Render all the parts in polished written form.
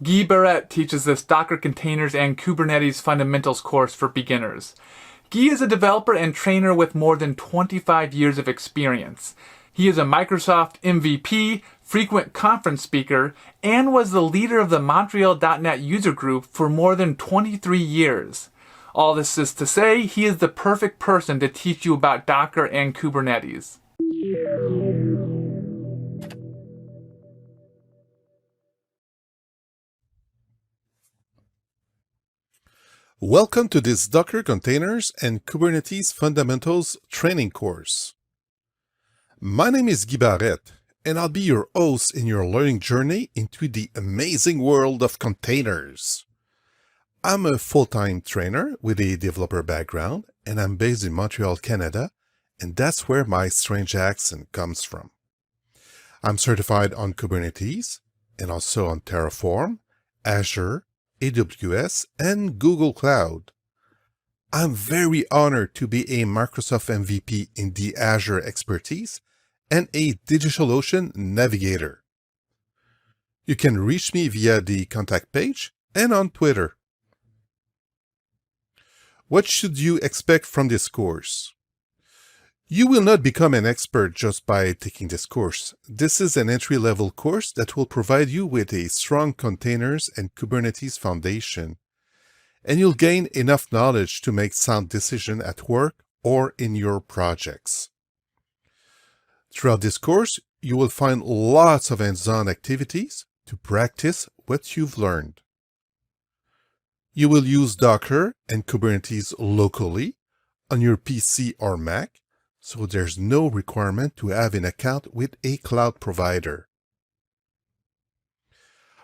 Guy Barrett teaches this Docker Containers and Kubernetes Fundamentals course for beginners. Guy is a developer and trainer with more than 25 years of experience. He is a Microsoft MVP, frequent conference speaker, and was the leader of the Montreal.net user group for more than 23 years. All this is to say, he is the perfect person to teach you about Docker and Kubernetes. Welcome to this Docker Containers and Kubernetes Fundamentals training course. My name is Guy Barrett, and I'll be your host in your learning journey into the amazing world of containers. I'm a full-time trainer with a developer background, and I'm based in Montreal, Canada, and that's where my strange accent comes from. I'm certified on Kubernetes and also on Terraform, Azure, AWS, and Google Cloud. I'm very honored to be a Microsoft MVP in the Azure expertise and a DigitalOcean navigator. You can reach me via the contact page and on Twitter. What should you expect from this course? You will not become an expert just by taking this course. This is an entry-level course that will provide you with a strong containers and Kubernetes foundation, and you'll gain enough knowledge to make sound decisions at work or in your projects. Throughout this course, you will find lots of hands-on activities to practice what you've learned. You will use Docker and Kubernetes locally on your PC or Mac, so there's no requirement to have an account with a cloud provider.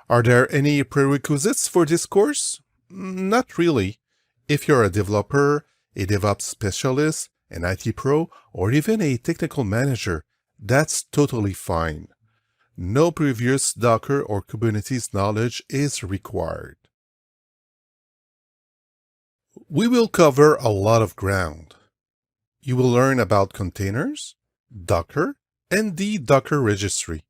Are there any prerequisites for this course? Not really. If you're a developer, a DevOps specialist, an IT pro, or even a technical manager, that's totally fine. No previous Docker or Kubernetes knowledge is required. We will cover a lot of ground. You will learn about containers, Docker, and the Docker registry.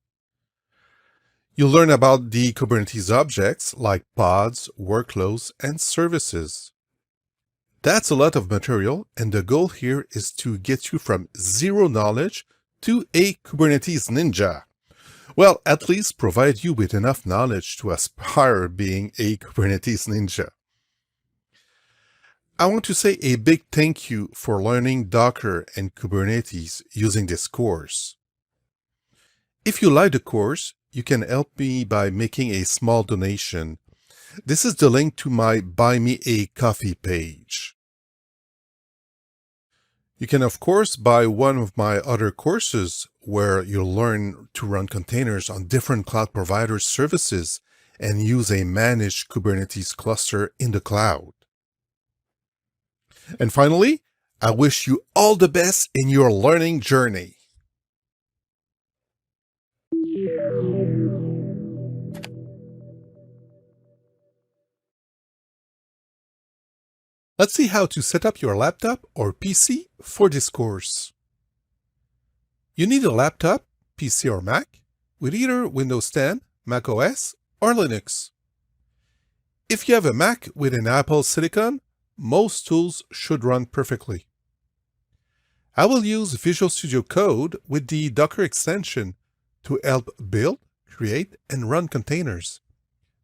You'll learn about the Kubernetes objects like pods, workloads, and services. That's a lot of material, and the goal here is to get you from zero knowledge to a Kubernetes ninja. Well, at least provide you with enough knowledge to aspire being a Kubernetes ninja. I want to say a big thank you for learning Docker and Kubernetes using this course. If you like the course, you can help me by making a small donation. This is the link to my Buy Me a Coffee page. You can of course buy one of my other courses where you'll learn to run containers on different cloud providers' services and use a managed Kubernetes cluster in the cloud. And finally, I wish you all the best in your learning journey. Let's see how to set up your laptop or PC for this course. You need a laptop, PC or Mac, with either Windows 10, Mac OS, or Linux. If you have a Mac with an Apple Silicon, most tools should run perfectly. I will use Visual Studio Code with the Docker extension to help build, create, and run containers.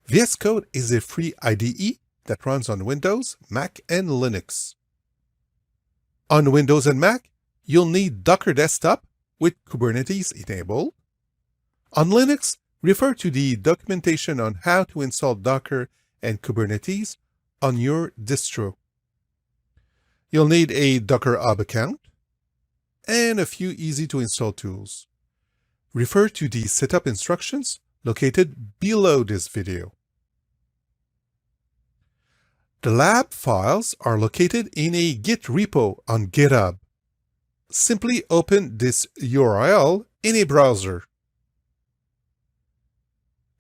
VS Code is a free IDE that runs on Windows, Mac, and Linux. On Windows and Mac, you'll need Docker Desktop with Kubernetes enabled. On Linux, refer to the documentation on how to install Docker and Kubernetes on your distro. You'll need a Docker Hub account and a few easy-to-install tools. Refer to the setup instructions located below this video. The lab files are located in a Git repo on GitHub. Simply open this URL in a browser.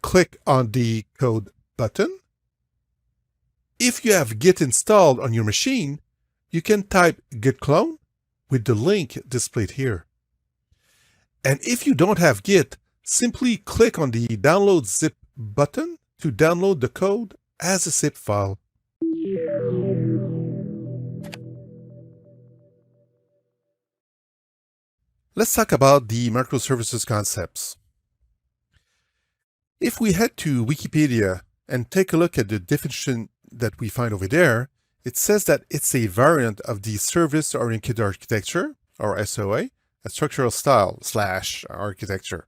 Click on the Code button. If you have Git installed on your machine, you can type git clone with the link displayed here. And if you don't have Git, simply click on the Download Zip button to download the code as a zip file. Let's talk about the Microservices Concepts. If we head to Wikipedia and take a look at the definition that we find over there, it says that it's a variant of the Service-Oriented Architecture, or SOA, a structural style / architecture,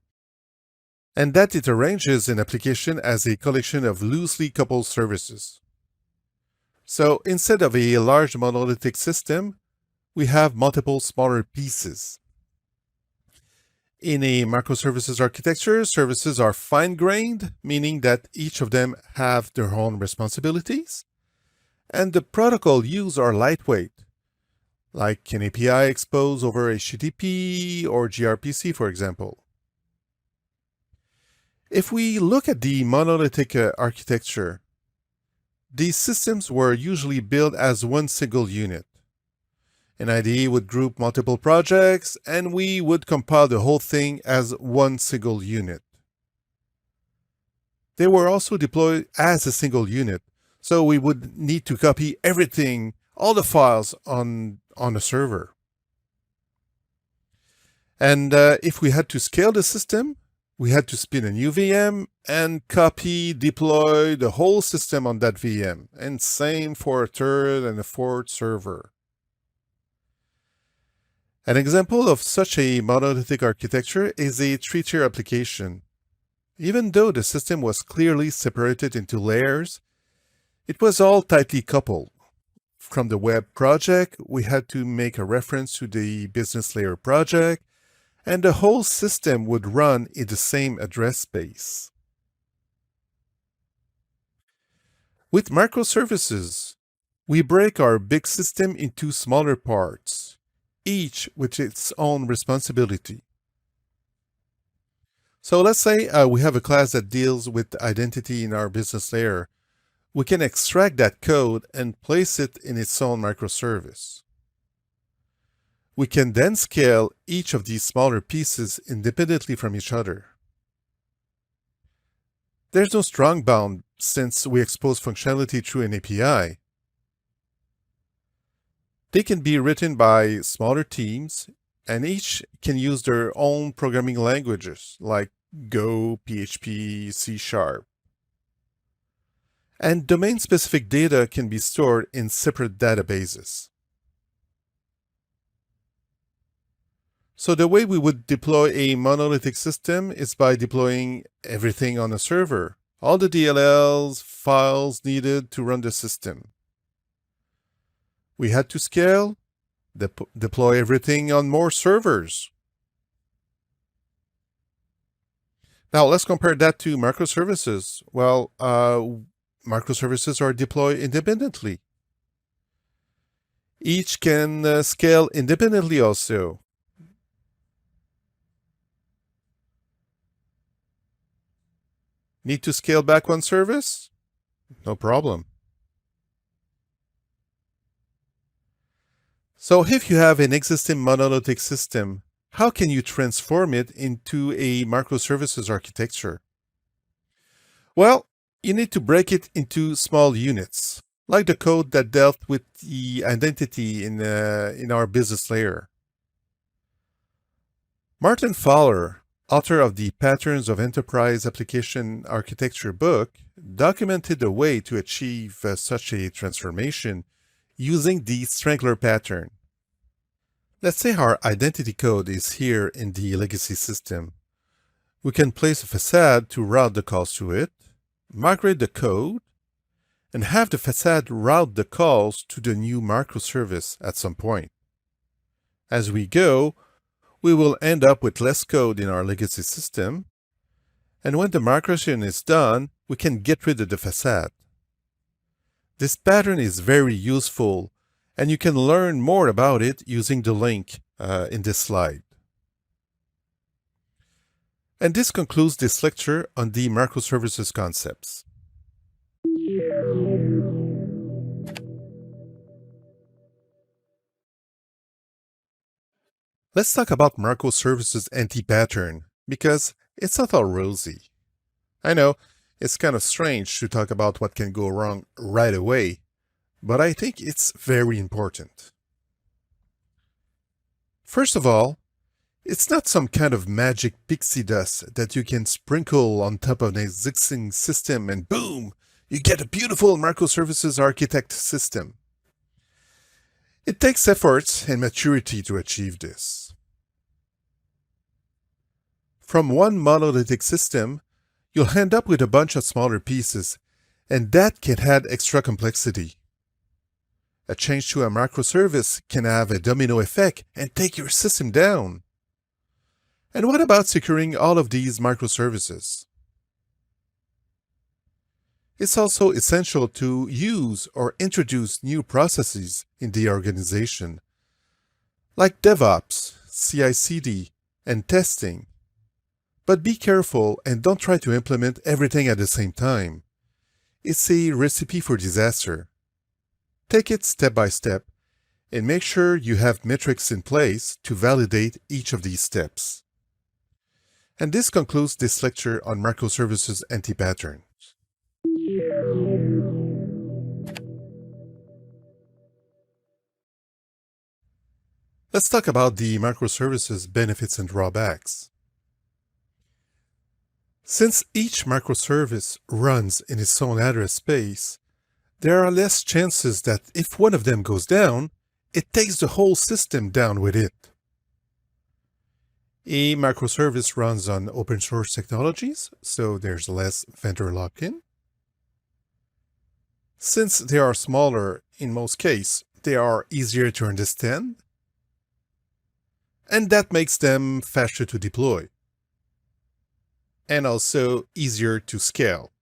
and that it arranges an application as a collection of loosely coupled services. So instead of a large monolithic system, we have multiple smaller pieces. In a microservices architecture, services are fine-grained, meaning that each of them have their own responsibilities, and the protocol used are lightweight, like an API exposed over HTTP or gRPC, for example. If we look at the monolithic architecture, these systems were usually built as one single unit. An IDE would group multiple projects, and we would compile the whole thing as one single unit. They were also deployed as a single unit, so we would need to copy everything, all the files on a server. And if we had to scale the system, we had to spin a new VM and copy, deploy the whole system on that VM, and same for a third and a fourth server. An example of such a monolithic architecture is a three-tier application. Even though the system was clearly separated into layers, it was all tightly coupled. From the web project, we had to make a reference to the business layer project, and the whole system would run in the same address space. With microservices, we break our big system into smaller parts, each with its own responsibility. So let's say we have a class that deals with identity in our business layer. We can extract that code and place it in its own microservice. We can then scale each of these smaller pieces independently from each other. There's no strong bound since we expose functionality through an API. They can be written by smaller teams, and each can use their own programming languages like Go, PHP, C#. And domain-specific data can be stored in separate databases. So the way we would deploy a monolithic system is by deploying everything on a server, all the DLLs, files needed to run the system. We had to scale, deploy everything on more servers. Now let's compare that to microservices. Well, microservices are deployed independently. Each can scale independently also. Need to scale back one service? No problem. So if you have an existing monolithic system, how can you transform it into a microservices architecture? Well, you need to break it into small units, like the code that dealt with the identity in our business layer. Martin Fowler, author of the Patterns of Enterprise Application Architecture book, documented a way to achieve such a transformation using the strangler pattern. Let's say our identity code is here in the legacy system. We can place a facade to route the calls to it, migrate the code, and have the facade route the calls to the new microservice at some point. As we go, we will end up with less code in our legacy system, and when the migration is done, we can get rid of the facade. This pattern is very useful, and you can learn more about it using the link in this slide. And this concludes this lecture on the Microservices Concepts. Let's talk about microservices anti-pattern, because it's not all rosy. I know, It's kind of strange to talk about what can go wrong right away, but I think it's very important. First of all, it's not some kind of magic pixie dust that you can sprinkle on top of an existing system and boom, you get a beautiful microservices architect system. It takes effort and maturity to achieve this. From one monolithic system, you'll end up with a bunch of smaller pieces, and that can add extra complexity. A change to a microservice can have a domino effect and take your system down. And what about securing all of these microservices? It's also essential to use or introduce new processes in the organization, like DevOps, CI/CD, and testing. But be careful and don't try to implement everything at the same time. It's a recipe for disaster. Take it step by step and make sure you have metrics in place to validate each of these steps. And this concludes this lecture on microservices anti-patterns. Let's talk about the microservices benefits and drawbacks. Since each microservice runs in its own address space, there are less chances that if one of them goes down, it takes the whole system down with it. A microservice runs on open source technologies, so there's less vendor lock-in. Since they are smaller, in most cases, they are easier to understand, and that makes them faster to deploy, and also easier to scale.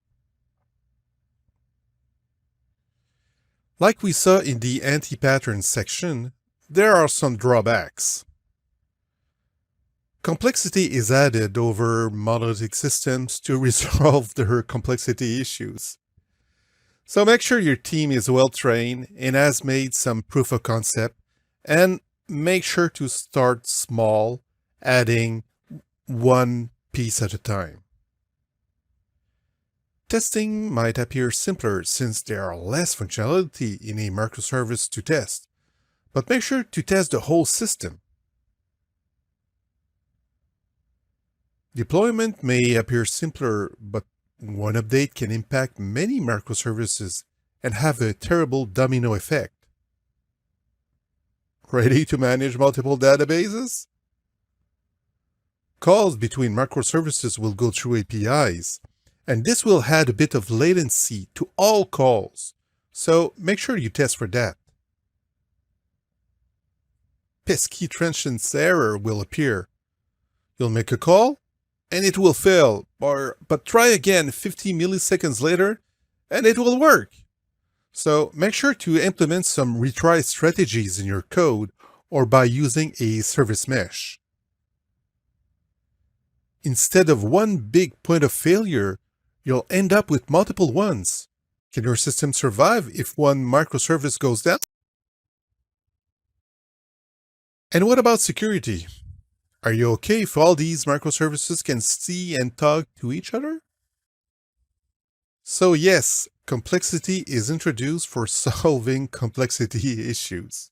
Like we saw in the anti-patterns section, there are some drawbacks. Complexity is added over monolithic systems to resolve their complexity issues. So make sure your team is well trained and has made some proof of concept, and make sure to start small, adding one piece at a time. Testing might appear simpler since there are less functionality in a microservice to test, but make sure to test the whole system. Deployment may appear simpler, but one update can impact many microservices and have a terrible domino effect. Ready to manage multiple databases? Calls between microservices will go through APIs, and this will add a bit of latency to all calls, so make sure you test for that. Pesky transients error will appear. You'll make a call, and it will fail, but try again 50 milliseconds later, and it will work. So make sure to implement some retry strategies in your code or by using a service mesh. Instead of one big point of failure, you'll end up with multiple ones. Can your system survive if one microservice goes down? And what about security? Are you okay if all these microservices can see and talk to each other? So yes, complexity is introduced for solving complexity issues.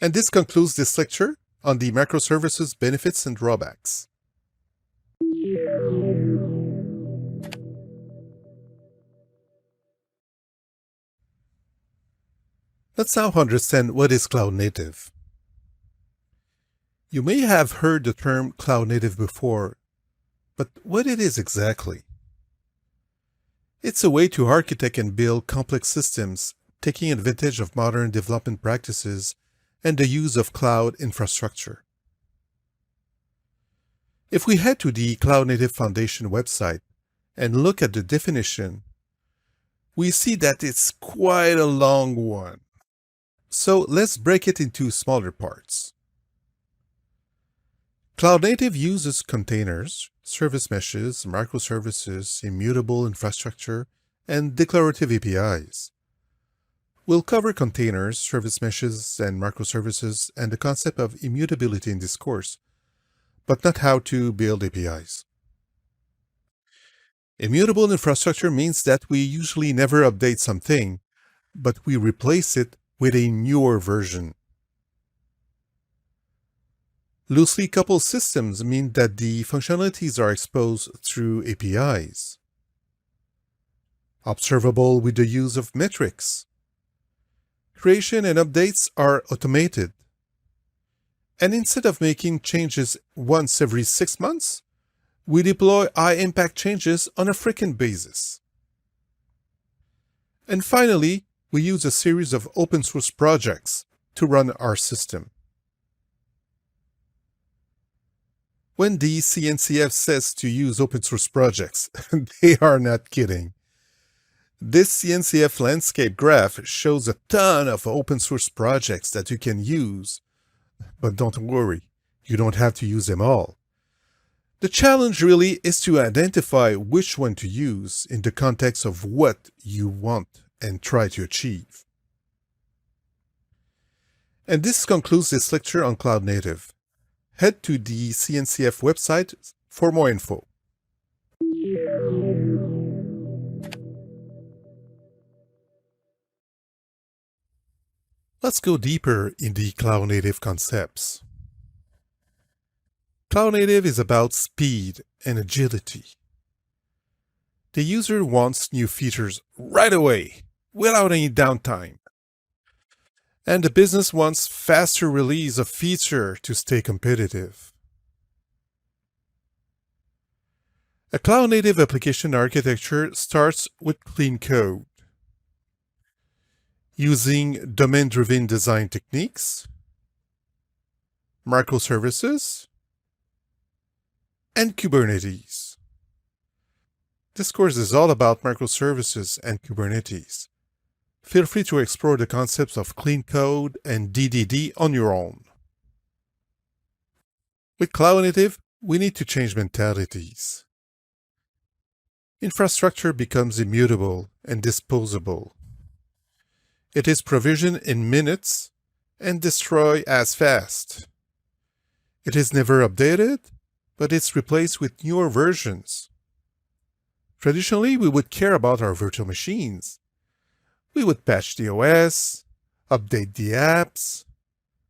And this concludes this lecture on the microservices benefits and drawbacks. Let's now understand what is cloud native. You may have heard the term cloud native before, but what it is exactly? It's a way to architect and build complex systems, taking advantage of modern development practices and the use of cloud infrastructure. If we head to the Cloud Native Foundation website and look at the definition, we see that it's quite a long one. So let's break it into smaller parts. Cloud Native uses containers, service meshes, microservices, immutable infrastructure, and declarative APIs. We'll cover containers, service meshes, and microservices and the concept of immutability in this course, but not how to build APIs. Immutable infrastructure means that we usually never update something, but we replace it with a newer version. Loosely coupled systems mean that the functionalities are exposed through APIs. Observable with the use of metrics. Creation and updates are automated. And instead of making changes once every 6 months, we deploy high-impact changes on a frequent basis. And finally, we use a series of open-source projects to run our system. When the CNCF says to use open-source projects, they are not kidding. This CNCF landscape graph shows a ton of open-source projects that you can use, but don't worry, you don't have to use them all. The challenge really is to identify which one to use in the context of what you want and try to achieve. And this concludes this lecture on Cloud Native. Head to the CNCF website for more info. Let's go deeper in the Cloud Native concepts. Cloud Native is about speed and agility. The user wants new features right away, without any downtime. And the business wants faster release of feature to stay competitive. A Cloud Native application architecture starts with clean code. Using domain-driven design techniques, microservices, and Kubernetes. This course is all about microservices and Kubernetes. Feel free to explore the concepts of clean code and DDD on your own. With Cloud Native, we need to change mentalities. Infrastructure becomes immutable and disposable. It is provisioned in minutes and destroyed as fast. It is never updated, but it's replaced with newer versions. Traditionally, we would care about our virtual machines. We would patch the OS, update the apps.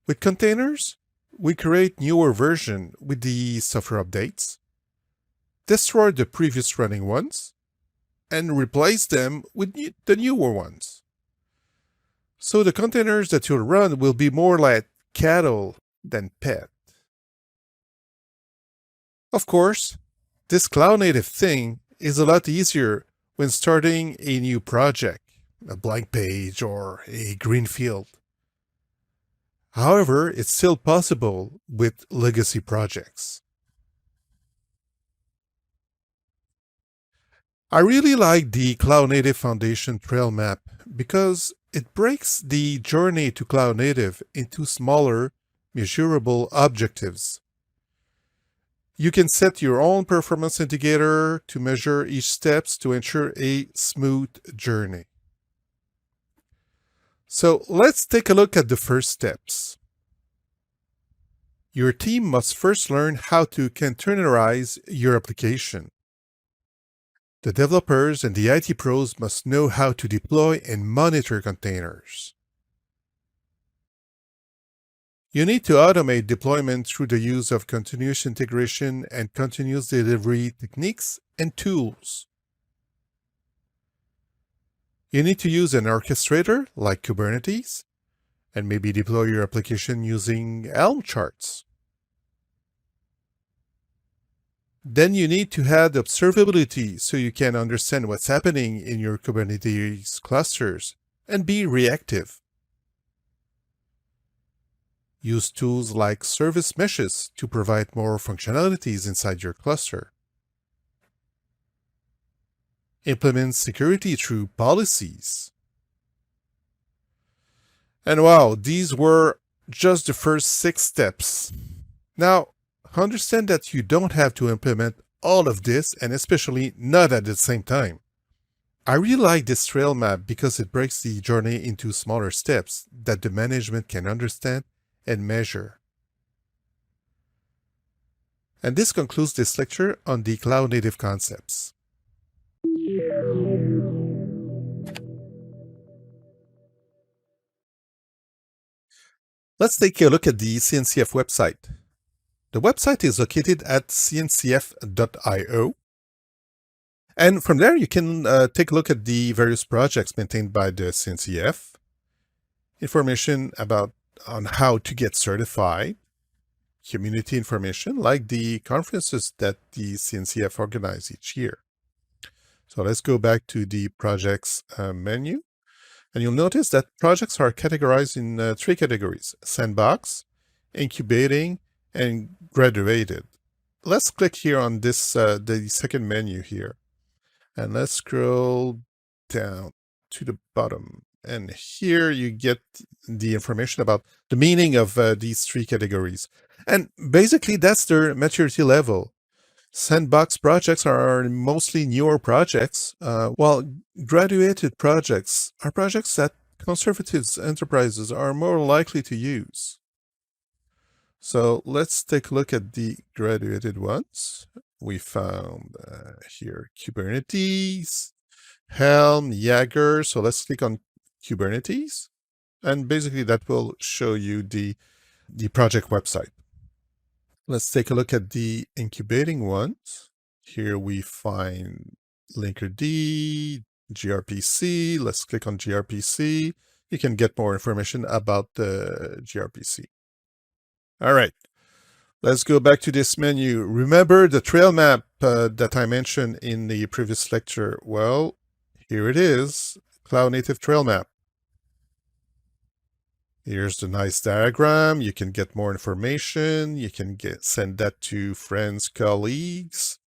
With containers, we create newer version with the software updates, destroy the previous running ones, and replace them with the newer ones. So the containers that you'll run will be more like cattle than pet. Of course, this Cloud Native thing is a lot easier when starting a new project, a blank page or a greenfield. However, it's still possible with legacy projects. I really like the Cloud Native Foundation Trail Map because it breaks the journey to Cloud Native into smaller, measurable objectives. You can set your own performance indicator to measure each steps to ensure a smooth journey. So let's take a look at the first steps. Your team must first learn how to containerize your application. The developers and the IT pros must know how to deploy and monitor containers. You need to automate deployment through the use of continuous integration and continuous delivery techniques and tools. You need to use an orchestrator like Kubernetes and maybe deploy your application using Helm charts. Then you need to add observability so you can understand what's happening in your Kubernetes clusters and be reactive. Use tools like service meshes to provide more functionalities inside your cluster. Implement security through policies. And wow, these were just the first 6 steps. Now, understand that you don't have to implement all of this, and especially not at the same time. I really like this trail map because it breaks the journey into smaller steps that the management can understand and measure. And this concludes this lecture on the Cloud Native concepts. Let's take a look at the CNCF website. The website is located at cncf.io. And from there, you can take a look at the various projects maintained by the CNCF, information on how to get certified, community information like the conferences that the CNCF organize each year. So let's go back to the projects menu. And you'll notice that projects are categorized in 3 categories: sandbox, incubating, and graduated. Let's click here on this, the second menu here. And let's scroll down to the bottom. And here you get the information about the meaning of these 3 categories. And basically, that's their maturity level. Sandbox projects are mostly newer projects, while graduated projects are projects that conservative enterprises are more likely to use. So let's take a look at the graduated ones. We found here Kubernetes, Helm, Jaeger. So let's click on Kubernetes. And basically that will show you the project website. Let's take a look at the incubating ones. Here we find Linkerd, gRPC. Let's click on gRPC. You can get more information about the gRPC. All right, let's go back to this menu. Remember the trail map that I mentioned in the previous lecture? Well, here it is, Cloud Native Trail Map. Here's the nice diagram. You can get more information. You can send that to friends, colleagues.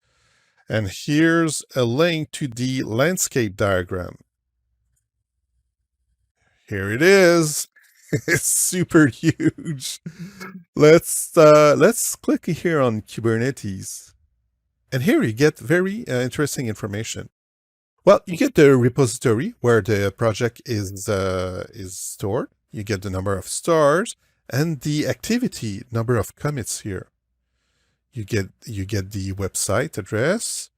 And here's a link to the landscape diagram. Here it is. It's super huge. Let's click here on Kubernetes. And here you get very interesting information. Well, you get the repository where the project is stored. You get the number of stars and the activity number of commits here. You get the website address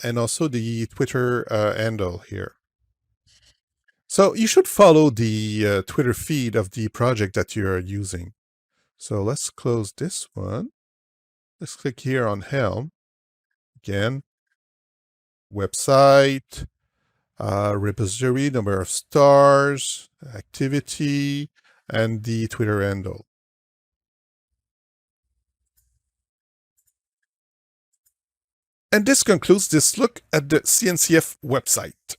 and also the Twitter handle here. So you should follow the Twitter feed of the project that you're using. So let's close this one. Let's click here on Helm. Again, website, repository, number of stars, activity, and the Twitter handle. And this concludes this look at the CNCF website.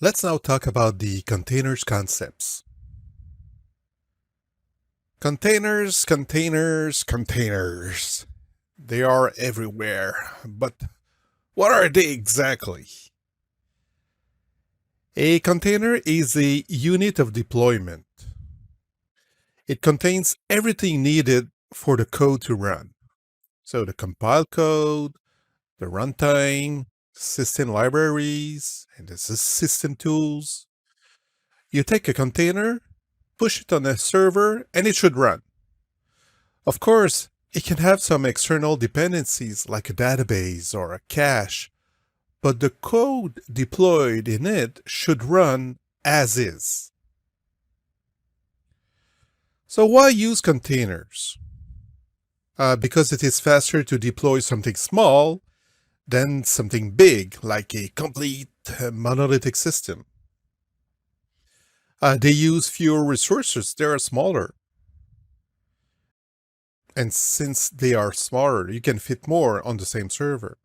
Let's now talk about the containers concepts. Containers, containers, containers. They are everywhere, but what are they exactly? A container is a unit of deployment. It contains everything needed for the code to run. So the compile code, the runtime, system libraries, and the system tools. You take a container, push it on a server, and it should run. Of course, it can have some external dependencies like a database or a cache, but the code deployed in it should run as is. So why use containers? Because it is faster to deploy something small than something big, like a complete monolithic system. They use fewer resources. They are smaller. And since they are smaller, you can fit more on the same server.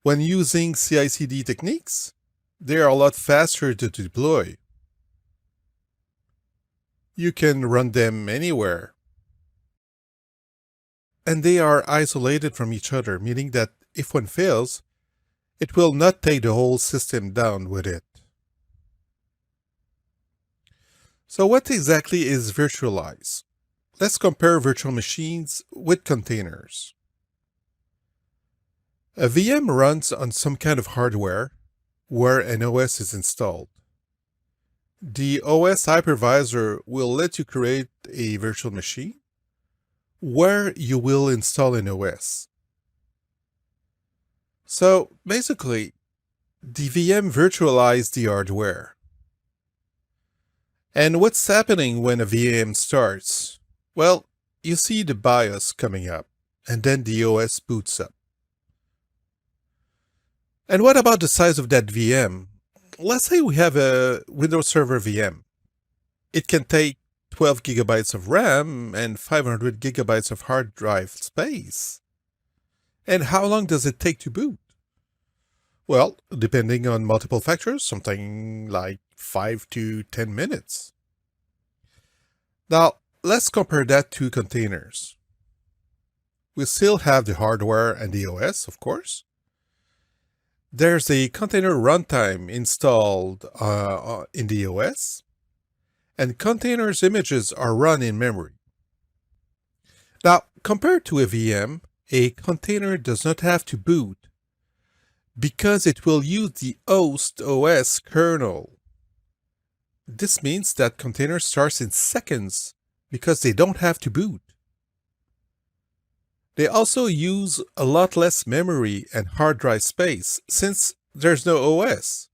When using CI/CD techniques, they are a lot faster to deploy. You can run them anywhere. And they are isolated from each other, meaning that if one fails, it will not take the whole system down with it. So what exactly is virtualize? Let's compare virtual machines with containers. A VM runs on some kind of hardware where an OS is installed. The OS hypervisor will let you create a virtual machine where you will install an OS. So basically, the VM virtualizes the hardware. And what's happening when a VM starts? Well, you see the BIOS coming up, and then the OS boots up. And what about the size of that VM? Let's say we have a Windows Server VM. It can take 12 gigabytes of RAM and 500 gigabytes of hard drive space. And how long does it take to boot? Well, depending on multiple factors, something like 5 to 10 minutes. Now, let's compare that to containers. We still have the hardware and the OS, of course. There's a container runtime installed in the OS, and containers images are run in memory. Now, compared to a VM, a container does not have to boot because it will use the host OS kernel. This means that container starts in seconds because they don't have to boot. They also use a lot less memory and hard drive space since there's no OS.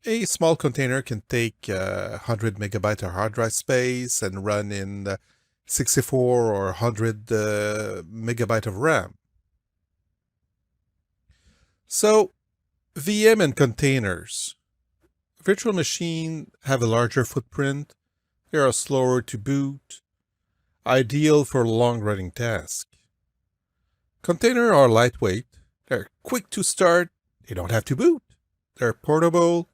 A small container can take 100 megabyte of hard drive space and run in 64 or 100 megabyte of RAM. So, VM and containers. Virtual machines have a larger footprint, they are slower to boot, ideal for long-running tasks. Containers are lightweight, they're quick to start, they don't have to boot, they're portable,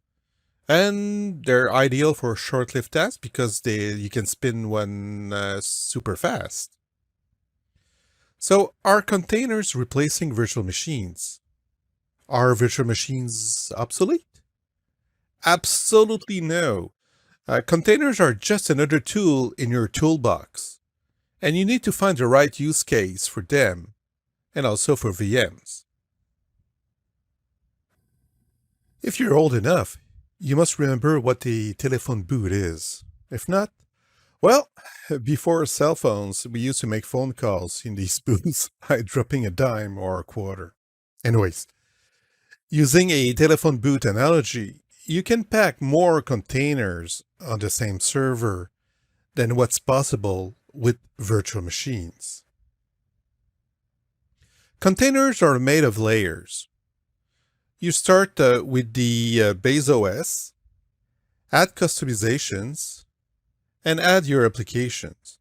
and they're ideal for short-lived tasks because you can spin one super fast. So, are containers replacing virtual machines? Are virtual machines obsolete? Absolutely no. Containers are just another tool in your toolbox, and you need to find the right use case for them, and also for VMs. If you're old enough, you must remember what a telephone boot is. If not, well, before cell phones, we used to make phone calls in these booths by dropping a dime or a quarter. Anyways, using a telephone boot analogy, you can pack more containers on the same server than what's possible with virtual machines. Containers are made of layers. You start with the base OS, add customizations, and add your applications.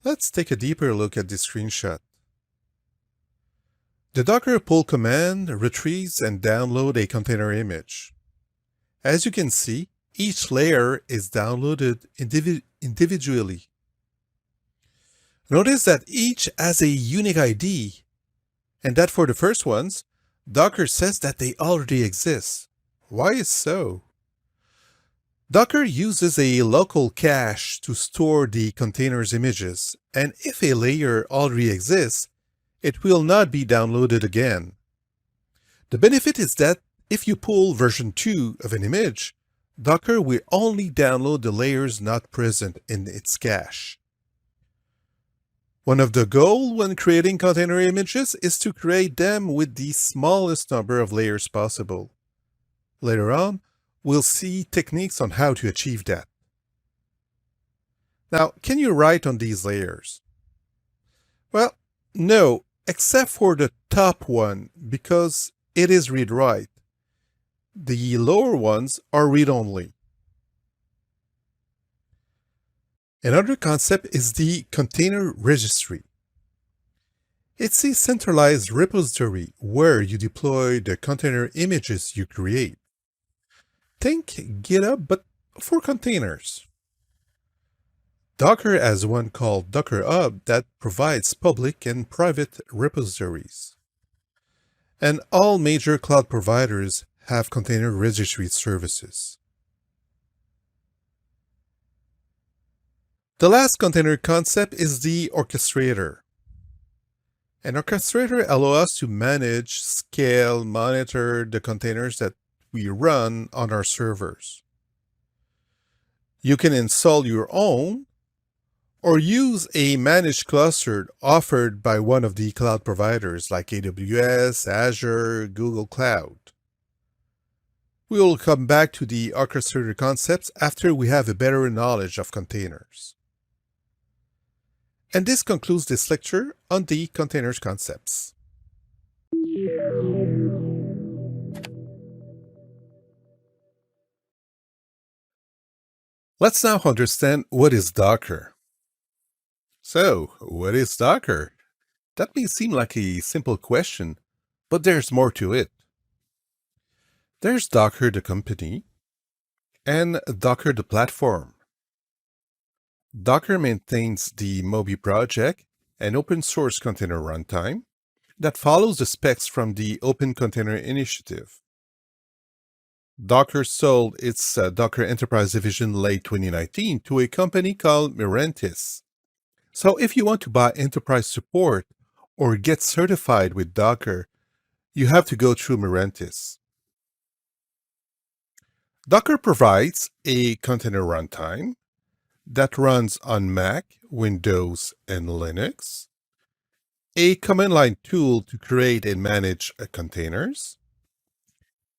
Let's take a deeper look at this screenshot. The Docker pull command retrieves and downloads a container image. As you can see, each layer is downloaded individually. Notice that each has a unique ID, and that for the first ones, Docker says that they already exist. Why is so? Docker uses a local cache to store the container's images, and if a layer already exists, it will not be downloaded again. The benefit is that if you pull version 2 of an image, Docker will only download the layers not present in its cache. One of the goals when creating container images is to create them with the smallest number of layers possible. Later on, we'll see techniques on how to achieve that. Now, can you write on these layers? Well, no, except for the top one, because it is read-write. The lower ones are read-only. Another concept is the container registry. It's a centralized repository where you deploy the container images you create. Think GitHub, but for containers. Docker has one called Docker Hub that provides public and private repositories. And all major cloud providers have container registry services. The last container concept is the orchestrator. An orchestrator allows us to manage, scale, monitor the containers that we run on our servers. You can install your own or use a managed cluster offered by one of the cloud providers like AWS, Azure, Google Cloud. We will come back to the orchestrator concepts after we have a better knowledge of containers. And this concludes this lecture on the containers concepts. Let's now understand what is Docker. So, what is Docker? That may seem like a simple question, but there's more to it. There's Docker the company and Docker the platform. Docker maintains the Moby project, an open source container runtime that follows the specs from the Open Container Initiative. Docker sold its Docker Enterprise Division late 2019 to a company called Mirantis. So if you want to buy enterprise support or get certified with Docker, you have to go through Mirantis. Docker provides a container runtime that runs on Mac, Windows, and Linux, a command line tool to create and manage containers,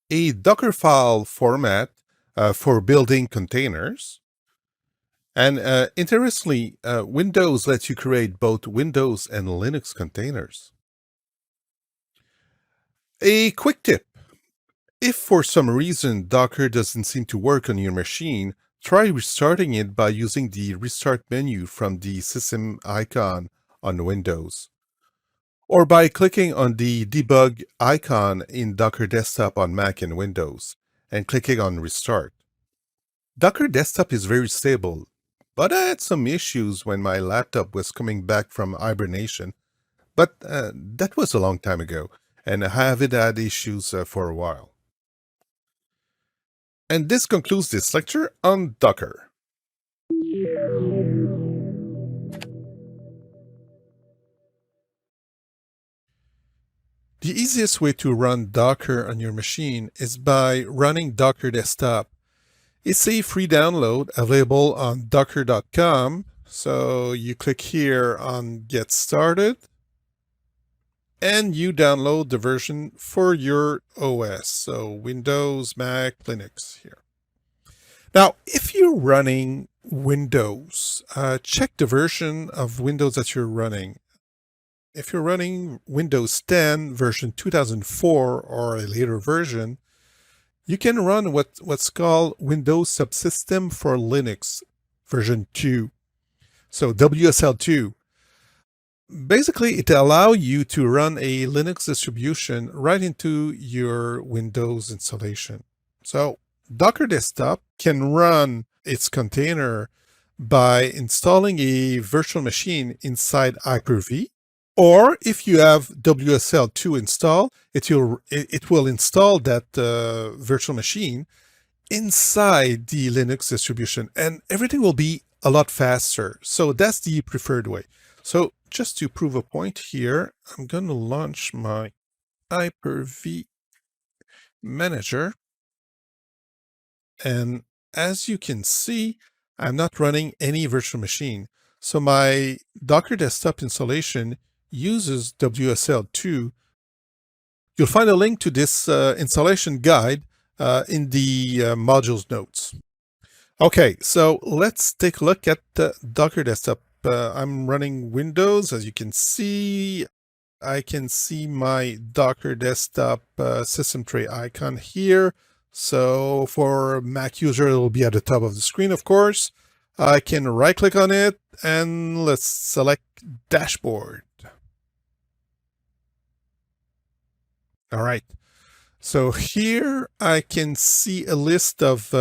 a Docker file format for building containers, and interestingly, Windows lets you create both Windows and Linux containers. A quick tip. If for some reason Docker doesn't seem to work on your machine, try restarting it by using the Restart menu from the system icon on Windows, or by clicking on the debug icon in Docker Desktop on Mac and Windows, and clicking on Restart. Docker Desktop is very stable, but I had some issues when my laptop was coming back from hibernation, but that was a long time ago, and I haven't had issues for a while. And this concludes this lecture on Docker. The easiest way to run Docker on your machine is by running Docker Desktop. It's a free download available on docker.com. So you click here on Get Started, and you download the version for your OS. So Windows, Mac, Linux here. Now, if you're running Windows, check the version of Windows that you're running. If you're running Windows 10 version 2004 or a later version, you can run what's called Windows Subsystem for Linux version 2. So WSL2. Basically, it allows you to run a Linux distribution right into your Windows installation. So Docker Desktop can run its container by installing a virtual machine inside Hyper-V, or if you have WSL2 installed, it will install that virtual machine inside the Linux distribution, and everything will be a lot faster. So that's the preferred way. So just to prove a point here, I'm going to launch my Hyper-V manager. And as you can see, I'm not running any virtual machine. So my Docker Desktop installation uses WSL2. You'll find a link to this installation guide in the modules notes. Okay, so let's take a look at the Docker Desktop. I'm running Windows. As you can see, I can see my Docker Desktop system tray icon here. So for Mac user, it will be at the top of the screen, of course. I can right click on it and let's select Dashboard. All right. So here I can see a list of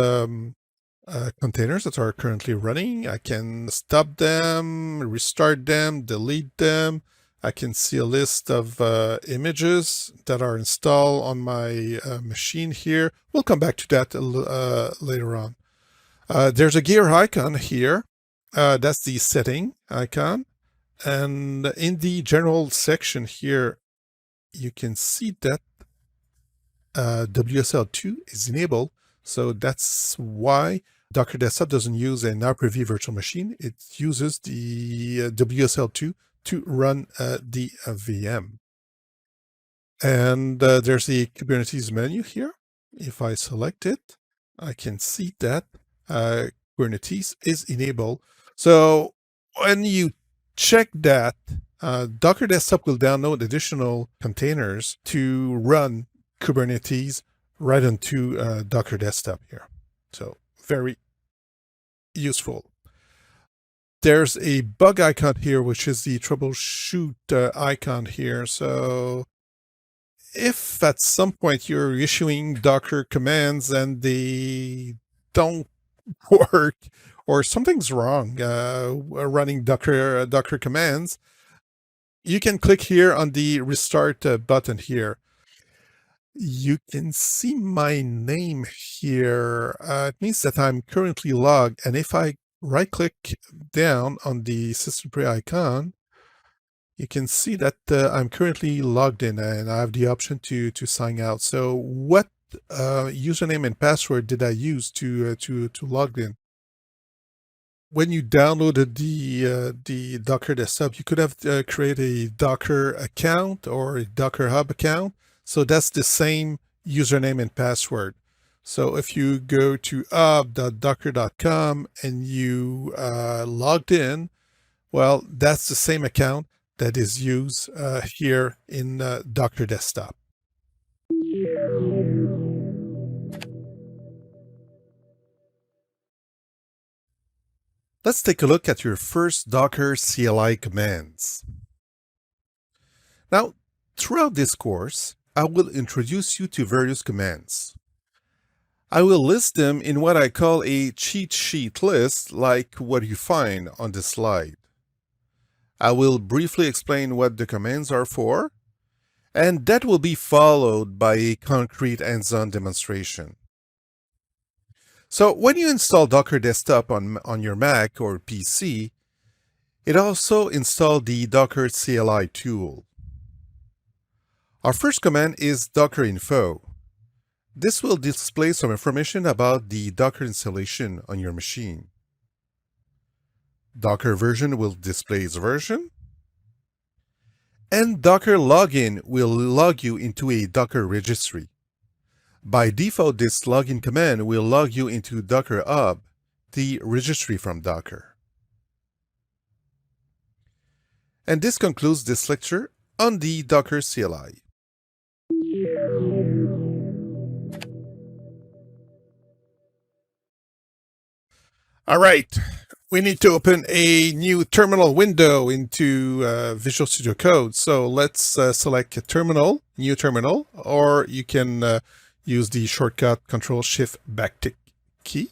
containers that are currently running. I can stop them, restart them, delete them. I can see a list of images that are installed on my machine here. We'll come back to that later on. There's a gear icon here. That's the setting icon. And in the general section here, you can see that WSL2 is enabled. So that's why Docker Desktop doesn't use an Hyper-V virtual machine. It uses the WSL2 to run the VM. And there's the Kubernetes menu here. If I select it, I can see that Kubernetes is enabled. So when you check that, Docker Desktop will download additional containers to run Kubernetes right onto Docker Desktop here. So very useful. There's a bug icon here, which is the troubleshoot icon here. So if at some point you're issuing Docker commands and they don't work or something's wrong running Docker commands, you can click here on the restart button here. You can see my name here. It means that I'm currently logged. And if I right click down on the system tray icon, you can see that I'm currently logged in and I have the option to sign out. So what username and password did I use to log in? When you downloaded the Docker Desktop, you could have created a Docker account or a Docker Hub account. So that's the same username and password. So if you go to hub.docker.com and you logged in, well, that's the same account that is used here in Docker Desktop. Let's take a look at your first Docker CLI commands. Now, throughout this course, I will introduce you to various commands. I will list them in what I call a cheat sheet list, like what you find on this slide. I will briefly explain what the commands are for, and that will be followed by a concrete hands-on demonstration. So when you install Docker Desktop on your Mac or PC, it also installs the Docker CLI tool. Our first command is docker info. This will display some information about the Docker installation on your machine. Docker version will display its version. And Docker login will log you into a Docker registry. By default, this login command will log you into Docker Hub, the registry from Docker. And this concludes this lecture on the Docker CLI. All right, we need to open a new terminal window into Visual Studio Code. So let's select a terminal, new terminal, or you can use the shortcut Control-Shift-Backtick key.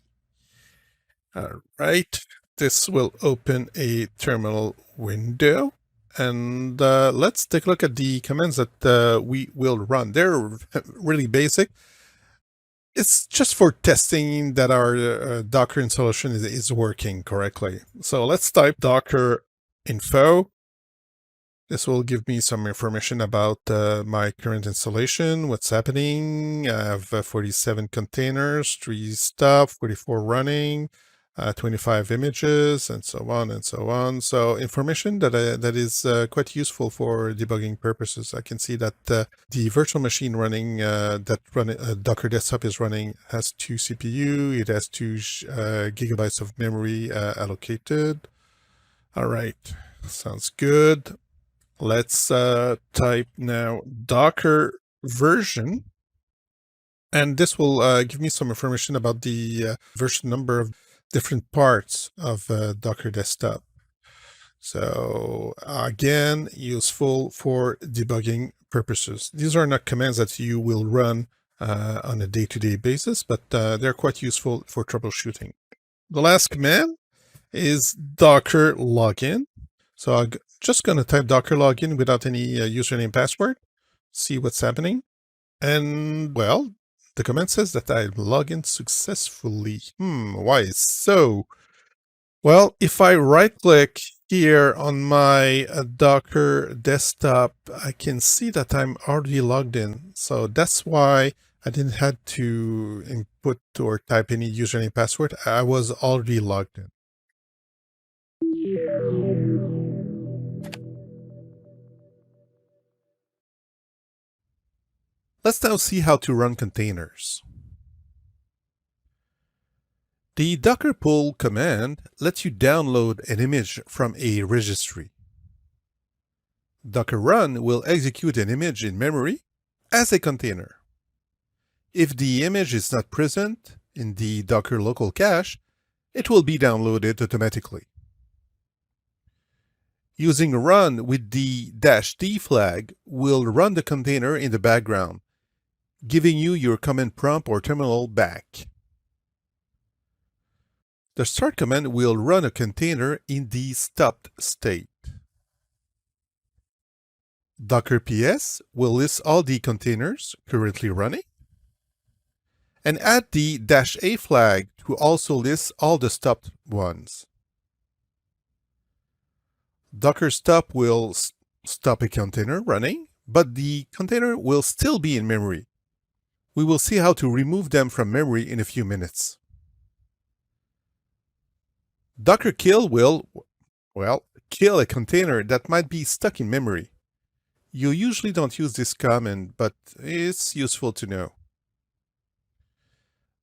All right, this will open a terminal window. And let's take a look at the commands that we will run. They're really basic. It's just for testing that our Docker installation is working correctly. So let's type docker info. This will give me some information about my current installation, what's happening. I have 47 containers, 3 stuff, 44 running, 25 images, and so on and so on. So information that is quite useful for debugging purposes. I can see that the virtual machine running Docker Desktop is running has 2 CPU. It has 2 gigabytes of memory allocated. All right, sounds good. Let's type now Docker version, and this will give me some information about the version number of different parts of Docker Desktop. So again, useful for debugging purposes. These are not commands that you will run on a day-to-day basis, but they're quite useful for troubleshooting. The last command is docker login. So I'm just going to type docker login without any username password, see what's happening. And well, the command says that I log in successfully. Why so? Well, if I right click here on my Docker desktop, I can see that I'm already logged in. So that's why I didn't have to input or type any username password. I was already logged in. Let's now see how to run containers. The docker pull command lets you download an image from a registry. Docker run will execute an image in memory as a container. If the image is not present in the Docker local cache, it will be downloaded automatically. Using run with the -d flag will run the container in the background, giving you your command prompt or terminal back. The start command will run a container in the stopped state. Docker ps will list all the containers currently running and add the -a flag to also list all the stopped ones. Docker stop will stop a container running, but the container will still be in memory. We will see how to remove them from memory in a few minutes. Docker kill will, kill a container that might be stuck in memory. You usually don't use this command, but it's useful to know.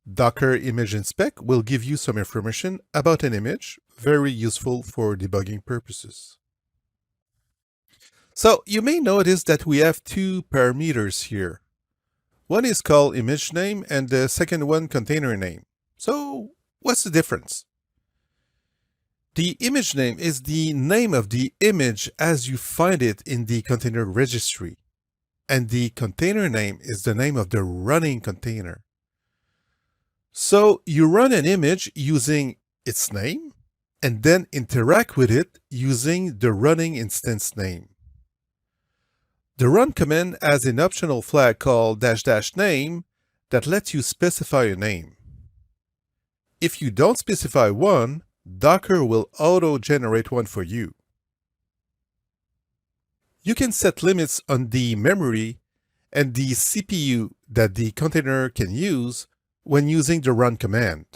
Docker image inspect will give you some information about an image, very useful for debugging purposes. So you may notice that we have two parameters here. One is called image name and the second one container name. So what's the difference? The image name is the name of the image as you find it in the container registry, and the container name is the name of the running container. So you run an image using its name and then interact with it using the running instance name. The run command has an optional flag called --name that lets you specify a name. If you don't specify one, Docker will auto-generate one for you. You can set limits on the memory and the CPU that the container can use when using the run command.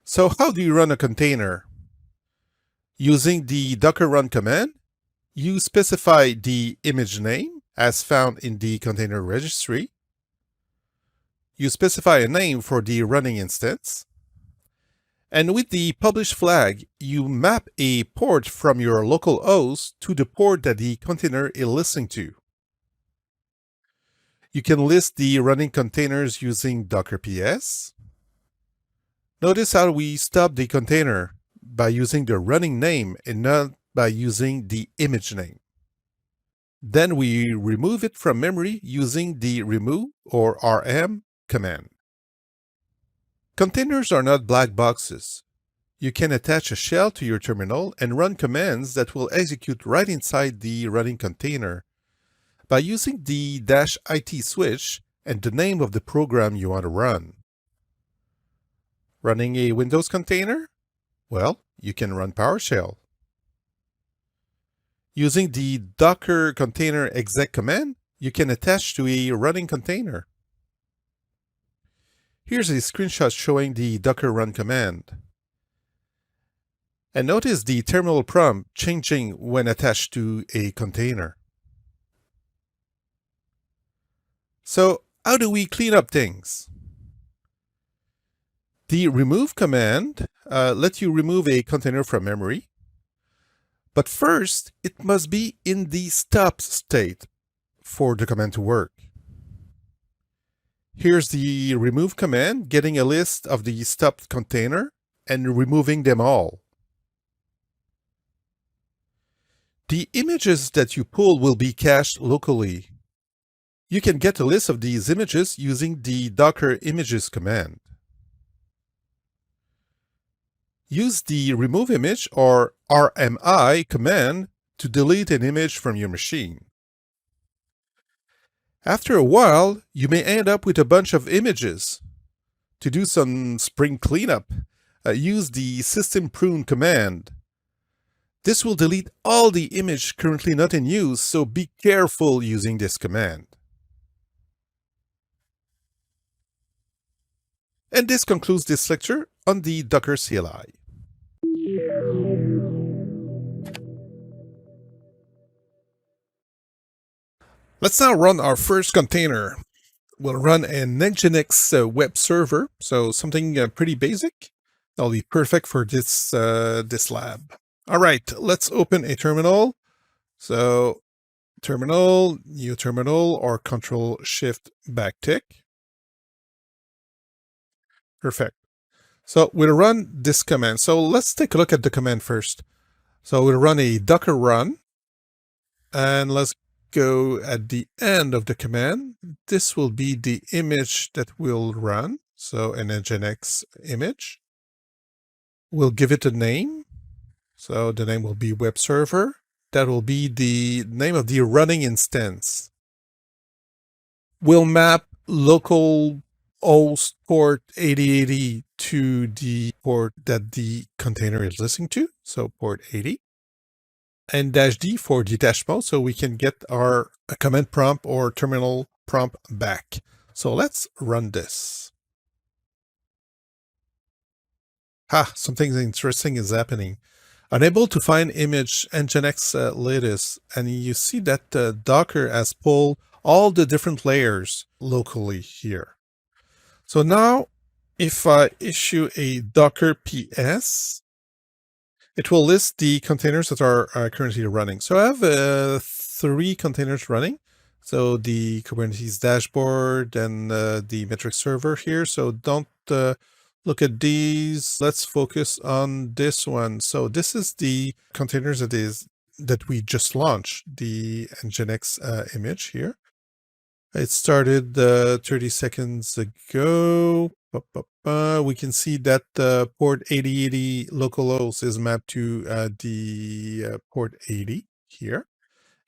So how do you run a container? Using the docker run command, you specify the image name as found in the container registry. You specify a name for the running instance. And with the publish flag, you map a port from your local host to the port that the container is listening to. You can list the running containers using Docker ps. Notice how we stop the container by using the running name and not by using the image name. Then we remove it from memory using the remove or rm command. Containers are not black boxes. You can attach a shell to your terminal and run commands that will execute right inside the running container by using the -it switch and the name of the program you want to run. Running a Windows container? Well, you can run PowerShell. Using the docker container exec command, you can attach to a running container. Here's a screenshot showing the docker run command. And notice the terminal prompt changing when attached to a container. So how do we clean up things? The remove command lets you remove a container from memory. But first, it must be in the stop state for the command to work. Here's the remove command getting a list of the stopped container and removing them all. The images that you pull will be cached locally. You can get a list of these images using the docker images command. Use the remove image or RMI command to delete an image from your machine. After a while, you may end up with a bunch of images. To do some spring cleanup, use the system prune command. This will delete all the image currently not in use, so be careful using this command. And this concludes this lecture on the Docker CLI. Let's now run our first container. We'll run an Nginx web server, so something pretty basic. That'll be perfect for this lab. All right, let's open a terminal. So terminal, new terminal, or Control-Shift backtick. Perfect. So we'll run this command. So let's take a look at the command first. So we'll run a Docker run, and let's go at the end of the command. This will be the image that we'll run. So an Nginx image. We'll give it a name. So the name will be web server. That will be the name of the running instance. We'll map local host port 8080 to the port that the container is listening to. So port 80. And -D for detached mode, so we can get our command prompt or terminal prompt back. So let's run this. Something interesting is happening. Unable to find image Nginx latest, and you see that Docker has pulled all the different layers locally here. So now, if I issue a Docker PS, it will list the containers that are currently running. So I have 3 containers running. So the Kubernetes dashboard and the metric server here. So don't look at these. Let's focus on this one. So this is the containers that we just launched, the Nginx image here. It started 30 seconds ago. We can see that port 8080 localhost is mapped to the port 80 here,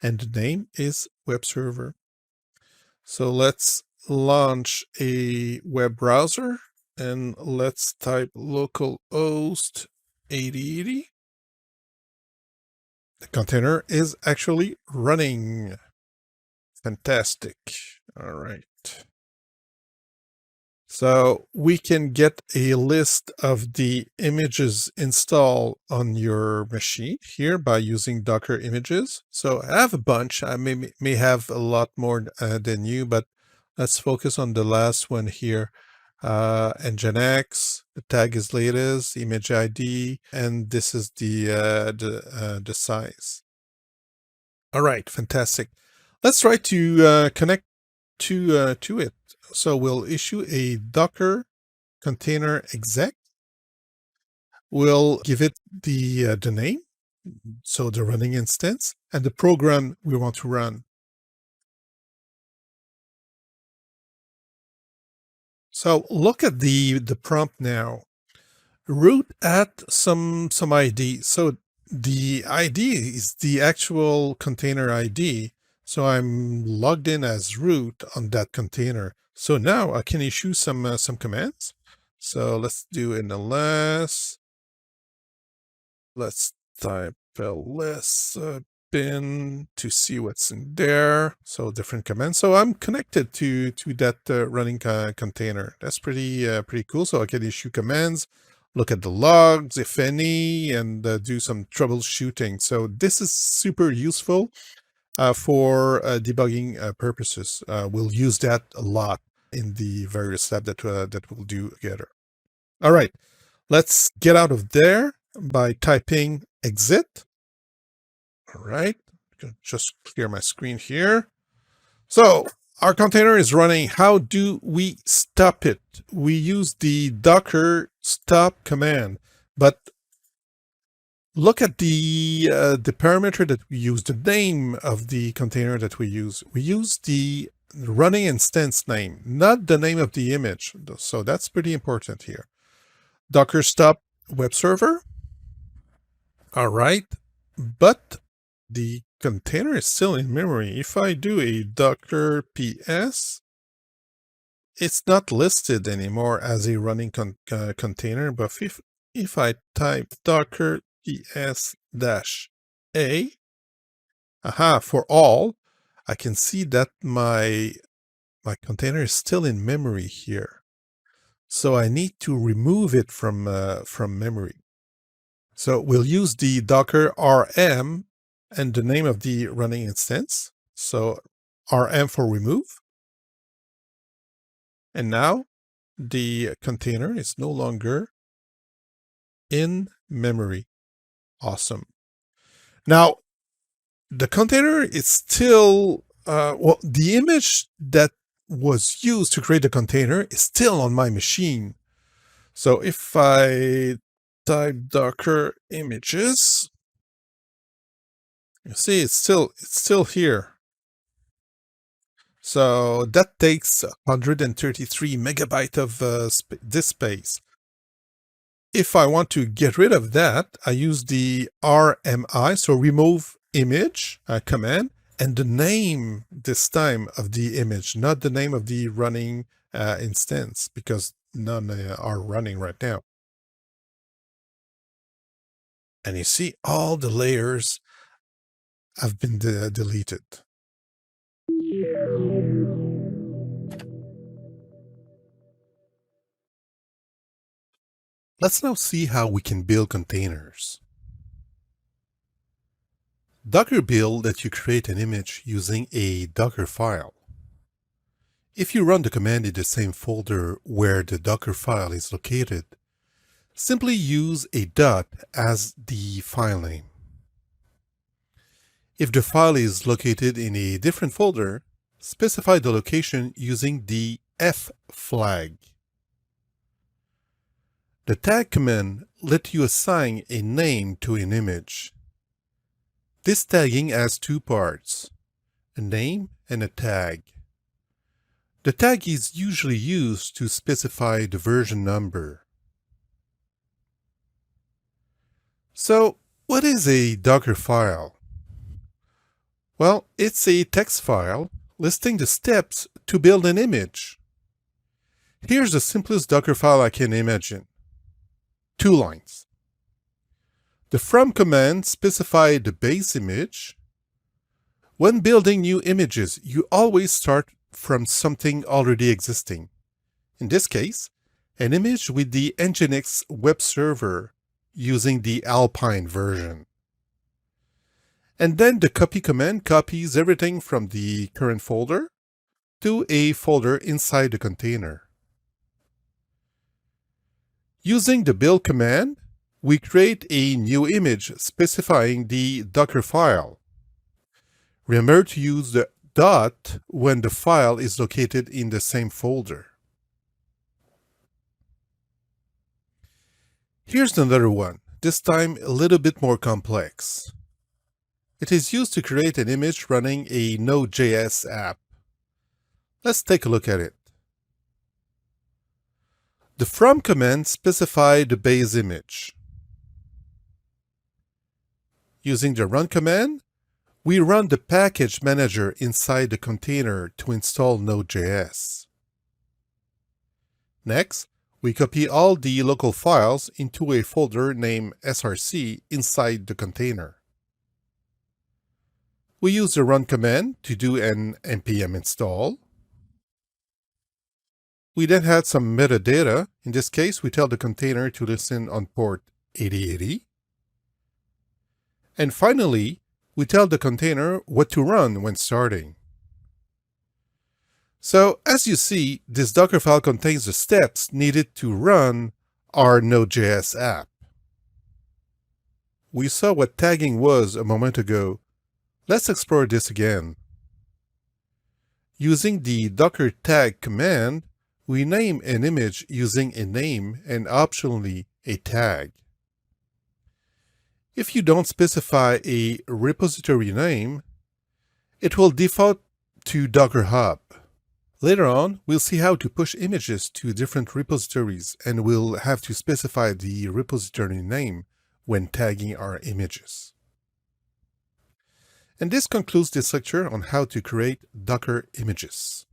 and the name is web server. So let's launch a web browser, and let's type localhost 8080. The container is actually running. Fantastic. All right. So we can get a list of the images installed on your machine here by using Docker images. So I have a bunch. I may have a lot more than you, but let's focus on the last one here. Nginx, the tag is latest, image ID, and this is the size. All right, fantastic. Let's try to connect to it. So we'll issue a Docker container exec. We'll give it the name, so the running instance, and the program we want to run. So look at the prompt now. Root at some ID. So the ID is the actual container ID. So I'm logged in as root on that container. So now I can issue some commands. So let's do an ls. Let's type ls bin to see what's in there. So different commands. So I'm connected to that running container. That's pretty cool. So I can issue commands, look at the logs, if any, and do some troubleshooting. So this is super useful for debugging purposes. We'll use that a lot in the various labs that we'll do together. All right, let's get out of there by typing exit. All right, just clear my screen here. So our container is running. How do we stop it? We use the Docker stop command, but look at the parameter that we use, the name of the container that we use. We use the running instance name, not the name of the image. So that's pretty important here. Docker stop web server. All right, but the container is still in memory. If I do a Docker PS, it's not listed anymore as a running container, but if I type Docker PS dash A. Aha, for all, I can see that my container is still in memory here. So I need to remove it from memory. So we'll use the docker rm and the name of the running instance. So rm for remove. And now the container is no longer in memory. Awesome. Now, the container is still, well, the image that was used to create the container is still on my machine. So if I type docker images, you see it's still here. So that takes 133 megabyte of disk space. If I want to get rid of that, I use the RMI, so remove image command, and the name this time of the image, not the name of the running instance, because none are running right now. And you see all the layers have been deleted. Let's now see how we can build containers. Docker build lets you create an image using a Docker file. If you run the command in the same folder where the Docker file is located, simply use a dot as the file name. If the file is located in a different folder, specify the location using the F flag. The tag command lets you assign a name to an image. This tagging has two parts, a name and a tag. The tag is usually used to specify the version number. So, what is a Docker file? Well, it's a text file listing the steps to build an image. Here's the simplest Docker file I can imagine. 2 lines. The from command specifies the base image. When building new images, you always start from something already existing. In this case, an image with the Nginx web server using the Alpine version. And then the copy command copies everything from the current folder to a folder inside the container. Using the build command, we create a new image specifying the Docker file. Remember to use the dot when the file is located in the same folder. Here's another one, this time a little bit more complex. It is used to create an image running a Node.js app. Let's take a look at it. The from command specifies the base image. Using the run command, we run the package manager inside the container to install Node.js. Next, we copy all the local files into a folder named src inside the container. We use the run command to do an npm install. We then add some metadata. In this case, we tell the container to listen on port 8080. And finally, we tell the container what to run when starting. So, as you see, this Docker file contains the steps needed to run our Node.js app. We saw what tagging was a moment ago. Let's explore this again. Using the docker tag command, we name an image using a name and optionally a tag. If you don't specify a repository name, it will default to Docker Hub. Later on, we'll see how to push images to different repositories, and we'll have to specify the repository name when tagging our images. And this concludes this lecture on how to create Docker images.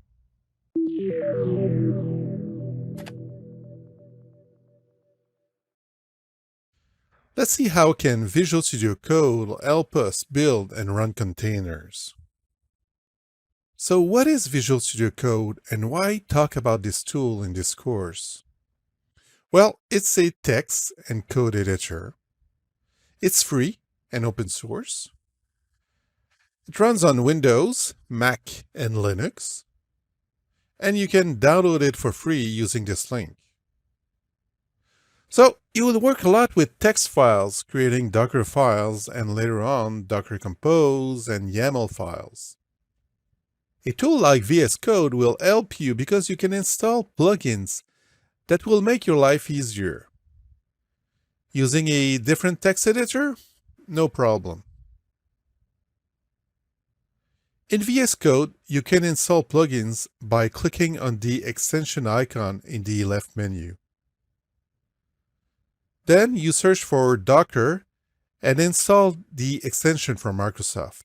Let's see how can Visual Studio Code help us build and run containers. So what is Visual Studio Code and why talk about this tool in this course? Well, it's a text and code editor. It's free and open source. It runs on Windows, Mac, and Linux. And you can download it for free using this link. So you will work a lot with text files, creating Docker files, and later on Docker Compose and YAML files. A tool like VS Code will help you because you can install plugins that will make your life easier. Using a different text editor? No problem. In VS Code, you can install plugins by clicking on the extension icon in the left menu. Then you search for Docker and install the extension from Microsoft.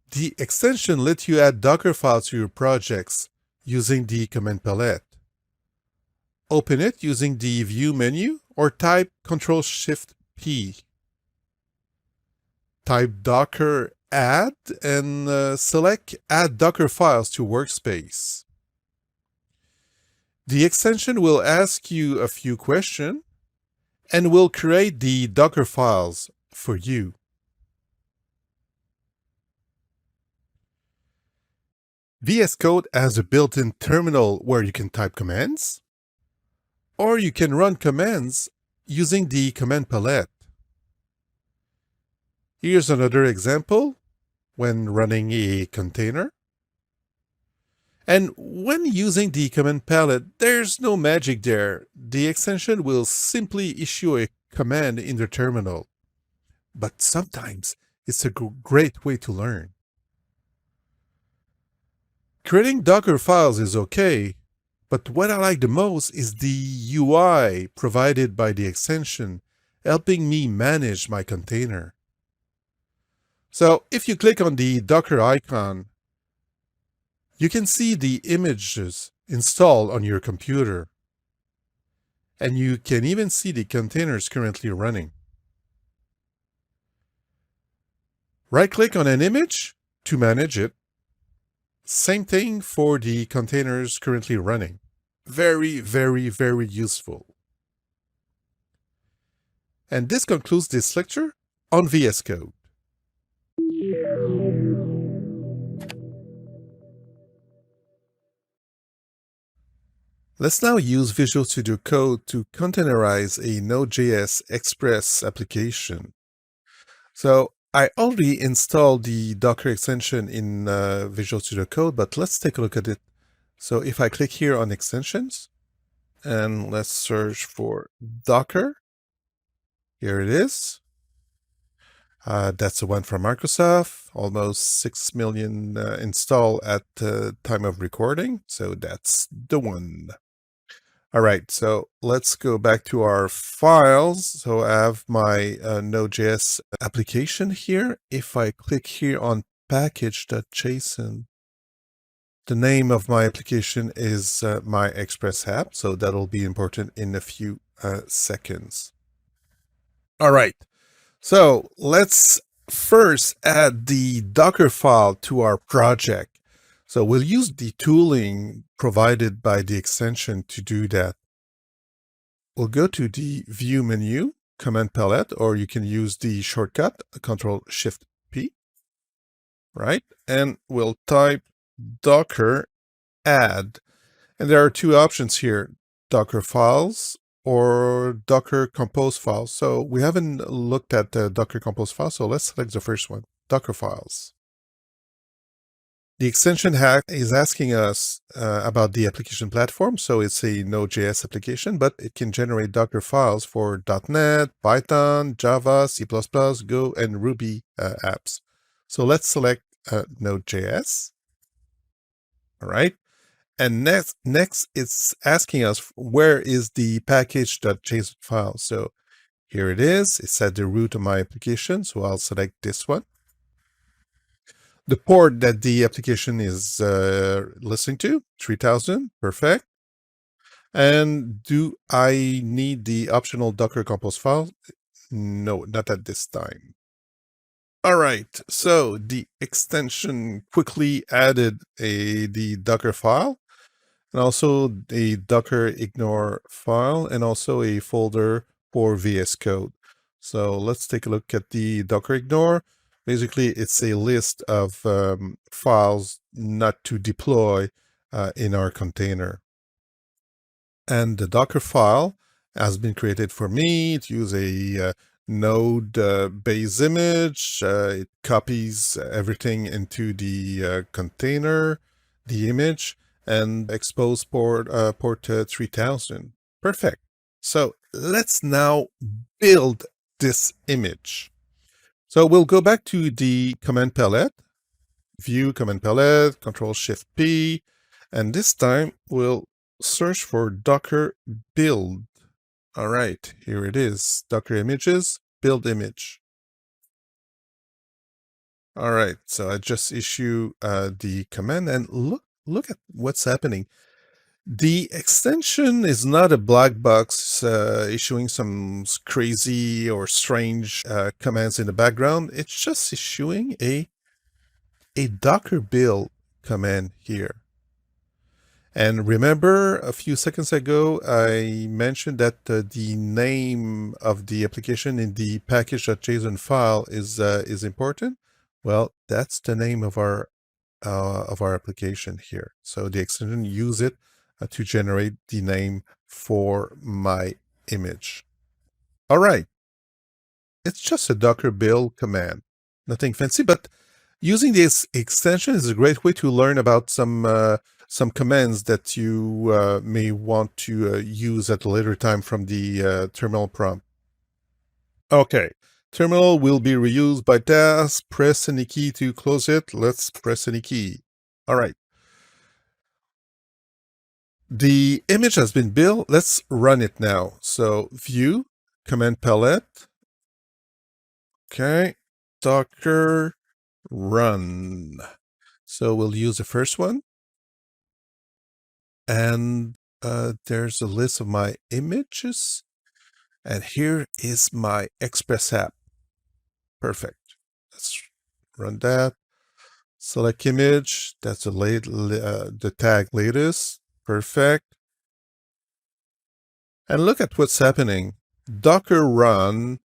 The extension lets you add Docker files to your projects using the command palette. Open it using the View menu or type Ctrl-Shift-P. Type Docker add and select Add Docker files to Workspace. The extension will ask you a few questions and will create the Docker files for you. VS Code has a built-in terminal where you can type commands, or you can run commands using the command palette. Here's another example when running a container. And when using the command palette, there's no magic there. The extension will simply issue a command in the terminal. But sometimes it's a great way to learn. Creating Docker files is okay, but what I like the most is the UI provided by the extension, helping me manage my container. So if you click on the Docker icon, you can see the images installed on your computer. And you can even see the containers currently running. Right-click on an image to manage it. Same thing for the containers currently running. Very, very, very useful. And this concludes this lecture on VS Code. Let's now use Visual Studio Code to containerize a Node.js Express application. So I already installed the Docker extension in Visual Studio Code, but let's take a look at it. So if I click here on extensions, and let's search for Docker, here it is. That's the one from Microsoft, almost 6 million install at the time of recording. So that's the one. All right, so let's go back to our files. So I have my Node.js application here. If I click here on package.json, the name of my application is my Express app. So that'll be important in a few seconds. All right, so let's first add the Docker file to our project. So we'll use the tooling provided by the extension to do that. We'll go to the View menu, Command Palette, or you can use the shortcut, Ctrl-Shift-P, right? And we'll type Docker add. And there are two options here, Docker files or Docker Compose files. So we haven't looked at the Docker Compose file, so let's select the first one, Docker files. The extension is asking us about the application platform. So it's a Node.js application, but it can generate Docker files for .NET, Python, Java, C++, Go, and Ruby apps. So let's select Node.js. All right. And next, it's asking us where is the package.json file. So here it is. It's at the root of my application. So I'll select this one. The port that the application is listening to, 3000, perfect. And do I need the optional Docker Compose file? No, not at this time. All right, so the extension quickly added the Docker file, and also a Docker ignore file, and also a folder for VS Code. So let's take a look at the Docker ignore. Basically, it's a list of files not to deploy in our container. And the Docker file has been created for me. It uses a node base image. It copies everything into the container, the image, and expose port 3000. Perfect. So let's now build this image. So we'll go back to the command palette, view command palette, Control Shift P, and this time we'll search for Docker build. All right, here it is. Docker images, build image. All right, so I just issue the command, and look at what's happening. The extension is not a black box issuing some crazy or strange commands in the background. It's just issuing a Docker build command here. And remember, a few seconds ago, I mentioned that the name of the application in the package.json file is important. Well, that's the name of our application here. So the extension use it to generate the name for my image. All right, it's just a Docker build command, nothing fancy, but using this extension is a great way to learn about some commands that you may want to use at a later time from the terminal prompt. Okay, terminal will be reused by task. Press any key to close it. Let's press any key. All right. The image has been built. Let's run it now. So view, command palette. Okay, Docker run. So we'll use the first one. And there's a list of my images. And here is my Express app. Perfect. Let's run that. Select image. That's the tag latest. Perfect. And look at what's happening. Docker run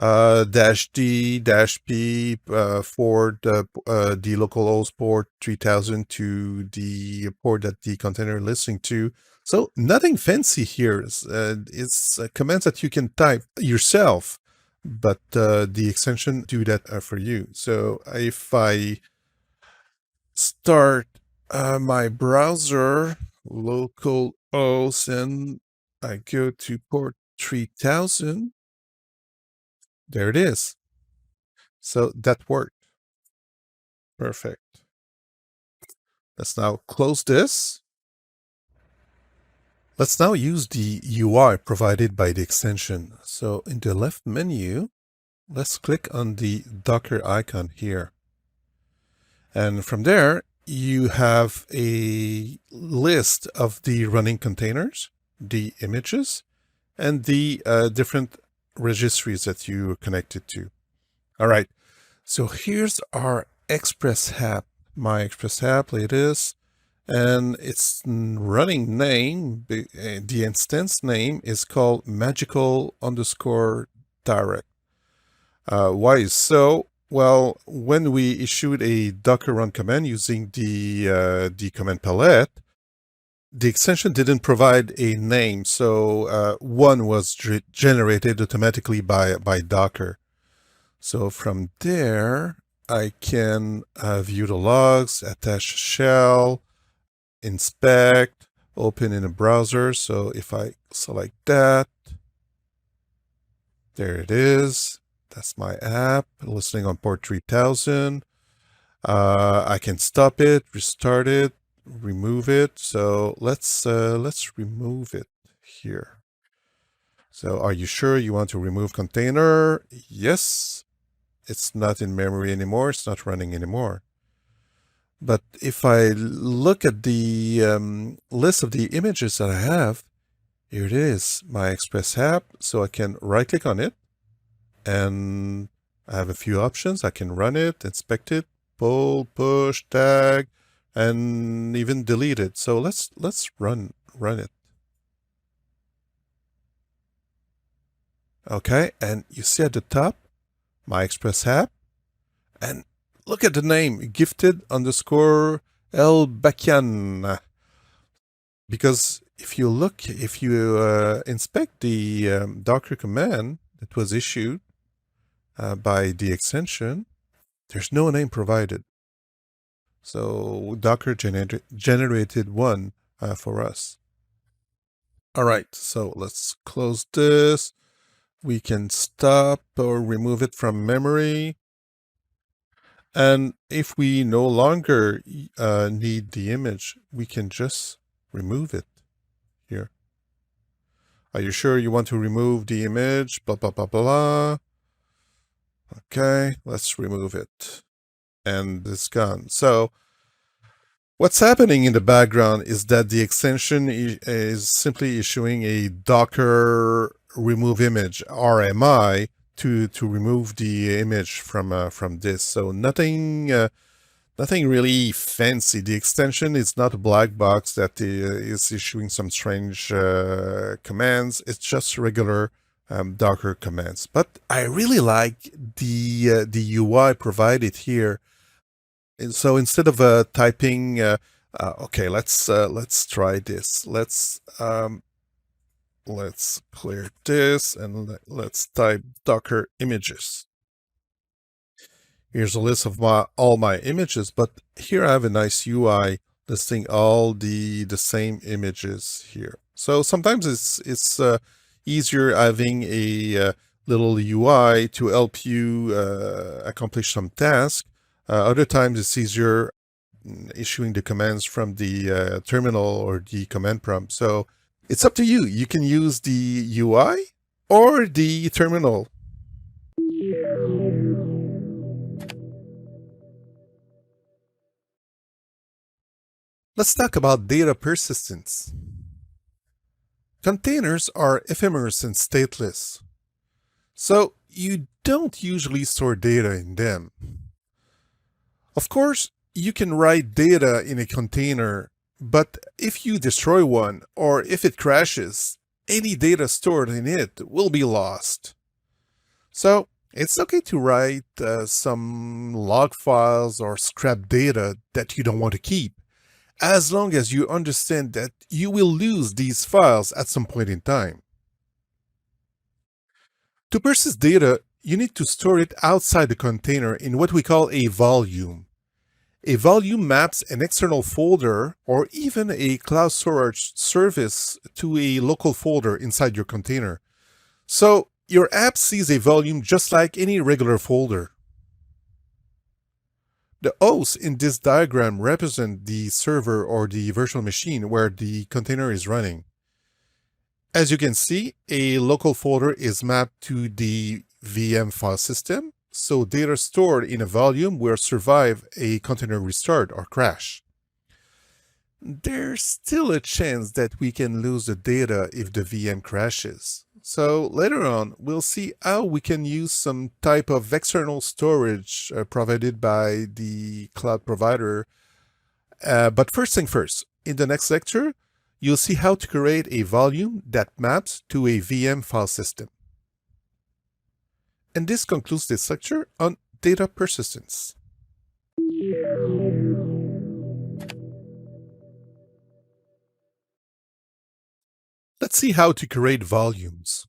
-d-p for the localhost port 3000 to the port that the container is listening to. So nothing fancy here. It's commands that you can type yourself, but the extension do that for you. So if I start my browser, localhost, and I go to port 3000, there it is. So that worked. Perfect. Let's now close this. Let's now use the UI provided by the extension. So in the left menu, let's click on the Docker icon here. And from there, you have a list of the running containers, the images, and the different registries that you are connected to. All right. So here's our Express app, my Express app latest, and its running name, the instance name is called magical_direct. Why so? Well, when we issued a Docker run command using the command palette, the extension didn't provide a name, so one was generated automatically by Docker. So from there, I can view the logs, attach shell, inspect, open in a browser. So if I select that, there it is. That's my app listening on port 3000. I can stop it, restart it, remove it. So let's remove it here. So are you sure you want to remove container? Yes. It's not in memory anymore. It's not running anymore. But if I look at the list of the images that I have, here it is, my Express app. So I can right click on it and I have a few options. I can run it, inspect it, pull, push, tag, and even delete it. So let's run it. Okay, and you see at the top, my Express app, and look at the name, gifted _ El Bakian. Because if you inspect the Docker command that was issued by the extension, there's no name provided. So Docker generated one for us. All right, so let's close this. We can stop or remove it from memory. And if we no longer need the image, we can just remove it here. Are you sure you want to remove the image? Blah, blah, blah, blah. Okay, let's remove it. And it's gone. So what's happening in the background is that the extension is simply issuing a Docker remove image, RMI, to remove the image from this. So nothing really fancy. The extension is not a black box that is issuing some strange commands. It's just regular Docker commands. But I really like the UI provided here. And so instead of typing, okay, let's try this. Let's clear this and let's type Docker images. Here's a list of all my images, but here I have a nice UI listing all the same images here. So sometimes it's easier having a little UI to help you accomplish some task. Other times it's easier issuing the commands from the terminal or the command prompt. So it's up to you. You can use the UI or the terminal. Let's talk about data persistence. Containers are ephemeral and stateless, so you don't usually store data in them. Of course, you can write data in a container, but if you destroy one or if it crashes, any data stored in it will be lost. So it's okay to write some log files or scrap data that you don't want to keep, as long as you understand that you will lose these files at some point in time. To persist data, you need to store it outside the container in what we call a volume. A volume maps an external folder or even a cloud storage service to a local folder inside your container. So your app sees a volume just like any regular folder. The O's in this diagram represent the server or the virtual machine where the container is running. As you can see, a local folder is mapped to the VM file system, so data stored in a volume will survive a container restart or crash. There's still a chance that we can lose the data if the VM crashes. So later on, we'll see how we can use some type of external storage provided by the cloud provider. But first thing first, in the next lecture, you'll see how to create a volume that maps to a VM file system. And this concludes this lecture on data persistence. Let's see how to create volumes.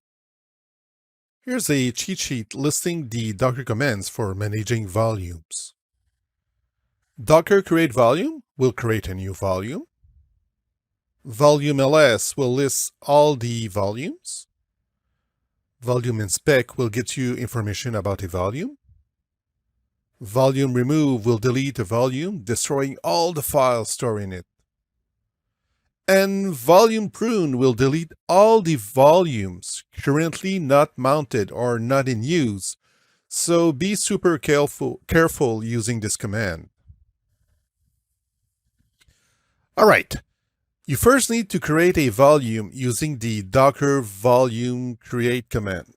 Here's a cheat sheet listing the Docker commands for managing volumes. Docker create volume will create a new volume. Volume ls will list all the volumes. Volume inspect will get you information about a volume. Volume remove will delete a volume, destroying all the files stored in it. And volume prune will delete all the volumes currently not mounted or not in use. So be super careful using this command. All right. You first need to create a volume using the docker volume create command.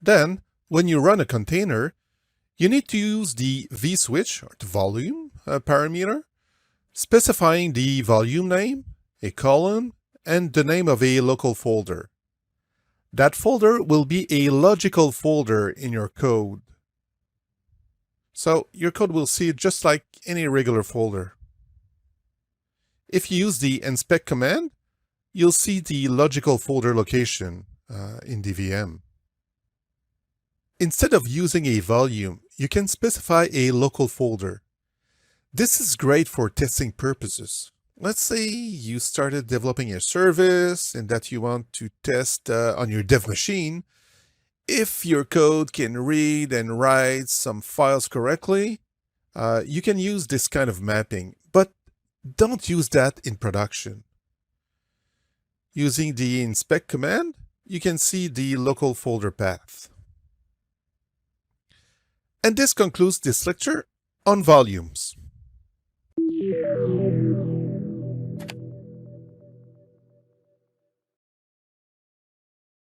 Then, when you run a container, you need to use the vSwitch, or the volume parameter, specifying the volume name, a colon, and the name of a local folder. That folder will be a logical folder in your code. So your code will see it just like any regular folder. If you use the inspect command, you'll see the logical folder location in the VM. Instead of using a volume, you can specify a local folder. This is great for testing purposes. Let's say you started developing a service and that you want to test on your dev machine if your code can read and write some files correctly. You can use this kind of mapping, but don't use that in production. Using the inspect command, you can see the local folder path. And this concludes this lecture on volumes.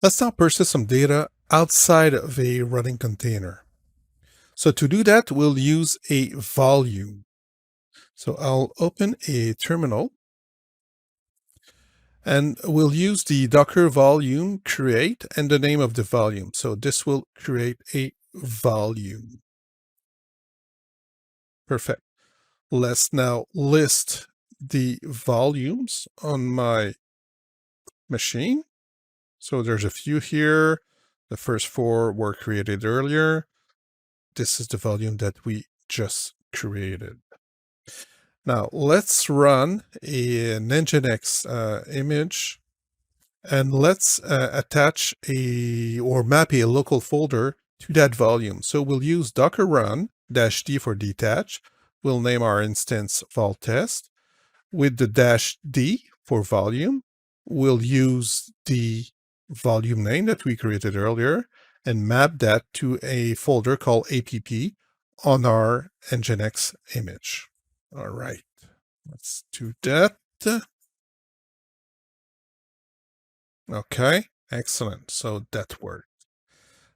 Let's now persist some data outside of a running container. So to do that, we'll use a volume. So I'll open a terminal and we'll use the docker volume create and the name of the volume. So this will create a volume. Perfect. Let's now list the volumes on my machine. So there's a few here. The first 4 were created earlier. This is the volume that we just created. Now let's run an Nginx image and let's attach or map a local folder to that volume. So we'll use docker run -d for detach. We'll name our instance vol test. With the -d for volume, we'll use the volume name that we created earlier and map that to a folder called app on our Nginx image. All right, let's do that. Okay, excellent. So that worked.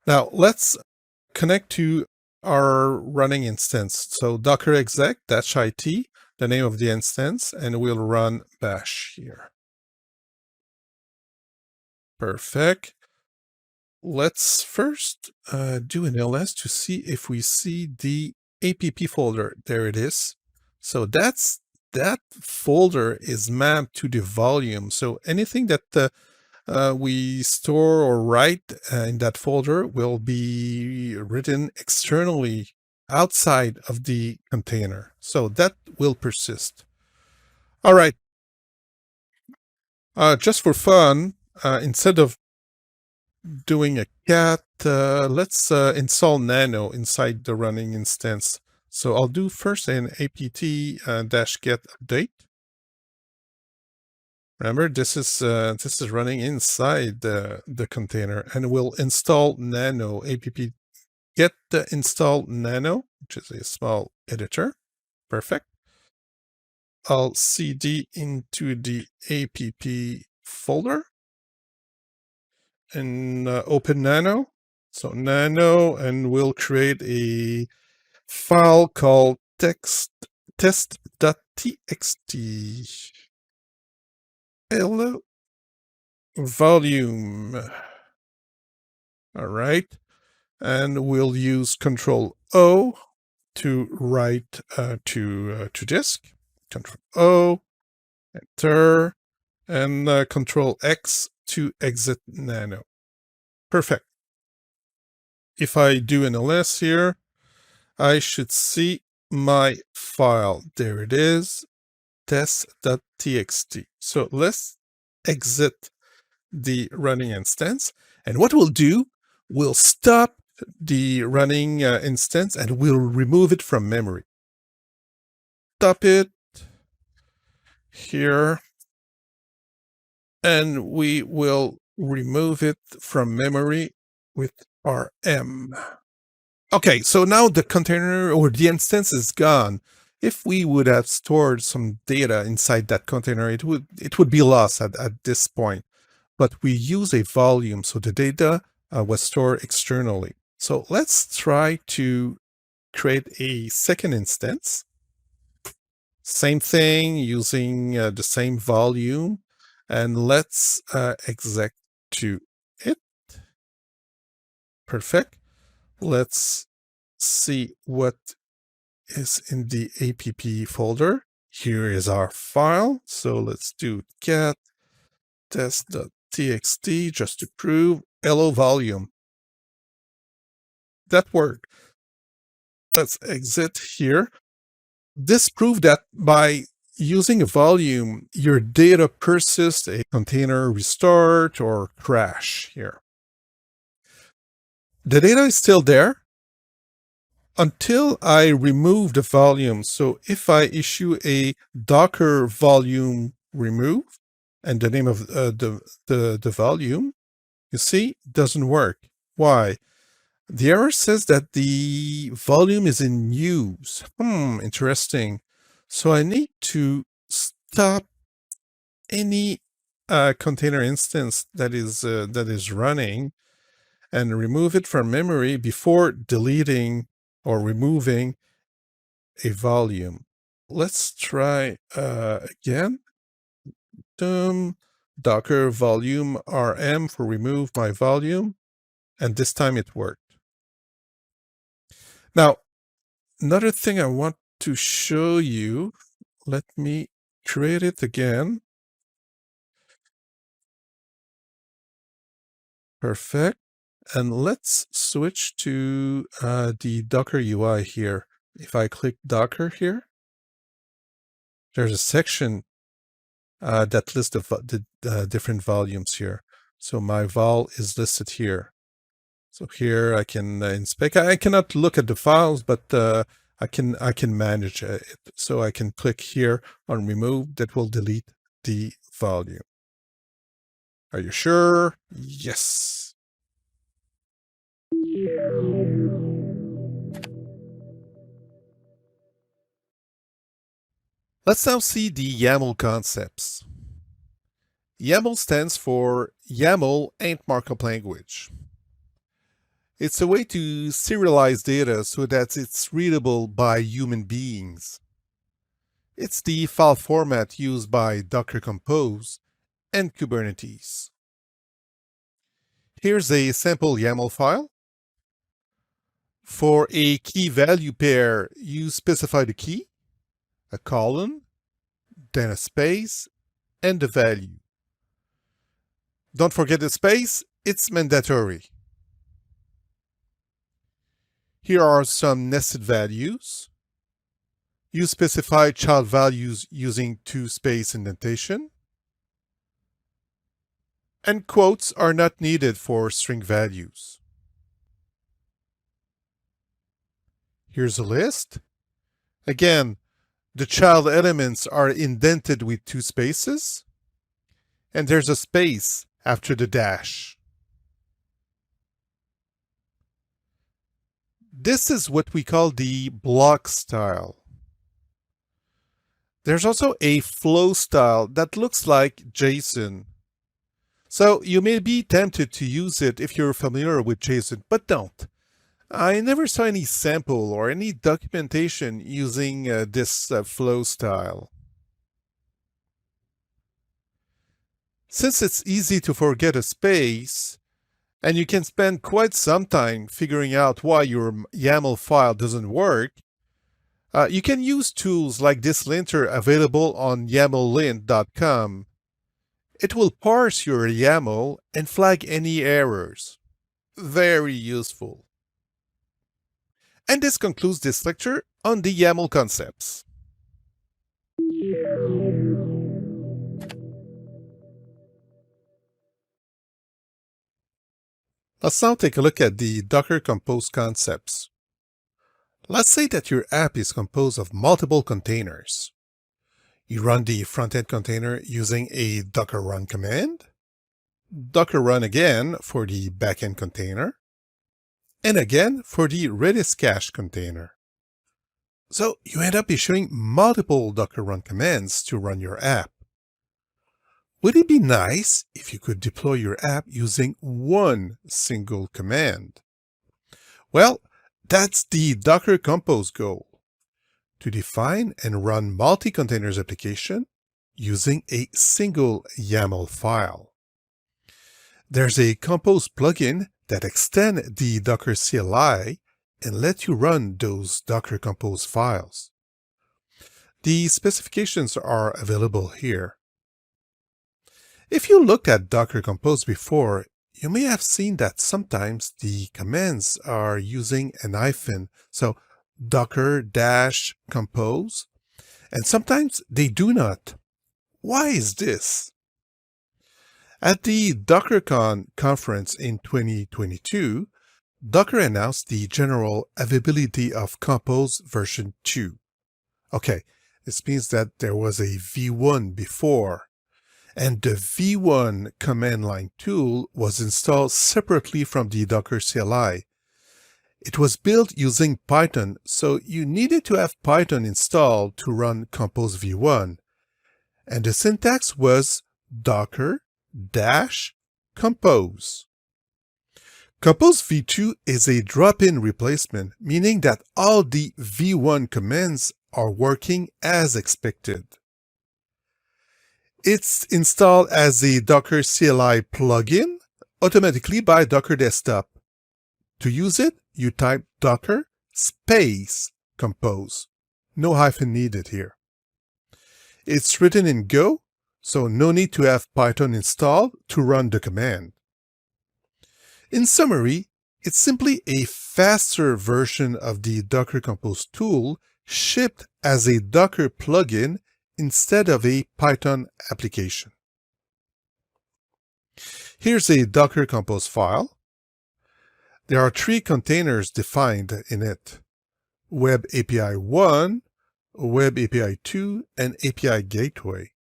Now let's connect to our running instance. So docker exec -it, the name of the instance, and we'll run bash here. Perfect. Let's first do an ls to see if we see the app folder. There it is. So that folder is mapped to the volume. So anything that we store or write in that folder will be written externally outside of the container. So that will persist. All right. Just for fun, instead of doing a cat, let's install nano inside the running instance. So I'll do first an apt-get update. Remember, this is running inside the container, and we'll install nano apt-get install nano, which is a small editor. Perfect. I'll cd into the app folder and open nano. So nano, and we'll create a file called test.txt. Hello volume. All right. And we'll use Control O to write to disk. Control O, enter, and Control X to exit nano. Perfect. If I do an ls here, I should see my file. There it is, test.txt. So let's exit the running instance. And what we'll do, we'll stop the running instance and we'll remove it from memory. Stop it here. And we will remove it from memory with rm. Okay, so now the container or the instance is gone. If we would have stored some data inside that container, it would be lost at this point. But we use a volume, so the data was stored externally. So let's try to create a second instance. Same thing, using the same volume, and let's exec to it. Perfect. Let's see what is in the app folder. Here is our file. So let's do cat test.txt just to prove hello volume. That worked. Let's exit here. This proved that by using a volume, your data persists, a container restart or crash here. The data is still there until I remove the volume. So if I issue a Docker volume remove and the name of the volume, you see, doesn't work. Why? The error says that the volume is in use. Interesting. So I need to stop any container instance that is running and remove it from memory before deleting or removing a volume. Let's try again. Docker volume rm for remove my volume, and this time it worked. Now, another thing I want to show you, let me create it again. Perfect. And let's switch to the Docker UI here. If I click Docker here, there's a section that lists the different volumes here. So my vol is listed here. So here I can inspect. I cannot look at the files, but I can manage it. So I can click here on remove. That will delete the volume. Are you sure? Yes. Let's now see the YAML concepts. YAML stands for YAML Ain't Markup Language. It's a way to serialize data so that it's readable by human beings. It's the file format used by Docker Compose and Kubernetes. Here's a sample YAML file. For a key value pair, you specify the key, a colon, then a space, and the value. Don't forget the space, it's mandatory. Here are some nested values. You specify child values using two-space indentation. And quotes are not needed for string values. Here's a list. Again, the child elements are indented with two spaces, and there's a space after the dash. This is what we call the block style. There's also a flow style that looks like JSON. So you may be tempted to use it if you're familiar with JSON, but don't. I never saw any sample or any documentation using this flow style. Since it's easy to forget a space, and you can spend quite some time figuring out why your YAML file doesn't work, you can use tools like this linter available on yamllint.com. It will parse your YAML and flag any errors. Very useful. And this concludes this lecture on the YAML concepts. Let's now take a look at the Docker Compose concepts. Let's say that your app is composed of multiple containers. You run the front-end container using a docker run command, docker run again for the backend container, and again for the Redis cache container. So you end up issuing multiple Docker run commands to run your app. Would it be nice if you could deploy your app using one single command? Well, that's the Docker Compose goal, to define and run multi-containers application using a single YAML file. There's a Compose plugin that extends the Docker CLI and lets you run those Docker Compose files. The specifications are available here. If you looked at Docker Compose before, you may have seen that sometimes the commands are using an hyphen, so docker-compose, and sometimes they do not. Why is this? At the DockerCon conference in 2022, Docker announced the general availability of Compose version 2. Okay, this means that there was a V1 before, and the V1 command line tool was installed separately from the Docker CLI. It was built using Python, so you needed to have Python installed to run Compose V1, and the syntax was docker-compose. Compose v2 is a drop-in replacement, meaning that all the v1 commands are working as expected. It's installed as a Docker CLI plugin automatically by Docker Desktop. To use it, you type docker space compose. No hyphen needed here. It's written in Go, so no need to have Python installed to run the command. In summary, it's simply a faster version of the Docker Compose tool shipped as a Docker plugin instead of a Python application. Here's a Docker Compose file. There are 3 containers defined in it: Web API 1, Web API 2, and API Gateway.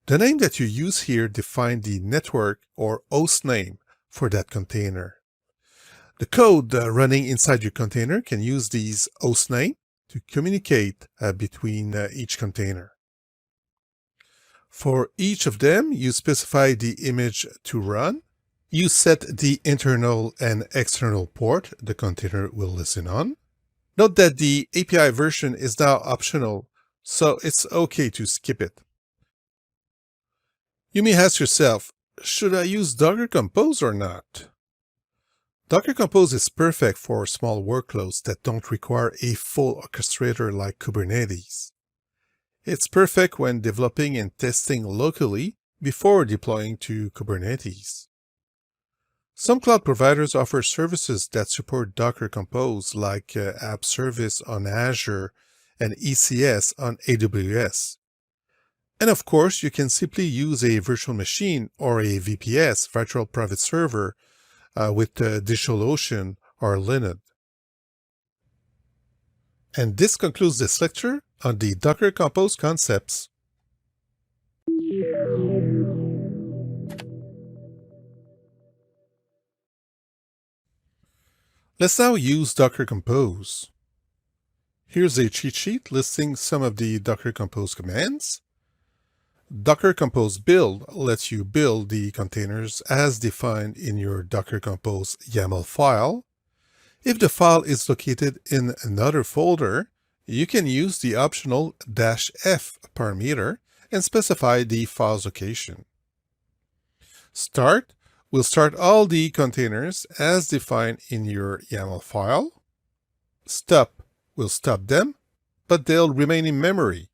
The name that you use here defines the network or host name for that container. The code running inside your container can use these host names to communicate between each container. For each of them, you specify the image to run. You set the internal and external port the container will listen on. Note that the API version is now optional, so it's okay to skip it. You may ask yourself, should I use Docker Compose or not? Docker Compose is perfect for small workloads that don't require a full orchestrator like Kubernetes. It's perfect when developing and testing locally before deploying to Kubernetes. Some cloud providers offer services that support Docker Compose, like App Service on Azure and ECS on AWS. And of course, you can simply use a virtual machine or a VPS, virtual private server, with DigitalOcean or Linux. And this concludes this lecture on the Docker Compose concepts. Let's now use Docker Compose. Here's a cheat sheet listing some of the Docker Compose commands. Docker Compose build lets you build the containers as defined in your Docker Compose YAML file. If the file is located in another folder, you can use the optional -f parameter and specify the file's location. Start will start all the containers as defined in your YAML file. Stop will stop them, but they'll remain in memory.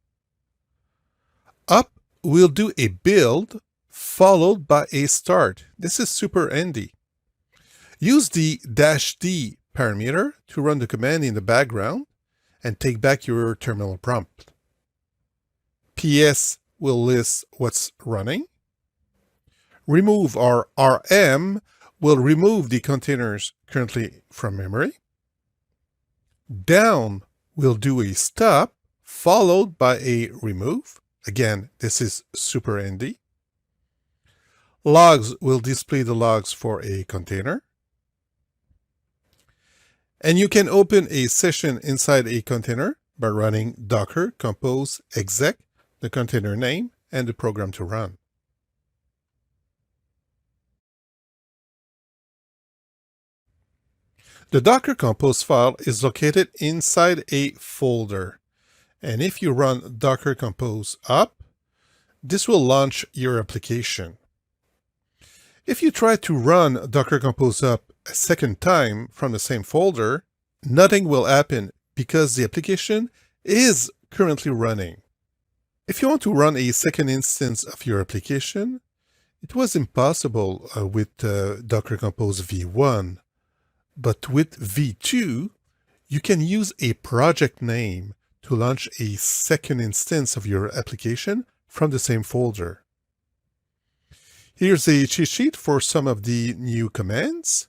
Up will do a build followed by a start. This is super handy. Use the -d parameter to run the command in the background and take back your terminal prompt. PS will list what's running. Remove or RM will remove the containers currently from memory. Down will do a stop followed by a remove. Again, this is super handy. Logs will display the logs for a container. And you can open a session inside a container by running docker compose exec, the container name, and the program to run. The Docker Compose file is located inside a folder. And if you run Docker Compose up, this will launch your application. If you try to run Docker Compose up a second time from the same folder, nothing will happen because the application is currently running. If you want to run a second instance of your application, it was impossible with Docker Compose v1. But with v2, you can use a project name to launch a second instance of your application from the same folder. Here's a cheat sheet for some of the new commands.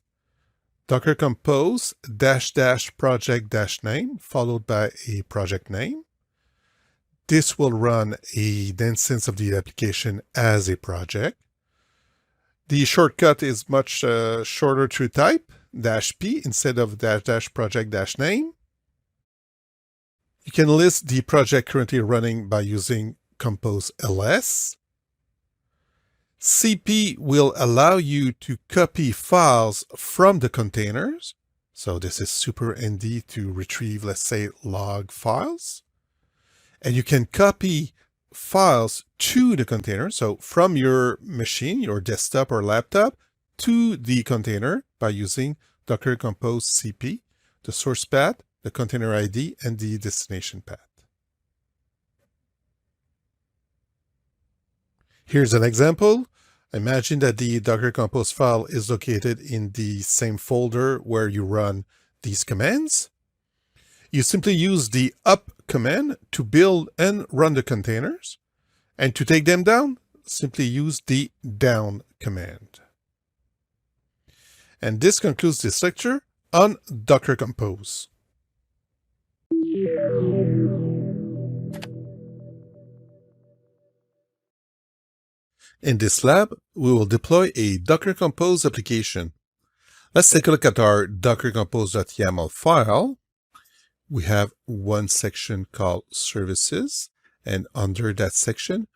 Docker compose -- project -name followed by a project name. This will run an instance of the application as a project. The shortcut is much shorter to type. -p instead of -- project -name. You can list the project currently running by using compose ls. CP will allow you to copy files from the containers. So this is super handy to retrieve, let's say, log files. And you can copy files to the container. So from your machine, your desktop or laptop, to the container by using Docker Compose CP, the source path, the container ID, and the destination path. Here's an example. Imagine that the Docker Compose file is located in the same folder where you run these commands. You simply use the up command to build and run the containers. And to take them down, simply use the down command. And this concludes this lecture on Docker Compose. In this lab, we will deploy a Docker Compose application. Let's take a look at our dockercompose.yaml file. We have one section called services, and under that section,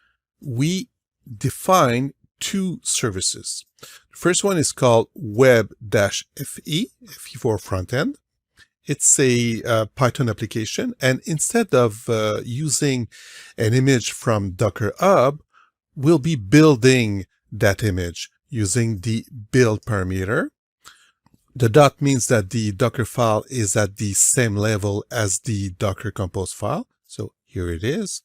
we define two services. The first one is called web-fe, fe for front end. It's a Python application, and instead of using an image from Docker Hub, we'll be building that image using the build parameter. The dot means that the Docker file is at the same level as the Docker Compose file. So here it is.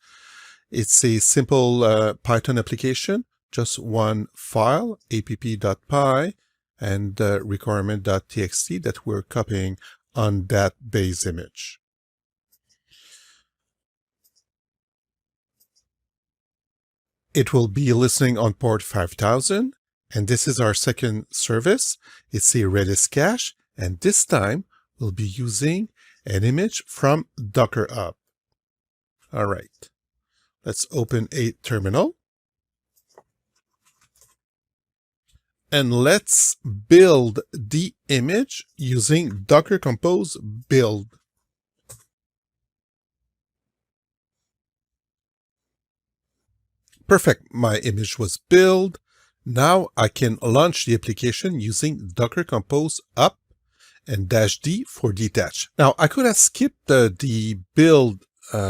It's a simple Python application, just one file, app.py, and requirement.txt that we're copying on that base image. It will be listening on port 5000, and this is our second service. It's a Redis cache, and this time we'll be using an image from Docker Hub. All right, let's open a terminal. And let's build the image using Docker Compose build. Perfect, my image was built. Now I can launch the application using Docker Compose up and -d for detach. Now I could have skipped the build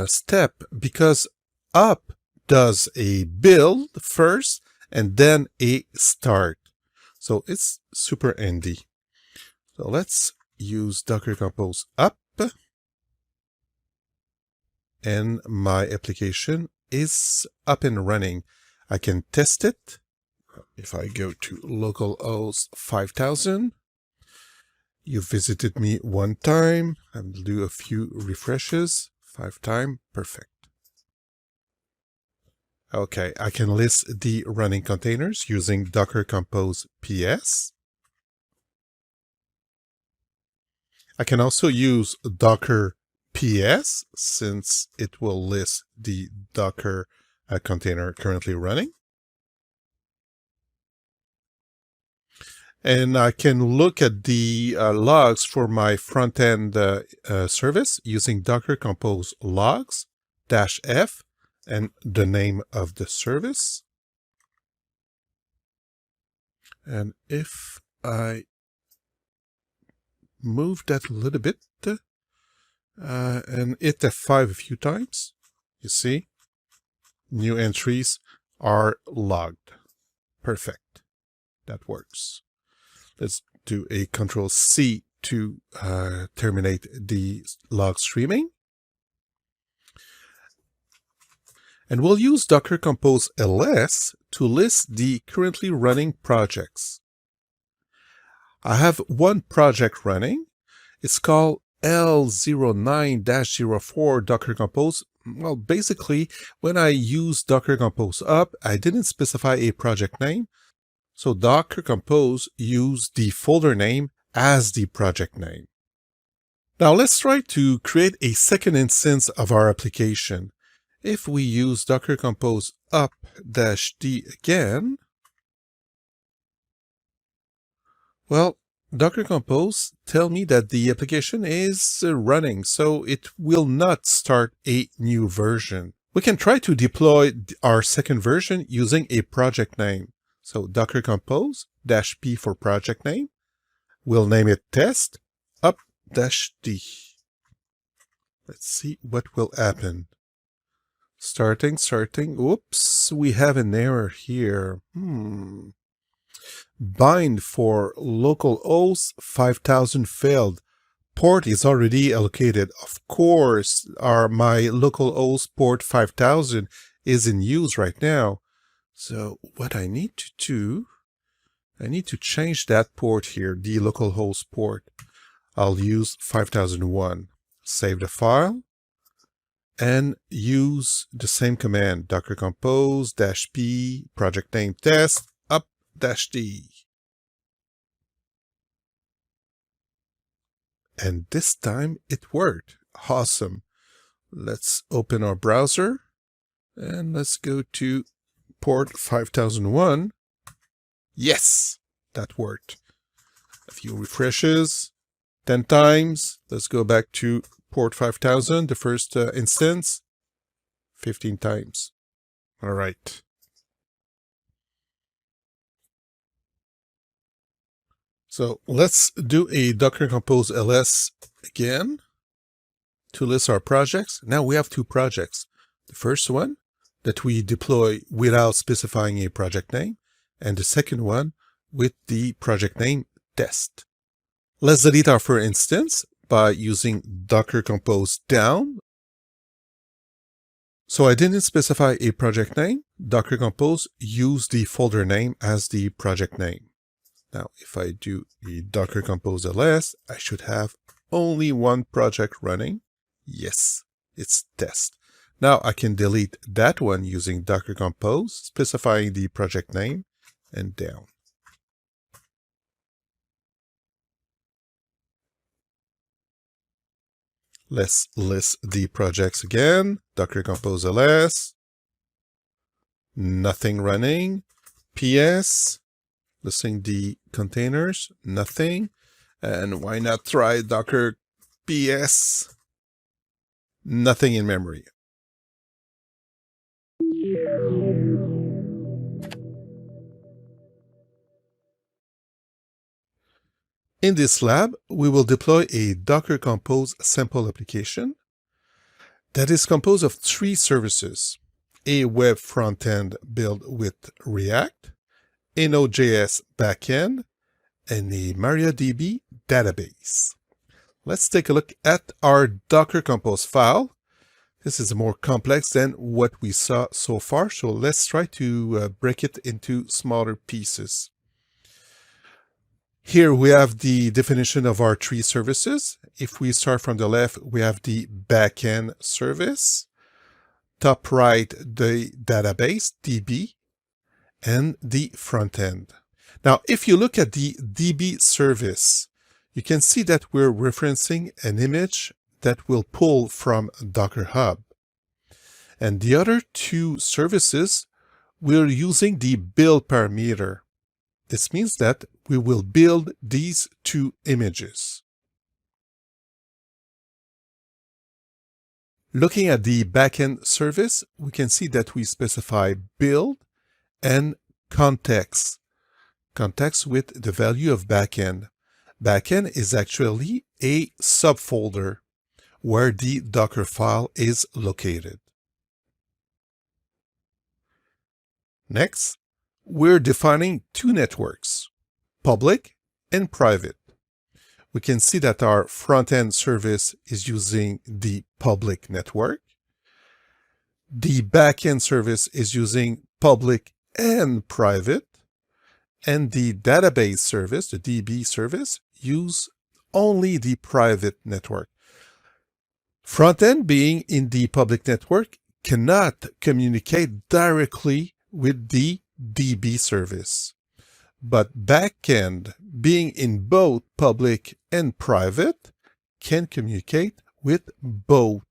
step because up does a build first and then a start. So it's super handy. So let's use Docker Compose up, and my application is up and running. I can test it. If I go to localhost 5000, you visited me one time. I'll do a few refreshes. 5 times, perfect. Okay, I can list the running containers using Docker Compose PS. I can also use Docker PS since it will list the Docker container currently running. And I can look at the logs for my front-end service using Docker Compose logs -f and the name of the service. And if I move that a little bit and hit F5 a few times, you see, new entries are logged. Perfect. That works. Let's do a Control-C to terminate the log streaming. And we'll use Docker Compose ls to list the currently running projects. I have one project running. It's called L09-04 Docker Compose. Well, basically, when I use Docker Compose up, I didn't specify a project name. So Docker Compose used the folder name as the project name. Now let's try to create a second instance of our application. If we use Docker Compose up-d again, well, Docker Compose tell me that the application is running, so it will not start a new version. We can try to deploy our second version using a project name. So Docker Compose -p for project name. We'll name it test up-d. Let's see what will happen. Starting. Oops, we have an error here. Bind for localhost 5000 failed. Port is already allocated. Of course, my localhost port 5000 is in use right now. So what I need to do, I need to change that port here, the localhost port. I'll use 5001. Save the file and use the same command, Docker Compose -p project name test up-d. And this time it worked. Awesome. Let's open our browser and let's go to port 5001. Yes, that worked. A few refreshes, 10 times. Let's go back to port 5000, the first instance, 15 times. All right. So let's do a Docker Compose ls again to list our projects. Now we have two projects. The first one that we deploy without specifying a project name, and the second one with the project name test. Let's delete our first instance by using Docker Compose down. So I didn't specify a project name. Docker Compose used the folder name as the project name. Now, if I do the Docker Compose ls, I should have only one project running. Yes, it's test. Now I can delete that one using Docker Compose, specifying the project name, and down. Let's list the projects again. Docker Compose ls. Nothing running. PS. Listing the containers. Nothing. And why not try Docker PS? Nothing in memory. In this lab, we will deploy a Docker Compose sample application that is composed of 3 services: a web front-end built with React, a Node.js backend, and a MariaDB database. Let's take a look at our Docker Compose file. This is more complex than what we saw so far, so let's try to break it into smaller pieces. Here we have the definition of our 3 services. If we start from the left, we have the backend service. Top right, the database, DB, and the front end. Now, if you look at the DB service, you can see that we're referencing an image that will pull from Docker Hub. And the other 2 services, we're using the build parameter. This means that we will build these two images. Looking at the backend service, we can see that we specify build and context. Context with the value of backend. Backend is actually a subfolder where the Docker file is located. Next, we're defining two networks, public and private. We can see that our front-end service is using the public network. The back-end service is using public and private. And the database service, the DB service, use only the private network. Front-end being in the public network cannot communicate directly with the DB service. But backend, being in both public and private, can communicate with both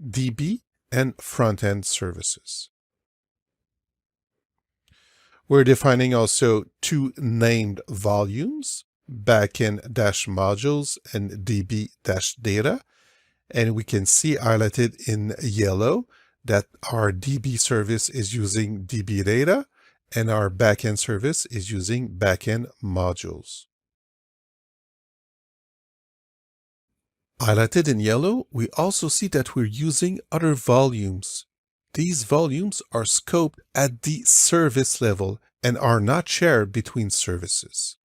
DB and front-end services. We're defining also two named volumes, backend-modules and db-data. And we can see highlighted in yellow that our DB service is using DB data and our backend service is using backend modules. Highlighted in yellow, we also see that we're using other volumes. These volumes are scoped at the service level and are not shared between services.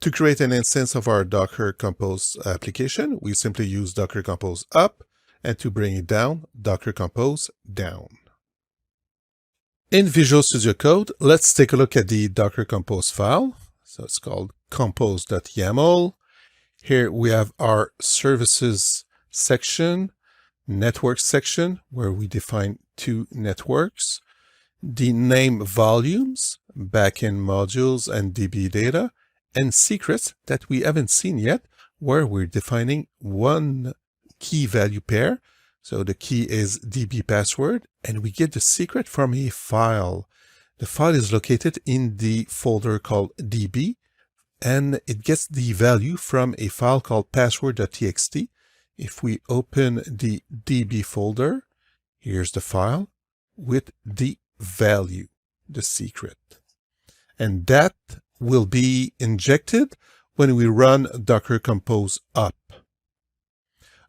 To create an instance of our Docker Compose application, we simply use Docker Compose up, and to bring it down, Docker Compose down. In Visual Studio Code, let's take a look at the Docker Compose file. So it's called compose.yaml. Here we have our services section, network section, where we define two networks, the name volumes, backend modules and DB data, and secrets that we haven't seen yet, where we're defining one key value pair. So the key is DB password, and we get the secret from a file. The file is located in the folder called DB, and it gets the value from a file called password.txt. If we open the DB folder, here's the file with the value, the secret. And that will be injected when we run Docker Compose up.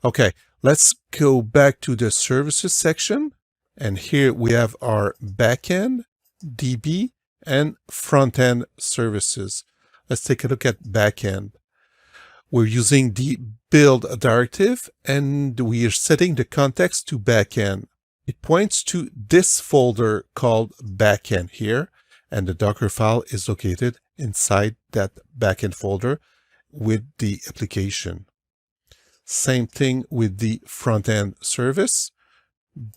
Okay, let's go back to the services section. And here we have our backend, DB, and front-end services. Let's take a look at backend. We're using the build directive, and we are setting the context to backend. It points to this folder called backend here, and the Docker file is located inside that backend folder with the application. Same thing with the front-end service,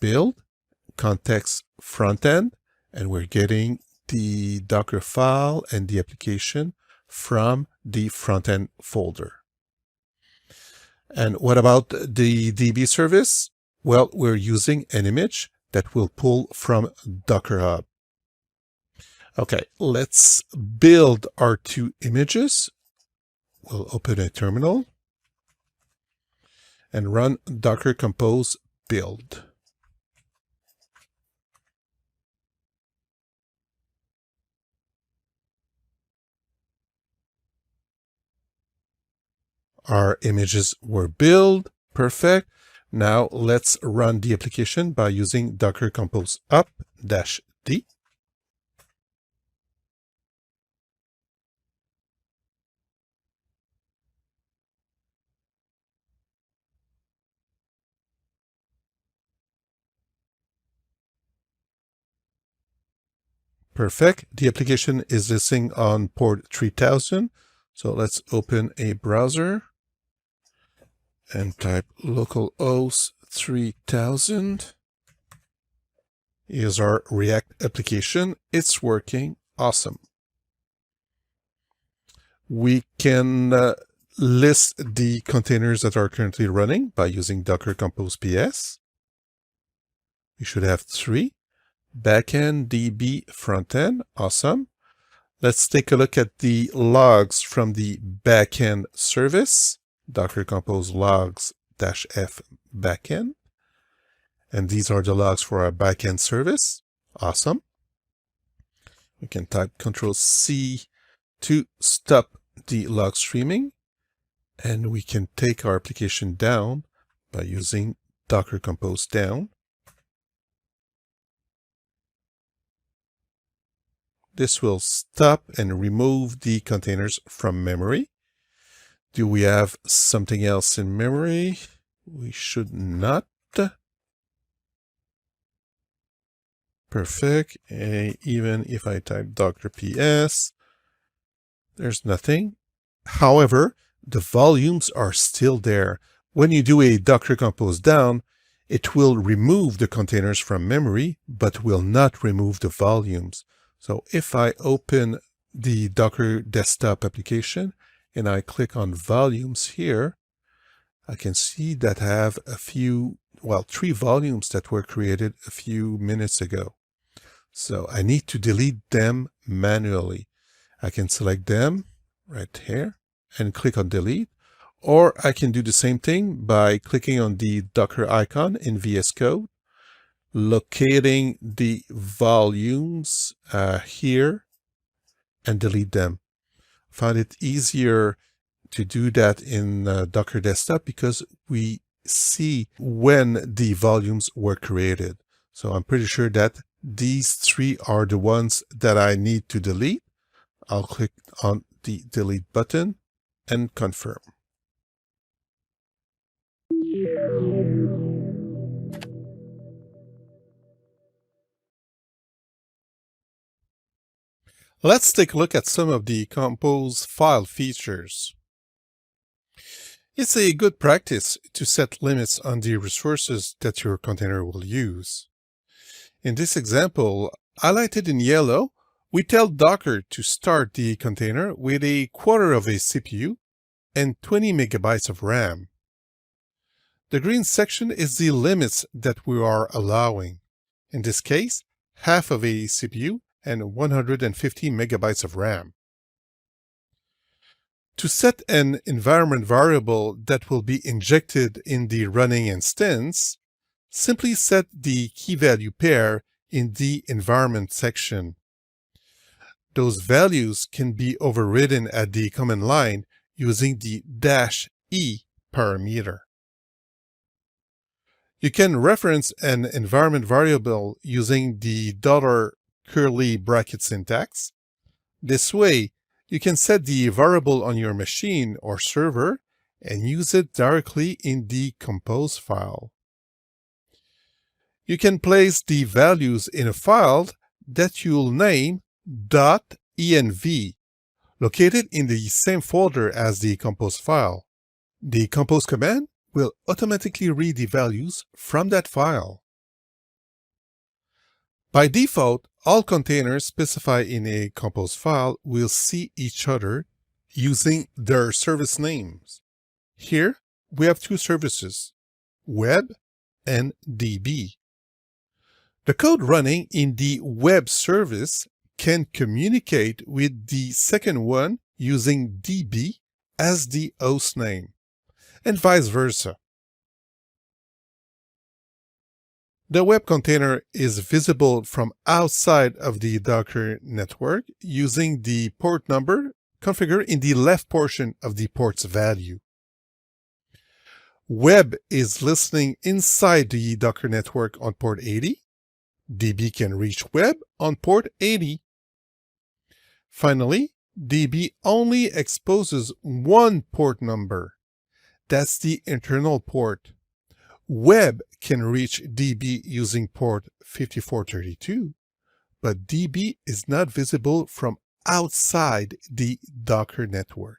build, context front-end, and we're getting the Docker file and the application from the front-end folder. And what about the DB service? Well, we're using an image that will pull from Docker Hub. Okay, let's build our two images. We'll open a terminal and run Docker Compose build. Our images were built. Perfect. Now let's run the application by using Docker Compose up-d. Perfect. The application is listening on port 3000. So let's open a browser and type localhost 3000. Here's our React application. It's working. Awesome. We can list the containers that are currently running by using Docker Compose PS. We should have 3. Backend, DB, frontend. Awesome. Let's take a look at the logs from the backend service, Docker Compose logs-f backend. And these are the logs for our backend service. Awesome. We can type Control-C to stop the log streaming. And we can take our application down by using Docker Compose down. This will stop and remove the containers from memory. Do we have something else in memory? We should not. Perfect. And even if I type Docker PS, there's nothing. However, the volumes are still there. When you do a Docker Compose down, it will remove the containers from memory, but will not remove the volumes. So if I open the Docker desktop application and I click on volumes here, I can see that I have three volumes that were created a few minutes ago. So I need to delete them manually. I can select them right here and click on delete, or I can do the same thing by clicking on the Docker icon in VS Code, locating the volumes here and delete them. Found it easier to do that in Docker Desktop because we see when the volumes were created. So I'm pretty sure that these three are the ones that I need to delete. I'll click on the delete button and confirm. Let's take a look at some of the Compose file features. It's a good practice to set limits on the resources that your container will use. In this example, highlighted in yellow, we tell Docker to start the container with a quarter of a CPU and 20 megabytes of RAM. The green section is the limits that we are allowing. In this case, half of a CPU and 150 megabytes of RAM. To set an environment variable that will be injected in the running instance, simply set the key value pair in the environment section. Those values can be overridden at the command line using the -e parameter. You can reference an environment variable using the $curly bracket syntax. This way, you can set the variable on your machine or server and use it directly in the compose file. You can place the values in a file that you'll name .env, located in the same folder as the compose file. The compose command will automatically read the values from that file. By default, all containers specified in a compose file will see each other using their service names. Here, we have two services, web and DB. The code running in the web service can communicate with the second one using DB as the host name, and vice versa. The web container is visible from outside of the Docker network using the port number configured in the left portion of the port's value. Web is listening inside the Docker network on port 80. DB can reach web on port 80. Finally, DB only exposes one port number. That's the internal port. Web can reach DB using port 5432, but DB is not visible from outside the Docker network.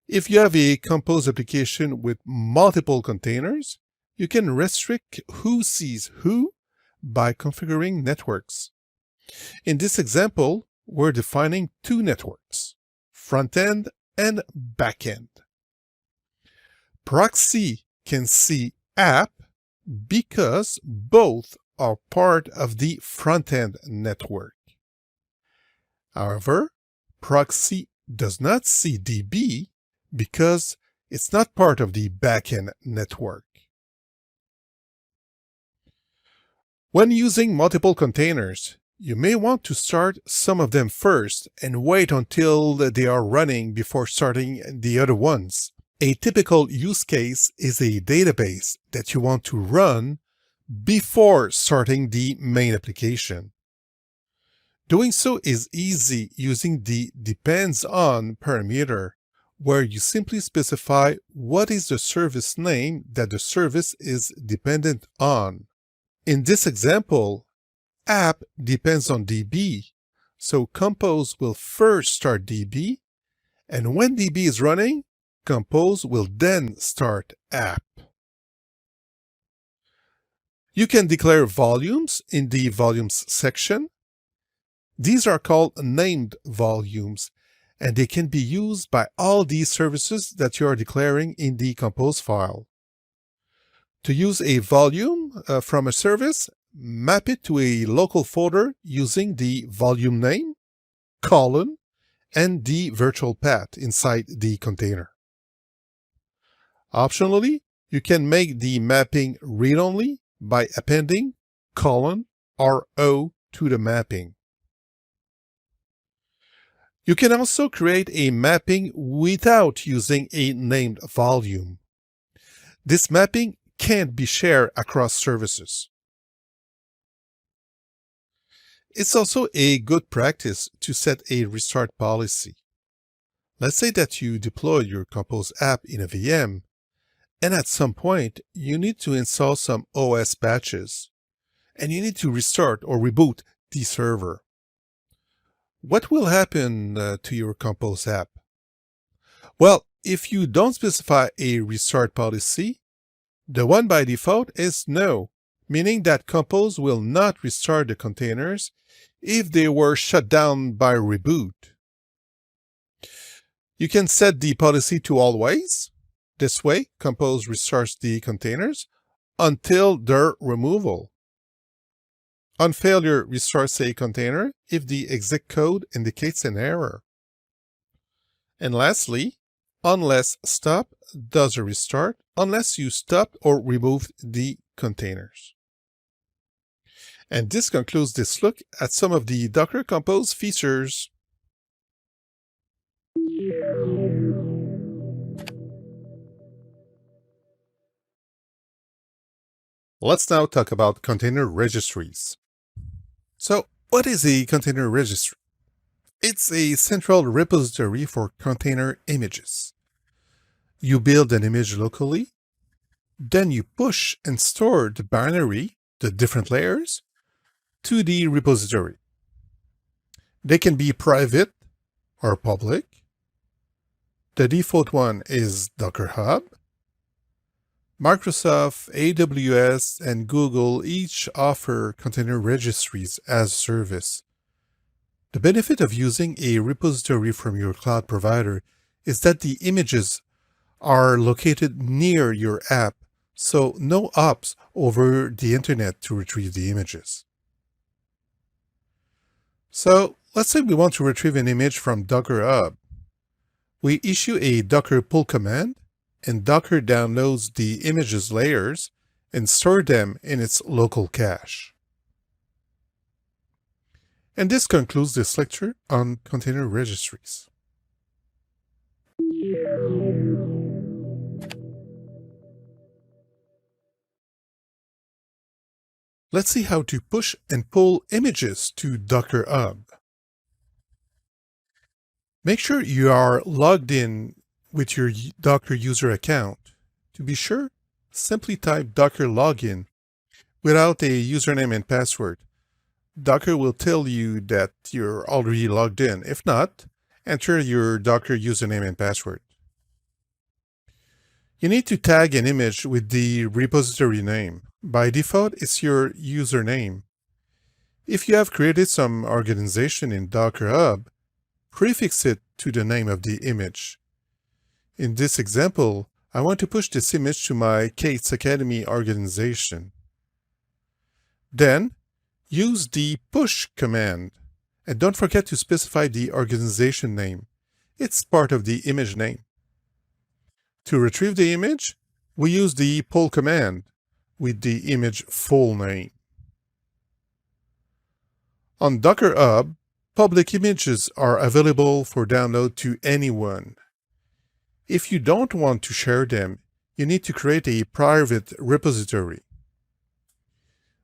If you have a Compose application with multiple containers, you can restrict who sees who by configuring networks. In this example, we're defining two networks, front-end and back-end. Proxy can see app because both are part of the front-end network. However, proxy does not see DB because it's not part of the backend network. When using multiple containers, you may want to start some of them first and wait until they are running before starting the other ones. A typical use case is a database that you want to run before starting the main application. Doing so is easy using the depends on parameter, where you simply specify what is the service name that the service is dependent on. In this example, app depends on DB, so Compose will first start DB, and when DB is running, Compose will then start app. You can declare volumes in the volumes section. These are called named volumes, and they can be used by all these services that you are declaring in the Compose file. To use a volume from a service, map it to a local folder using the volume name, colon, and the virtual path inside the container. Optionally, you can make the mapping read-only by appending colon RO to the mapping. You can also create a mapping without using a named volume. This mapping can't be shared across services. It's also a good practice to set a restart policy. Let's say that you deploy your Compose app in a VM, and at some point, you need to install some OS patches, and you need to restart or reboot the server. What will happen to your Compose app? Well, if you don't specify a restart policy, the one by default is no, meaning that Compose will not restart the containers if they were shut down by reboot. You can set the policy to always. This way, Compose restarts the containers until their removal. On failure, restarts a container if the exec code indicates an error. And lastly, unless stop does a restart unless you stopped or removed the containers. And this concludes this look at some of the Docker Compose features. Let's now talk about container registries. So, what is a container registry? It's a central repository for container images. You build an image locally, then you push and store the binary, the different layers, to the repository. They can be private or public. The default one is Docker Hub. Microsoft, AWS, and Google each offer container registries as a service. The benefit of using a repository from your cloud provider is that the images are located near your app, so no ops over the internet to retrieve the images. So let's say we want to retrieve an image from Docker Hub. We issue a Docker pull command, and Docker downloads the images layers and store them in its local cache. And this concludes this lecture on container registries. Let's see how to push and pull images to Docker Hub. Make sure you are logged in with your Docker user account. To be sure, simply type Docker login without a username and password. Docker will tell you that you're already logged in. If not, enter your Docker username and password. You need to tag an image with the repository name. By default, it's your username. If you have created some organization in Docker Hub, prefix it to the name of the image. In this example, I want to push this image to my Kate's Academy organization. Then, use the push command And don't forget to specify the organization name. It's part of the image name. To retrieve the image, we use the pull command with the image full name. On Docker Hub, public images are available for download to anyone. If you don't want to share them, you need to create a private repository.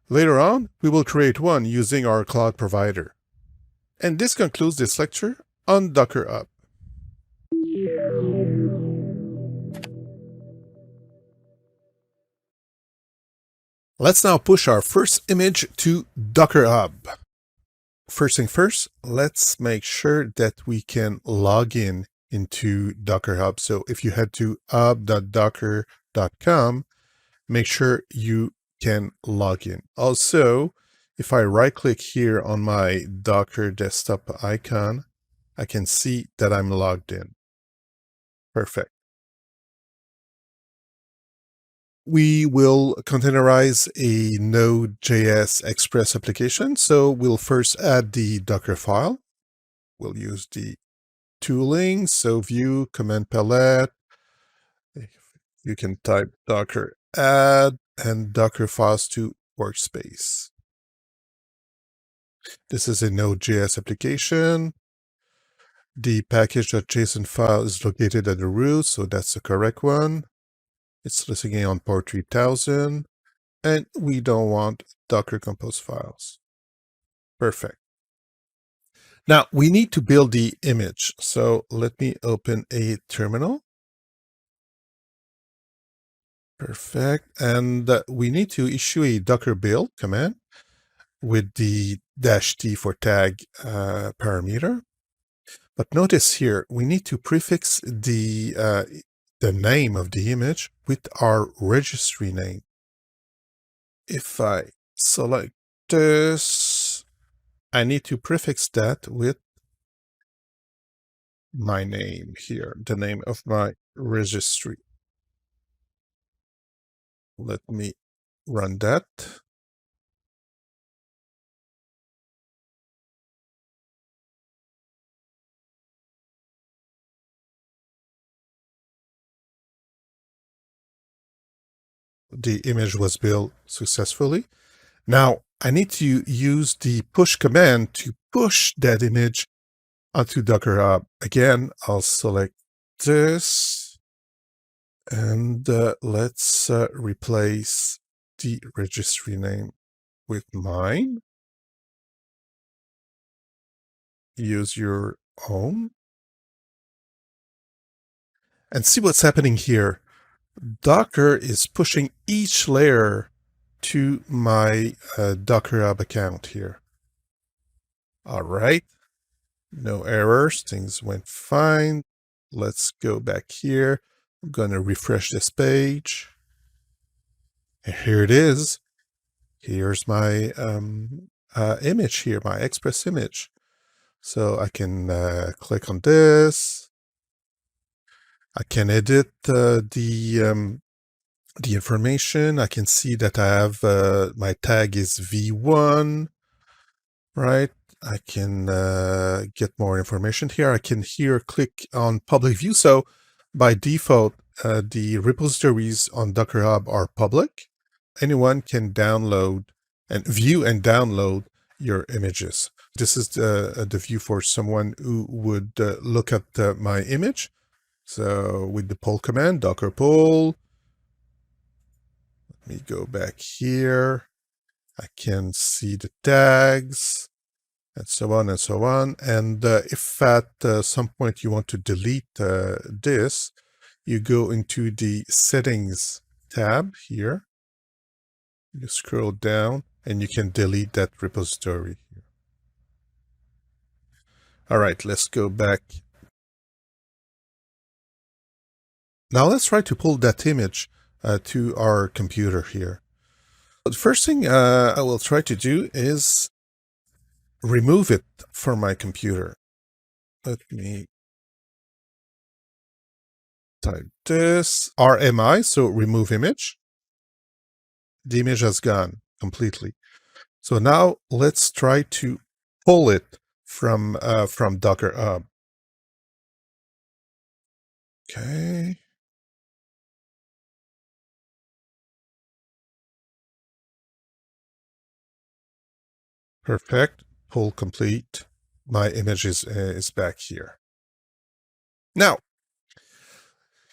Later on, we will create one using our cloud provider. And this concludes this lecture on Docker Hub. Let's now push our first image to Docker Hub. First thing first, let's make sure that we can log in into Docker Hub. So if you head to hub.docker.com, make sure you can log in. Also, if I right-click here on my Docker desktop icon, I can see that I'm logged in. Perfect. We will containerize a Node.js Express application. So we'll first add the Docker file. We'll use the tooling. So view, command palette. You can type Docker add and Docker files to workspace. This is a Node.js application. The package.json file is located at the root, so that's the correct one. It's listening on port 3000, and we don't want Docker Compose files. Perfect. Now, we need to build the image. So let me open a terminal. Perfect. And we need to issue a Docker build command with the -t for tag parameter. But notice here, we need to prefix the name of the image with our registry name. If I select this, I need to prefix that with my name here, the name of my registry. Let me run that. The image was built successfully. Now, I need to use the push command to push that image onto Docker Hub. Again, I'll select this, and let's replace the registry name with mine. Use your own. And see what's happening here. Docker is pushing each layer to my Docker Hub account here. All right. No errors. Things went fine. Let's go back here. I'm going to refresh this page. And here it is. Here's my image here, my Express image. So I can click on this. I can edit the information. I can see that I have my tag is v1, right? I can get more information here. I can here click on public view. So by default, the repositories on Docker Hub are public. Anyone can download and view and download your images. This is the view for someone who would look at my image. So with the pull command, Docker pull, let me go back here. I can see the tags and so on and so on. And if at some point you want to delete this, you go into the settings tab here. You scroll down and you can delete that repository here. All right, let's go back. Now let's try to pull that image to our computer here. The first thing I will try to do is remove it from my computer. Let me type this, RMI, so remove image. The image has gone completely. So now let's try to pull it from Docker Hub. Okay. Perfect. Pull complete. My image is back here. Now,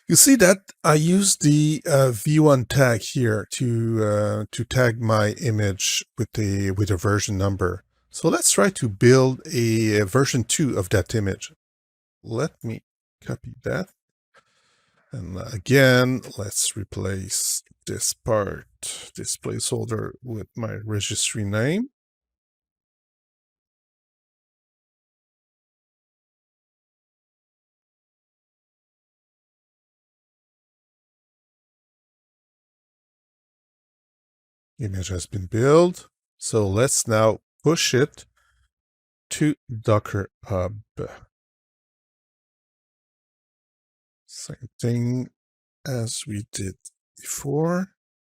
you see that I use the v1 tag here to tag my image with a version number. So let's try to build a version 2 of that image. Let me copy that. And again, let's replace this part, this placeholder, with my registry name. Image has been built. So let's now push it to Docker Hub. Same thing as we did before,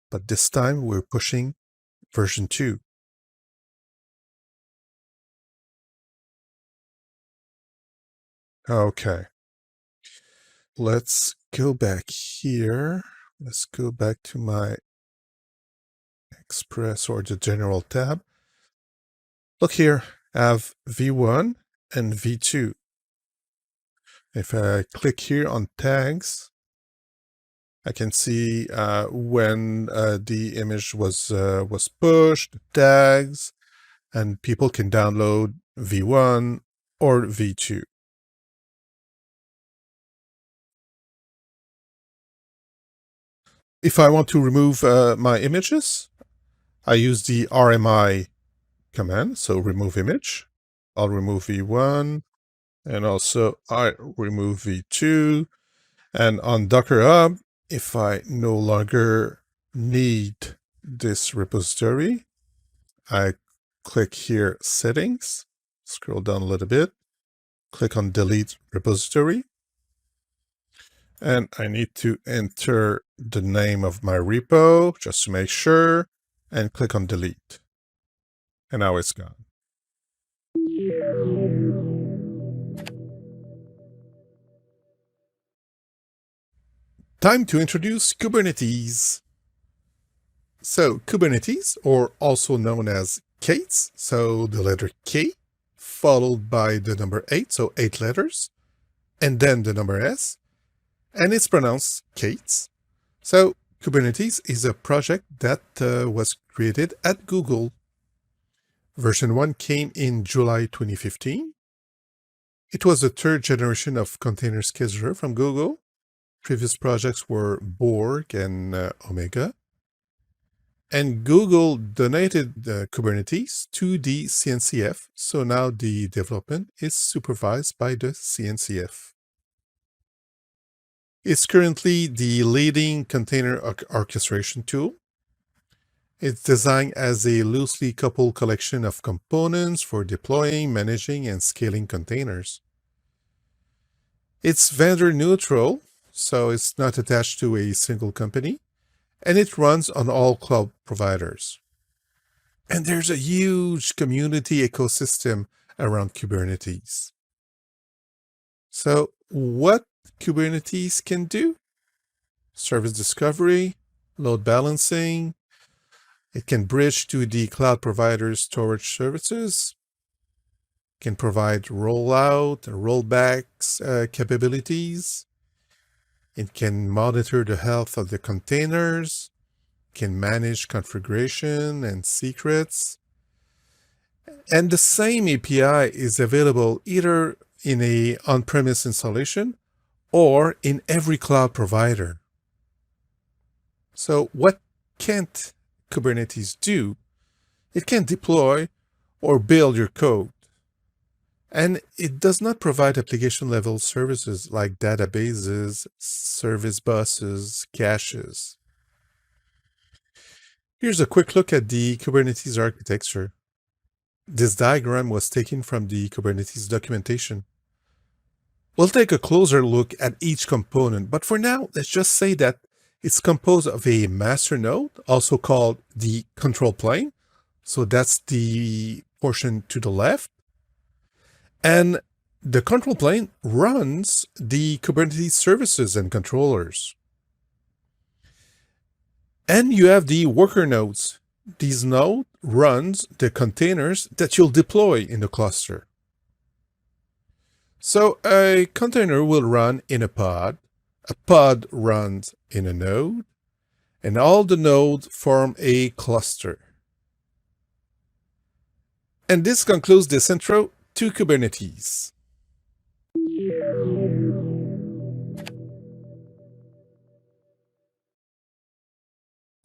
but this time we're pushing version 2. Okay. Let's go back here. Let's go back to my Express or the General tab. Look here, I have v1 and v2. If I click here on tags, I can see when the image was pushed, tags, and people can download v1 or v2. If I want to remove my images, I use the RMI command, so remove image. I'll remove v1, and also I remove v2. And on Docker Hub, if I no longer need this repository, I click here, Settings, scroll down a little bit, click on Delete Repository, and I need to enter the name of my repo just to make sure, and click on Delete. And now it's gone. Time to introduce Kubernetes. So Kubernetes, or also known as Kates, so the letter K, followed by the number 8, so 8 letters, and then the number S, and it's pronounced Kates. So Kubernetes is a project that was created at Google. Version 1 came in July 2015. It was the third generation of container scheduler from Google. Previous projects were Borg and Omega. And Google donated the Kubernetes to the CNCF, so now the development is supervised by the CNCF. It's currently the leading container orchestration tool. It's designed as a loosely coupled collection of components for deploying, managing, and scaling containers. It's vendor neutral, so it's not attached to a single company, and it runs on all cloud providers. And there's a huge community ecosystem around Kubernetes. So what Kubernetes can do? Service discovery, load balancing. It can bridge to the cloud provider's storage services. It can provide rollout and rollbacks capabilities. It can monitor the health of the containers, can manage configuration and secrets. And the same API is available either in a on-premise installation or in every cloud provider. So what can't Kubernetes do? It can deploy or build your code. And it does not provide application-level services like databases, service buses, caches. Here's a quick look at the Kubernetes architecture. This diagram was taken from the Kubernetes documentation. We'll take a closer look at each component, but for now, let's just say that it's composed of a master node, also called the control plane. So that's the portion to the left. And the control plane runs the Kubernetes services and controllers. And you have the worker nodes. These nodes runs the containers that you'll deploy in the cluster. So a container will run in a pod runs in a node, and all the nodes form a cluster. And this concludes this intro to Kubernetes.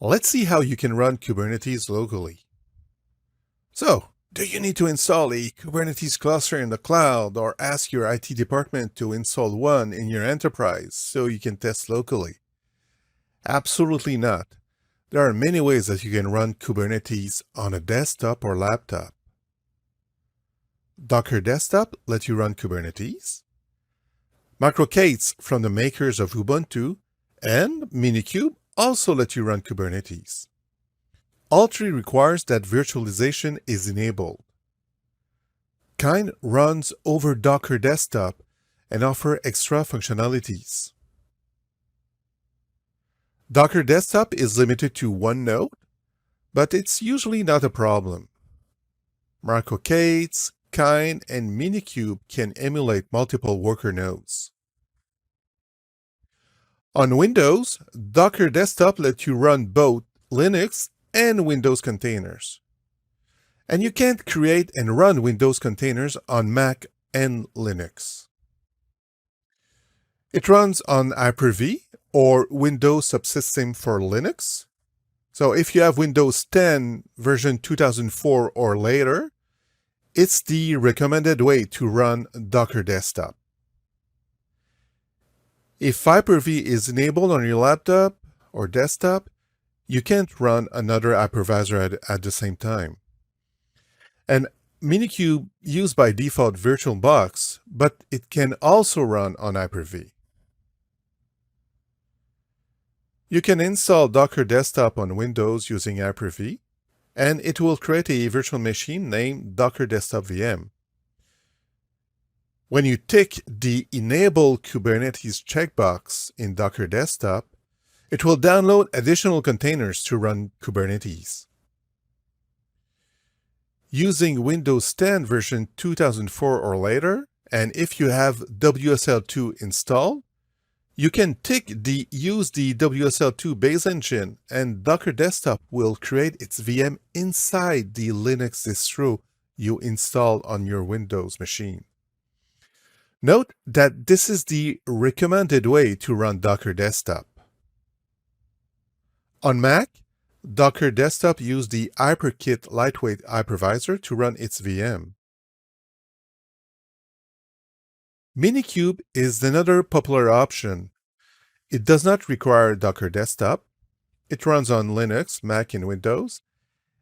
Let's see how you can run Kubernetes locally. So, do you need to install a Kubernetes cluster in the cloud or ask your IT department to install one in your enterprise so you can test locally? Absolutely not. There are many ways that you can run Kubernetes on a desktop or laptop. Docker Desktop lets you run Kubernetes. Microservices from the makers of Ubuntu and Minikube also let you run Kubernetes. All three requires that virtualization is enabled. Kind runs over Docker Desktop and offer extra functionalities. Docker Desktop is limited to one node, but it's usually not a problem. Microservices, Kind, and Minikube can emulate multiple worker nodes. On Windows, Docker Desktop lets you run both Linux and Windows containers. And you can't create and run Windows containers on Mac and Linux. It runs on Hyper-V or Windows Subsystem for Linux. So if you have Windows 10 version 2004 or later, it's the recommended way to run Docker Desktop. If Hyper-V is enabled on your laptop or desktop, you can't run another hypervisor at the same time. And Minikube used by default VirtualBox, but it can also run on Hyper-V. You can install Docker Desktop on Windows using Hyper-V, and it will create a virtual machine named Docker Desktop VM. When you tick the Enable Kubernetes checkbox in Docker Desktop, it will download additional containers to run Kubernetes. Using Windows 10 version 2004 or later, and if you have WSL2 installed, you can use the WSL2 base engine, and Docker Desktop will create its VM inside the Linux distro you installed on your Windows machine. Note that this is the recommended way to run Docker Desktop. On Mac, Docker Desktop uses the HyperKit lightweight hypervisor to run its VM. Minikube is another popular option. It does not require Docker Desktop. It runs on Linux, Mac, and Windows,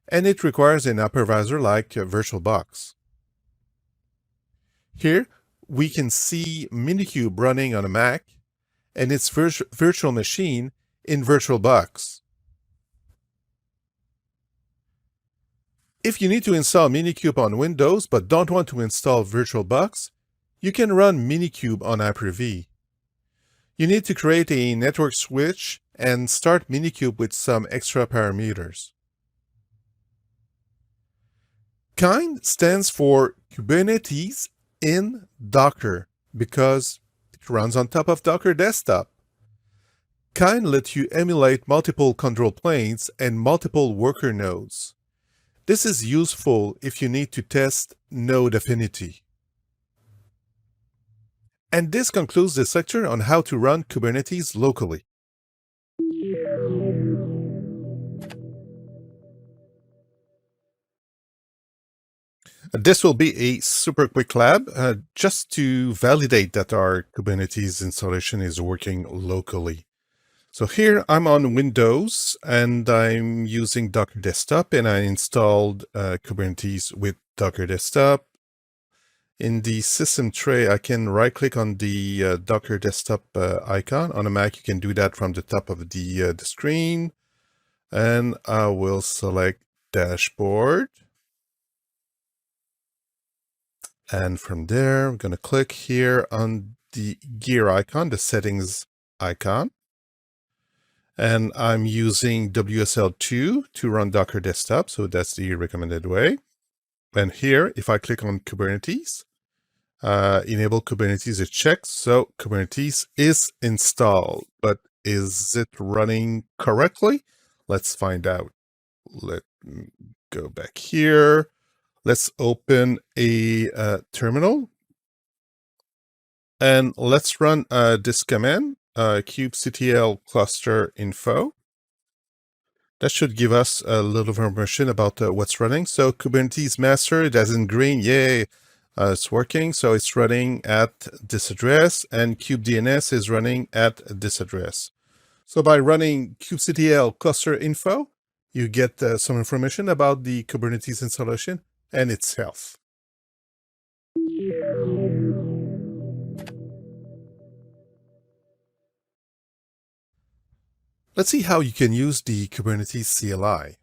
and it requires an hypervisor like VirtualBox. Here, we can see Minikube running on a Mac and its virtual machine in VirtualBox. If you need to install Minikube on Windows but don't want to install VirtualBox, you can run Minikube on Hyper-V. You need to create a network switch and start Minikube with some extra parameters. Kind stands for Kubernetes in Docker because it runs on top of Docker Desktop. Kind lets you emulate multiple control planes and multiple worker nodes. This is useful if you need to test node affinity. And this concludes this lecture on how to run Kubernetes locally. This will be a super quick lab just to validate that our Kubernetes installation is working locally. So here I'm on Windows and I'm using Docker Desktop, and I installed Kubernetes with Docker Desktop. In the system tray, I can right-click on the Docker Desktop icon. On a Mac, you can do that from the top of the screen. And I will select Dashboard. And from there, I'm going to click here on the gear icon, the settings icon. And I'm using WSL2 to run Docker Desktop, so that's the recommended way. And here, if I click on Kubernetes, enable Kubernetes is checked, so Kubernetes is installed. But is it running correctly? Let's find out. Let me go back here. Let's open a terminal. And let's run this command, kubectl cluster info. That should give us a little information about what's running. So Kubernetes master, that's in green, yay, it's working. So it's running at this address, and kubedns is running at this address. So by running kubectl cluster info, you get some information about the Kubernetes installation and its health. Let's see how you can use the Kubernetes CLI.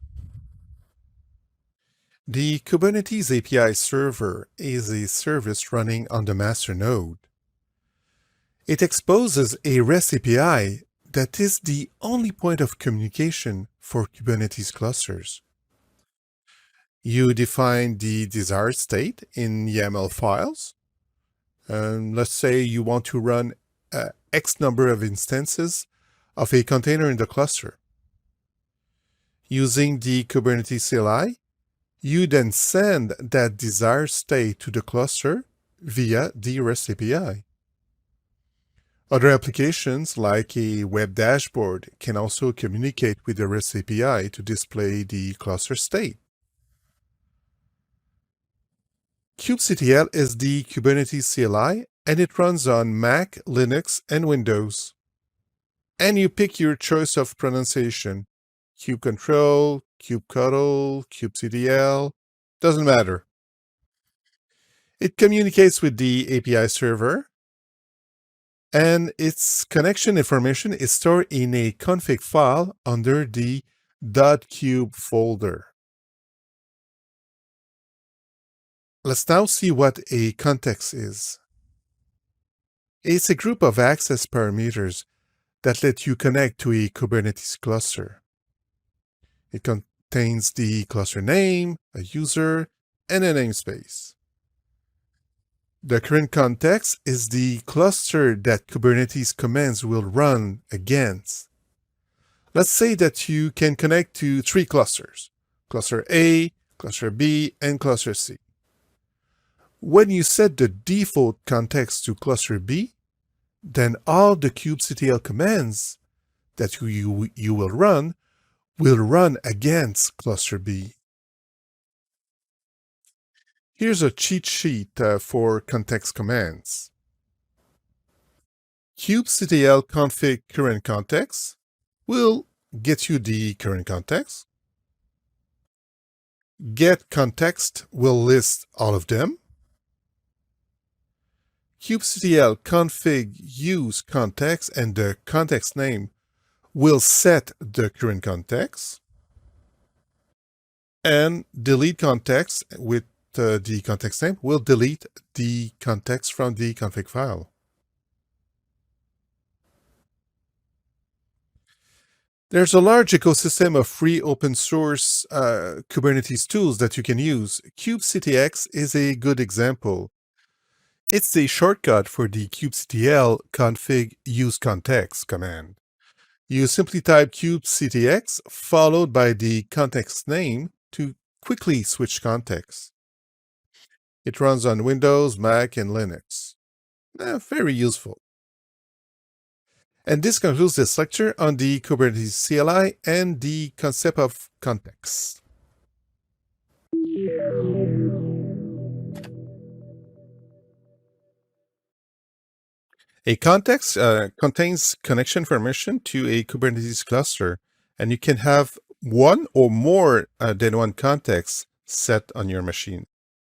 The Kubernetes API server is a service running on the master node. It exposes a REST API that is the only point of communication for Kubernetes clusters. You define the desired state in YAML files. Let's say you want to run X number of instances of a container in the cluster. Using the Kubernetes CLI, you then send that desired state to the cluster via the REST API. Other applications like a web dashboard can also communicate with the REST API to display the cluster state. kubectl is the Kubernetes CLI, and it runs on Mac, Linux, and Windows. And you pick your choice of pronunciation. kubecontrol, kubectl, kubectl, doesn't matter. It communicates with the API server, and its connection information is stored in a config file under the .kube folder. Let's now see what a context is. It's a group of access parameters that let you connect to a Kubernetes cluster. It contains the cluster name, a user, and a namespace. The current context is the cluster that Kubernetes commands will run against. Let's say that you can connect to 3 clusters, cluster A, cluster B, and cluster C. When you set the default context to cluster B, then all the kubectl commands that you will run against cluster B. Here's a cheat sheet for context commands. kubectl config current context will get you the current context. Get context will list all of them. kubectl config use context and the context name will set the current context. And delete context with the context name will delete the context from the config file. There's a large ecosystem of free open source Kubernetes tools that you can use. kubectx is a good example. It's a shortcut for the kubectl config use context command. You simply type kubectx followed by the context name to quickly switch context. It runs on Windows, Mac, and Linux. Very useful. And this concludes this lecture on the Kubernetes CLI and the concept of context. A context contains connection information to a Kubernetes cluster, and you can have one or more than one context set on your machine.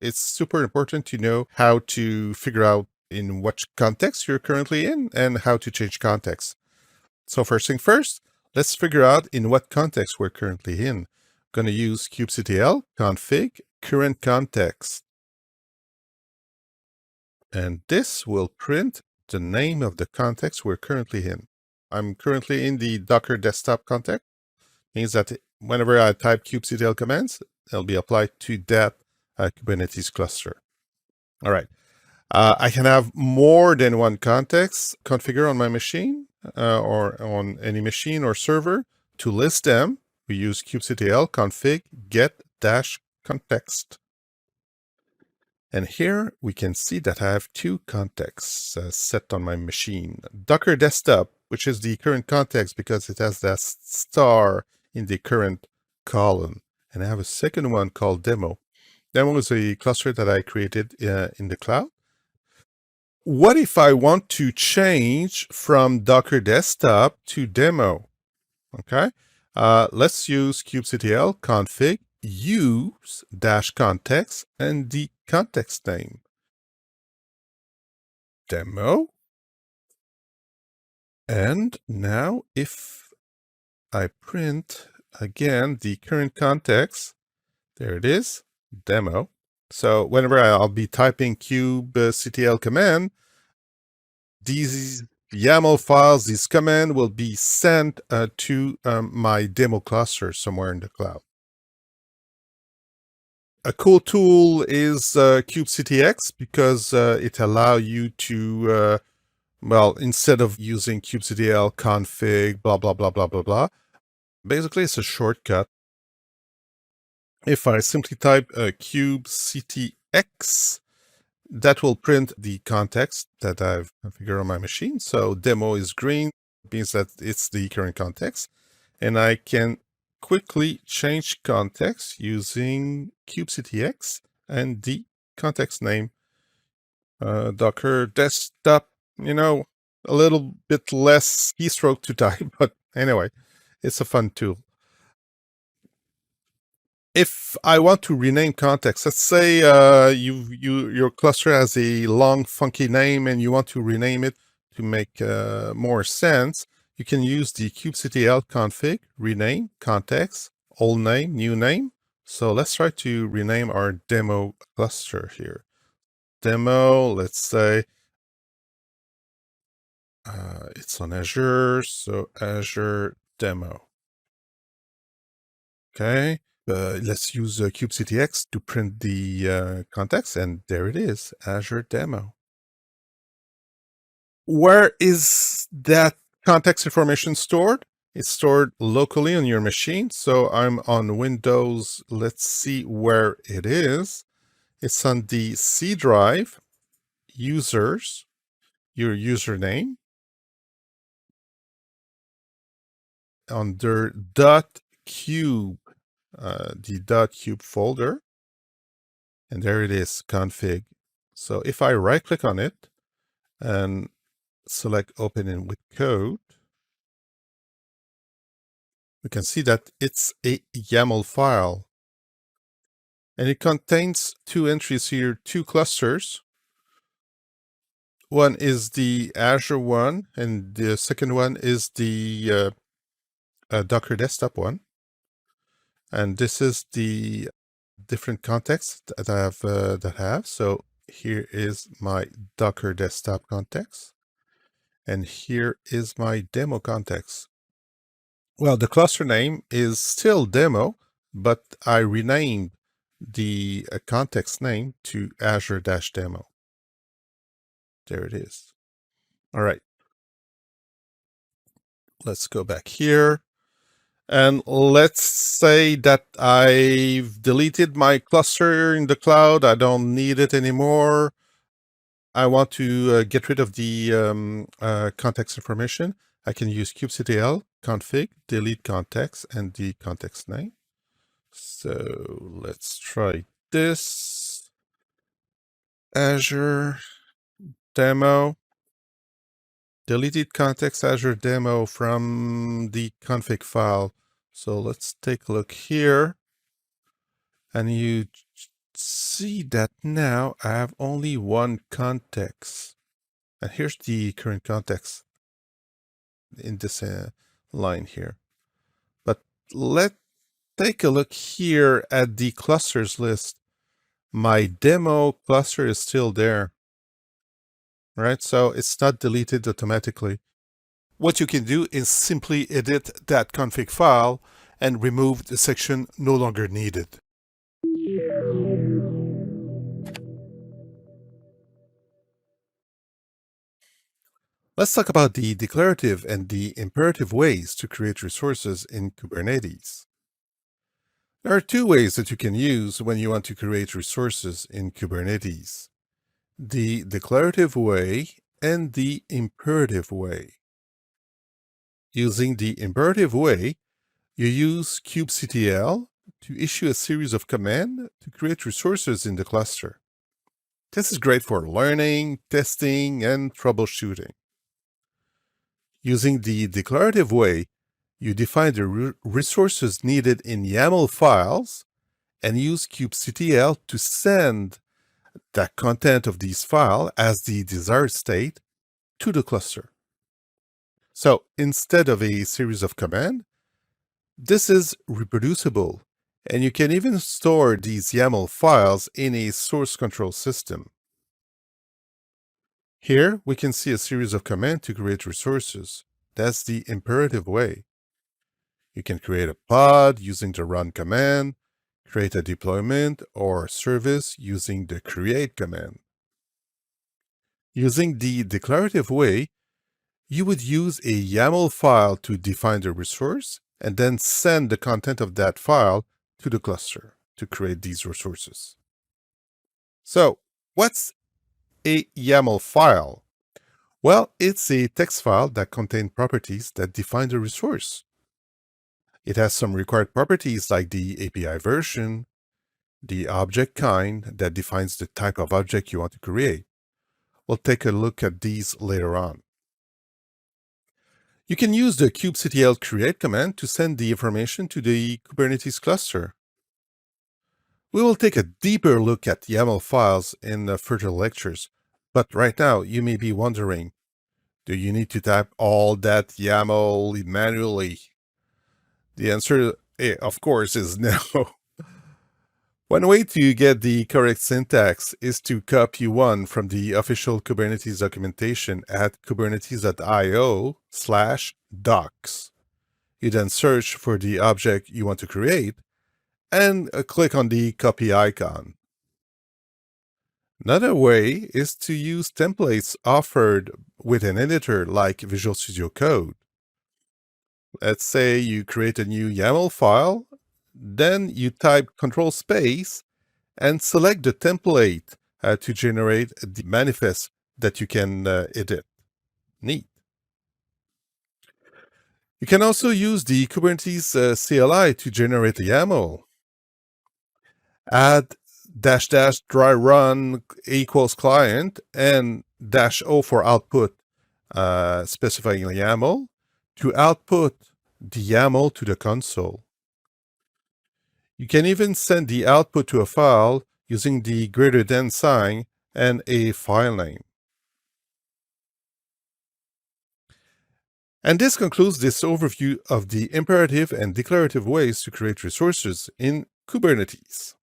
It's super important to know how to figure out in what context you're currently in and how to change context. So first thing first, let's figure out in what context we're currently in. I'm going to use kubectl config current context. And this will print the name of the context we're currently in. I'm currently in the Docker desktop context. Means that whenever I type kubectl commands, they'll be applied to that Kubernetes cluster. All right. I can have more than one context configured on my machine or on any machine or server. To list them, we use kubectl config get-context. And here we can see that I have two contexts set on my machine. Docker desktop, which is the current context because it has that star in the current column. And I have a second one called demo. Demo is a cluster that I created in the cloud. What if I want to change from Docker desktop to demo? Okay, let's use kubectl config use-context and the context name. Demo. And now if I print again the current context, there it is, demo. So whenever I'll be typing kubectl command, these YAML files, this command will be sent to my demo cluster somewhere in the cloud. A cool tool is kubectx because it allows you to, well, instead of using kubectl config, blah, blah, blah, blah, blah, blah, basically it's a shortcut. If I simply type kubectx, that will print the context that I've configured on my machine. So demo is green, means that it's the current context. And I can quickly change context using kubectx and the context name. Docker desktop, a little bit less keystroke to type, but anyway, it's a fun tool. If I want to rename context, let's say your cluster has a long, funky name and you want to rename it to make more sense, you can use the kubectl config rename context, old name, new name. So let's try to rename our demo cluster here. Demo, let's say it's on Azure, so Azure demo. Okay. Let's use kubectx to print the context, and there it is, Azure demo. Where is that context information stored? It's stored locally on your machine. So I'm on Windows. Let's see where it is. It's on the C drive, users, your username, under .cube, the .cube folder. And there it is, config. So if I right click on it and select open in with code, we can see that it's a YAML file. And it contains two entries here, two clusters. One is the Azure one, and the second one is the Docker desktop one. And this is the different context that I have. So here is my Docker desktop context. And here is my demo context. Well, the cluster name is still demo, but I renamed the context name to Azure-demo. There it is. All right. Let's go back here. And let's say that I've deleted my cluster in the cloud. I don't need it anymore. I want to get rid of the context information. I can use kubectl config delete context and the context name. So let's try this. Azure demo. Deleted context Azure demo from the config file. So let's take a look here. And you see that now I have only one context. And here's the current context in this line here. But let's take a look here at the clusters list. My demo cluster is still there. right? So it's not deleted automatically. What you can do is simply edit that config file and remove the section no longer needed. Let's talk about the declarative and the imperative ways to create resources in Kubernetes. There are two ways that you can use when you want to create resources in Kubernetes: the declarative way and the imperative way. Using the imperative way, you use kubectl to issue a series of commands to create resources in the cluster. This is great for learning, testing, and troubleshooting. Using the declarative way, you define the resources needed in YAML files and use kubectl to send the content of these files as the desired state to the cluster. So instead of a series of commands, this is reproducible, and you can even store these YAML files in a source control system. Here, we can see a series of commands to create resources. That's the imperative way. You can create a pod using the run command, create a deployment or service using the create command. Using the declarative way, you would use a YAML file to define the resource and then send the content of that file to the cluster to create these resources. So, what's a YAML file? Well, it's a text file that contains properties that define the resource. It has some required properties like the API version, the object kind that defines the type of object you want to create. We'll take a look at these later on. You can use the kubectl create command to send the information to the Kubernetes cluster. We will take a deeper look at YAML files in the further lectures, but right now you may be wondering, do you need to type all that YAML manually? The answer, of course, is no. One way to get the correct syntax is to copy one from the official Kubernetes documentation at kubernetes.io/docs. You then search for the object you want to create and click on the copy icon. Another way is to use templates offered with an editor like Visual Studio Code. Let's say you create a new YAML file, then you type Control Space and select the template to generate the manifest that you can edit. Neat. You can also use the Kubernetes CLI to generate a YAML. Add -- dry run equals client and -o for output, specifying a YAML to output the YAML to the console. You can even send the output to a file using the greater than sign and a file name. And this concludes this overview of the imperative and declarative ways to create resources in Kubernetes.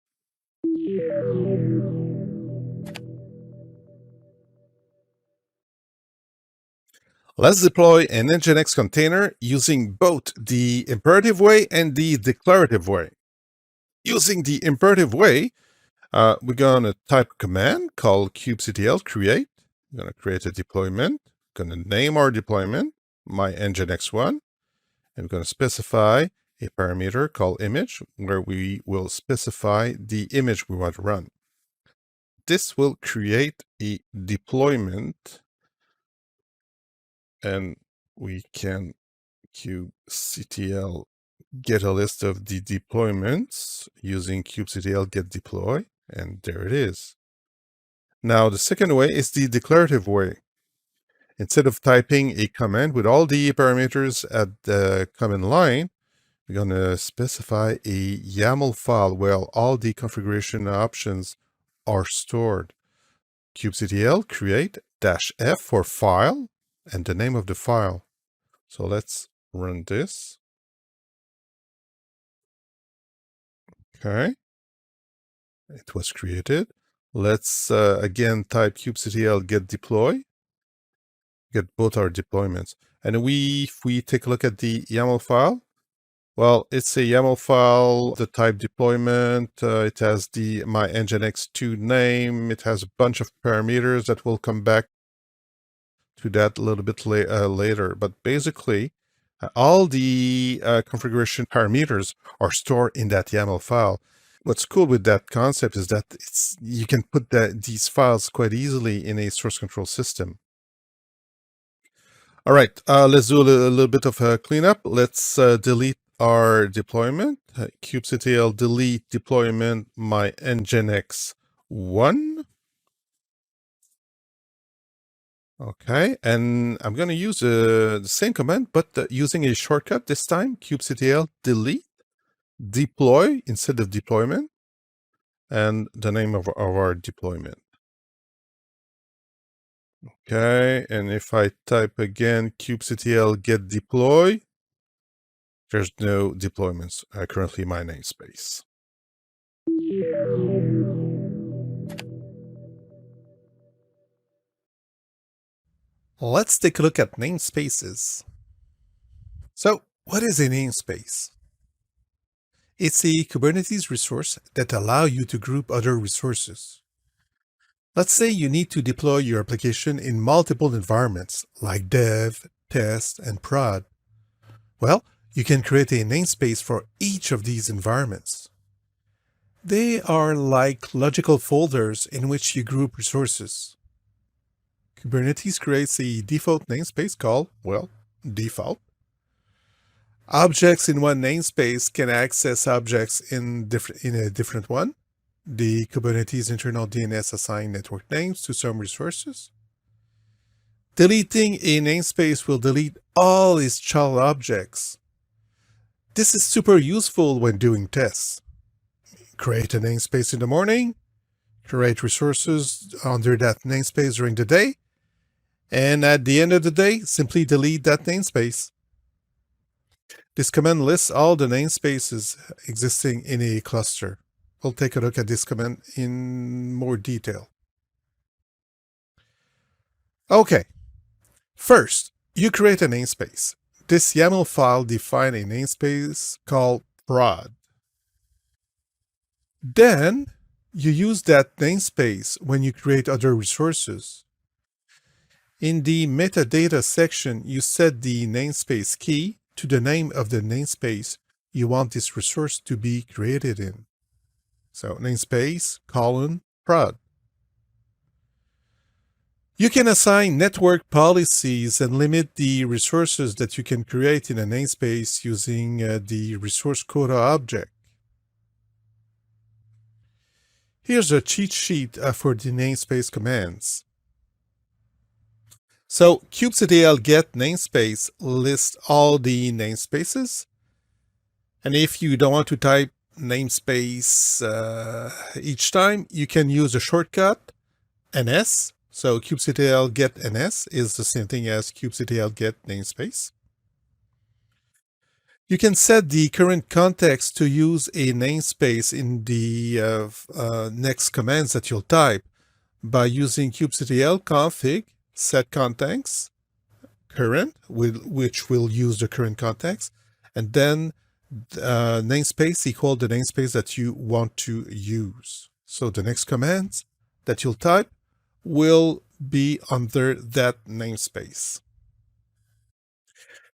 Let's deploy an Nginx container using both the imperative way and the declarative way. Using the imperative way, we're going to type a command called kubectl create. We're going to create a deployment. Going to name our deployment, my Nginx one. And we're going to specify a parameter called image, where we will specify the image we want to run. This will create a deployment, and we can kubectl get a list of the deployments using kubectl get deploy, and there it is. Now, the second way is the declarative way. Instead of typing a command with all the parameters at the command line, we're going to specify a YAML file where all the configuration options are stored. kubectl create -f for file and the name of the file. So let's run this. Okay. It was created. Let's again type kubectl get deploy get both our deployments. And if we take a look at the YAML file, well, it's a YAML file, the type deployment, it has my nginx2 name, it has a bunch of parameters that will come back to that a little bit later. But basically, all the configuration parameters are stored in that YAML file. What's cool with that concept is that you can put these files quite easily in a source control system. All right, let's do a little bit of a cleanup. Let's delete our deployment. kubectl delete deployment my nginx1. Okay, and I'm going to use the same command, but using a shortcut this time. kubectl delete deploy instead of deployment, and the name of our deployment. Okay, and if I type again kubectl get deploy, there's no deployments currently in my namespace. Let's take a look at namespaces. So, what is a namespace? It's a Kubernetes resource that allows you to group other resources. Let's say you need to deploy your application in multiple environments like dev, test, and prod. Well, you can create a namespace for each of these environments. They are like logical folders in which you group resources. Kubernetes creates a default namespace called, well, default. Objects in one namespace can access objects in a different one. The Kubernetes internal DNS assigns network names to some resources. Deleting a namespace will delete all its child objects. This is super useful when doing tests. Create a namespace in the morning, create resources under that namespace during the day, and at the end of the day, simply delete that namespace. This command lists all the namespaces existing in a cluster. We'll take a look at this command in more detail. Okay, first, you create a namespace. This YAML file defines a namespace called prod. Then, you use that namespace when you create other resources. In the metadata section, you set the namespace key to the name of the namespace you want this resource to be created in. So namespace prod. You can assign network policies and limit the resources that you can create in a namespace using the resource quota object. Here's a cheat sheet for the namespace commands. So kubectl get namespace lists all the namespaces. And if you don't want to type namespace each time, you can use a shortcut ns. So kubectl get ns is the same thing as kubectl get namespace. You can set the current context to use a namespace in the next commands that you'll type by using kubectl config set context current, which will use the current context, and then namespace equal the namespace that you want to use. So the next commands that you'll type will be under that namespace.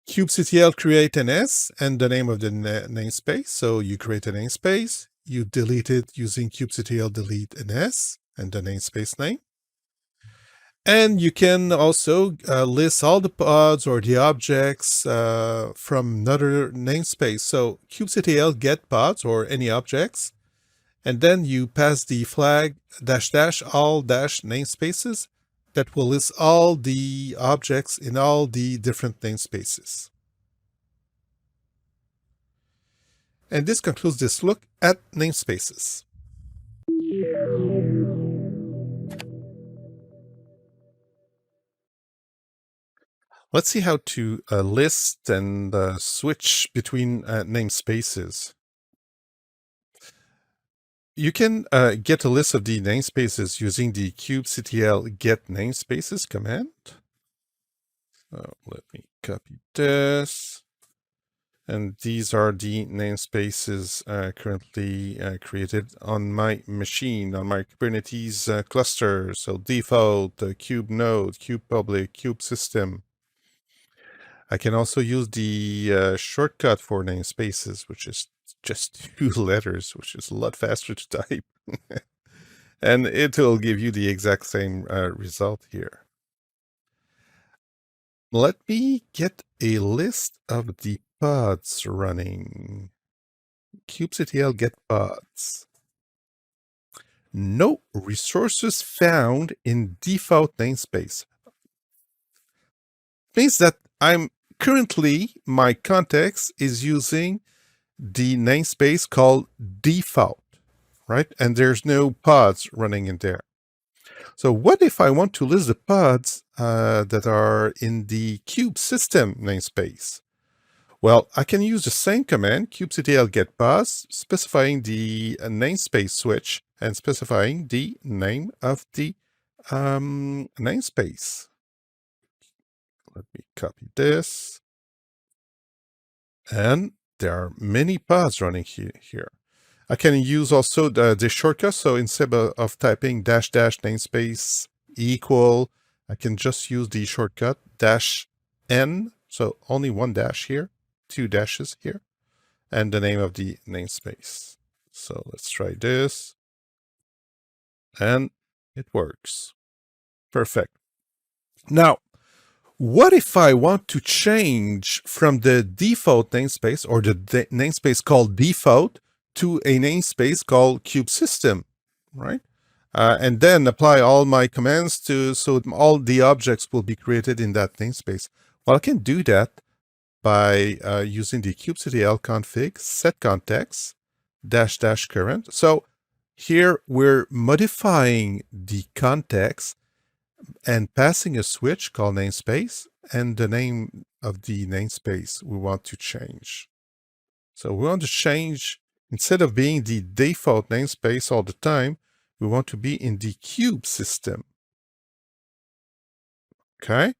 kubectl create ns and the name of the namespace. So you create a namespace, you delete it using kubectl delete ns and the namespace name. And you can also list all the pods or the objects from another namespace. So kubectl get pods or any objects, and then you pass the flag -- all - namespaces that will list all the objects in all the different namespaces. And this concludes this look at namespaces. Let's see how to list and switch between namespaces. You can get a list of the namespaces using the kubectl get namespaces command. Let me copy this. And these are the namespaces currently created on my machine, on my Kubernetes cluster. So default, kube node, kube public, kube system. I can also use the shortcut for namespaces, which is just 2 letters, which is a lot faster to type. And it will give you the exact same result here. Let me get a list of the pods running. kubectl get pods. No resources found in default namespace. Means that I'm currently, my context is using the namespace called default, right? And there's no pods running in there. So what if I want to list the pods that are in the kube system namespace? Well, I can use the same command, kubectl get pods, specifying the namespace switch and specifying the name of the namespace. Let me copy this. And there are many pods running here. I can use also the shortcut. So instead of typing dash namespace equal, I can just use the shortcut -n. So only one dash here, 2 dashes here, and the name of the namespace. So let's try this. And it works. Perfect. Now, what if I want to change from the default namespace or the namespace called default to a namespace called kube system, right? And then apply all my commands so all the objects will be created in that namespace. Well, I can do that by using the kubectl config set context -- current. So here we're modifying the context and passing a switch called namespace and the name of the namespace we want to change. So we want to change, instead of being the default namespace all the time, we want to be in the kube system. Okay.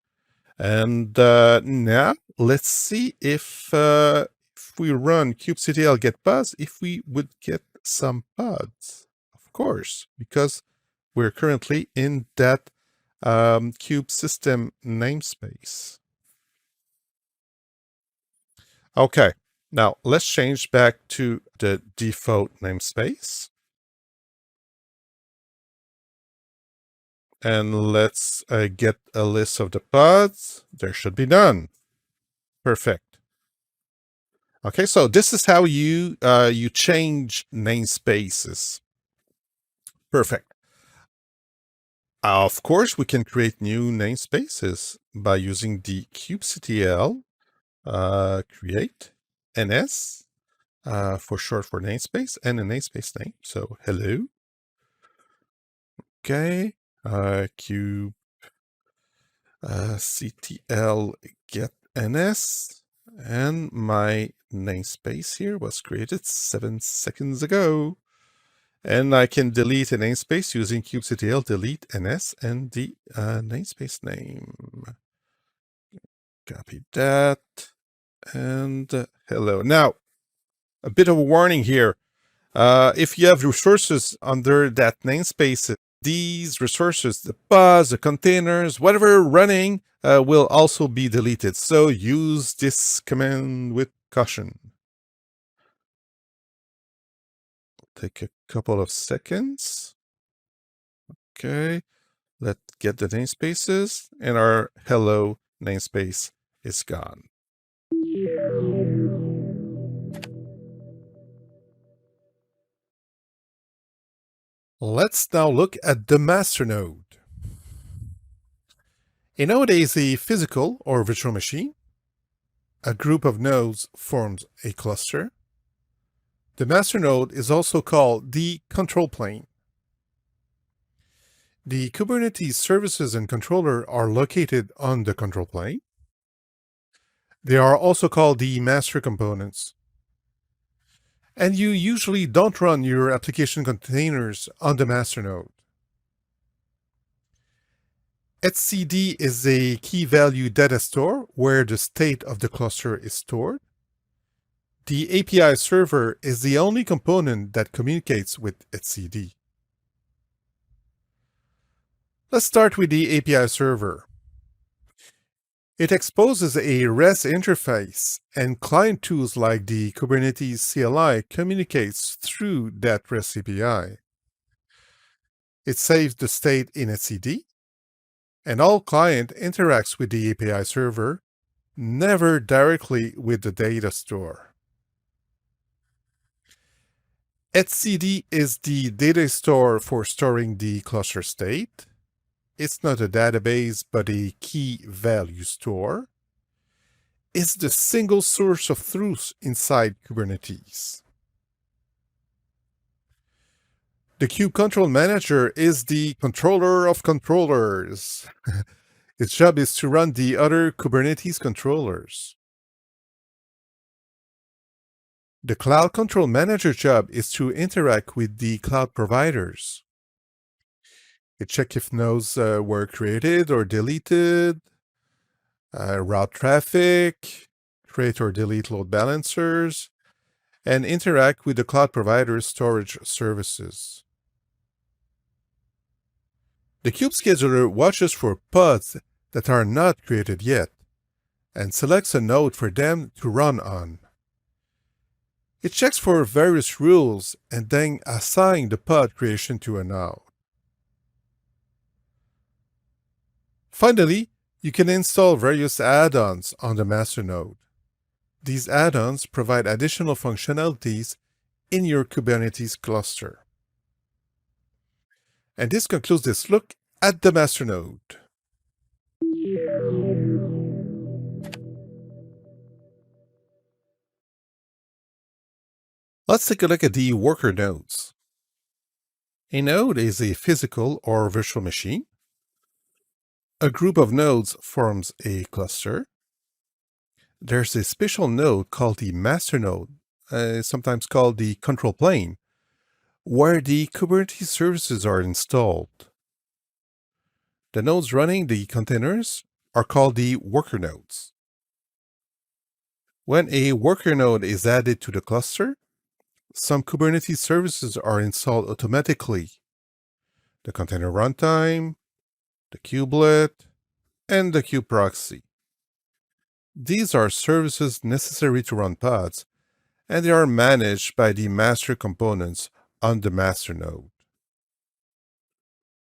And now let's see if we run kubectl get pods, if we would get some pods. Of course, because we're currently in that kube system namespace. Okay, now let's change back to the default namespace. And let's get a list of the pods. There should be none. Perfect. Okay, so this is how you change namespaces. Perfect. Of course, we can create new namespaces by using the kubectl create ns for short for namespace and a namespace name. So hello. Okay, kubectl get ns, and my namespace here was created 7 seconds ago. And I can delete a namespace using kubectl delete ns and the namespace name. Copy that. And hello. Now, a bit of a warning here. If you have resources under that namespace, these resources, the pods, the containers, whatever running, will also be deleted. So use this command with caution. Take a couple of seconds. Okay, let's get the namespaces, and our hello namespace is gone. Let's now look at the master node. A node is a physical or virtual machine. A group of nodes forms a cluster. The master node is also called the control plane. The Kubernetes services and controller are located on the control plane. They are also called the master components. And you usually don't run your application containers on the master node. etcd is a key value data store where the state of the cluster is stored. The API server is the only component that communicates with etcd. Let's start with the API server. It exposes a REST interface, and client tools like the Kubernetes CLI communicates through that REST API. It saves the state in etcd, and all client interacts with the API server, never directly with the data store. etcd is the data store for storing the cluster state. It's not a database, but a key value store. It's the single source of truth inside Kubernetes. The Kube Control Manager is the controller of controllers. Its job is to run the other Kubernetes controllers. The Cloud Control Manager job is to interact with the cloud providers. It checks if nodes were created or deleted, route traffic, create or delete load balancers, and interact with the cloud provider's storage services. The Kube Scheduler watches for pods that are not created yet and selects a node for them to run on. It checks for various rules and then assigns the pod creation to a node. Finally, you can install various add-ons on the master node. These add-ons provide additional functionalities in your Kubernetes cluster. And this concludes this look at the master node. Let's take a look at the worker nodes. A node is a physical or virtual machine. A group of nodes forms a cluster. There's a special node called the master node, sometimes called the control plane, where the Kubernetes services are installed. The nodes running the containers are called the worker nodes. When a worker node is added to the cluster, some Kubernetes services are installed automatically. The container runtime, the kubelet, and the kube proxy. These are services necessary to run pods, and they are managed by the master components on the master node.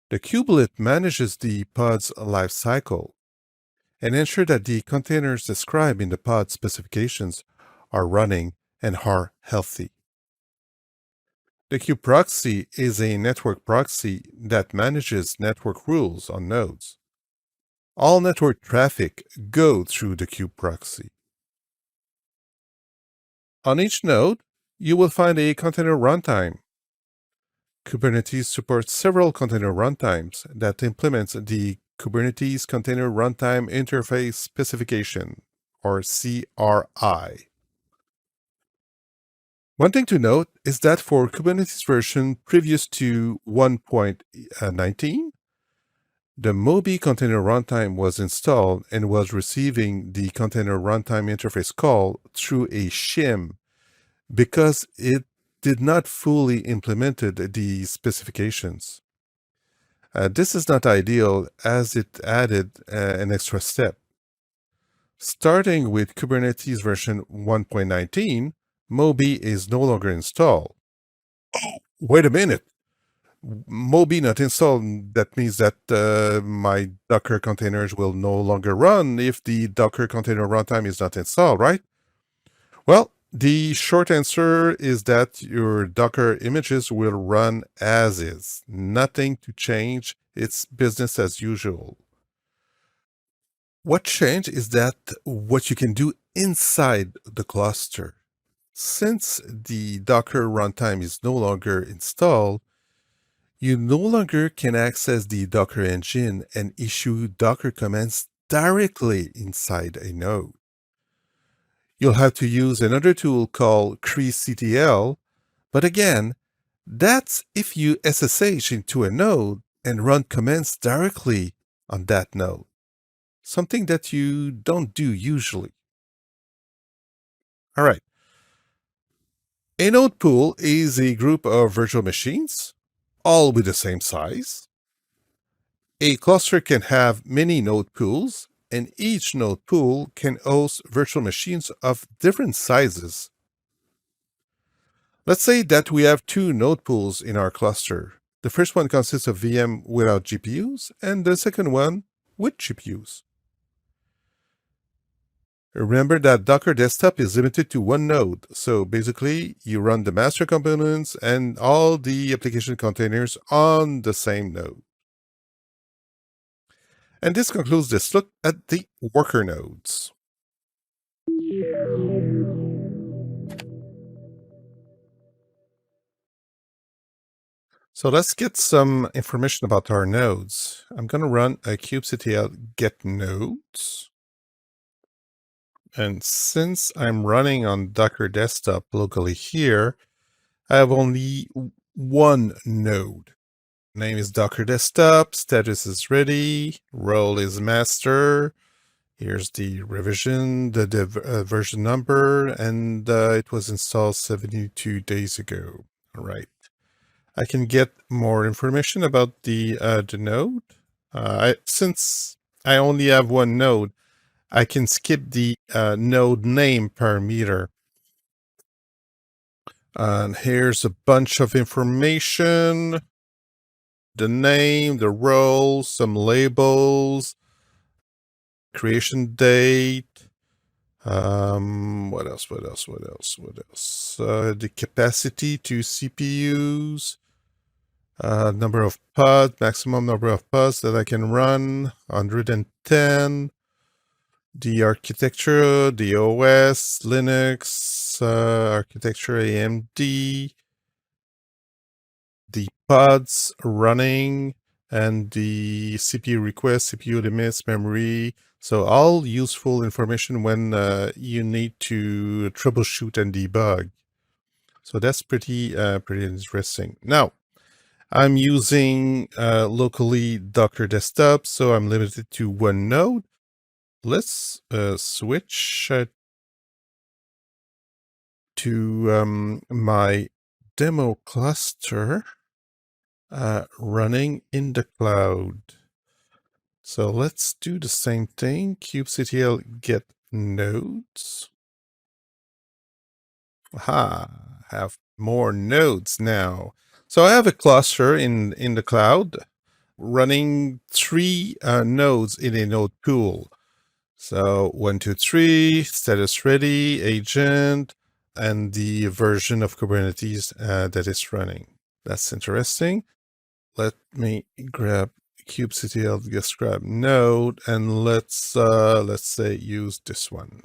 The kubelet manages the pod's lifecycle and ensures that the containers described in the pod specifications are running and are healthy. The kube proxy is a network proxy that manages network rules on nodes. All network traffic goes through the kube proxy. On each node, you will find a container runtime. Kubernetes supports several container runtimes that implements the Kubernetes Container Runtime Interface Specification, or CRI. One thing to note is that for Kubernetes version previous to 1.19, the Moby Container Runtime was installed and was receiving the Container Runtime Interface call through a shim because it did not fully implemented the specifications. This is not ideal as it added an extra step. Starting with Kubernetes version 1.19, Moby is no longer installed. Oh, wait a minute. Moby not installed, that means that my Docker containers will no longer run if the Docker container runtime is not installed, right? Well, the short answer is that your Docker images will run as is. Nothing to change. It's business as usual. What changed is that what you can do inside the cluster. Since the Docker runtime is no longer installed, you no longer can access the Docker engine and issue Docker commands directly inside a node. You'll have to use another tool called creectl, but again, that's if you SSH into a node and run commands directly on that node, something that you don't do usually. All right. A node pool is a group of virtual machines, all with the same size. A cluster can have many node pools, and each node pool can host virtual machines of different sizes. Let's say that we have two node pools in our cluster. The first one consists of VM without GPUs, and the second one with GPUs. Remember that Docker Desktop is limited to one node, so basically you run the master components and all the application containers on the same node. And this concludes this look at the worker nodes. So let's get some information about our nodes. I'm going to run a kubectl get nodes. And since I'm running on Docker Desktop locally here, I have only one node. Name is Docker Desktop, status is ready, role is master. Here's the revision, the version number, and it was installed 72 days ago. All right. I can get more information about the node. Since I only have one node, I can skip the node name parameter. And here's a bunch of information. The name, the role, some labels, creation date. What else? The capacity to CPUs, number of pods, maximum number of pods that I can run, 110. The architecture, the OS, Linux, architecture, AMD, the pods running, and the CPU request, CPU limits, memory. So all useful information when you need to troubleshoot and debug. So that's pretty interesting. Now, I'm using locally Docker Desktop, so I'm limited to one node. Let's switch to my demo cluster running in the cloud. So let's do the same thing. kubectl get nodes. Aha, have more nodes now. So I have a cluster in the cloud running 3 nodes in a node pool. So 1, 2, 3, status ready, agent, and the version of Kubernetes that is running. That's interesting. Let me grab kubectl describe node, and let's say use this one.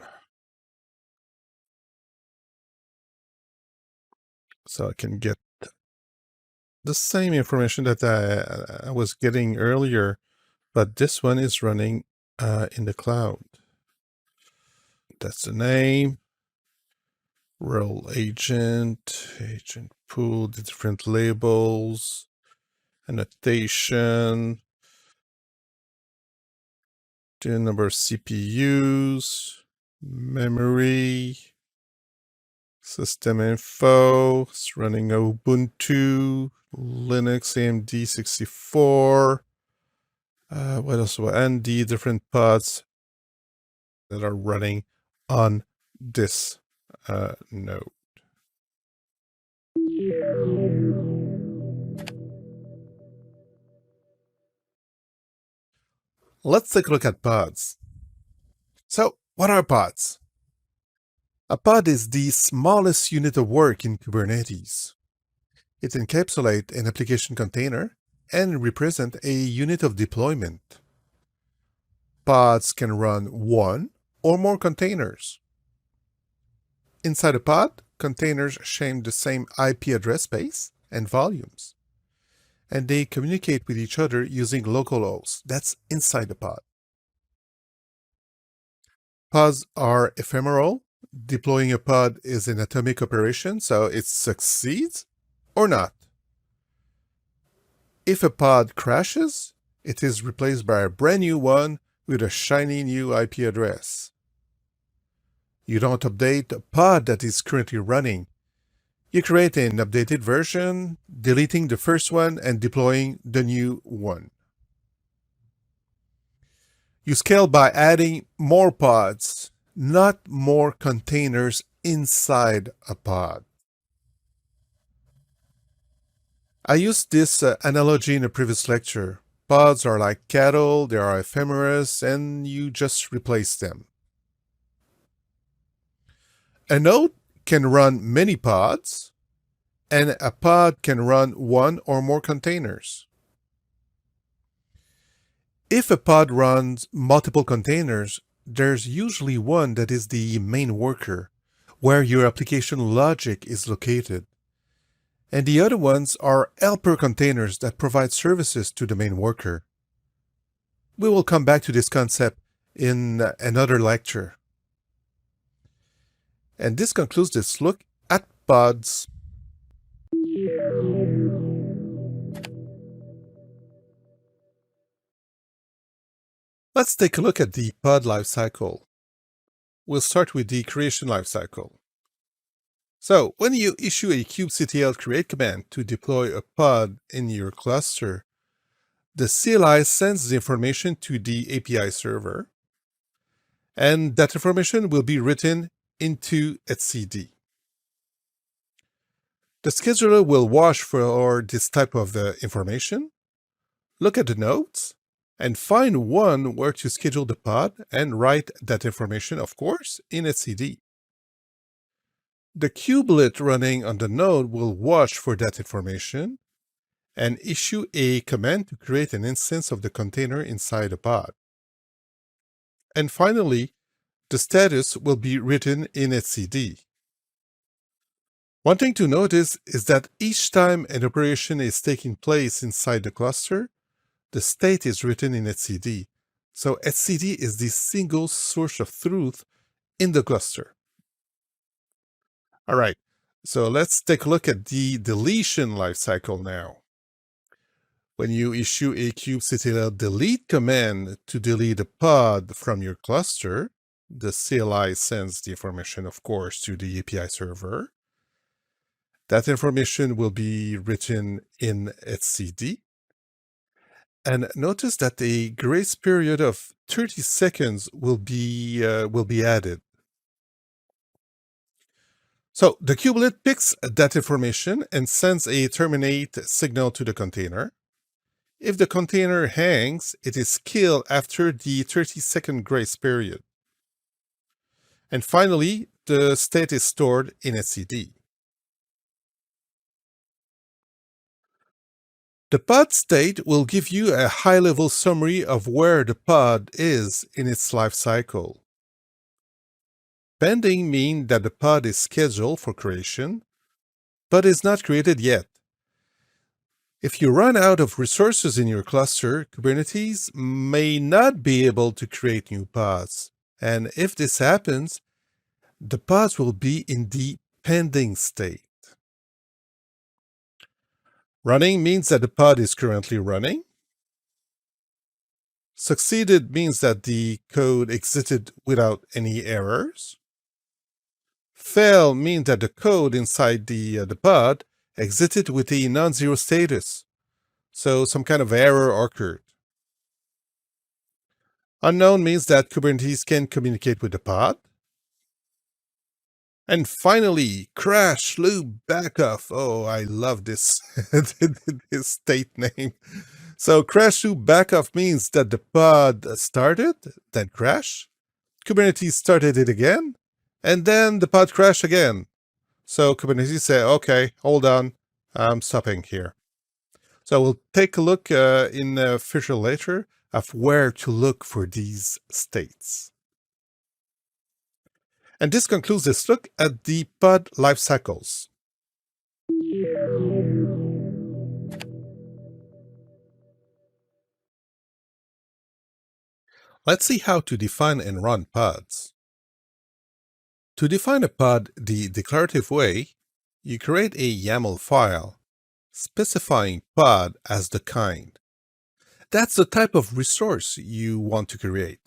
So I can get the same information that I was getting earlier, but this one is running in the cloud. That's the name. Role agent pool, the different labels, annotation, the number of CPUs, memory, system info, it's running Ubuntu, Linux, AMD 64. What else? And the different pods that are running on this node. Let's take a look at pods. So, what are pods? A pod is the smallest unit of work in Kubernetes. It encapsulates an application container and represents a unit of deployment. Pods can run one or more containers. Inside a pod, containers share the same IP address space and volumes, and they communicate with each other using localhost. That's inside the pod. Pods are ephemeral. Deploying a pod is an atomic operation, so it succeeds or not. If a pod crashes, It is replaced by a brand new one with a shiny new IP address. You don't update a pod that is currently running. You create an updated version, deleting the first one and deploying the new one. You scale by adding more pods, not more containers inside a pod. I used this analogy in a previous lecture. Pods are like cattle, they are ephemeris, and you just replace them. A node can run many pods, and a pod can run one or more containers. If a pod runs multiple containers, there's usually one that is the main worker, where your application logic is located. And the other ones are helper containers that provide services to the main worker. We will come back to this concept in another lecture. And this concludes this look at pods. Let's take a look at the pod lifecycle. We'll start with the creation lifecycle. So, when you issue a kubectl create command to deploy a pod in your cluster, the CLI sends the information to the API server, and that information will be written into etcd. The scheduler will wash for this type of information, look at the nodes, and find one where to schedule the pod and write that information, of course, in etcd. The kubelet running on the node will watch for that information and issue a command to create an instance of the container inside the pod. And finally, the status will be written in etcd. One thing to notice is that each time an operation is taking place inside the cluster, the state is written in etcd. So etcd is the single source of truth in the cluster. All right, so let's take a look at the deletion lifecycle now. When you issue a kubectl delete command to delete a pod from your cluster, the CLI sends the information, of course, to the API server. That information will be written in etcd. And notice that a grace period of 30 seconds will be added. So the kubelet picks that information and sends a terminate signal to the container. If the container hangs, it is killed after the 30-second grace period. And finally, the state is stored in etcd. The pod state will give you a high-level summary of where the pod is in its life cycle. Pending means that the pod is scheduled for creation, but is not created yet. If you run out of resources in your cluster, Kubernetes may not be able to create new pods. And if this happens, the pods will be in the pending state. Running means that the pod is currently running. Succeeded means that the code exited without any errors. Fail means that the code inside the pod exited with a non-zero status, so some kind of error occurred. Unknown means that Kubernetes can communicate with the pod. And finally, crash, loop, backup. Oh, I love this, this state name. So crash, loop, backup means that the pod started, then crashed. Kubernetes started it again, and then the pod crashed again. So Kubernetes said, okay, hold on, I'm stopping here. So we'll take a look in a future later of where to look for these states. And this concludes this look at the pod lifecycles. Let's see how to define and run pods. To define a pod the declarative way, you create a YAML file specifying pod as the kind. That's the type of resource you want to create.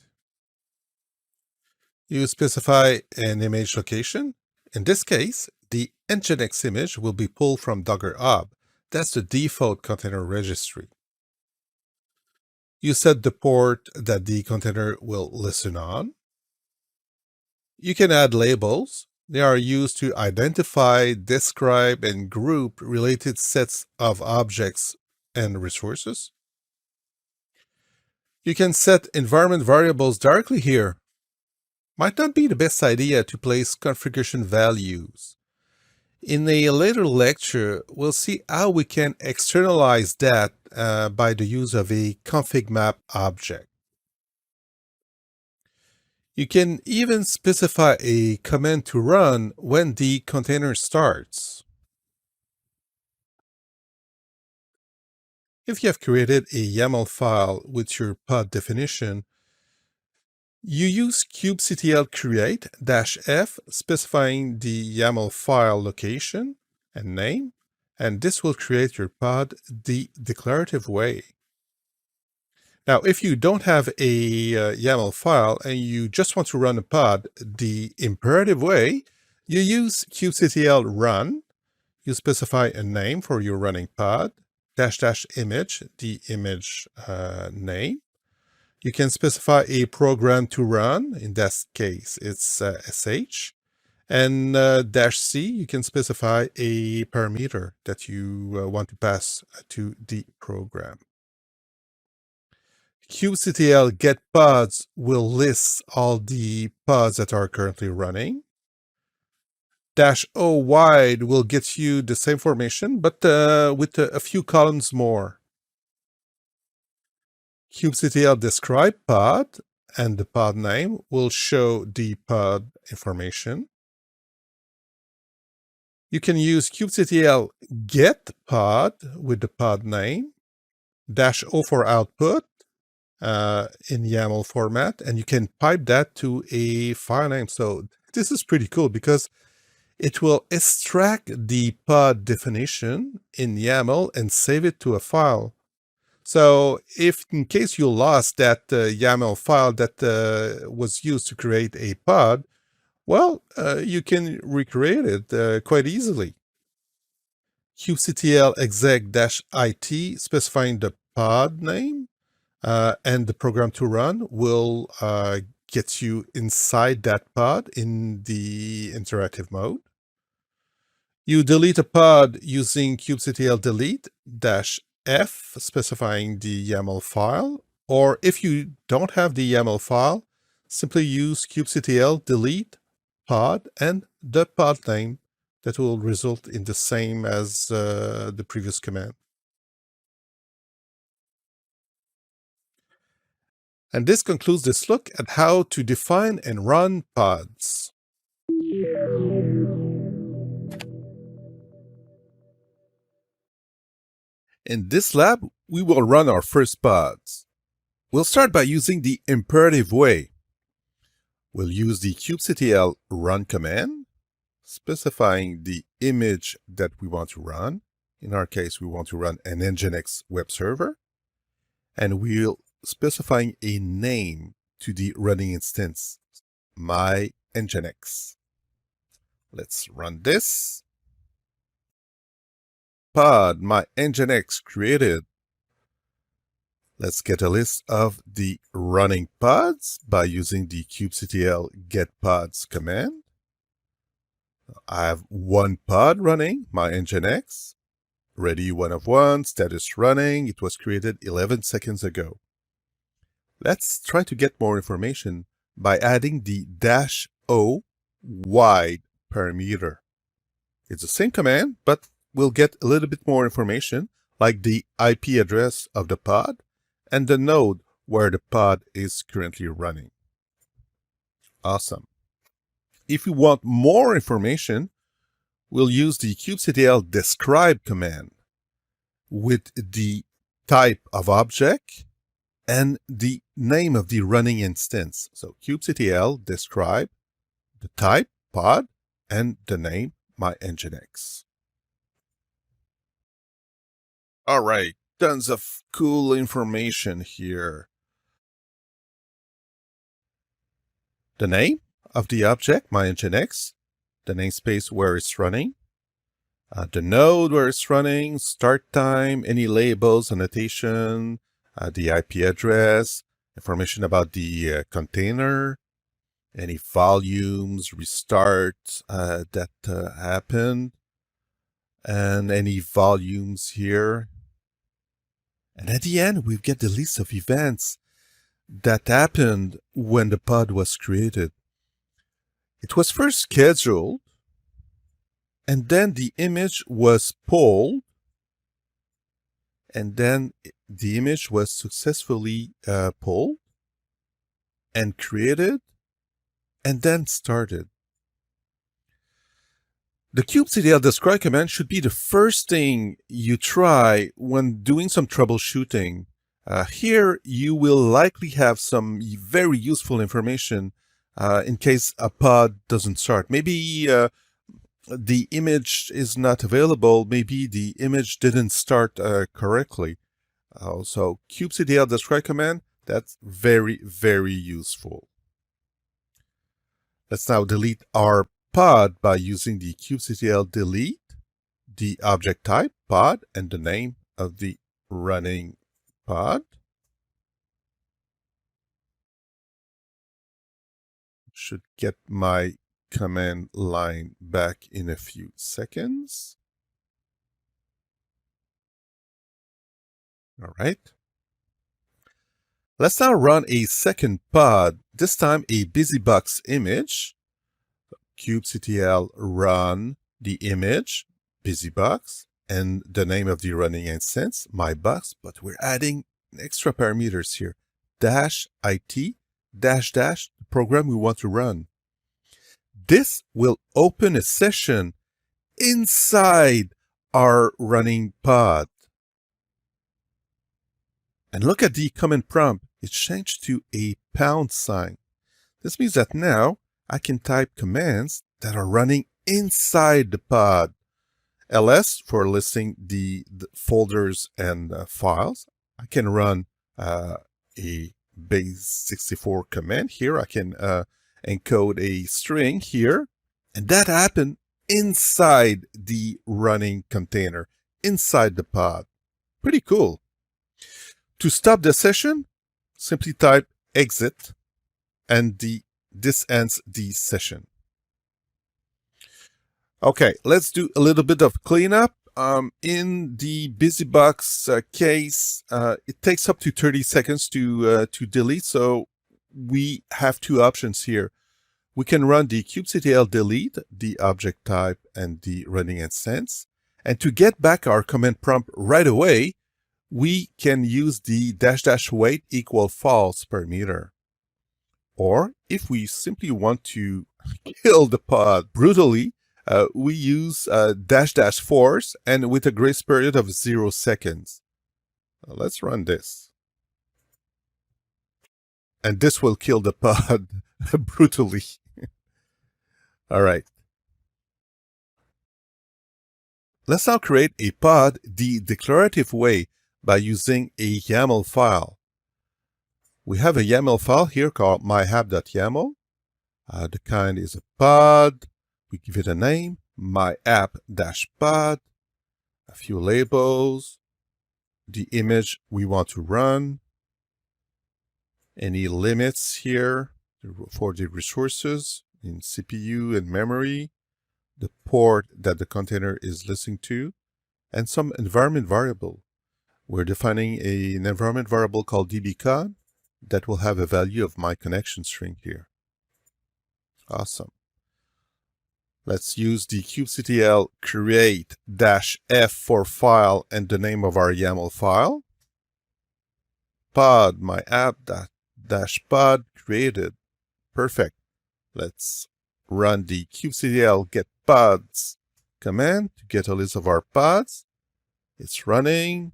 You specify an image location. In this case, the Nginx image will be pulled from Docker Hub. That's the default container registry. You set the port that the container will listen on. You can add labels. They are used to identify, describe, and group related sets of objects and resources. You can set environment variables directly here. Might not be the best idea to place configuration values. In a later lecture, we'll see how we can externalize that by the use of a config map object. You can even specify a command to run when the container starts. If you have created a YAML file with your pod definition, you use kubectl create -f specifying the YAML file location and name, and this will create your pod the declarative way. Now, if you don't have a YAML file and you just want to run a pod the imperative way, you use kubectl run. You specify a name for your running pod, --image, the image name. You can specify a program to run. In this case, it's sh. And -c, you can specify a parameter that you want to pass to the program. kubectl get pods will list all the pods that are currently running. -o wide will get you the same information, but with a few columns more. kubectl describe pod and the pod name will show the pod information. You can use kubectl get pod with the pod name, -o for output in YAML format, and you can pipe that to a file name. So this is pretty cool because it will extract the pod definition in YAML and save it to a file. So if in case you lost that YAML file that was used to create a pod, well, you can recreate it quite easily. kubectl exec-it specifying the pod name and the program to run will get you inside that pod in the interactive mode. You delete a pod using kubectl delete -f specifying the YAML file, or if you don't have the YAML file, simply use kubectl delete pod and the pod name. That will result in the same as the previous command. And this concludes this look at how to define and run pods. In this lab, we will run our first pods. We'll start by using the imperative way. We'll use the kubectl run command, specifying the image that we want to run. In our case, we want to run an Nginx web server. And we'll specifying a name to the running instance, my Nginx. Let's run this. Pod my Nginx created. Let's get a list of the running pods by using the kubectl get pods command. I have one pod running, my Nginx. Ready 1 of 1, status running. It was created 11 seconds ago. Let's try to get more information by adding the -o wide parameter. It's the same command, but we'll get a little bit more information, like the IP address of the pod and the node where the pod is currently running. Awesome. If we want more information, we'll use the kubectl describe command with the type of object and the name of the running instance. So kubectl describe the type pod and the name my Nginx. All right, tons of cool information here. The name of the object, my Nginx, the namespace where it's running, the node where it's running, start time, any labels, annotation, the IP address, information about the container, any volumes, restarts that happened, and any volumes here. And at the end, we get the list of events that happened when the pod was created. It was first scheduled, and then the image was pulled, and then the image was successfully pulled and created, and then started. The kubectl describe command should be the first thing you try when doing some troubleshooting. Here, you will likely have some very useful information in case a pod doesn't start. Maybe the image is not available. Maybe the image didn't start correctly. So kubectl describe command, that's very, very useful. Let's now delete our pod by using the kubectl delete, the object type, pod, and the name of the running pod. Should get my command line back in a few seconds. All right. Let's now run a second pod, this time a busybox image. kubectl run the image, busybox, and the name of the running instance, mybox, but we're adding extra parameters here, -it, -- the program we want to run. This will open a session inside our running pod. And look at the command prompt. It's changed to a $. This means that now I can type commands that are running inside the pod. ls for listing the folders and files. I can run a base64 command here. I can encode a string here. And that happened inside the running container, inside the pod. Pretty cool. To stop the session, simply type exit, and this ends the session. Okay, let's do a little bit of cleanup. In the busybox case, it takes up to 30 seconds to delete, so we have two options here. We can run the kubectl delete, the object type, and the running instance. And to get back our command prompt right away, we can use the --wait = false parameter. Or if we simply want to kill the pod brutally, we use --force and with a grace period of 0 seconds. Let's run this. And this will kill the pod brutally. All right. Let's now create a pod the declarative way by using a YAML file. We have a YAML file here called myapp.yaml. The kind is a pod. We give it a name, myapp-pod, a few labels, the image we want to run, any limits here for the resources in CPU and memory, the port that the container is listening to, and some environment variable. We're defining an environment variable called dbcon that will have a value of my connection string here. Awesome. Let's use the kubectl create -f for file and the name of our YAML file. Pod myapp-pod created. Perfect. Let's run the kubectl get pods command to get a list of our pods. It's running.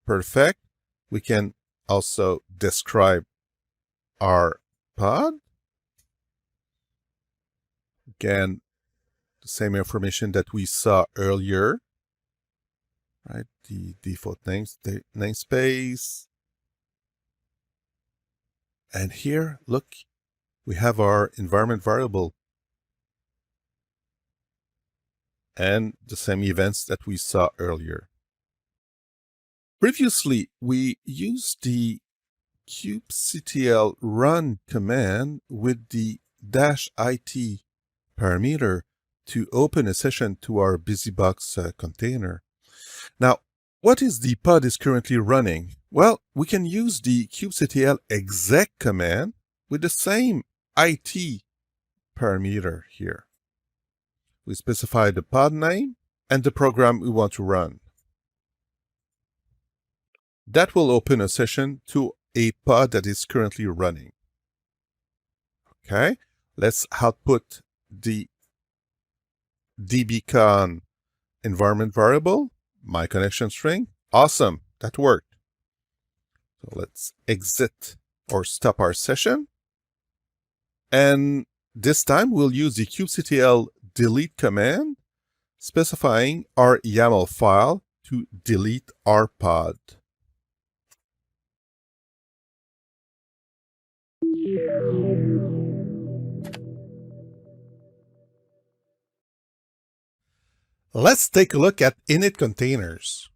Perfect. We can also describe our pod. Again, the same information that we saw earlier. right? The default names, the namespace. And here, look, we have our environment variable and the same events that we saw earlier. Previously, we used the kubectl run command with the -it parameter to open a session to our busybox container. Now, what is the pod is currently running? Well, we can use the kubectl exec command with the same it parameter here. We specify the pod name and the program we want to run. That will open a session to a pod that is currently running. Okay, let's output the dbcon environment variable, my connection string. Awesome, that worked. So let's exit or stop our session. And this time we'll use the kubectl delete command, specifying our YAML file to delete our pod. Let's take a look at init containers.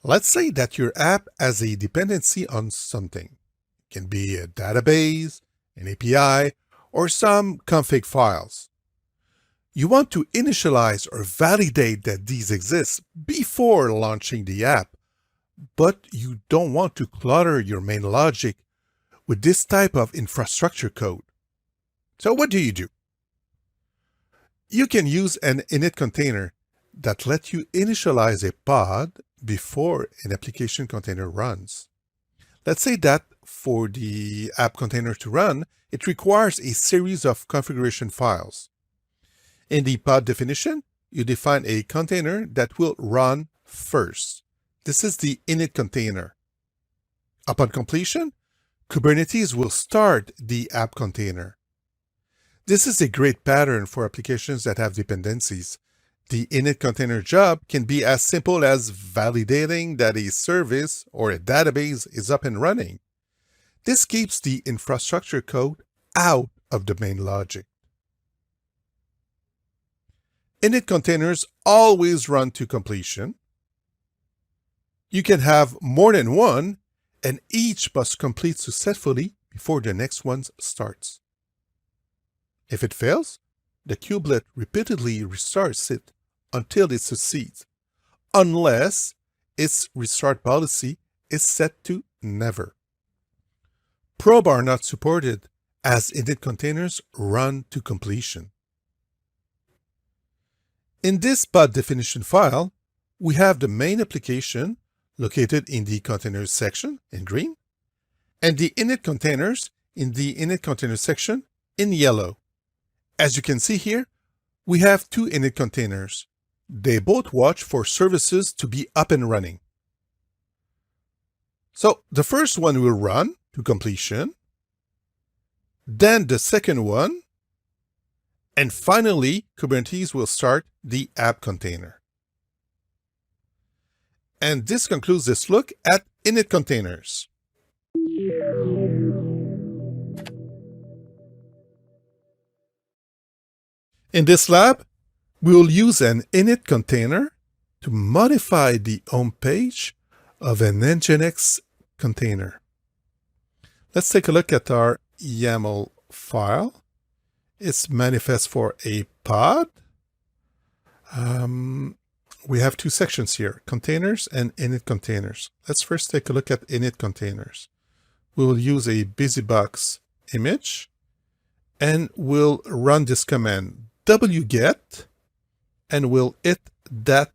Let's say that your app has a dependency on something. It can be a database, an API, or some config files. You want to initialize or validate that these exist before launching the app, but you don't want to clutter your main logic with this type of infrastructure code. So what do? You can use an init container that lets you initialize a pod before an application container runs. Let's say that for the app container to run, it requires a series of configuration files. In the pod definition, you define a container that will run first. This is the init container. Upon completion, Kubernetes will start the app container. This is a great pattern for applications that have dependencies. The init container job can be as simple as validating that a service or a database is up and running. This keeps the infrastructure code out of the main logic. Init containers always run to completion. You can have more than one, and each must complete successfully before the next one starts. If it fails, the kubelet repeatedly restarts it until it succeeds, unless its restart policy is set to never. Probe are not supported as init containers run to completion. In this pod definition file, we have the main application located in the containers section in green, and the init containers in the init container section in yellow. As you can see here, we have two init containers. They both watch for services to be up and running. So the first one will run to completion, then the second one, and finally, Kubernetes will start the app container. And this concludes this look at init containers. In this lab, we will use an init container to modify the home page of an Nginx container. Let's take a look at our YAML file. It's manifest for a pod. We have two sections here, containers and init containers. Let's first take a look at init containers. We will use a busybox image, and we'll run this command wget, and we'll hit that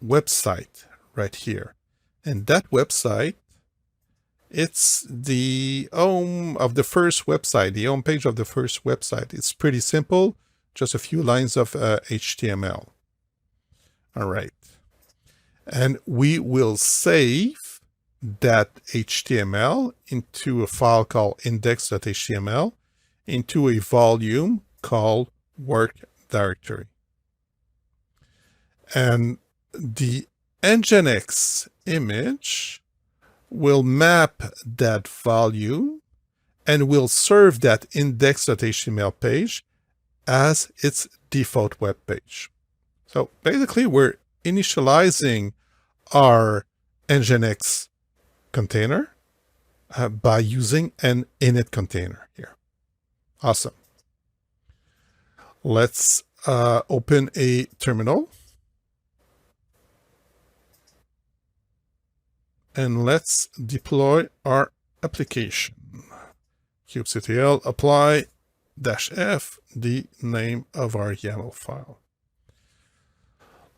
website right here. And that website, it's the home of the first website, the home page of the first website. It's pretty simple, just a few lines of HTML. All right. And we will save that HTML into a file called index.html into a volume called work directory. And the nginx image will map that value and will serve that index.html page as its default web page. So basically, we're initializing our nginx container by using an init container here. Awesome. Let's open a terminal. And let's deploy our application. kubectl apply -f, the name of our YAML file.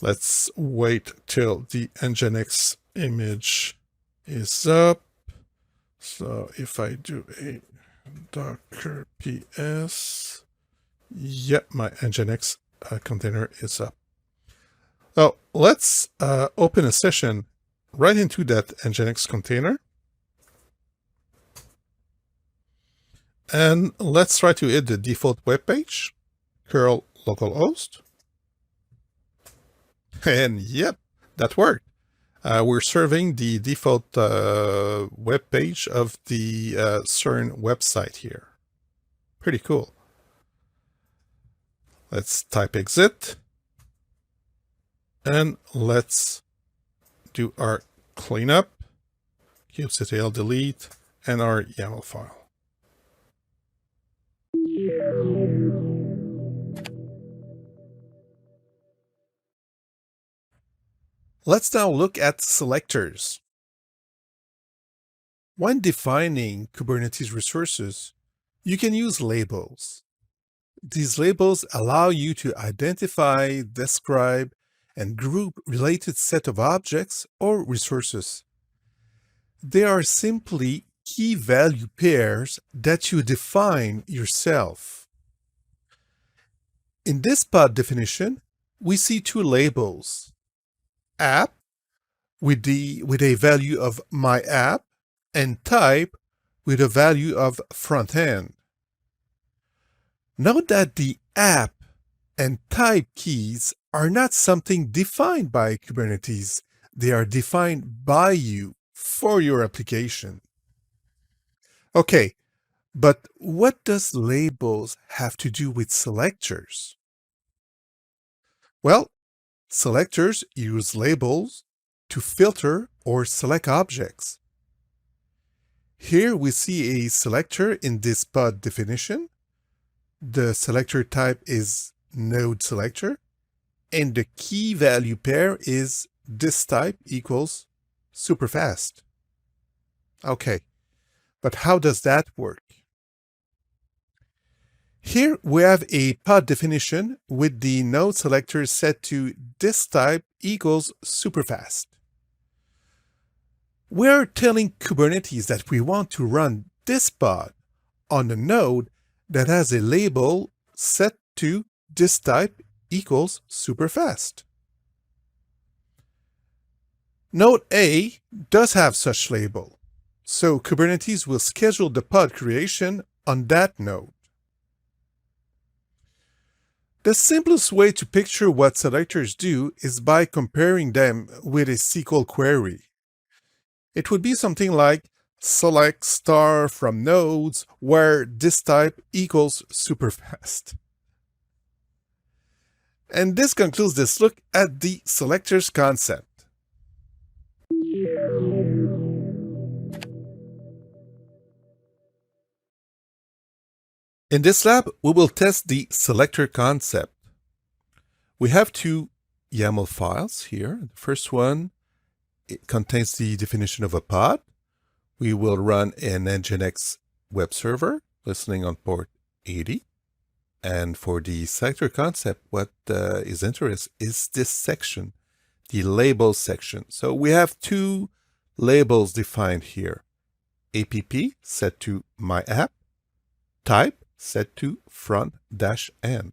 Let's wait till the nginx image is up. So if I do a docker ps, yep, my nginx container is up. So let's open a session right into that nginx container. And let's try to hit the default web page, curl localhost. And yep, that worked. We're serving the default web page of the CERN website here. Pretty cool. Let's type exit. And let's do our cleanup, kubectl delete, and our YAML file. Let's now look at selectors. When defining Kubernetes resources, you can use labels. These labels allow you to identify, describe, and group related set of objects or resources. They are simply key value pairs that you define yourself. In this pod definition, we see two labels: app with a value of my app, and type with a value of front end. Note that the app and type keys are not something defined by Kubernetes. They are defined by you for your application. Okay, but what does labels have to do with selectors? Well, selectors use labels to filter or select objects. Here we see a selector in this pod definition. The selector type is node selector, and the key value pair is this type equals superfast. Okay, but how does that work? Here we have a pod definition with the node selector set to this type equals superfast. We're telling Kubernetes that we want to run this pod on a node that has a label set to this type equals superfast. Node A does have such label, so Kubernetes will schedule the pod creation on that node. The simplest way to picture what selectors do is by comparing them with a SQL query. It would be something like select star from nodes where this type equals superfast. And this concludes this look at the selectors concept. In this lab, we will test the selector concept. We have two YAML files here. The first one, it contains the definition of a pod. We will run an nginx web server listening on port 80. And for the selector concept, what is interesting is this section, the labels section. So we have two labels defined here. App set to my app, type set to front-end.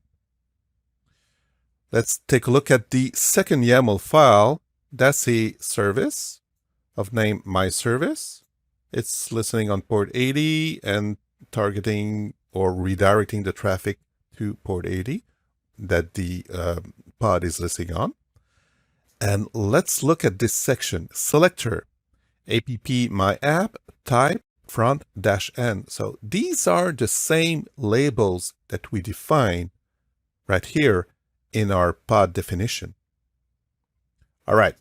Let's take a look at the second YAML file. That's a service of name myservice. It's listening on port 80 and targeting or redirecting the traffic to port 80 that the pod is listening on. And let's look at this section, selector, app my app, type, front-n. So these are the same labels that we define right here in our pod definition. All right,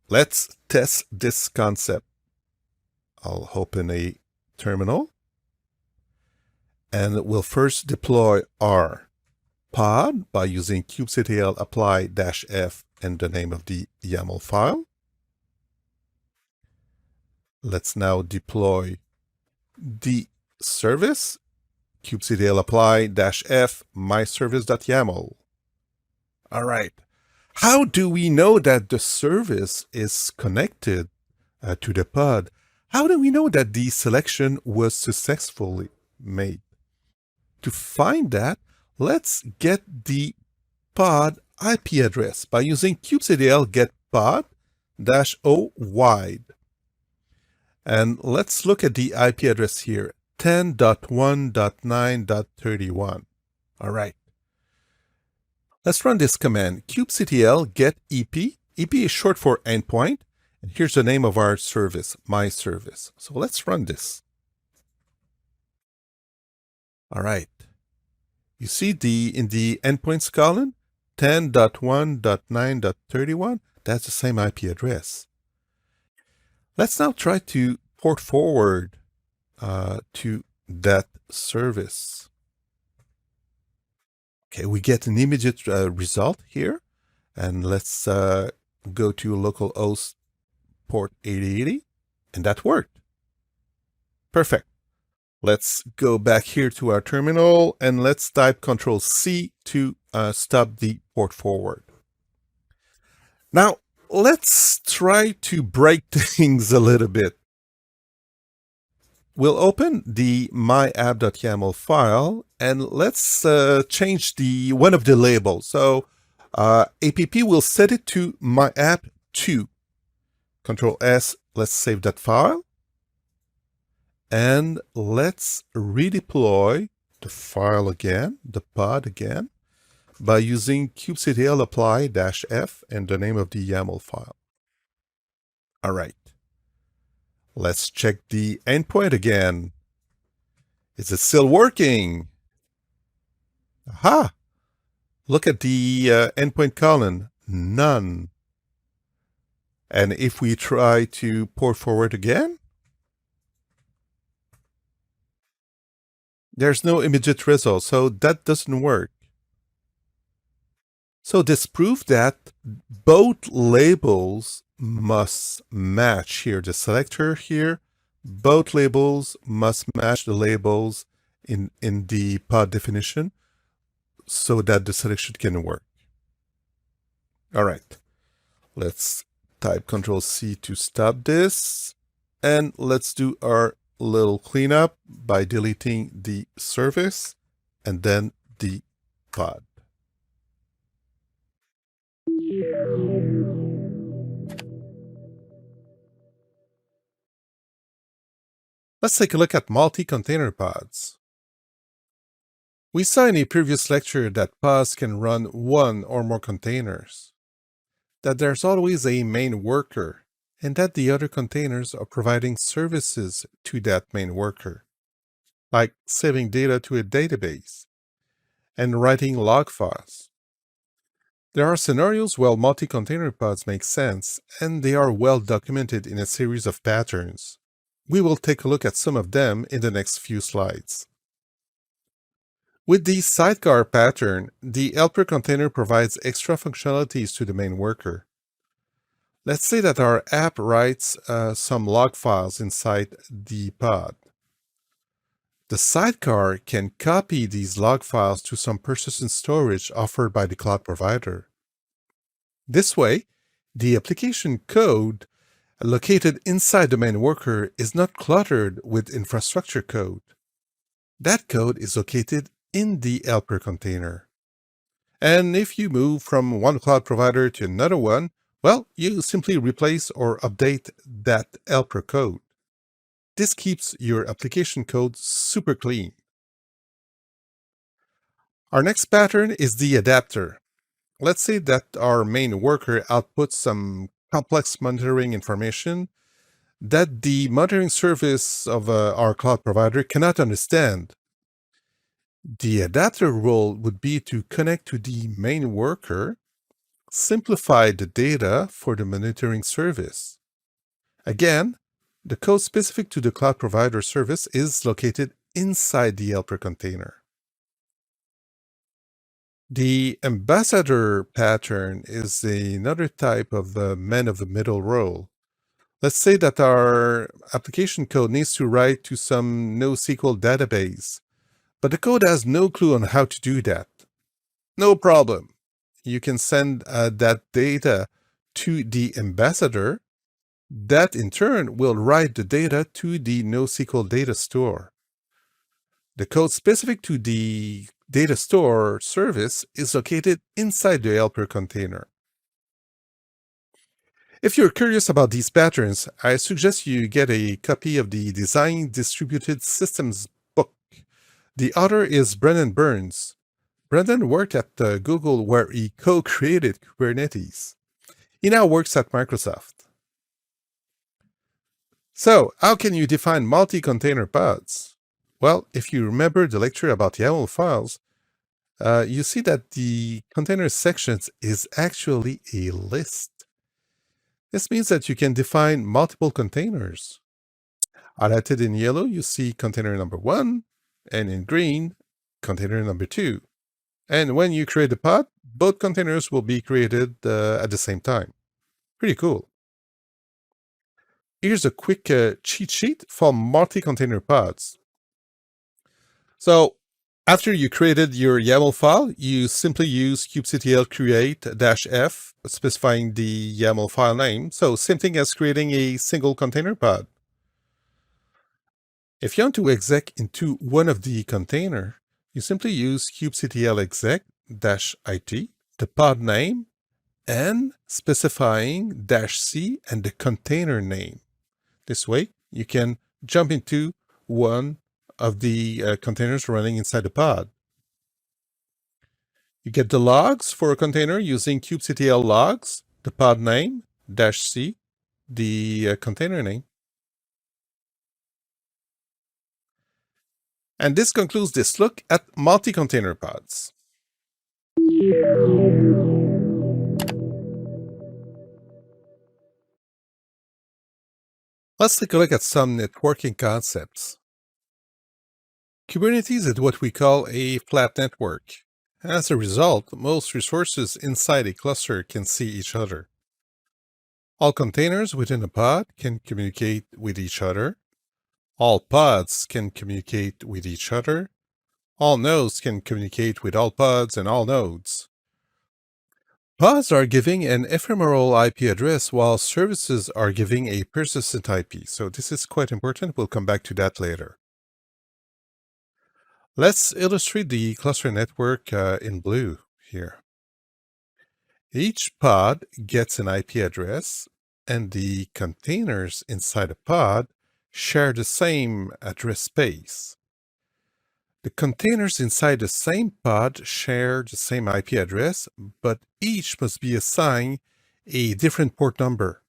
let's test this concept. I'll open a terminal and we'll first deploy our pod by using kubectl apply -f and the name of the YAML file. Let's now deploy the service, kubectl apply -f myservice.yaml. All right. How do we know that the service is connected to the pod? How do we know that the selection was successfully made? To find that, let's get the pod IP address by using kubectl get pod -o wide. And let's look at the IP address here, 10.1.9.31. All right. Let's run this command, kubectl get ep. EP is short for endpoint. And here's the name of our service, my service. So let's run this. All right. You see in the endpoints column, 10.1.9.31, that's the same IP address. Let's now try to port forward to that service. Okay, we get an immediate result here. And let's go to localhost port 8080, and that worked. Perfect. Let's go back here to our terminal, and let's type Control-C to stop the port forward. Now, let's try to break things a little bit. We'll open the myapp.yaml file, and let's change one of the labels. So app will set it to myapp2. Control-S, let's save that file. And let's redeploy the file again, the pod again, by using kubectl apply -f and the name of the YAML file. All right. Let's check the endpoint again. Is it still working? Aha! Look at the endpoint column, none. And if we try to port forward again, there's no immediate result, so that doesn't work. So this proves that both labels must match here. The selector here, both labels must match the labels in the pod definition so that the selection can work. All right, let's type Control-C to stop this. And let's do our little cleanup by deleting the service and then the pod. Let's take a look at multi-container pods. We saw in a previous lecture that pods can run one or more containers, that there's always a main worker, and that the other containers are providing services to that main worker, like saving data to a database and writing log files. There are scenarios where multi-container pods make sense, and they are well documented in a series of patterns. We will take a look at some of them in the next few slides. With the sidecar pattern, the helper container provides extra functionalities to the main worker. Let's say that our app writes some log files inside the pod. The sidecar can copy these log files to some persistent storage offered by the cloud provider. This way, the application code located inside the main worker is not cluttered with infrastructure code. That code is located in the helper container. And if you move from one cloud provider to another one, well, you simply replace or update that helper code. This keeps your application code super clean. Our next pattern is the adapter. let's say that our main worker outputs some complex monitoring information that the monitoring service of our cloud provider cannot understand. The adapter role would be to connect to the main worker, simplify the data for the monitoring service. Again, the code specific to the cloud provider service is located inside the helper container. The ambassador pattern is another type of man-of-the-middle role. Let's say that our application code needs to write to some NoSQL database, but the code has no clue on how to do that. No problem. You can send that data to the ambassador. That in turn will write the data to the NoSQL data store. The code specific to the data store service is located inside the helper container. If you're curious about these patterns, I suggest you get a copy of the Design Distributed Systems book. The author is Brendan Burns. Brendan worked at Google where he co-created Kubernetes. He now works at Microsoft. So, how can you define multi-container pods? Well, if you remember the lecture about YAML files, you see that the container sections is actually a list. This means that you can define multiple containers. Highlighted in yellow, you see container number 1, and in green, container number 2. And when you create a pod, both containers will be created at the same time. Pretty cool. Here's a quick cheat sheet for multi-container pods. So after you created your YAML file, you simply use kubectl create-f, specifying the YAML file name. So same thing as creating a single container pod. If you want to exec into one of the container, you simply use kubectl exec-it, the pod name, and specifying -c and the container name. This way, you can jump into one of the containers running inside the pod. You get the logs for a container using kubectl logs, the pod name, -c, the container name. And this concludes this look at multi-container pods. Let's take a look at some networking concepts. Kubernetes is what we call a flat network. As a result, most resources inside a cluster can see each other. All containers within a pod can communicate with each other. All pods can communicate with each other. All nodes can communicate with all pods and all nodes. Pods are giving an ephemeral IP address while services are giving a persistent IP. So this is quite important. We'll come back to that later. Let's illustrate the cluster network in blue here. Each pod gets an IP address, and the containers inside a pod share the same address space. The containers inside the same pod share the same IP address, but each must be assigned a different port number.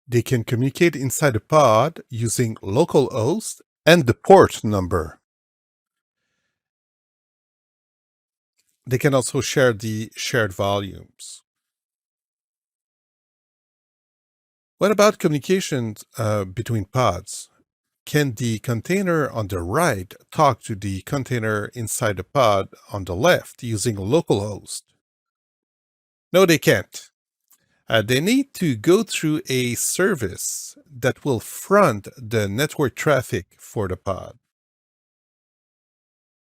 They can communicate inside the pod using localhost and the port number. They can also share the shared volumes. What about communications between pods? Can the container on the right talk to the container inside the pod on the left using localhost? No, they can't. They need to go through a service that will front the network traffic for the pod.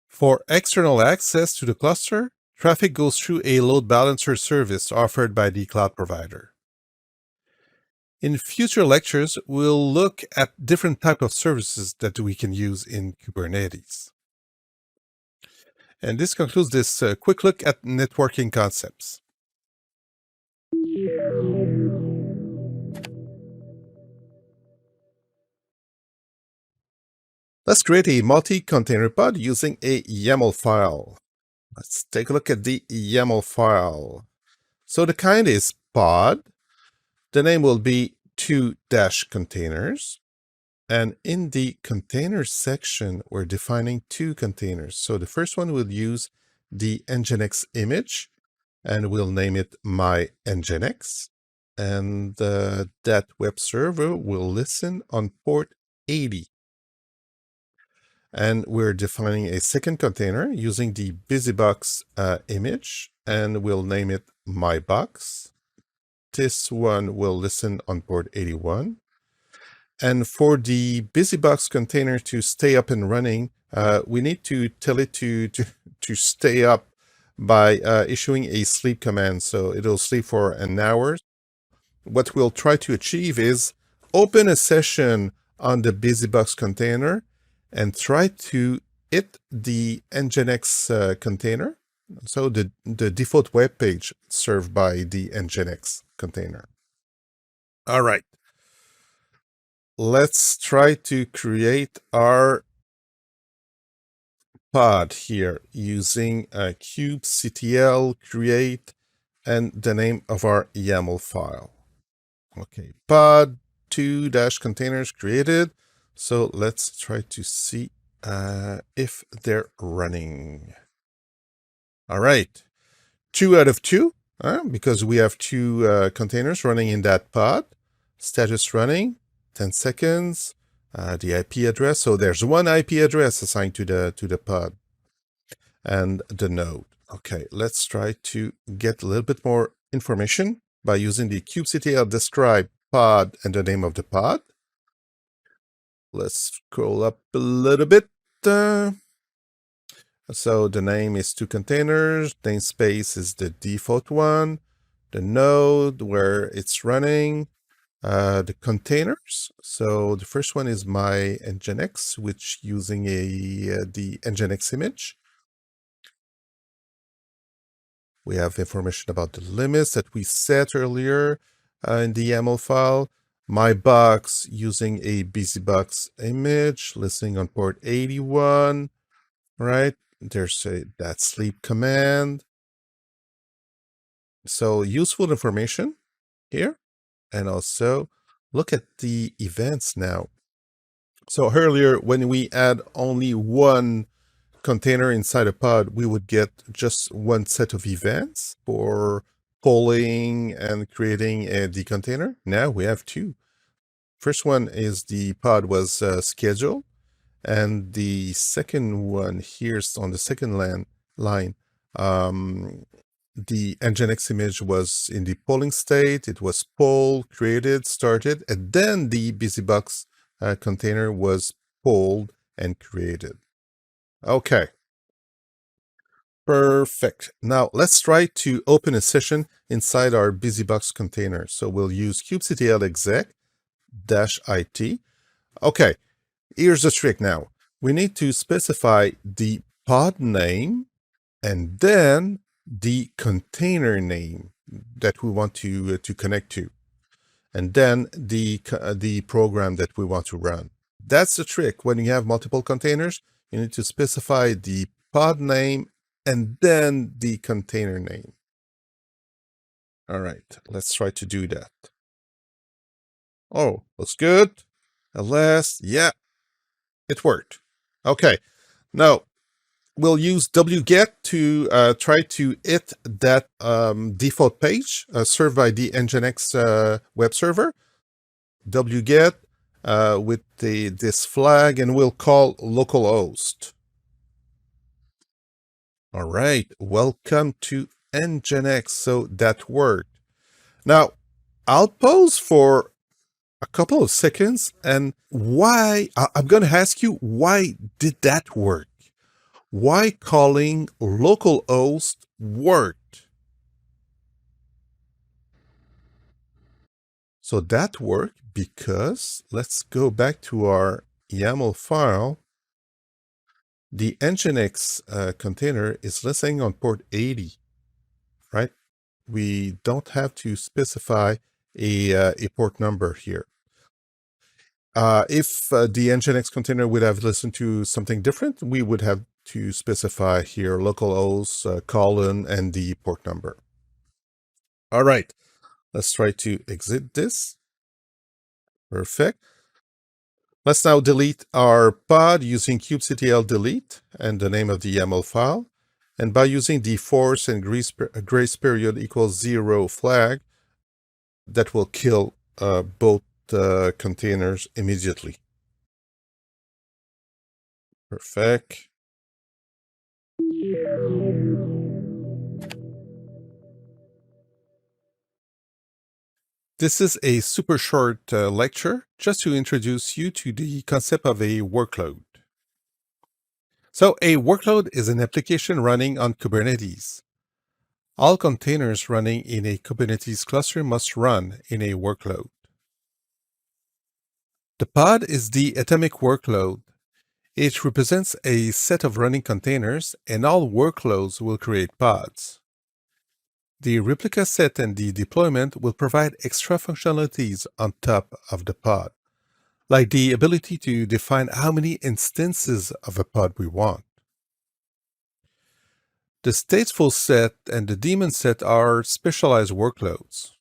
For external access to the cluster, traffic goes through a load balancer service offered by the cloud provider. In future lectures, we'll look at different types of services that we can use in Kubernetes. And this concludes this quick look at networking concepts. Let's create a multi-container pod using a YAML file. Let's take a look at the YAML file. So the kind is pod. The name will be 2-containers. And in the containers section, we're defining 2 containers. So the first one will use the Nginx image, and we'll name it my Nginx. And that web server will listen on port 80. And we're defining a second container using the BusyBox image, and we'll name it mybox. This one will listen on port 81. And for the BusyBox container to stay up and running, we need to tell it to stay up by issuing a sleep command. So it'll sleep for an hour. What we'll try to achieve is open a session on the BusyBox container and try to hit the Nginx container. So the default web page served by the Nginx container. All right. Let's try to create our pod here using kubectl create and the name of our YAML file. Okay, pod 2-containers created. So let's try to see if they're running. All right, 2 out of 2, because we have 2 containers running in that pod. Status running, 10 seconds. The IP address. So there's one IP address assigned to the pod and the node. Okay, let's try to get a little bit more information by using the kubectl describe pod and the name of the pod. Let's scroll up a little bit. So the name is 2 containers. Namespace is the default one. The node where it's running. The containers. So the first one is my Nginx, which using the Nginx image. We have information about the limits that we set earlier in the YAML file. My box using a BusyBox image, listening on port 81. Right? There's that sleep command. So useful information here. And also look at the events now. So earlier, when we add only one container inside a pod, we would get just one set of events for polling and creating the container. Now we have 2. First one is the pod was scheduled. And the second one here on the second line, the Nginx image was in the polling state. It was polled, created, started, and then the BusyBox container was polled and created. Okay. Perfect. Now let's try to open a session inside our BusyBox container. So we'll use kubectl exec-it. Okay. Here's the trick now. We need to specify the pod name and then the container name that we want to connect to, and then the program that we want to run. That's the trick. When you have multiple containers, you need to specify the pod name and then the container name. All right, let's try to do that. Oh, looks good. At last, yeah, it worked. Okay, now we'll use wget to try to hit that default page served by the Nginx web server. Wget with this flag, and we'll call localhost. All right, welcome to Nginx. So that worked. Now, I'll pause for a couple of seconds, and I'm going to ask you, why did that work? Why calling localhost worked? So that worked because, let's go back to our YAML file. The Nginx container is listening on port 80, right? We don't have to specify a port number here. If the Nginx container would have listened to something different, we would have to specify here localhost, colon, and the port number. All right, let's try to exit this. Perfect. Let's now delete our pod using kubectl delete and the name of the YAML file. And by using the force and grace period equals 0 flag, that will kill both containers immediately. Perfect. This is a super short lecture just to introduce you to the concept of a workload. So a workload is an application running on Kubernetes. All containers running in a Kubernetes cluster must run in a workload. The pod is the atomic workload. It represents a set of running containers, and all workloads will create pods. The replica set and the deployment will provide extra functionalities on top of the pod, like the ability to define how many instances of a pod we want. The stateful set and the daemon set are specialized workloads.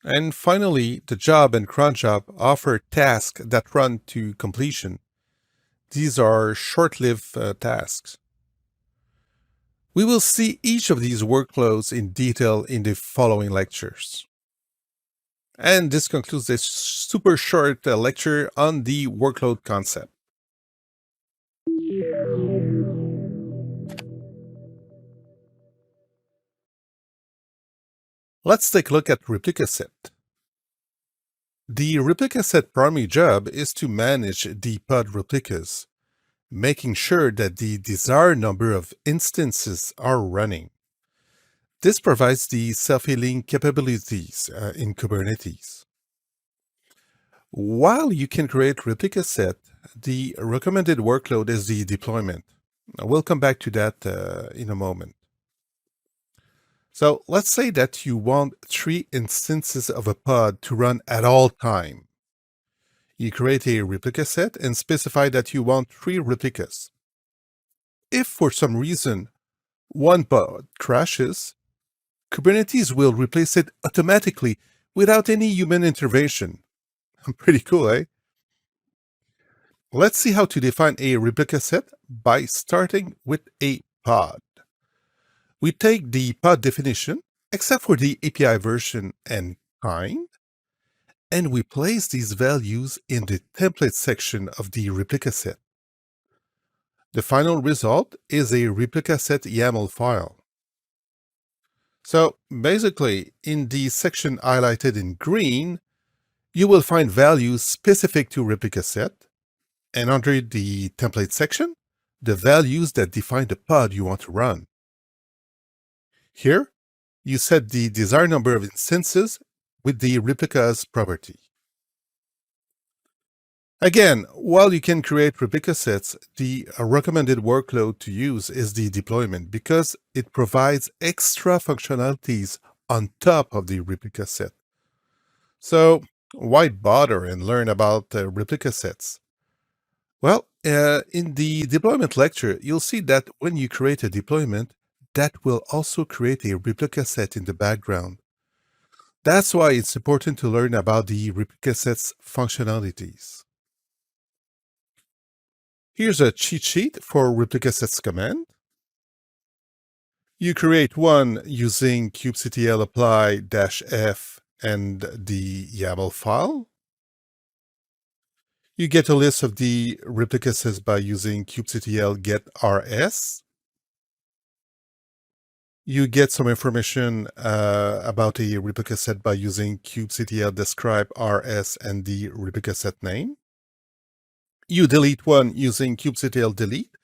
And finally, the job and cron job offer tasks that run to completion. These are short-lived tasks. We will see each of these workloads in detail in the following lectures. And this concludes this super short lecture on the workload concept. Let's take a look at replica set. The replica set primary job is to manage the pod replicas, making sure that the desired number of instances are running. This provides the self-healing capabilities in Kubernetes. While you can create replica set, the recommended workload is the deployment. We'll come back to that in a moment. So let's say that you want 3 instances of a pod to run at all time. You create a replica set and specify that you want 3 replicas. If for some reason one pod crashes, Kubernetes will replace it automatically without any human intervention. Pretty cool, eh? Let's see how to define a replica set by starting with a pod. We take the pod definition, except for the API version and kind, and we place these values in the template section of the replica set. The final result is a replica set YAML file. So basically, in the section highlighted in green, you will find values specific to replica set, and under the template section, the values that define the pod you want to run. Here, you set the desired number of instances with the replicas property. Again, while you can create replica sets, the recommended workload to use is the deployment because it provides extra functionalities on top of the replica set. So why bother and learn about replica sets? Well, in the deployment lecture, you'll see that when you create a deployment, that will also create a replica set in the background. That's why it's important to learn about the replica set's functionalities. Here's a cheat sheet for replica sets command. You create one using kubectl apply-f and the YAML file. You get a list of the replica sets by using kubectl get rs. You get some information about a replica set by using kubectl describe rs and the replica set name. You delete one using kubectl delete.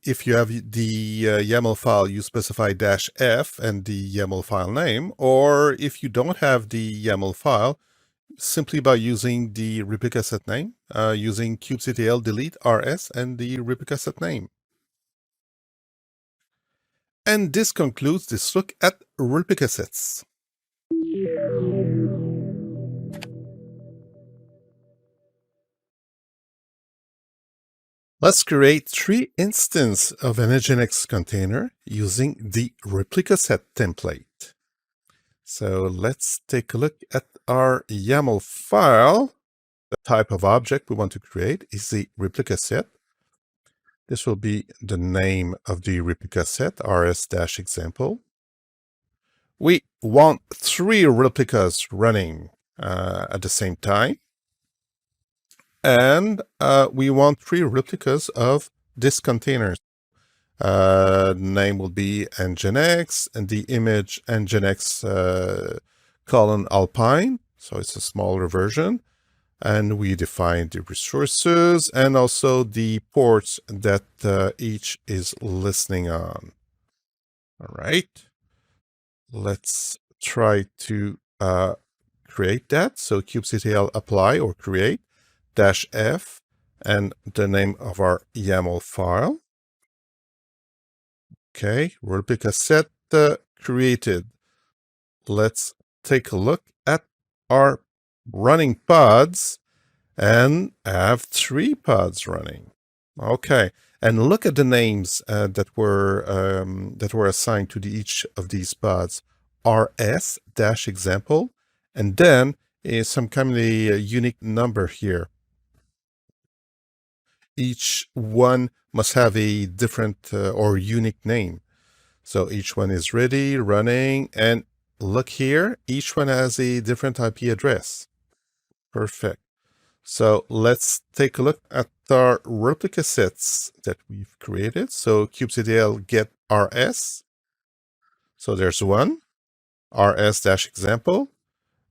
If you have the YAML file, you specify -f and the YAML file name, or if you don't have the YAML file, simply by using the replica set name, using kubectl delete rs and the replica set name. And this concludes this look at replica sets. Let's create 3 instances of an Nginx container using the replica set template. So let's take a look at our YAML file. The type of object we want to create is the replica set. This will be the name of the replica set, rs-example. We want 3 replicas running at the same time. And we want 3 replicas of this container. Name will be Nginx, and the image Nginx :Alpine. So it's a smaller version. And we define the resources and also the ports that each is listening on. All right. Let's try to create that. So kubectl apply or create -f and the name of our YAML file. Okay, replica set created. Let's take a look at our running pods and have 3 pods running. Okay, and look at the names that were assigned to each of these pods. rs-example, and then some kind of a unique number here. Each one must have a different or unique name. So each one is ready, running, and look here, each one has a different IP address. Perfect. So let's take a look at our replica sets that we've created. So kubectl get rs. So there's 1, rs-example,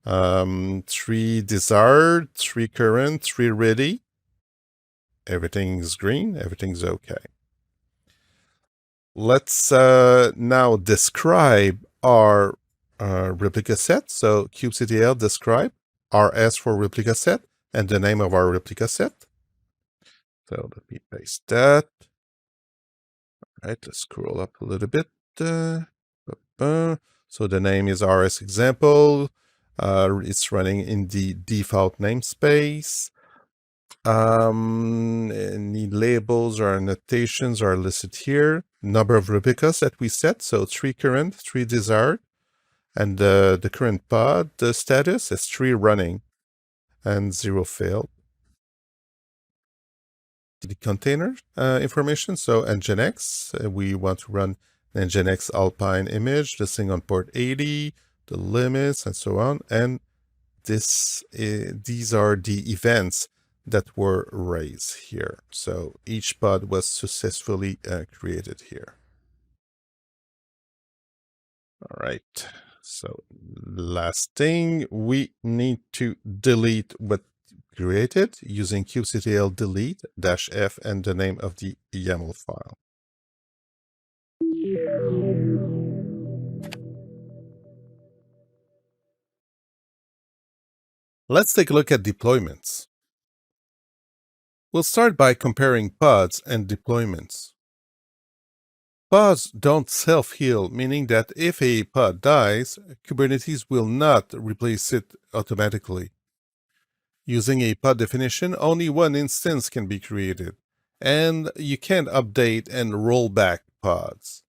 3 desired, 3 current, 3 ready. Everything's green, everything's okay. Let's now describe our replica set. So kubectl describe rs for replica set and the name of our replica set. So let me paste that. All right, let's scroll up a little bit. So the name is rs-example. It's running in the default namespace. Any labels or annotations are listed here. Number of replicas that we set, so 3 current, 3 desired, and the current pod, the status is 3 running and 0 failed. The container information, so Nginx, we want to run Nginx Alpine image, listing on port 80, the limits, and so on, and these are the events that were raised here. So each pod was successfully created here. All right. So last thing, we need to delete what created using kubectl delete -f and the name of the YAML file. Let's take a look at deployments. We'll start by comparing pods and deployments. Pods don't self-heal, meaning that if a pod dies, Kubernetes will not replace it automatically. Using a pod definition, only 1 instance can be created, and you can't update and roll back pods.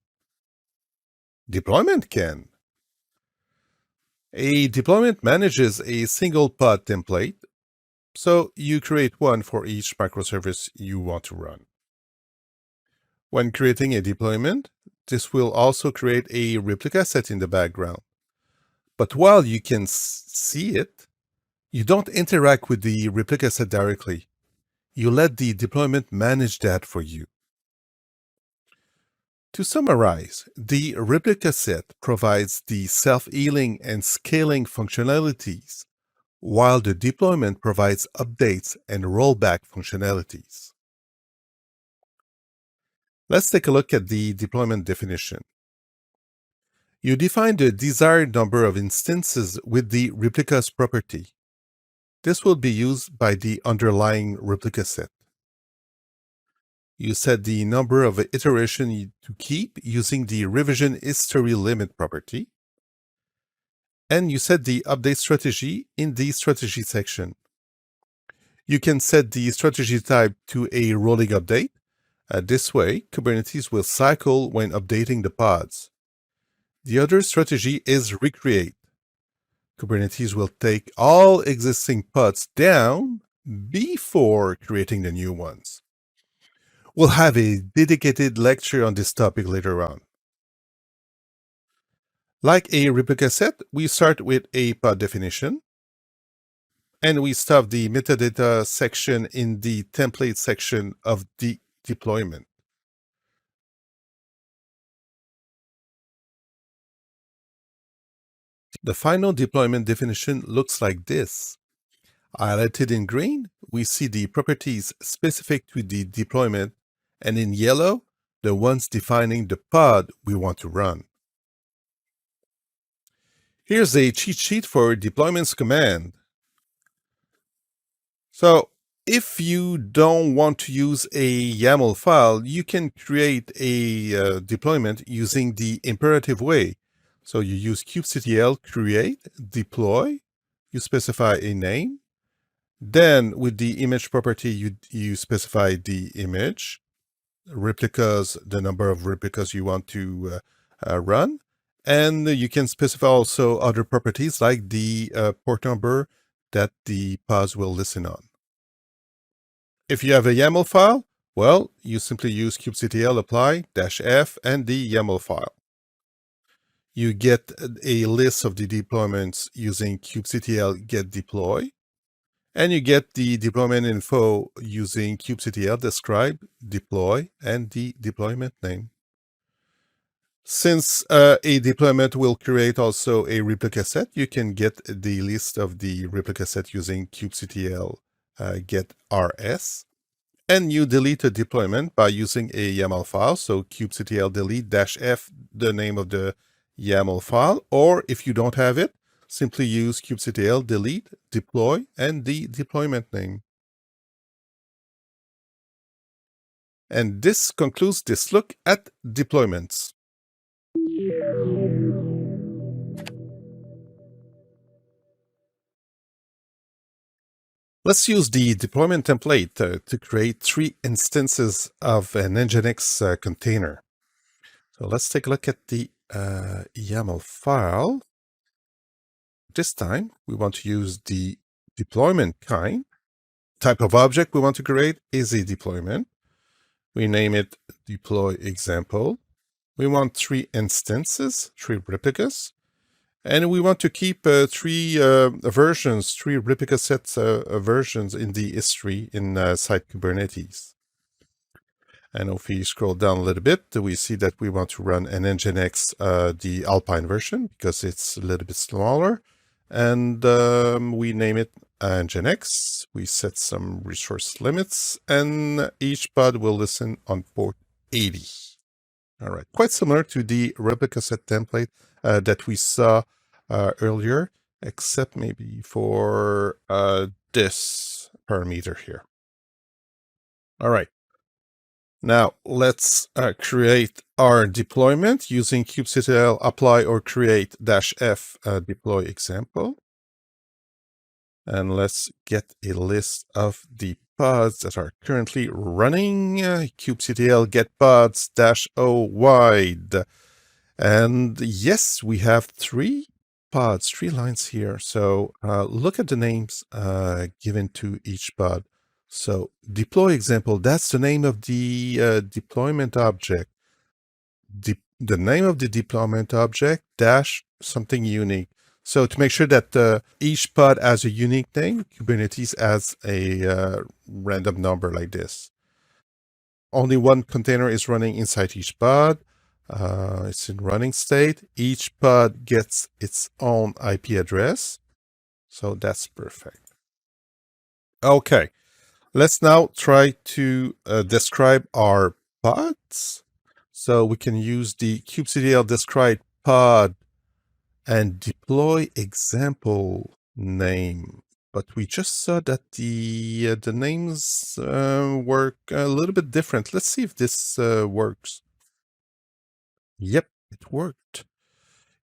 Deployment can. A deployment manages a single pod template, so you create one for each microservice you want to run. When creating a deployment, this will also create a replica set in the background. But while you can see it, you don't interact with the replica set directly. You let the deployment manage that for you. To summarize, the replica set provides the self-healing and scaling functionalities, while the deployment provides updates and rollback functionalities. Let's take a look at the deployment definition. You define the desired number of instances with the replicas property. This will be used by the underlying replica set. You set the number of iterations to keep using the revision history limit property. And you set the update strategy in the strategy section. You can set the strategy type to a rolling update. This way, Kubernetes will cycle when updating the pods. The other strategy is recreate. Kubernetes will take all existing pods down before creating the new ones. We'll have a dedicated lecture on this topic later on. Like a replica set, we start with a pod definition, and we stuff the metadata section in the template section of the deployment. The final deployment definition looks like this. Highlighted in green, we see the properties specific to the deployment, and in yellow, the ones defining the pod we want to run. Here's a cheat sheet for deployments command. So if you don't want to use a YAML file, you can create a deployment using the imperative way. So you use kubectl create, deploy, you specify a name. Then with the image property, you specify the image, replicas, the number of replicas you want to run. And you can specify also other properties like the port number that the pods will listen on. If you have a YAML file, well, you simply use kubectl apply -f and the YAML file. You get a list of the deployments using kubectl get deploy, and you get the deployment info using kubectl describe, deploy, and the deployment name. Since a deployment will create also a replica set, you can get the list of the replica set using kubectl get rs. And you delete a deployment by using a YAML file. So kubectl delete -f, the name of the YAML file. Or if you don't have it, simply use kubectl delete, deploy, and the deployment name. And this concludes this look at deployments. Let's use the deployment template to create 3 instances of an Nginx container. So let's take a look at the YAML file. This time, we want to use the deployment kind. Type of object we want to create is a deployment. We name it deploy example. We want 3 instances, 3 replicas. And we want to keep 3 versions, 3 replica sets versions in the history inside Kubernetes. And if we scroll down a little bit, we see that we want to run an Nginx, the Alpine version, because it's a little bit smaller. And we name it Nginx. We set some resource limits, and each pod will listen on port 80. All right, quite similar to the replica set template that we saw earlier, except maybe for this parameter here. All right. Now let's create our deployment using kubectl apply or create -f deploy example. And let's get a list of the pods that are currently running. Kubectl get pods -o wide. And yes, we have 3 pods, 3 lines here. So look at the names given to each pod. So deploy example, that's the name of the deployment object. The name of the deployment object dash something unique. So to make sure that each pod has a unique name, Kubernetes has a random number like this. Only one container is running inside each pod. It's in running state. Each pod gets its own IP address. So that's perfect. Okay, let's now try to describe our pods. So we can use the kubectl describe pod and deploy example name. But we just saw that the names work a little bit different. Let's see if this works. Yep, it worked.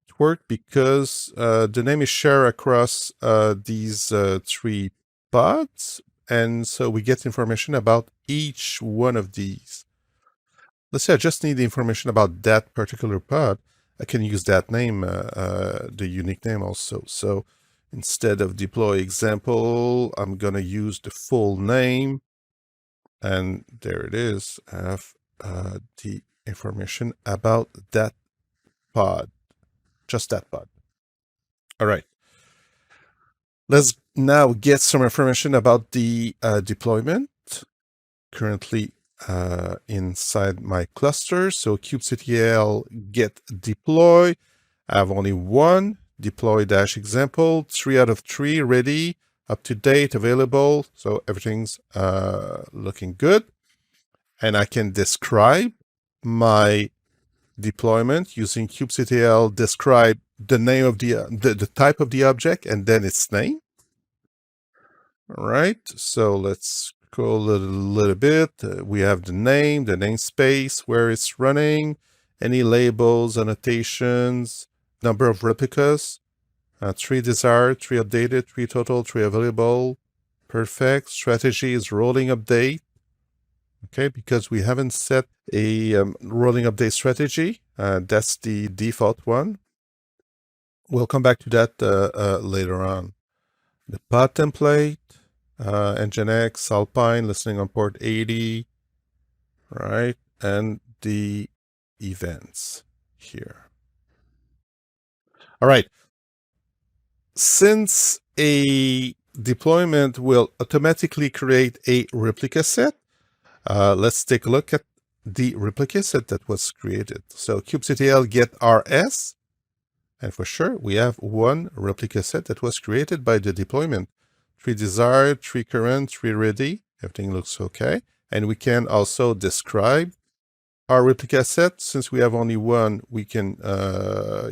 It worked because the name is shared across these 3 pods, and so we get information about each one of these. Let's say I just need the information about that particular pod. I can use that name, the unique name also. So instead of deploy example, I'm going to use the full name. And there it is. I have the information about that pod, just that pod. All right. Let's now get some information about the deployment currently inside my cluster. So kubectl get deploy. I have only one deploy dash example, 3 out of 3 ready, up to date, available. So everything's looking good. And I can describe my deployment using kubectl describe the name of the type of the object and then its name. All right, so let's go a little bit. We have the name, the namespace, where it's running, any labels, annotations, number of replicas, 3 desired, 3 updated, 3 total, 3 available. Perfect. Strategy is rolling update. Okay, because we haven't set a rolling update strategy. That's the default one. We'll come back to that later on. The pod template, Nginx, Alpine, listening on port 80, right? And the events here. All right. Since a deployment will automatically create a replica set, let's take a look at the replica set that was created. So kubectl get rs, and for sure we have one replica set that was created by the deployment. 3 desired, 3 current, 3 ready. Everything looks okay. And we can also describe our replica set. Since we have only one, we can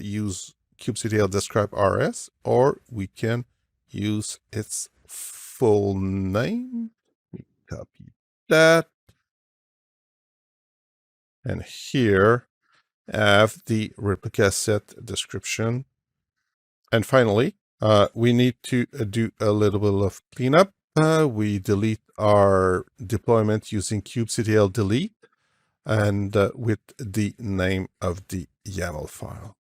use kubectl describe rs, or we can use its full name. We copy that. And here I have the replica set description. And finally, we need to do a little bit of cleanup. We delete our deployment using kubectl delete and with the name of the YAML file.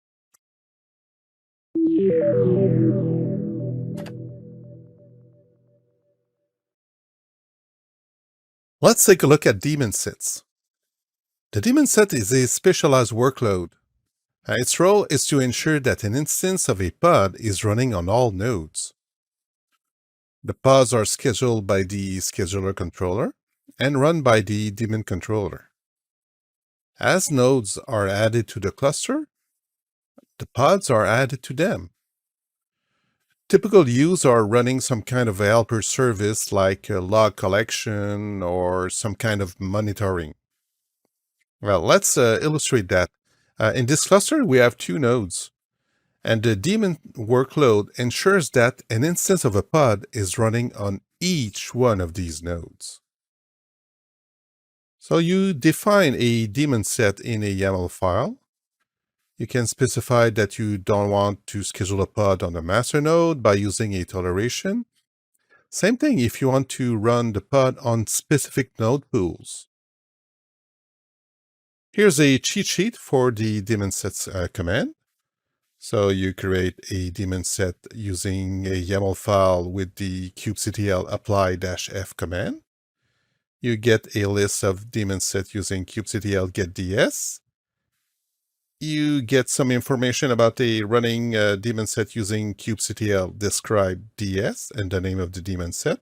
Let's take a look at daemon sets. The daemon set is a specialized workload. Its role is to ensure that an instance of a pod is running on all nodes. The pods are scheduled by the scheduler controller and run by the daemon controller. As nodes are added to the cluster, the pods are added to them. Typical use are running some kind of a helper service like a log collection or some kind of monitoring. Well, let's illustrate that. In this cluster, we have 2 nodes, and the daemon workload ensures that an instance of a pod is running on each one of these nodes. So you define a daemon set in a YAML file. You can specify that you don't want to schedule a pod on the master node by using a toleration. Same thing if you want to run the pod on specific node pools. Here's a cheat sheet for the daemon sets command. So you create a daemon set using a YAML file with the kubectl apply-f command. You get a list of daemon set using kubectl get ds. You get some information about the running daemon set using kubectl describe ds and the name of the daemon set.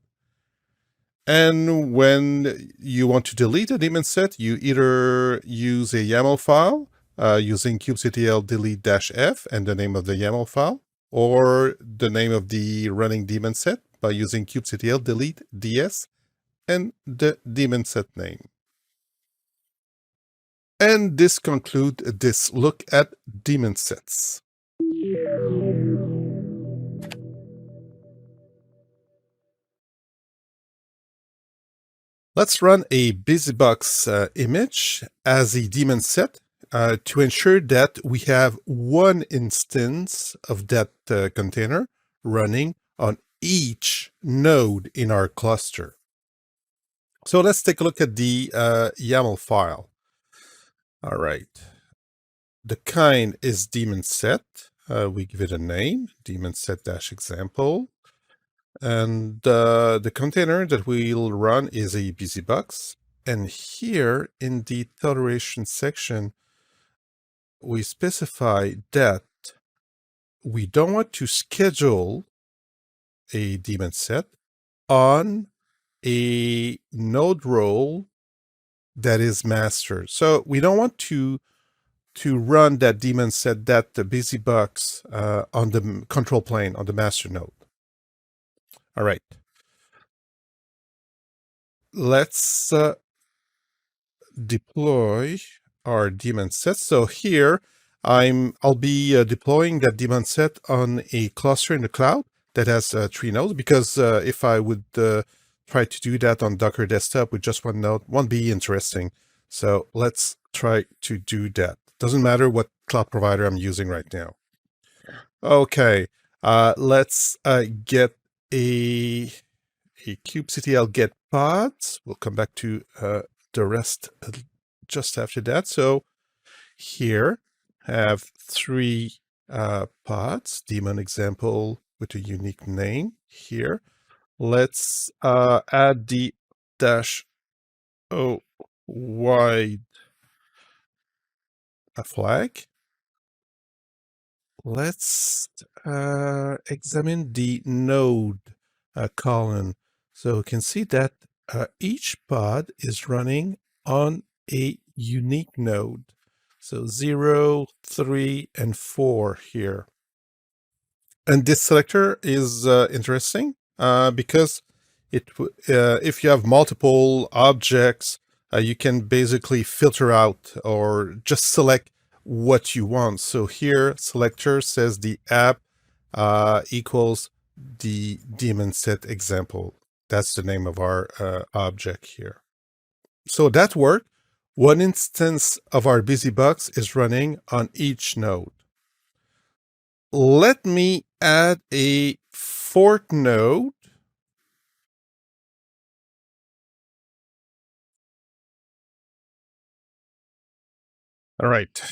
And when you want to delete a daemon set, you either use a YAML file using kubectl delete-f and the name of the YAML file, or the name of the running daemon set by using kubectl delete ds and the daemon set name. And this concludes this look at daemon sets. Let's run a busybox image as a daemon set to ensure that we have one instance of that container running on each node in our cluster. So let's take a look at the YAML file. All right. The kind is daemon set. We give it a name, daemon set-example. And the container that we'll run is a busybox. And here in the toleration section, we specify that we don't want to schedule a daemon set on a node role that is master. So we don't want to run that daemon set, that the busybox on the control plane on the master node. All right. Let's deploy our daemon set. So here I'll be deploying that daemon set on a cluster in the cloud that has 3 nodes, because if I would try to do that on Docker desktop with just 1 node, won't be interesting. So let's try to do that. Doesn't matter what cloud provider I'm using right now. Okay, let's get a kubectl get pods. We'll come back to the rest just after that. So here have 3 pods, daemon example with a unique name here. Let's add the -o wide flag. Let's examine the node column. So you can see that each pod is running on a unique node. So 0, 3, and 4 here. And this selector is interesting because if you have multiple objects, you can basically filter out or just select what you want. So here, selector says the app equals the daemon set example. That's the name of our object here. So that worked. One instance of our busybox is running on each node. Let me add a 4th node. All right.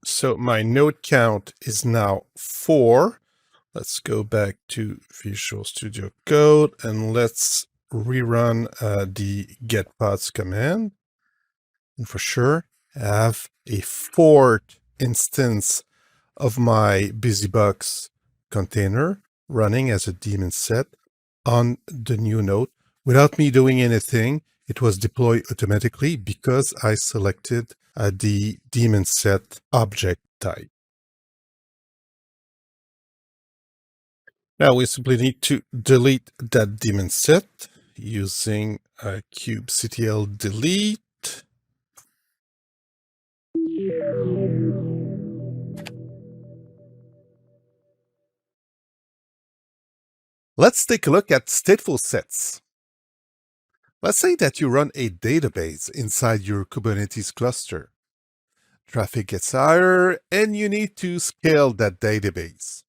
So my node count is now 4. Let's go back to Visual Studio Code and let's rerun the getPods command. And for sure, I have a 4th instance of my busybox container running as a daemon set on the new node. Without me doing anything, it was deployed automatically because I selected the daemon set object type. Now we simply need to delete that daemon set using kubectl delete. Let's take a look at stateful sets. Let's say that you run a database inside your Kubernetes cluster. Traffic gets higher and you need to scale that database.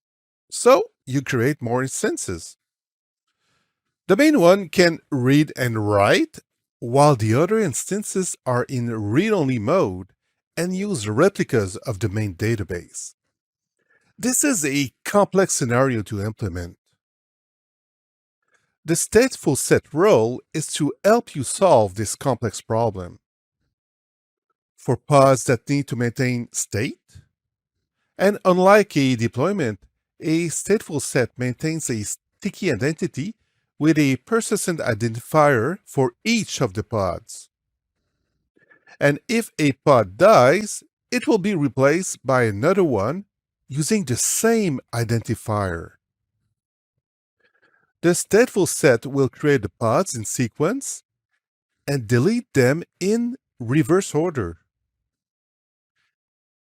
So you create more instances. The main one can read and write, while the other instances are in read-only mode and use replicas of the main database. This is a complex scenario to implement. The stateful set role is to help you solve this complex problem. For pods that need to maintain state, and unlike a deployment, a stateful set maintains a sticky identity with a persistent identifier for each of the pods. And if a pod dies, it will be replaced by another one using the same identifier. The stateful set will create the pods in sequence and delete them in reverse order.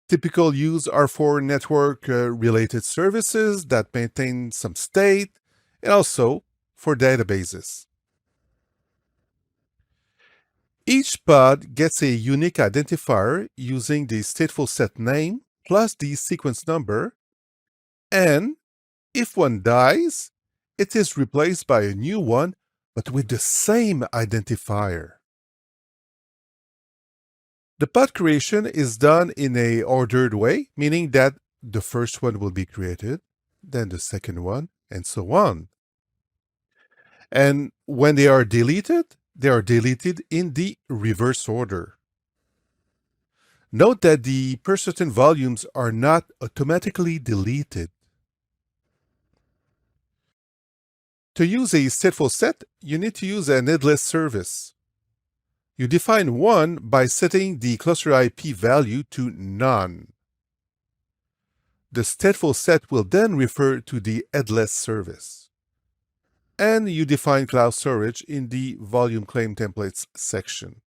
Typical use are for network-related services that maintain some state, and also for databases. Each pod gets a unique identifier using the stateful set name plus the sequence number, and if one dies, it is replaced by a new one, but with the same identifier. The pod creation is done in a ordered way, meaning that the first one will be created, then the second one, and so on. And when they are deleted in the reverse order. Note that the persistent volumes are not automatically deleted. To use a stateful set, you need to use an headless service. You define one by setting the cluster IP value to none. The stateful set will then refer to the headless service. And you define cloud storage in the volume claim templates section.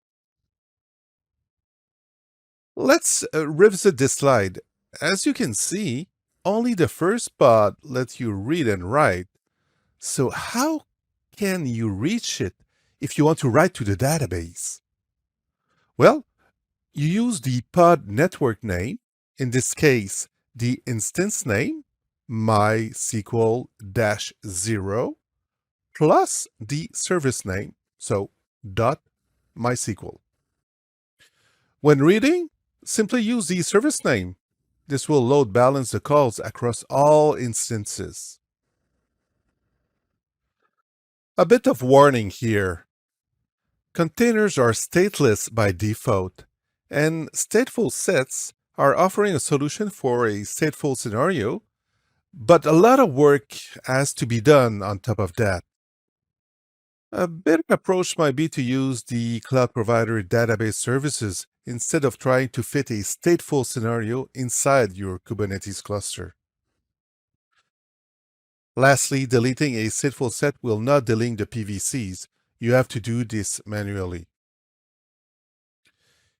Let's revisit this slide. As you can see, only the first pod lets you read and write. So how can you reach it if you want to write to the database? Well, you use the pod network name, in this case, the instance name, MySQL-0, plus the service name, so .MySQL. When reading, simply use the service name. This will load balance the calls across all instances. A bit of warning here. Containers are stateless by default, and stateful sets are offering a solution for a stateful scenario, but a lot of work has to be done on top of that. A better approach might be to use the cloud provider database services instead of trying to fit a stateful scenario inside your Kubernetes cluster. Lastly, deleting a stateful set will not delete the PVCs. You have to do this manually.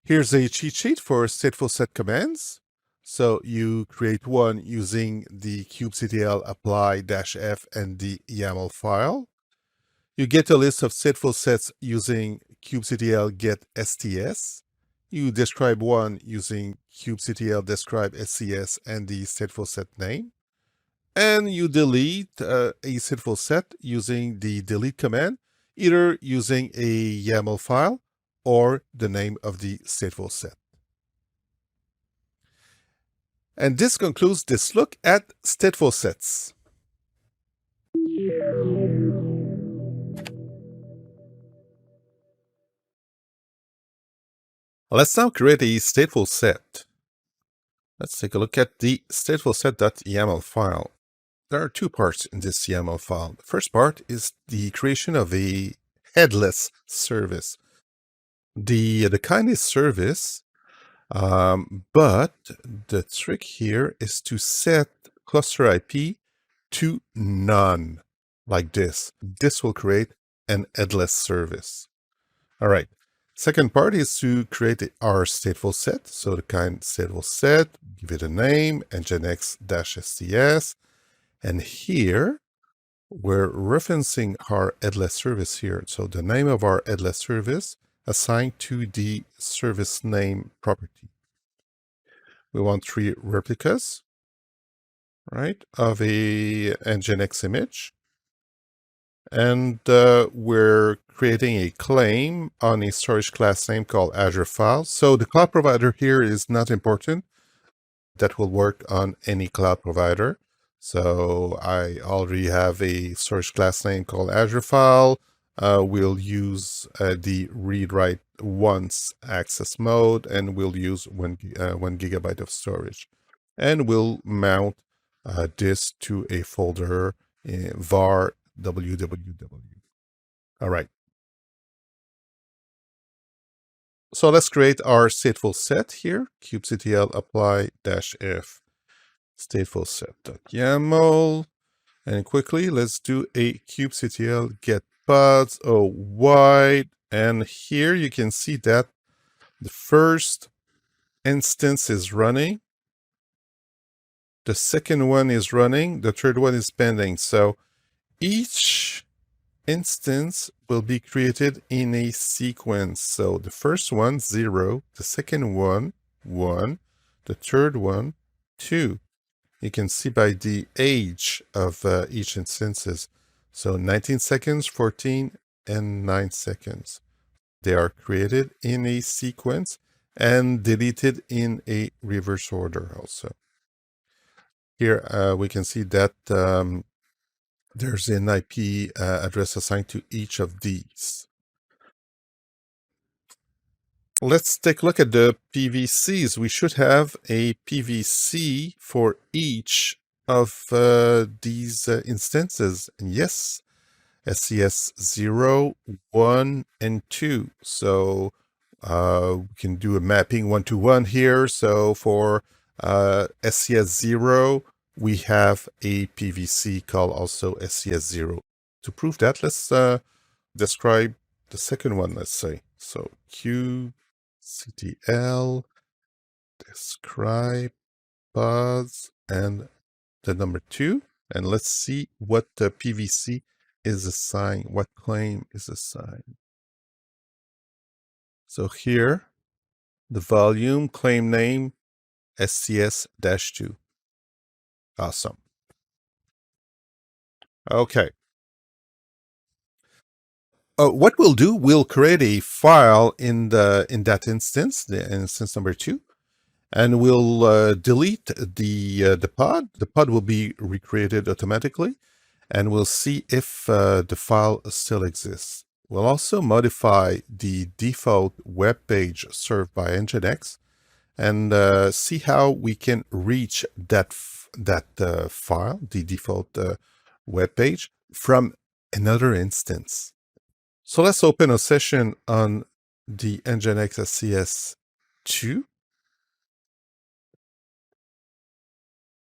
Here's a cheat sheet for stateful set commands. So you create one using the kubectl apply-f and the YAML file. You get a list of stateful sets using kubectl get sts. You describe one using kubectl describe scs and the stateful set name. And you delete a stateful set using the delete command, either using a YAML file or the name of the stateful set. And this concludes this look at stateful sets. Let's now create a stateful set. Let's take a look at the stateful set.yaml file. There are two parts in this YAML file. The first part is the creation of a headless service. The kind is service, but the trick here is to set cluster IP to none, like this. This will create an headless service. All right. Second part is to create our stateful set. So the kind stateful set, give it a name, nginx-sts. And here, we're referencing our headless service here. So the name of our headless service assigned to the service name property. We want 3 replicas, right, of a nginx image. And we're creating a claim on a storage class name called Azure Files. So the cloud provider here is not important. That will work on any cloud provider. So I already have a storage class name called Azure File. We'll use the read-write once access mode, and we'll use 1 gigabyte of storage. And we'll mount this to a folder in var www. All right. So let's create our stateful set here, kubectl apply-f stateful set.yaml. And quickly, let's do a kubectl get pods wide. And here you can see that the first instance is running. The second one is running. The third one is pending. So each instance will be created in a sequence. So the first one, 0. The second one, 1. The third one, 2. You can see by the age of each instances. So 19 seconds, 14, and 9 seconds. They are created in a sequence and deleted in a reverse order also. Here we can see that there's an IP address assigned to each of these. Let's take a look at the PVCs. We should have a PVC for each of these instances. And yes, SES 0, 1, and 2. So we can do a mapping 1-to-1 here. So for SES 0, we have a PVC called also SES 0. To prove that, let's describe the second one, let's say. So QCTL, describe, pods, and the number 2. And let's see what the PVC is assigned, what claim is assigned. So here, the volume claim name SCS-2. Awesome. Okay. What we'll do, we'll create a file in that instance, the instance number 2, and we'll delete the pod. The pod will be recreated automatically, and we'll see if the file still exists. We'll also modify the default web page served by Nginx and see how we can reach that file, the default web page, from another instance. So let's open a session on the Nginx SCS2.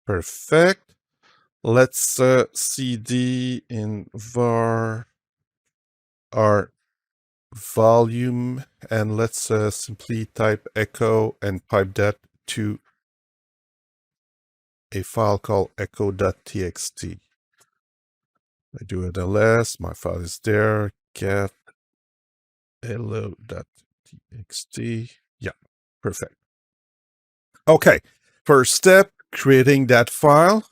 Perfect. Let's cd in var our volume, and let's simply type echo and pipe that to a file called echo.txt. I do it ls, my file is there, get hello.txt. Yeah, perfect. Okay, first step, creating that file.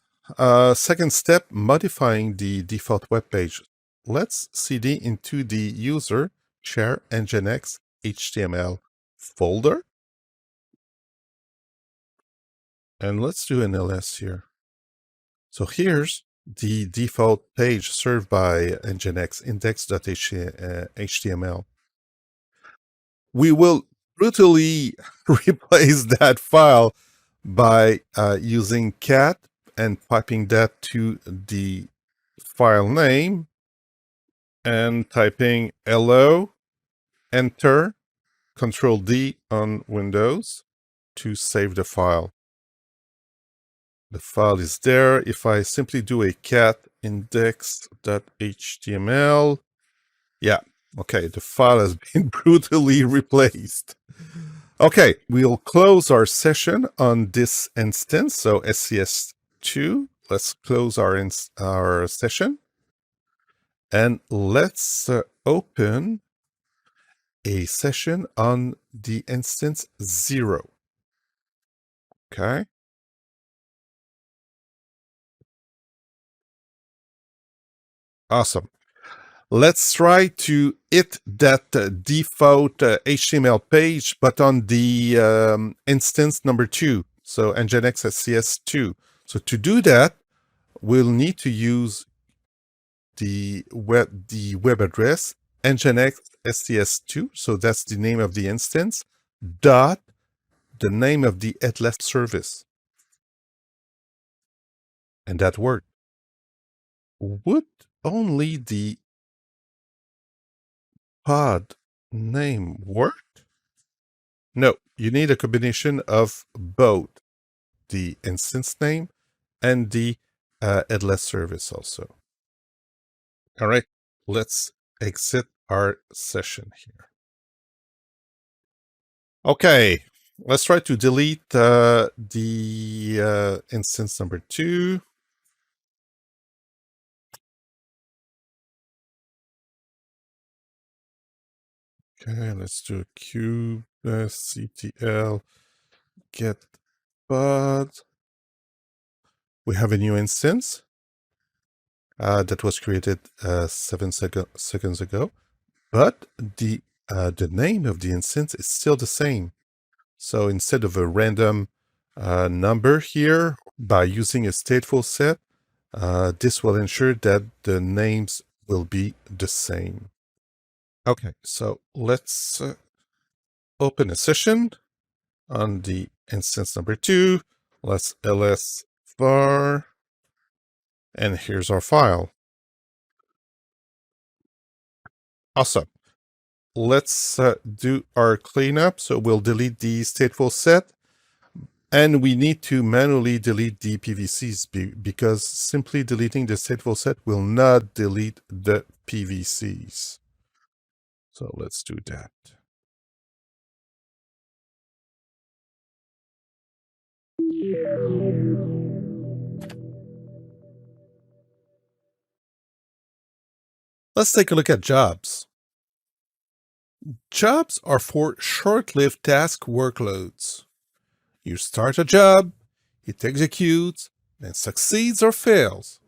Second step, modifying the default web page. Let's cd into the user share nginx HTML folder. And let's do an ls here. So here's the default page served by Nginx index.html. We will brutally replace that file by using cat and piping that to the file name and typing hello, enter, Control D on Windows to save the file. The file is there. If I simply do a cat index.html, yeah, okay, the file has been brutally replaced. Okay, we'll close our session on this instance. So SCS2, let's close our session. And let's open a session on the instance 0. Okay. Awesome. Let's try to hit that default HTML page, but on the instance number 2. So Nginx SCS2. So to do that, we'll need to use the web address Nginx SCS2. So that's the name of the instance, dot the name of the headless service. And that worked. Would only the pod name work? No, you need a combination of both the instance name and the headless service also. All right, let's exit our session here. Okay, let's try to delete the instance number 2. Okay, let's do a kubectl get pod. We have a new instance. that was created 7 seconds ago, but the name of the instance is still the same. So instead of a random number here, by using a stateful set, this will ensure that the names will be the same. Okay, so let's open a session on the instance number 2. Let's ls var, and here's our file. Awesome. Let's do our cleanup. So we'll delete the stateful set, and we need to manually delete the PVCs because simply deleting the stateful set will not delete the PVCs. So let's do that. Let's take a look at jobs. Jobs are for short-lived task workloads. You start a job, it executes, then succeeds or fails.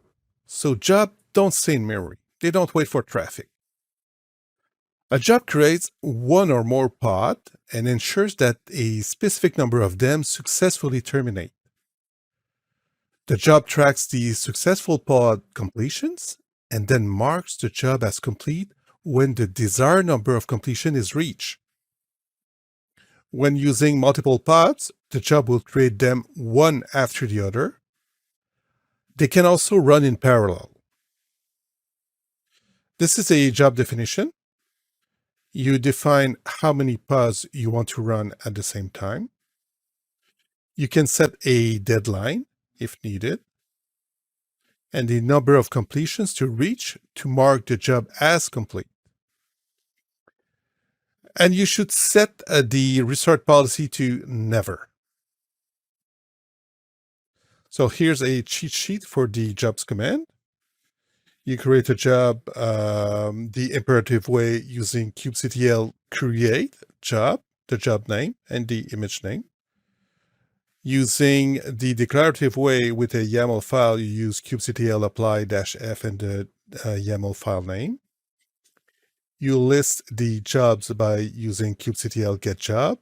So jobs don't stay in memory. They don't wait for traffic. A job creates one or more pods and ensures that a specific number of them successfully terminate. The job tracks the successful pod completions and then marks the job as complete when the desired number of completion is reached. When using multiple pods, the job will create them one after the other. They can also run in parallel. This is a job definition. You define how many pods you want to run at the same time. You can set a deadline if needed, and the number of completions to reach to mark the job as complete. And you should set the restart policy to never. So here's a cheat sheet for the jobs command. You create a job the imperative way using kubectl create job, the job name, and the image name. Using the declarative way with a YAML file, you use kubectl apply-f and the YAML file name. You list the jobs by using kubectl get job.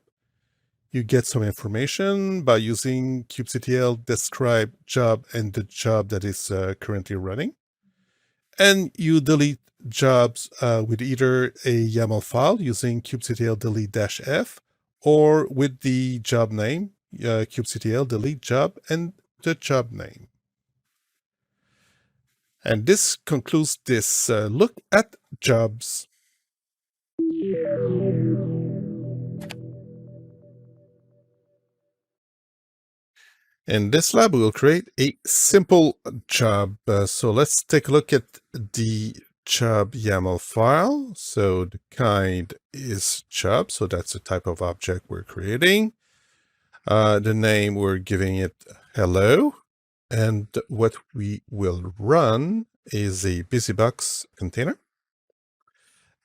You get some information by using kubectl describe job and the job that is currently running. And you delete jobs with either a YAML file using kubectl delete-f or with the job name, kubectl delete job and the job name. And this concludes this look at jobs. In this lab, we will create a simple job. So let's take a look at the job YAML file. So the kind is job. So that's the type of object we're creating. The name, we're giving it hello. And what we will run is a busybox container.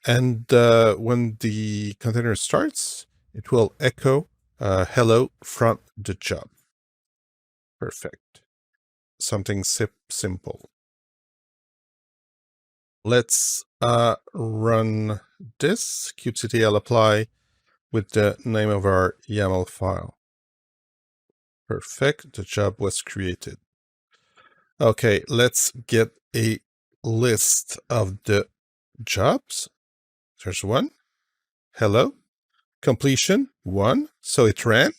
And when the container starts, it will echo hello from the job. Perfect. Something simple. Let's run this kubectl apply with the name of our YAML file. Perfect. The job was created. Okay, let's get a list of the jobs. There's one. Hello. Completion 1. So it ran.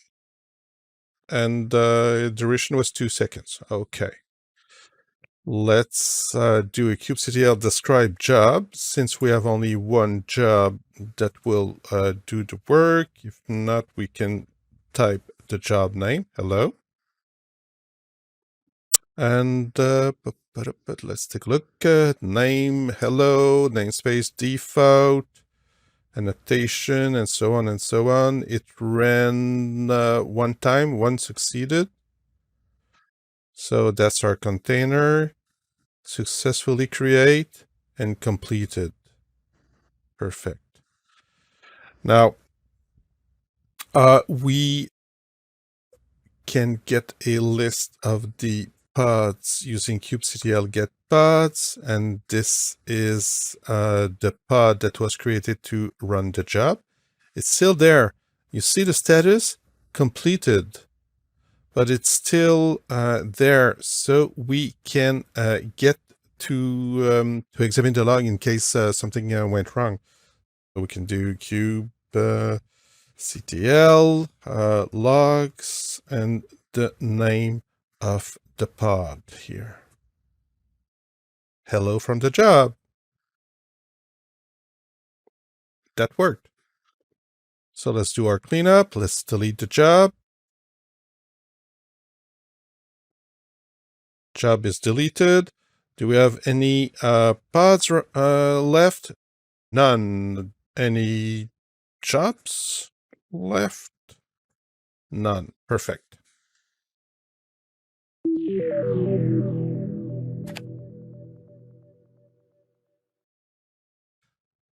And duration was 2 seconds. Okay. Let's do a kubectl describe job. Since we have only one job that will do the work. If not, we can type the job name. Hello. And but let's take a look. Name, hello, namespace default, annotation, and so on and so on. It ran one time, one succeeded. So that's our container. Successfully create and completed. Perfect. Now, we can get a list of the pods using kubectl get pods, and this is the pod that was created to run the job. It's still there. You see the status completed, but it's still there, so we can get to examine the log in case something went wrong. So we can do kubectl logs and the name of the pod here. Hello from the job. That worked. So let's do our cleanup. Let's delete the job. Job is deleted. Do we have any pods left? None. Any jobs left? None. Perfect.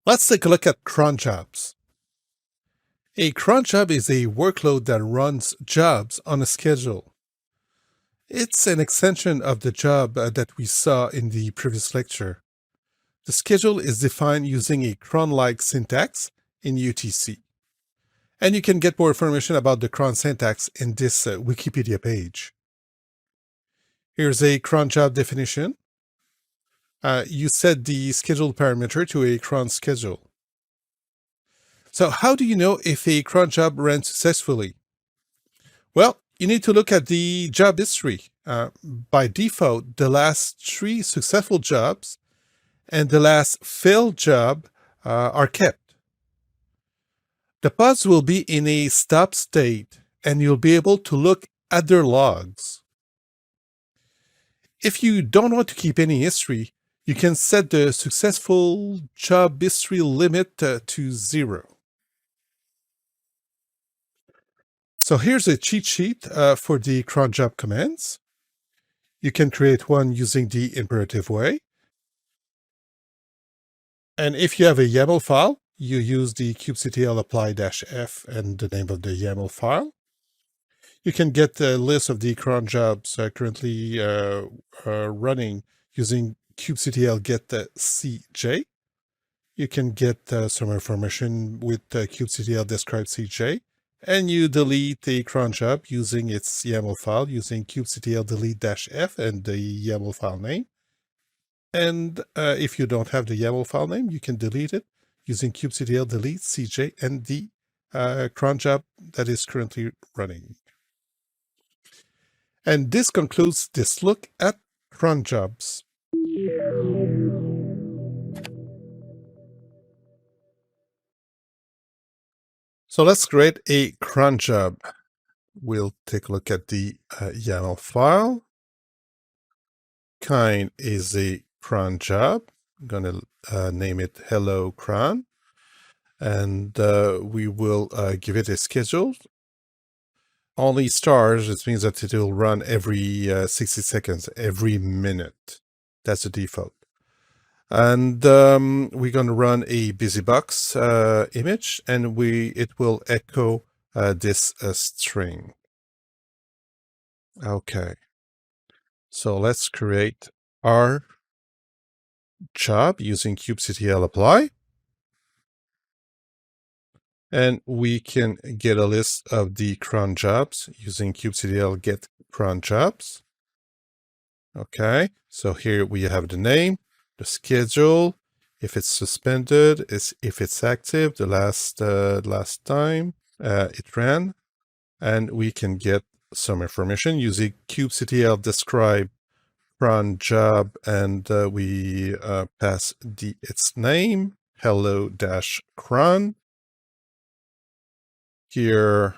Let's take a look at cron jobs. A cron job is a workload that runs jobs on a schedule. It's an extension of the job that we saw in the previous lecture. The schedule is defined using a cron-like syntax in UTC. And you can get more information about the cron syntax in this Wikipedia page. Here's a cron job definition. You set the schedule parameter to a cron schedule. So how do you know if a cron job ran successfully? Well, you need to look at the job history. By default, the last 3 successful jobs and the last failed job are kept. The pods will be in a stop state, and you'll be able to look at their logs. If you don't want to keep any history, you can set the successful job history limit to 0. So here's a cheat sheet for the cron job commands. You can create one using the imperative way. And if you have a YAML file, you use the kubectl apply-f and the name of the YAML file. You can get a list of the cron jobs currently running using kubectl get cj. You can get some information with kubectl describe cj, and you delete a cron job using its YAML file using kubectl delete-f and the YAML file name. And if you don't have the YAML file name, you can delete it using kubectl delete cj and the cron job that is currently running. And this concludes this look at cron jobs. So let's create a cron job. We'll take a look at the YAML file. Kind is a cron job. I'm going to name it hello cron. And we will give it a schedule. Only stars, it means that it will run every 60 seconds, every minute. That's the default. And we're going to run a busybox image, and it will echo this string. Okay. So let's create our job using kubectl apply. And we can get a list of the cron jobs using kubectl get cron jobs. Okay, so here we have the name, the schedule, if it's suspended, if it's active, the last time it ran, and we can get some information using kubectl describe cron job, and we pass its name, hello-cron. Here,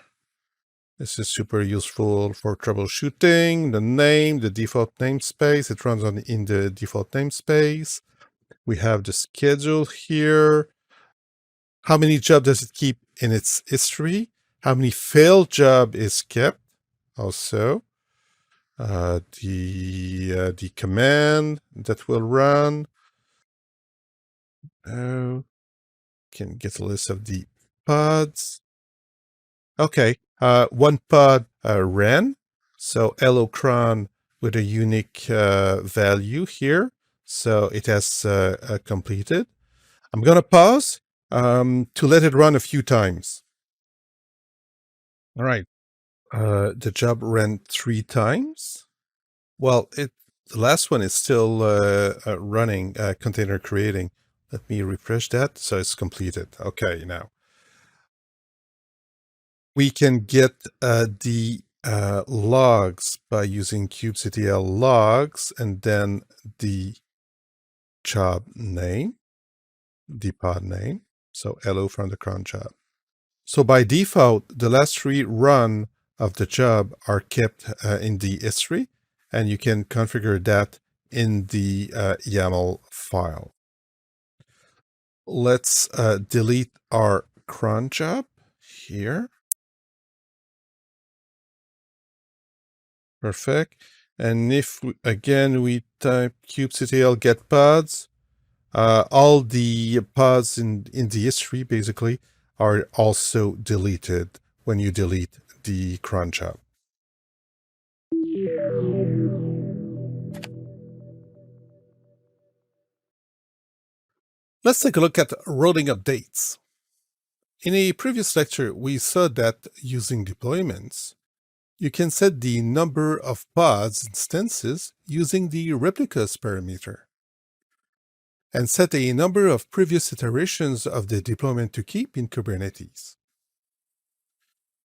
this is super useful for troubleshooting. The name, the default namespace, it runs in the default namespace. We have the schedule here. How many jobs does it keep in its history? How many failed job is kept? Also, the command that will run. Can get a list of the pods. Okay, one pod ran. So hello cron with a unique value here. So it has completed. I'm going to pause to let it run a few times. All right. The job ran 3 times. Well, the last one is still running, container creating. Let me refresh that. So it's completed. Okay, now we can get the logs by using kubectl logs and then the job name, the pod name. So hello from the cron job. So by default, the last 3 run of the job are kept in the history, and you can configure that in the YAML file. Let's delete our cron job here. Perfect. And if again we type kubectl get pods, all the pods in the history basically are also deleted when you delete the cron job. Let's take a look at rolling updates. In a previous lecture, we saw that using deployments, you can set the number of pods instances using the replicas parameter and set a number of previous iterations of the deployment to keep in Kubernetes.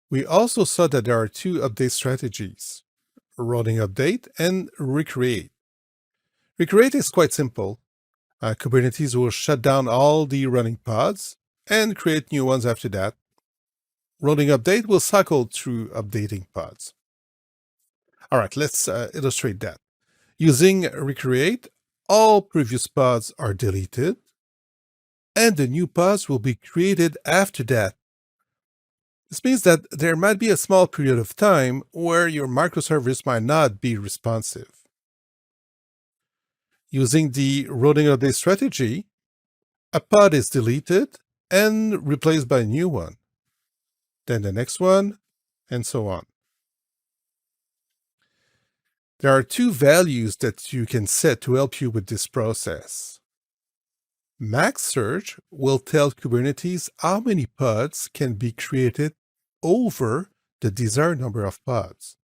We also saw that there are 2 update strategies, rolling update and recreate. Recreate is quite simple. Kubernetes will shut down all the running pods and create new ones after that. Rolling update will cycle through updating pods. All right, let's illustrate that. Using recreate, all previous pods are deleted, and the new pods will be created after that. This means that there might be a small period of time where your microservice might not be responsive. Using the rolling update strategy, a pod is deleted and replaced by a new one, then the next one, and so on. There are 2 values that you can set to help you with this process. Max search will tell Kubernetes how many pods can be created over the desired number of pods.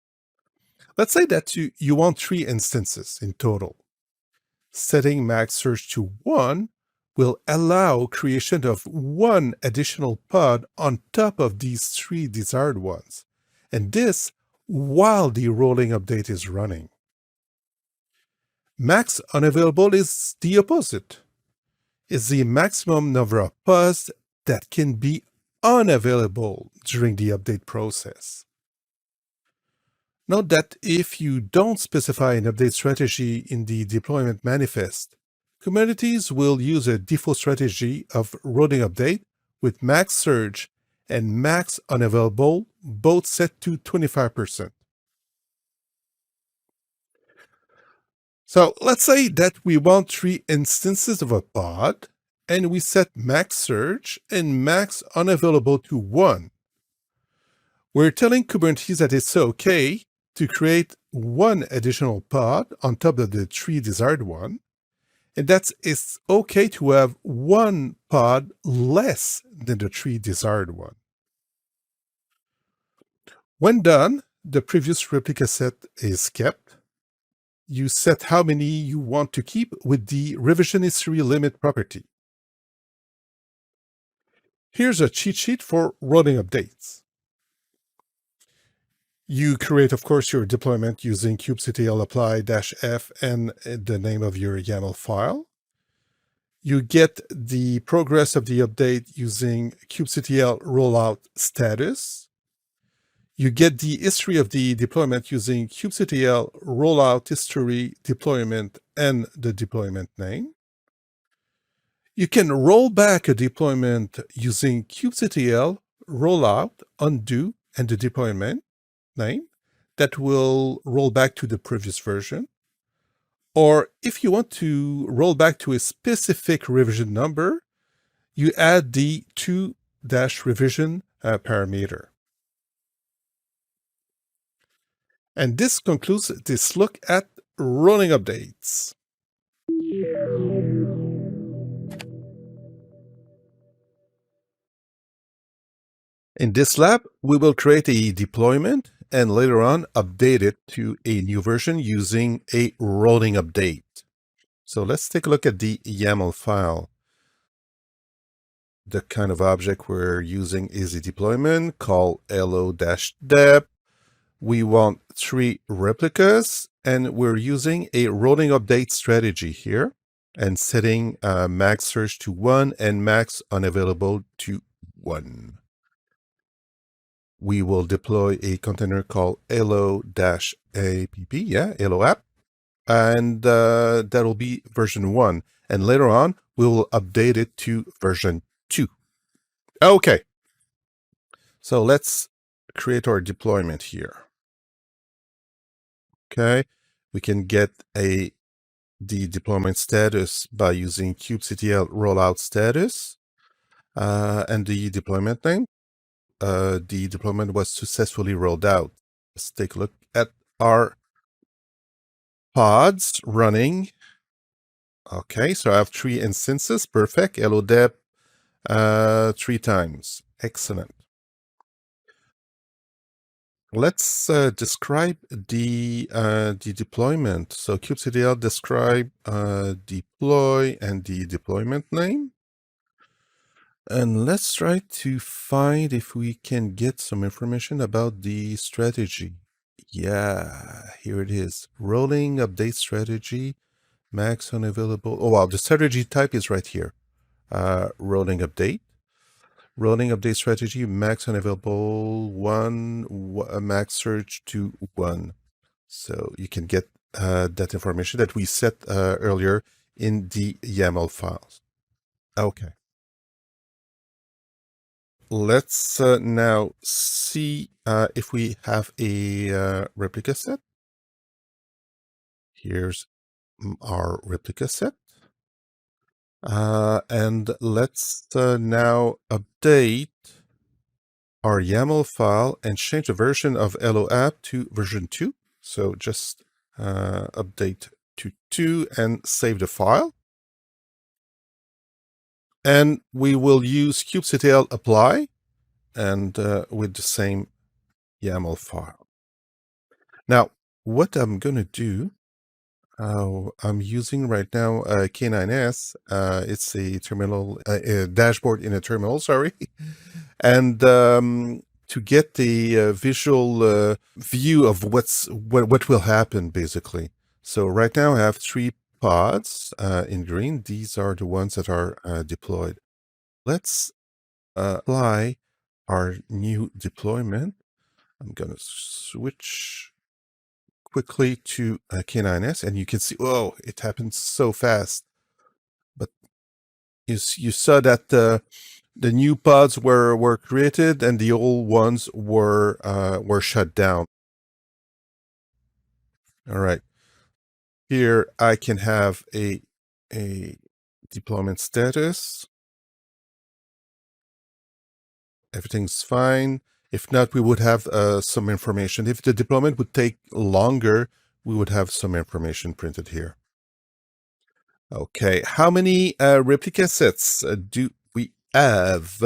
Let's say that you want 3 instances in total. Setting max search to 1 will allow creation of 1 additional pod on top of these 3 desired ones, and this while the rolling update is running. Max unavailable is the opposite. It's the maximum number of pods that can be unavailable during the update process. Note that if you don't specify an update strategy in the deployment manifest, Kubernetes will use a default strategy of rolling update with max surge and max unavailable both set to 25%. So let's say that we want 3 instances of a pod, and we set max surge and max unavailable to 1. We're telling Kubernetes that it's okay to create 1 additional pod on top of the 3 desired one, and that it's okay to have 1 pod less than the 3 desired one. When done, the previous replica set is kept. You set how many you want to keep with the revision history limit property. Here's a cheat sheet for rolling updates. You create, of course, your deployment using kubectl apply-f and the name of your YAML file. You get the progress of the update using kubectl rollout status. You get the history of the deployment using kubectl rollout history deployment and the deployment name. You can roll back a deployment using kubectl rollout undo and the deployment name that will roll back to the previous version. Or if you want to roll back to a specific revision number, you add the to-revision parameter. And this concludes this look at rolling updates. In this lab, we will create a deployment and later on update it to a new version using a rolling update. So let's take a look at the YAML file. The kind of object we're using is a deployment called hello-dep. We want 3 replicas, and we're using a rolling update strategy here and setting max search to 1 and max unavailable to 1. We will deploy a container called hello-app, hello app, and that'll be version 1. And later on, we will update it to version 2. Okay, so let's create our deployment here. Okay, we can get the deployment status by using kubectl rollout status and the deployment name. The deployment was successfully rolled out. Let's take a look at our pods running. Okay, so I have 3 instances. Perfect. hello-dep 3 times. Excellent. Let's describe the deployment. So kubectl describe deploy and the deployment name. And let's try to find if we can get some information about the strategy. Yeah, here it is. Rolling update strategy, max unavailable. Oh, wow, the strategy type is right here. Rolling update. Rolling update strategy, max unavailable 1, max search to 1. So you can get that information that we set earlier in the YAML files. Okay. Let's now see if we have a replica set. Here's our replica set. And let's now update our YAML file and change the version of hello app to version 2. So just update to 2 and save the file. And we will use kubectl apply and with the same YAML file. Now, what I'm going to do, I'm using right now K9S. It's a terminal, a dashboard in a terminal, sorry. And to get the visual view of what will happen, basically. So right now I have 3 pods in green. These are the ones that are deployed. Let's apply our new deployment. I'm going to switch quickly to K9S, and you can see, oh, it happens so fast. But you saw that the new pods were created and the old ones were shut down. All right. Here I can have a deployment status. Everything's fine. If not, we would have some information. If the deployment would take longer, we would have some information printed here. Okay, how many replica sets do we have?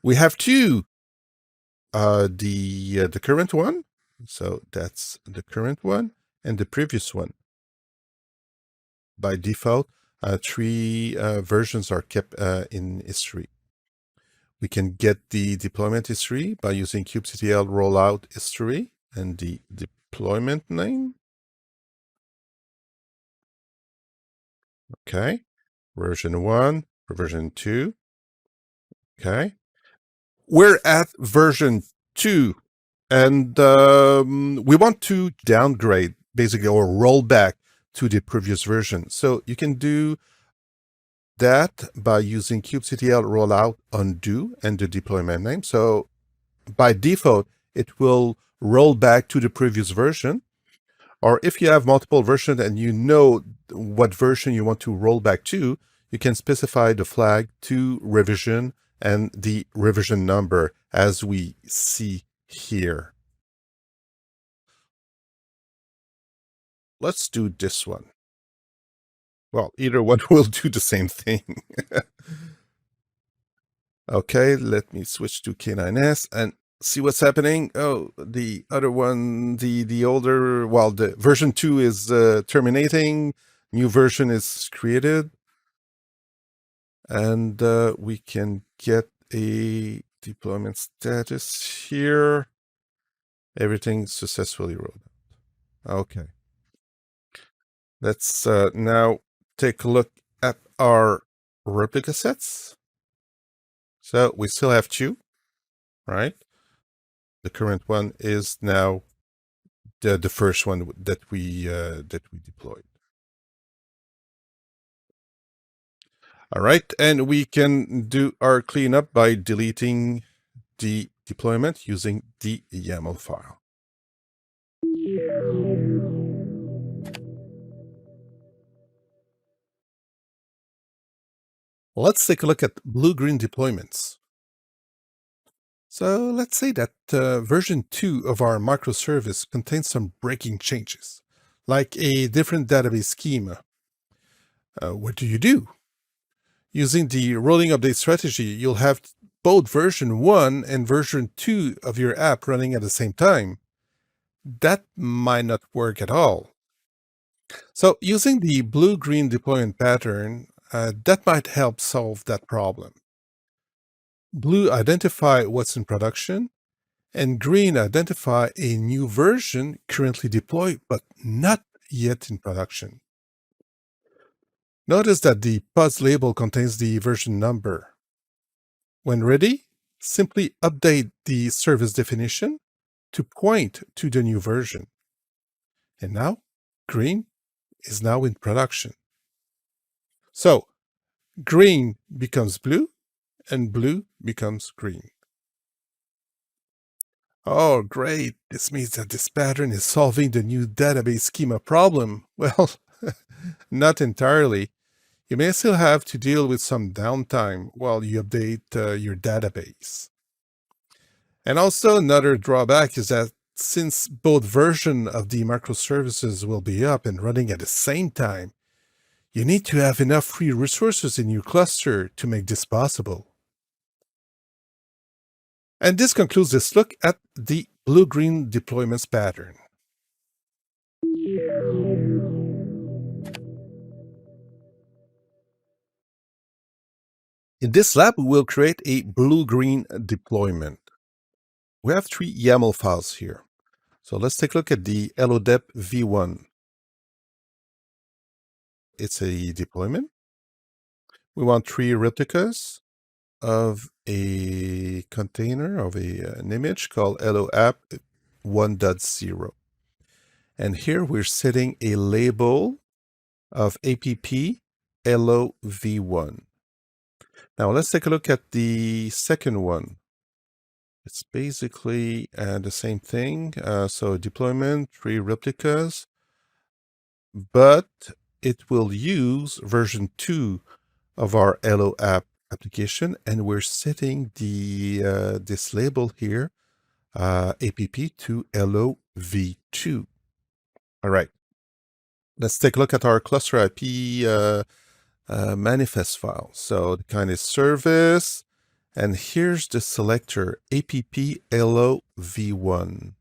We have 2. The current one, so that's the current one, and the previous one. By default, 3 versions are kept in history. We can get the deployment history by using kubectl rollout history and the deployment name. Okay, version 1, version 2. Okay, we're at version 2, and we want to downgrade, basically, or roll back to the previous version. So you can do that by using kubectl rollout undo and the deployment name. So by default, it will roll back to the previous version. Or if you have multiple versions and you know what version you want to roll back to, you can specify the flag to revision and the revision number as we see here. let's do this one. Well, either one will do the same thing. Okay, let me switch to K9S and see what's happening. Oh, the other one, the older, well, the version 2 is terminating. New version is created. And we can get a deployment status here. Everything successfully rolled out. Okay. Let's now take a look at our replica sets. So we still have 2, right? The current one is now the first one that we deployed. All right, and we can do our cleanup by deleting the deployment using the YAML file. Let's take a look at blue-green deployments. So let's say that version 2 of our microservice contains some breaking changes, like a different database schema. What do? Using the rolling update strategy, you'll have both version 1 and version 2 of your app running at the same time. That might not work at all. So using the blue-green deployment pattern, that might help solve that problem. Blue identify what's in production, and green identify a new version currently deployed but not yet in production. Notice that the pods label contains the version number. When ready, simply update the service definition to point to the new version. And now, green is now in production. So, green becomes blue, and blue becomes green. Oh, great. This means that this pattern is solving the new database schema problem. Well, not entirely. You may still have to deal with some downtime while you update your database. And also another drawback is that since both versions of the microservices will be up and running at the same time, you need to have enough free resources in your cluster to make this possible. And this concludes this look at the blue-green deployments pattern. In this lab, we will create a blue-green deployment. We have 3 YAML files here. So let's take a look at the LODEP v1. It's a deployment. We want 3 replicas of a container of an image called LOApp 1.0. And here we're setting a label of app LOV1. Now let's take a look at the second one. It's basically the same thing. So deployment, 3 replicas, but it will use version 2 of our LOApp application, and we're setting the this label here, app to LOV2. All right. Let's take a look at our cluster IP manifest file. So the kind is service, and here's the selector app LOV1.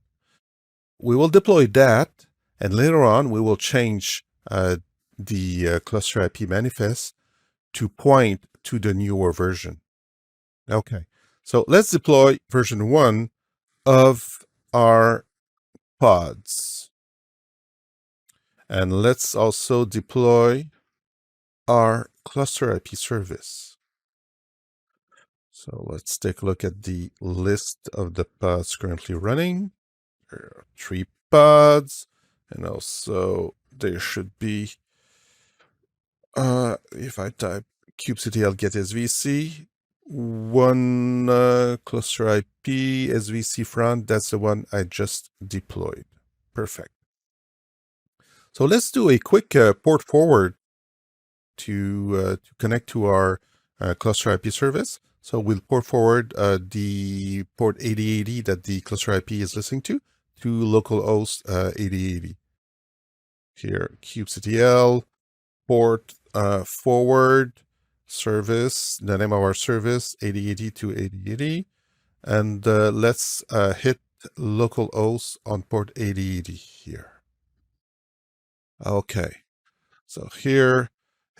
We will deploy that, and later on we will change the cluster IP manifest to point to the newer version. Okay, so let's deploy version 1 of our pods. And let's also deploy our cluster IP service. So let's take a look at the list of the pods currently running. There are 3 pods, and also there should be, if I type kubectl get svc, 1 cluster IP svc front, that's the one I just deployed. Perfect. So let's do a quick port forward to connect to our cluster IP service. So we'll port forward the port 8080 that the cluster IP is listening to localhost 8080. here, kubectl, port forward, service, the name of our service, 8080 to 8080. And let's hit localhost on port 8080 here. Okay, so here,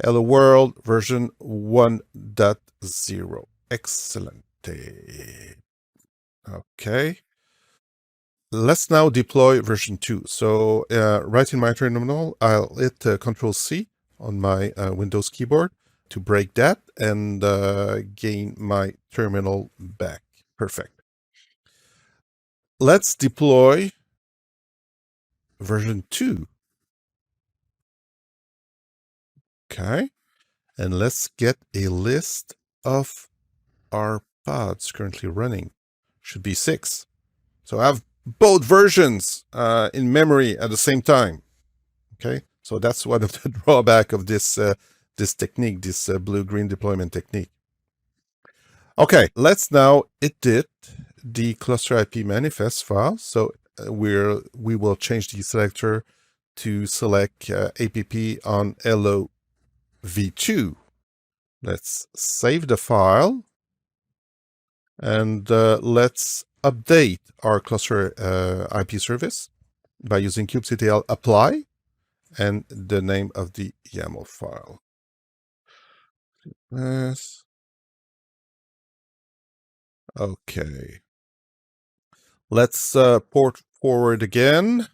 hello world, version 1.0. Excellent. Okay. Let's now deploy version 2. So right in my terminal, I'll hit Control-C on my Windows keyboard to break that and gain my terminal back. Perfect. Let's deploy version 2. Okay. And let's get a list of our pods currently running. Should be 6. So I have both versions in memory at the same time. Okay, so that's one of the drawbacks of this this technique, this blue-green deployment technique. Okay, let's now edit the cluster IP manifest file. So we will change the selector to select app on LOV2. Let's save the file and let's update our cluster IP service by using kubectl apply and the name of the YAML file. Yes. Okay. Let's port forward again.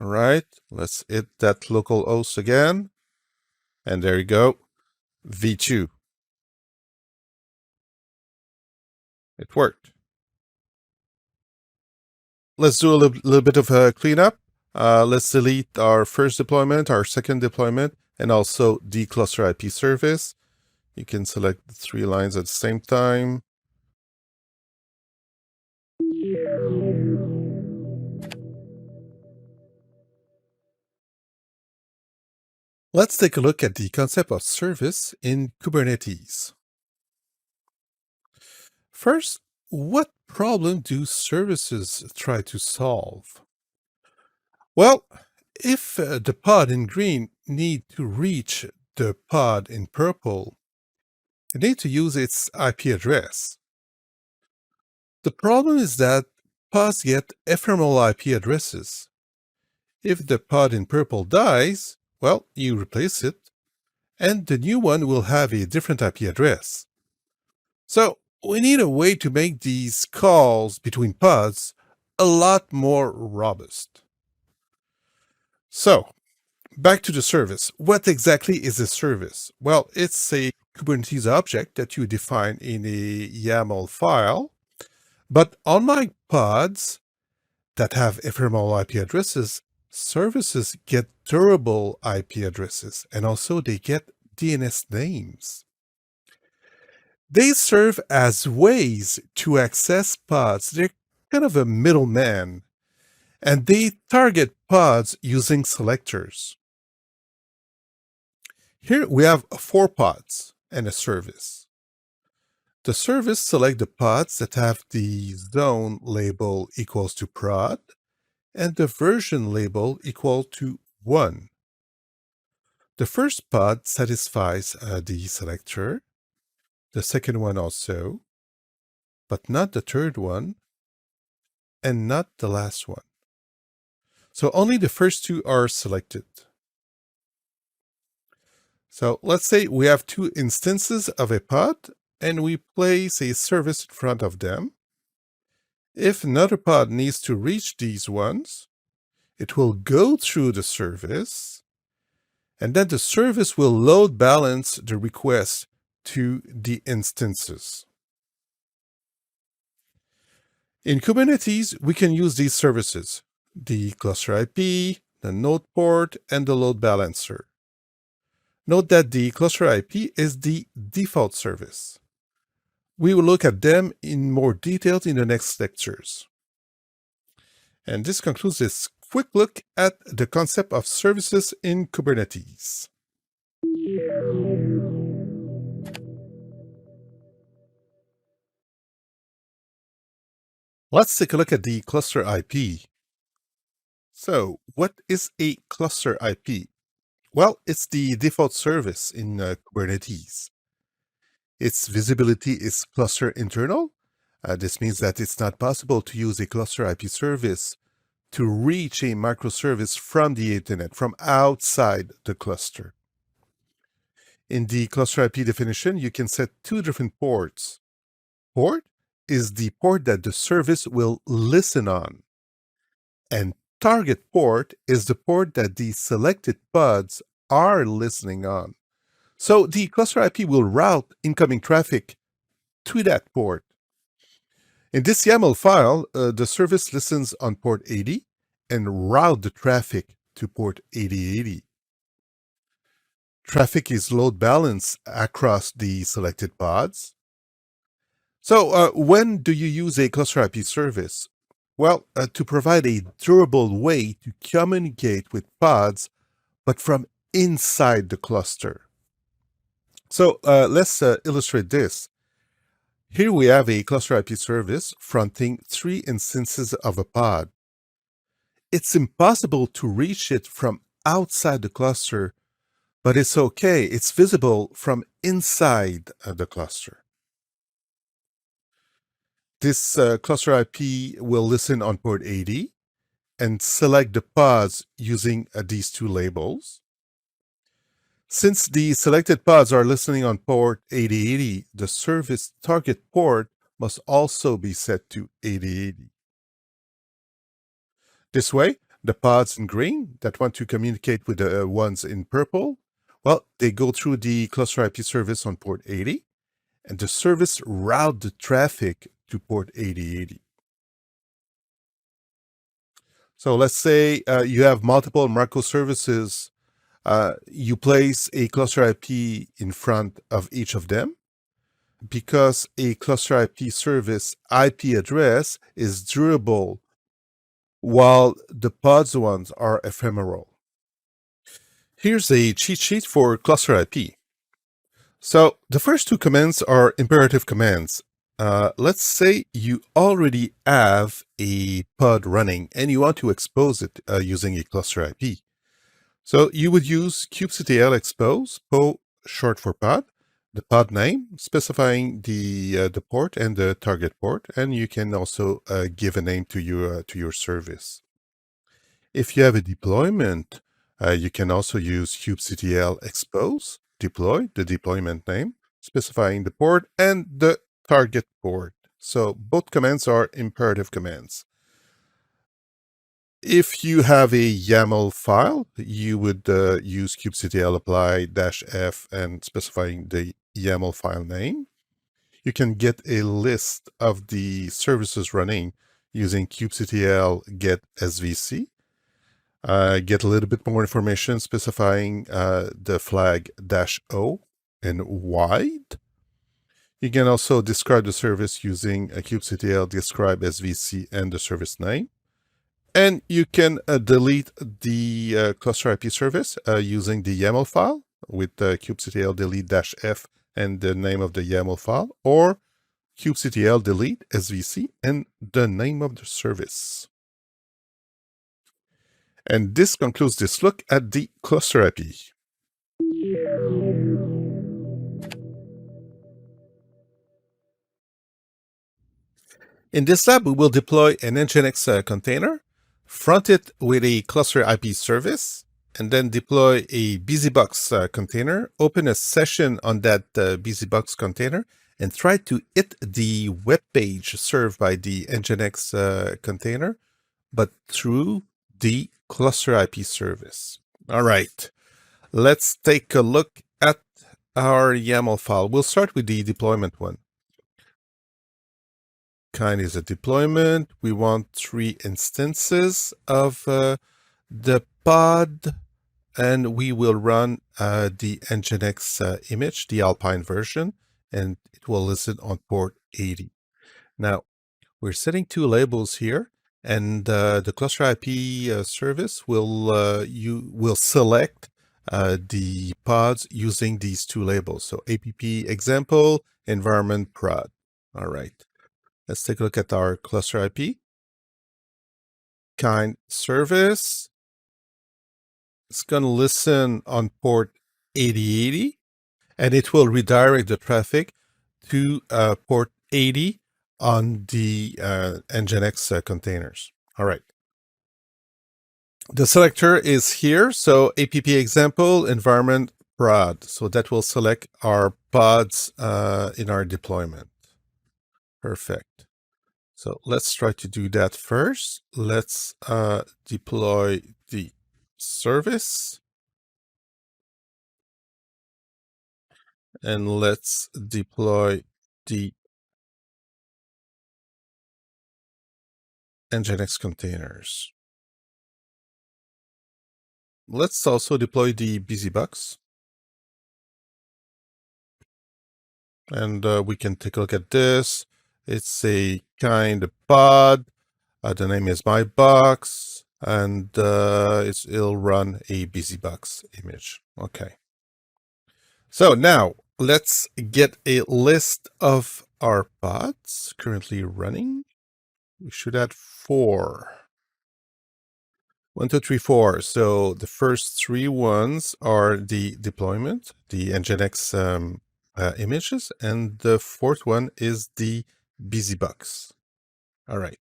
All right. Let's hit that localhost again. And there you go. V2. It worked. Let's do a little bit of a cleanup. Let's delete our first deployment, our second deployment, and also the cluster IP service. You can select the 3 lines at the same time. Let's take a look at the concept of service in Kubernetes. First, what problem do services try to solve? Well, if the pod in green need to reach the pod in purple, it needs to use its IP address. The problem is that pods get ephemeral IP addresses. If the pod in purple dies, well, you replace it, and the new one will have a different IP address. So we need a way to make these calls between pods a lot more robust. So back to the service. What exactly is a service? Well, it's a Kubernetes object that you define in a YAML file. But unlike pods that have ephemeral IP addresses, services get durable IP addresses, and also they get DNS names. They serve as ways to access pods. They're kind of a middleman, and they target pods using selectors. Here we have 4 pods and a service. The service selects the pods that have the zone label equals to prod and the version label equal to 1. The first pod satisfies the selector, the second one also, but not the third one, and not the last one. So only the first 2 are selected. So let's say we have 2 instances of a pod, and we place a service in front of them. If another pod needs to reach these ones, it will go through the service, and then the service will load balance the request to the instances. In Kubernetes, we can use these services, the cluster IP, the node port, and the load balancer. Note that the cluster IP is the default service. We will look at them in more detail in the next lectures. And this concludes this quick look at the concept of services in Kubernetes. Let's take a look at the cluster IP. So, what is a cluster IP? Well, it's the default service in Kubernetes. Its visibility is cluster internal. This means that it's not possible to use a cluster IP service to reach a microservice from the internet, from outside the cluster. In the cluster IP definition, you can set two different ports. Port is the port that the service will listen on, and target port is the port that the selected pods are listening on. So the cluster IP will route incoming traffic to that port. In this YAML file, the service listens on port 80 and route the traffic to port 8080. Traffic is load balanced across the selected pods. So when do you use a cluster IP service? Well, to provide a durable way to communicate with pods, but from inside the cluster. So let's illustrate this. Here we have a cluster IP service fronting 3 instances of a pod. It's impossible to reach it from outside the cluster, but it's okay. It's visible from inside the cluster. This cluster IP will listen on port 80 and select the pods using these two labels. Since the selected pods are listening on port 8080, the service target port must also be set to 8080. This way, the pods in green that want to communicate with the ones in purple, well, they go through the cluster IP service on port 80, and the service route the traffic to port 8080. So let's say you have multiple microservices. You place a cluster IP in front of each of them because a cluster IP service IP address is durable while the pods ones are ephemeral. Here's a cheat sheet for cluster IP. So the first two commands are imperative commands. Let's say you already have a pod running and you want to expose it using a cluster IP. So you would use kubectl expose, po short for pod, the pod name, specifying the port and the target port, and you can also give a name to your service. If you have a deployment, you can also use kubectl expose, deploy, the deployment name, specifying the port and the target port. So both commands are imperative commands. If you have a YAML file, you would use kubectl apply -f and specifying the YAML file name. You can get a list of the services running using kubectl get svc. Get a little bit more information specifying the flag -o and wide. You can also describe the service using a kubectl describe svc and the service name. And you can delete the cluster IP service using the YAML file with kubectl delete -f and the name of the YAML file, or kubectl delete svc and the name of the service. And this concludes this look at the cluster IP. In this lab, we will deploy an Nginx container, front it with a cluster IP service, and then deploy a BusyBox container, open a session on that BusyBox container, and try to hit the web page served by the Nginx container, but through the cluster IP service. All right, let's take a look at our YAML file. We'll start with the deployment one. Kind is a deployment. We want 3 instances of the pod, and we will run the Nginx image, the Alpine version, and it will listen on port 80. Now, we're setting 2 labels here, and the cluster IP service will select the pods using these 2 labels. So app example, environment prod. All right. Let's take a look at our cluster IP. kind service. It's going to listen on port 8080, and it will redirect the traffic to port 80 on the Nginx containers. All right. The selector is here. So app example environment prod. So that will select our pods in our deployment. Perfect. So let's try to do that first. Let's deploy the service. And let's deploy the Nginx containers. Let's also deploy the busybox. And we can take a look at this. It's a kind of pod. The name is my box, and it'll run a busybox image. Okay. So now let's get a list of our pods currently running. We should add 4. 1, 2, 3, 4. So the first 3 ones are the deployment, the Nginx images, and the 4th one is the busybox. All right.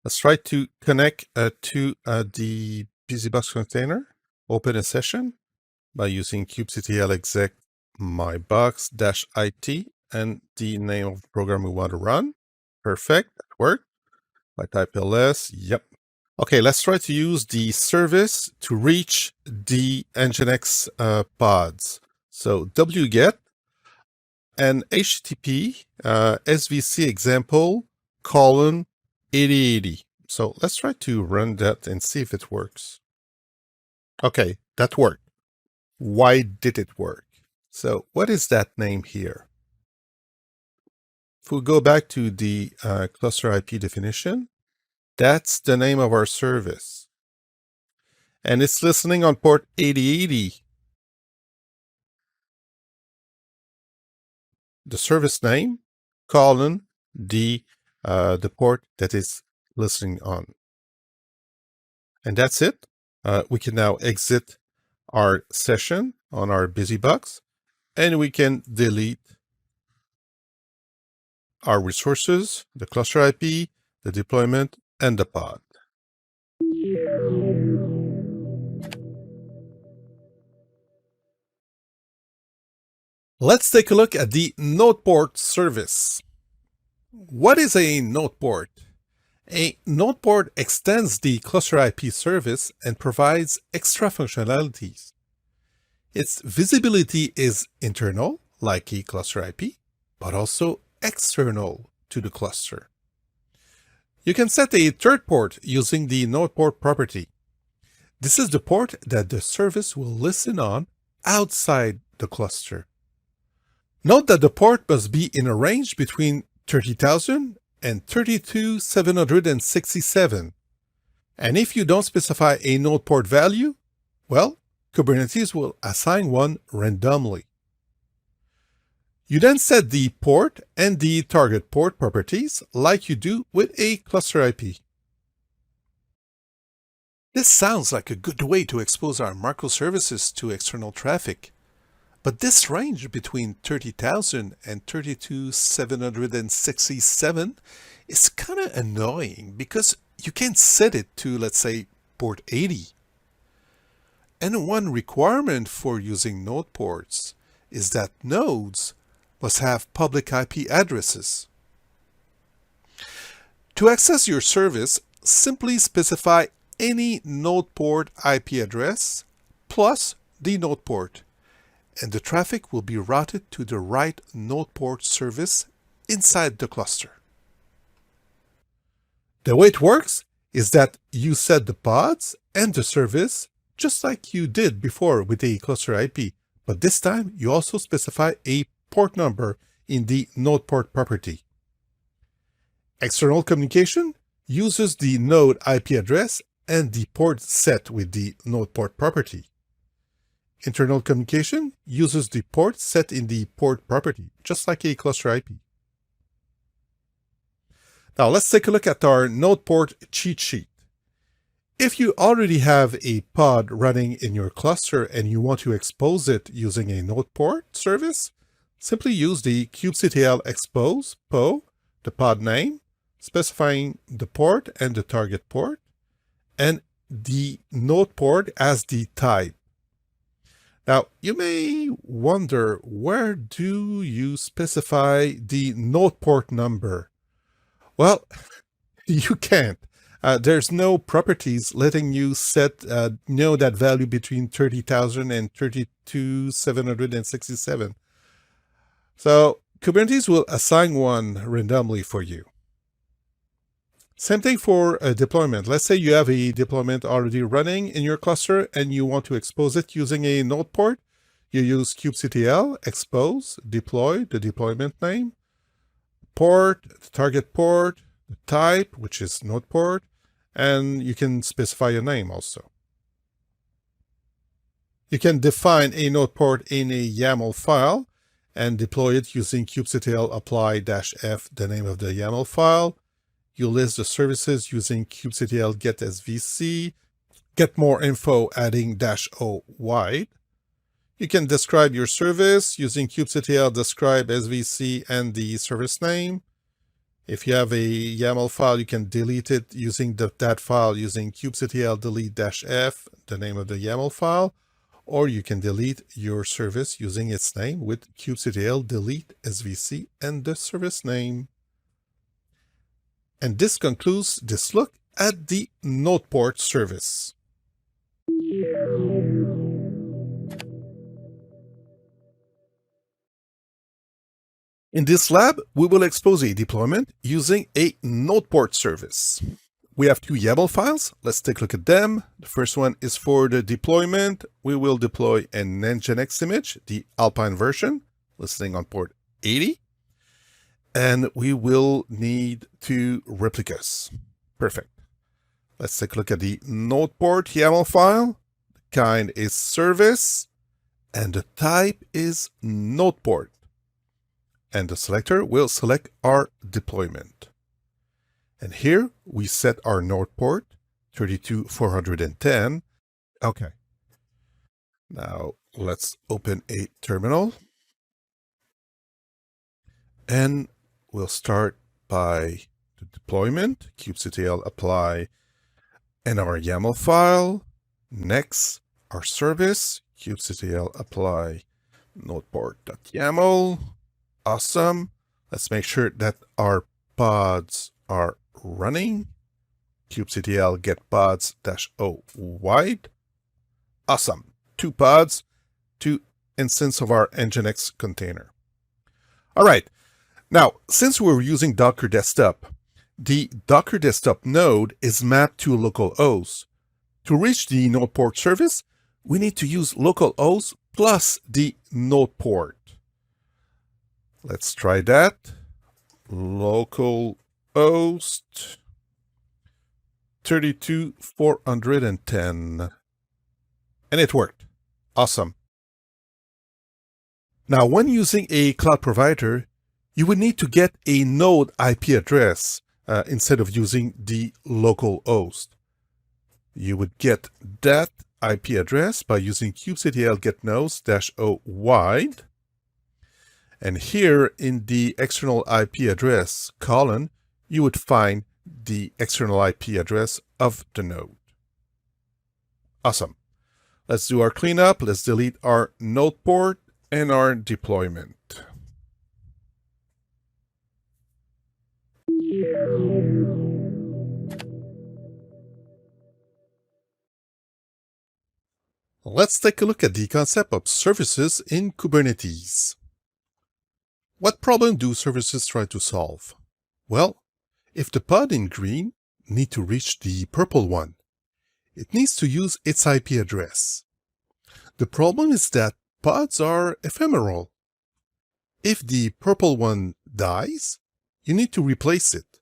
Let's try to connect to the busybox container. Open a session by using kubectl exec mybox-it and the name of the program we want to run. Perfect, that worked. I type ls, yep. Okay, let's try to use the service to reach the Nginx pods. So wget and http svc example : 8080. So let's try to run that and see if it works. Okay, that worked. Why did it work? So what is that name here? If we go back to the cluster IP definition, that's the name of our service. And it's listening on port 8080. The service name, the port that is listening on. And that's it. We can now exit our session on our busybox, and we can delete our resources, the cluster IP, the deployment, and the pod. Let's take a look at the node port service. What is a node port? A node port extends the cluster IP service and provides extra functionalities. Its visibility is internal, like a cluster IP, but also external to the cluster. You can set a third port using the node port property. This is the port that the service will listen on outside the cluster. Note that the port must be in a range between 30,000 and 32,767. And if you don't specify a node port value, well, Kubernetes will assign one randomly. You then set the port and the target port properties like you do with a cluster IP. This sounds like a good way to expose our microservices to external traffic. But this range between 30,000 and 32,767 is kind of annoying because you can't set it to, let's say, port 80. And one requirement for using node ports is that nodes must have public IP addresses. To access your service, simply specify any node port IP address plus the node port, and the traffic will be routed to the right node port service inside the cluster. The way it works is that you set the pods and the service just like you did before with a cluster IP, but this time you also specify a port number in the node port property. External communication uses the node IP address and the port set with the node port property. Internal communication uses the port set in the port property, just like a cluster IP. Now let's take a look at our node port cheat sheet. If you already have a pod running in your cluster and you want to expose it using a node port service, simply use the kubectl expose po, the pod name, specifying the port and the target port, and the node port as the type. Now, you may wonder, where do you specify the node port number? Well, you can't. There's no properties letting you set know that value between 30,000 and 32,767. So Kubernetes will assign one randomly for you. Same thing for a deployment. Let's say you have a deployment already running in your cluster and you want to expose it using a node port. You use kubectl expose deploy, the deployment name, port, the target port, the type, which is node port, and you can specify a name also. You can define a node port in a YAML file and deploy it using kubectl apply-f, the name of the YAML file. You list the services using kubectl get svc, get more info adding -o wide. You can describe your service using kubectl describe svc and the service name. If you have a YAML file, you can delete it using that file using kubectl delete-f, the name of the YAML file, or you can delete your service using its name with kubectl delete svc and the service name. And this concludes this look at the node port service. In this lab, we will expose a deployment using a node port service. We have two YAML files. Let's take a look at them. The first one is for the deployment. We will deploy an Nginx image, the Alpine version, listening on port 80. And we will need two replicas. Perfect. Let's take a look at the node port YAML file. The kind is service, and the type is node port. And the selector will select our deployment. And here we set our node port 32410. Okay. Now let's open a terminal. And we'll start by the deployment, kubectl apply, and our YAML file. Next, our service, kubectl apply node port.yaml. Awesome. Let's make sure that our pods are running. kubectl get pods-o wide. Awesome. 2 pods, 2 instances of our Nginx container. All right. Now, since we're using Docker Desktop, the Docker Desktop node is mapped to localhost. To reach the node port service, we need to use localhost plus the node port. Let's try that. Localhost 32410. And it worked. Awesome. Now, when using a cloud provider, you would need to get a node IP address instead of using the local host. You would get that IP address by using kubectl get nodes-o wide. And here in the external IP address column, you would find the external IP address of the node. Awesome. Let's do our cleanup. Let's delete our node port and our deployment. Let's take a look at the concept of services in Kubernetes. What problem do services try to solve? Well, if the pod in green needs to reach the purple one, it needs to use its IP address. The problem is that pods are ephemeral. If the purple one dies, you need to replace it,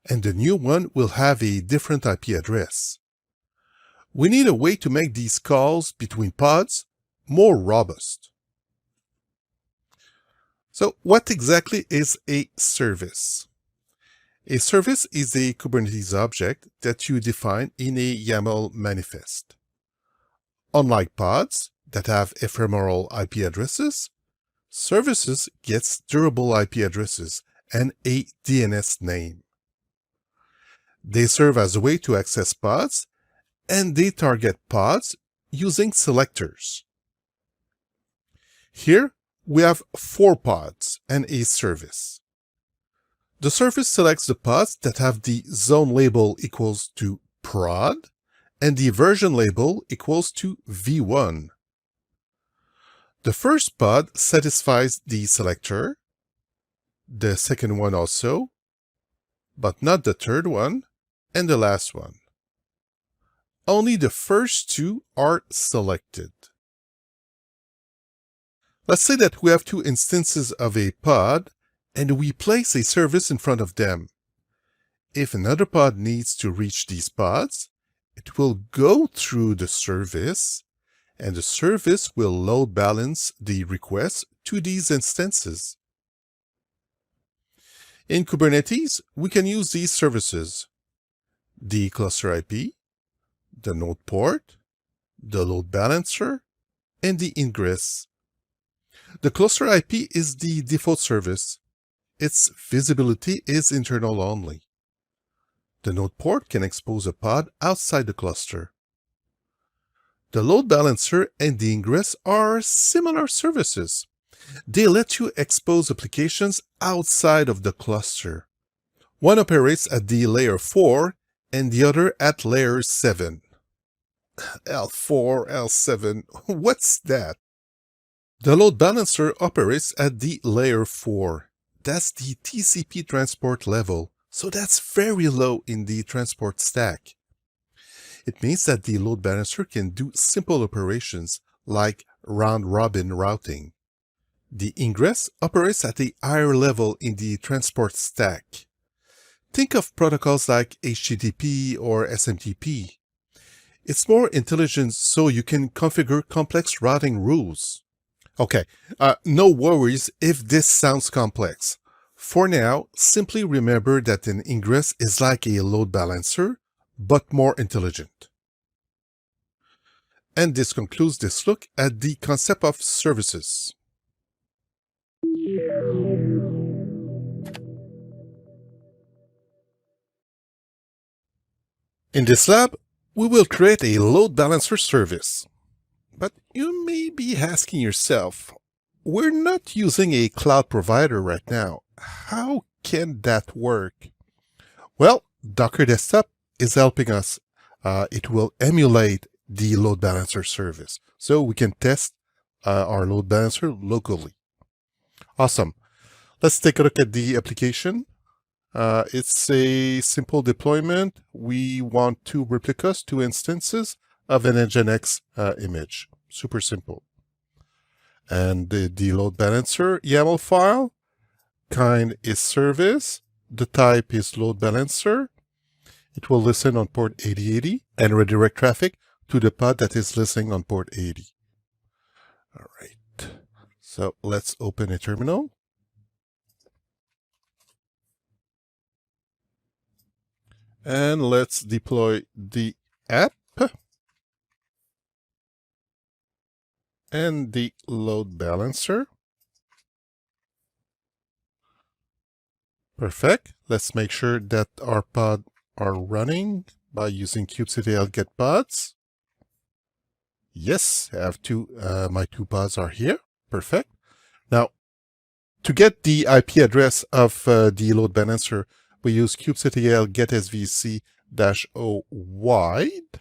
and the new one will have a different IP address. We need a way to make these calls between pods more robust. So what exactly is a service? A service is a Kubernetes object that you define in a YAML manifest. Unlike pods that have ephemeral IP addresses, services get durable IP addresses and a DNS name. They serve as a way to access pods, and they target pods using selectors. Here, we have 4 pods and a service. The service selects the pods that have the zone label equals to prod and the version label equals to v1. The first pod satisfies the selector, the second one also, but not the third one, and the last one. Only the first 2 are selected. Let's say that we have 2 instances of a pod, and we place a service in front of them. If another pod needs to reach these pods, it will go through the service, and the service will load balance the request to these instances. In Kubernetes, we can use these services: the cluster IP, the node port, the load balancer, and the ingress. The cluster IP is the default service. Its visibility is internal only. The node port can expose a pod outside the cluster. The load balancer and the ingress are similar services. They let you expose applications outside of the cluster. One operates at the layer 4 and the other at layer 7. L4, L7, what's that? The load balancer operates at the layer 4. That's the TCP transport level, so that's very low in the transport stack. It means that the load balancer can do simple operations like round-robin routing. The ingress operates at a higher level in the transport stack. Think of protocols like HTTP or SMTP. It's more intelligent, so you can configure complex routing rules. Okay, no worries if this sounds complex. For now, simply remember that an ingress is like a load balancer, but more intelligent. And this concludes this look at the concept of services. In this lab, we will create a load balancer service. But you may be asking yourself, we're not using a cloud provider right now. How can that work? Well, Docker Desktop is helping us. It will emulate the load balancer service, so we can test our load balancer locally. Awesome. Let's take a look at the application. It's a simple deployment. We want 2 replicas, 2 instances of an Nginx image. Super simple. And the load balancer YAML file, kind is service, the type is load balancer. It will listen on port 8080 and redirect traffic to the pod that is listening on port 80. All right. So let's open a terminal. And let's deploy the app and the load balancer. Perfect. Let's make sure that our pods are running by using kubectl get pods. Yes, I have my 2 pods are here. Perfect. Now, to get the IP address of the load balancer, we use kubectl get svc-o wide.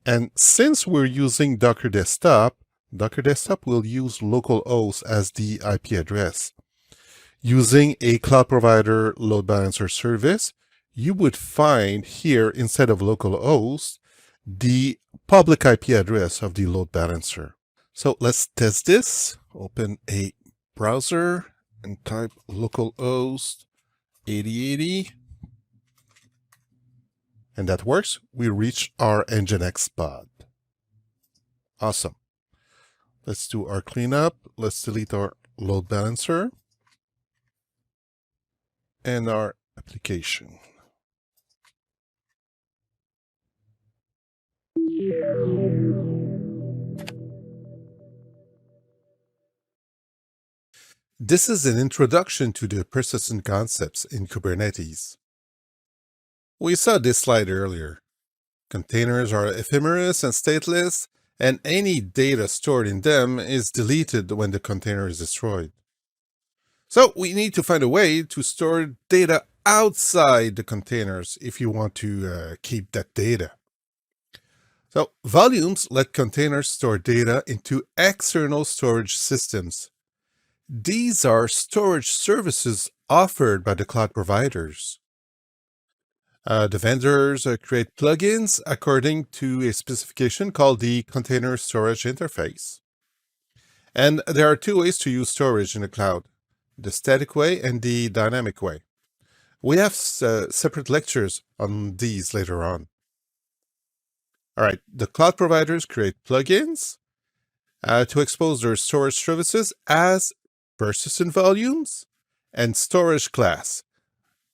And since we're using Docker Desktop will use localhost as the IP address. Using a cloud provider load balancer service, you would find here, instead of localhost, the public IP address of the load balancer. So let's test this. Open a browser and type localhost 8080. And that works. We reach our Nginx pod. Awesome. Let's do our cleanup. Let's delete our load balancer. and our application. This is an introduction to the persistent concepts in Kubernetes. We saw this slide earlier. Containers are ephemeral and stateless, and any data stored in them is deleted when the container is destroyed. So we need to find a way to store data outside the containers if you want to keep that data. So volumes let containers store data into external storage systems. These are storage services offered by the cloud providers. The vendors create plugins according to a specification called the Container Storage Interface. And there are two ways to use storage in the cloud, the static way and the dynamic way. We have separate lectures on these later on. All right, the cloud providers create plugins to expose their storage services as persistent volumes and storage class.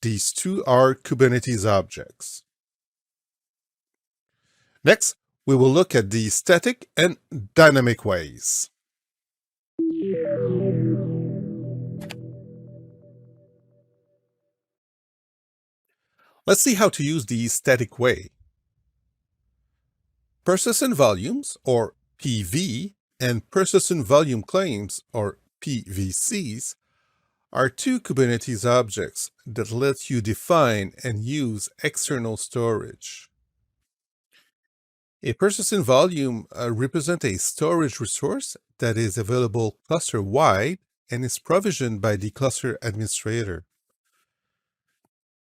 These two are Kubernetes objects. Next, we will look at the static and dynamic ways. Let's see how to use the static way. Persistent volumes, or PV, and persistent volume claims, or PVCs, are two Kubernetes objects that let you define and use external storage. A persistent volume represents a storage resource that is available cluster-wide and is provisioned by the cluster administrator.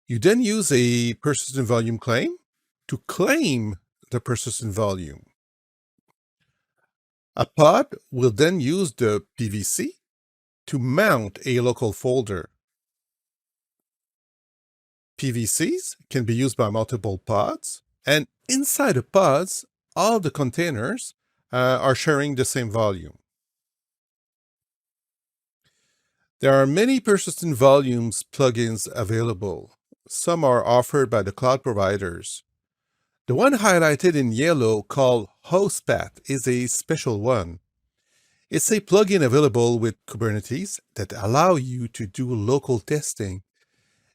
You then use a persistent volume claim to claim the persistent volume. A pod will then use the PVC to mount a local folder. PVCs can be used by multiple pods, and inside the pods, all the containers are sharing the same volume. There are many persistent volumes plugins available. Some are offered by the cloud providers. The one highlighted in yellow called HostPath is a special one. It's a plugin available with Kubernetes that allows you to do local testing,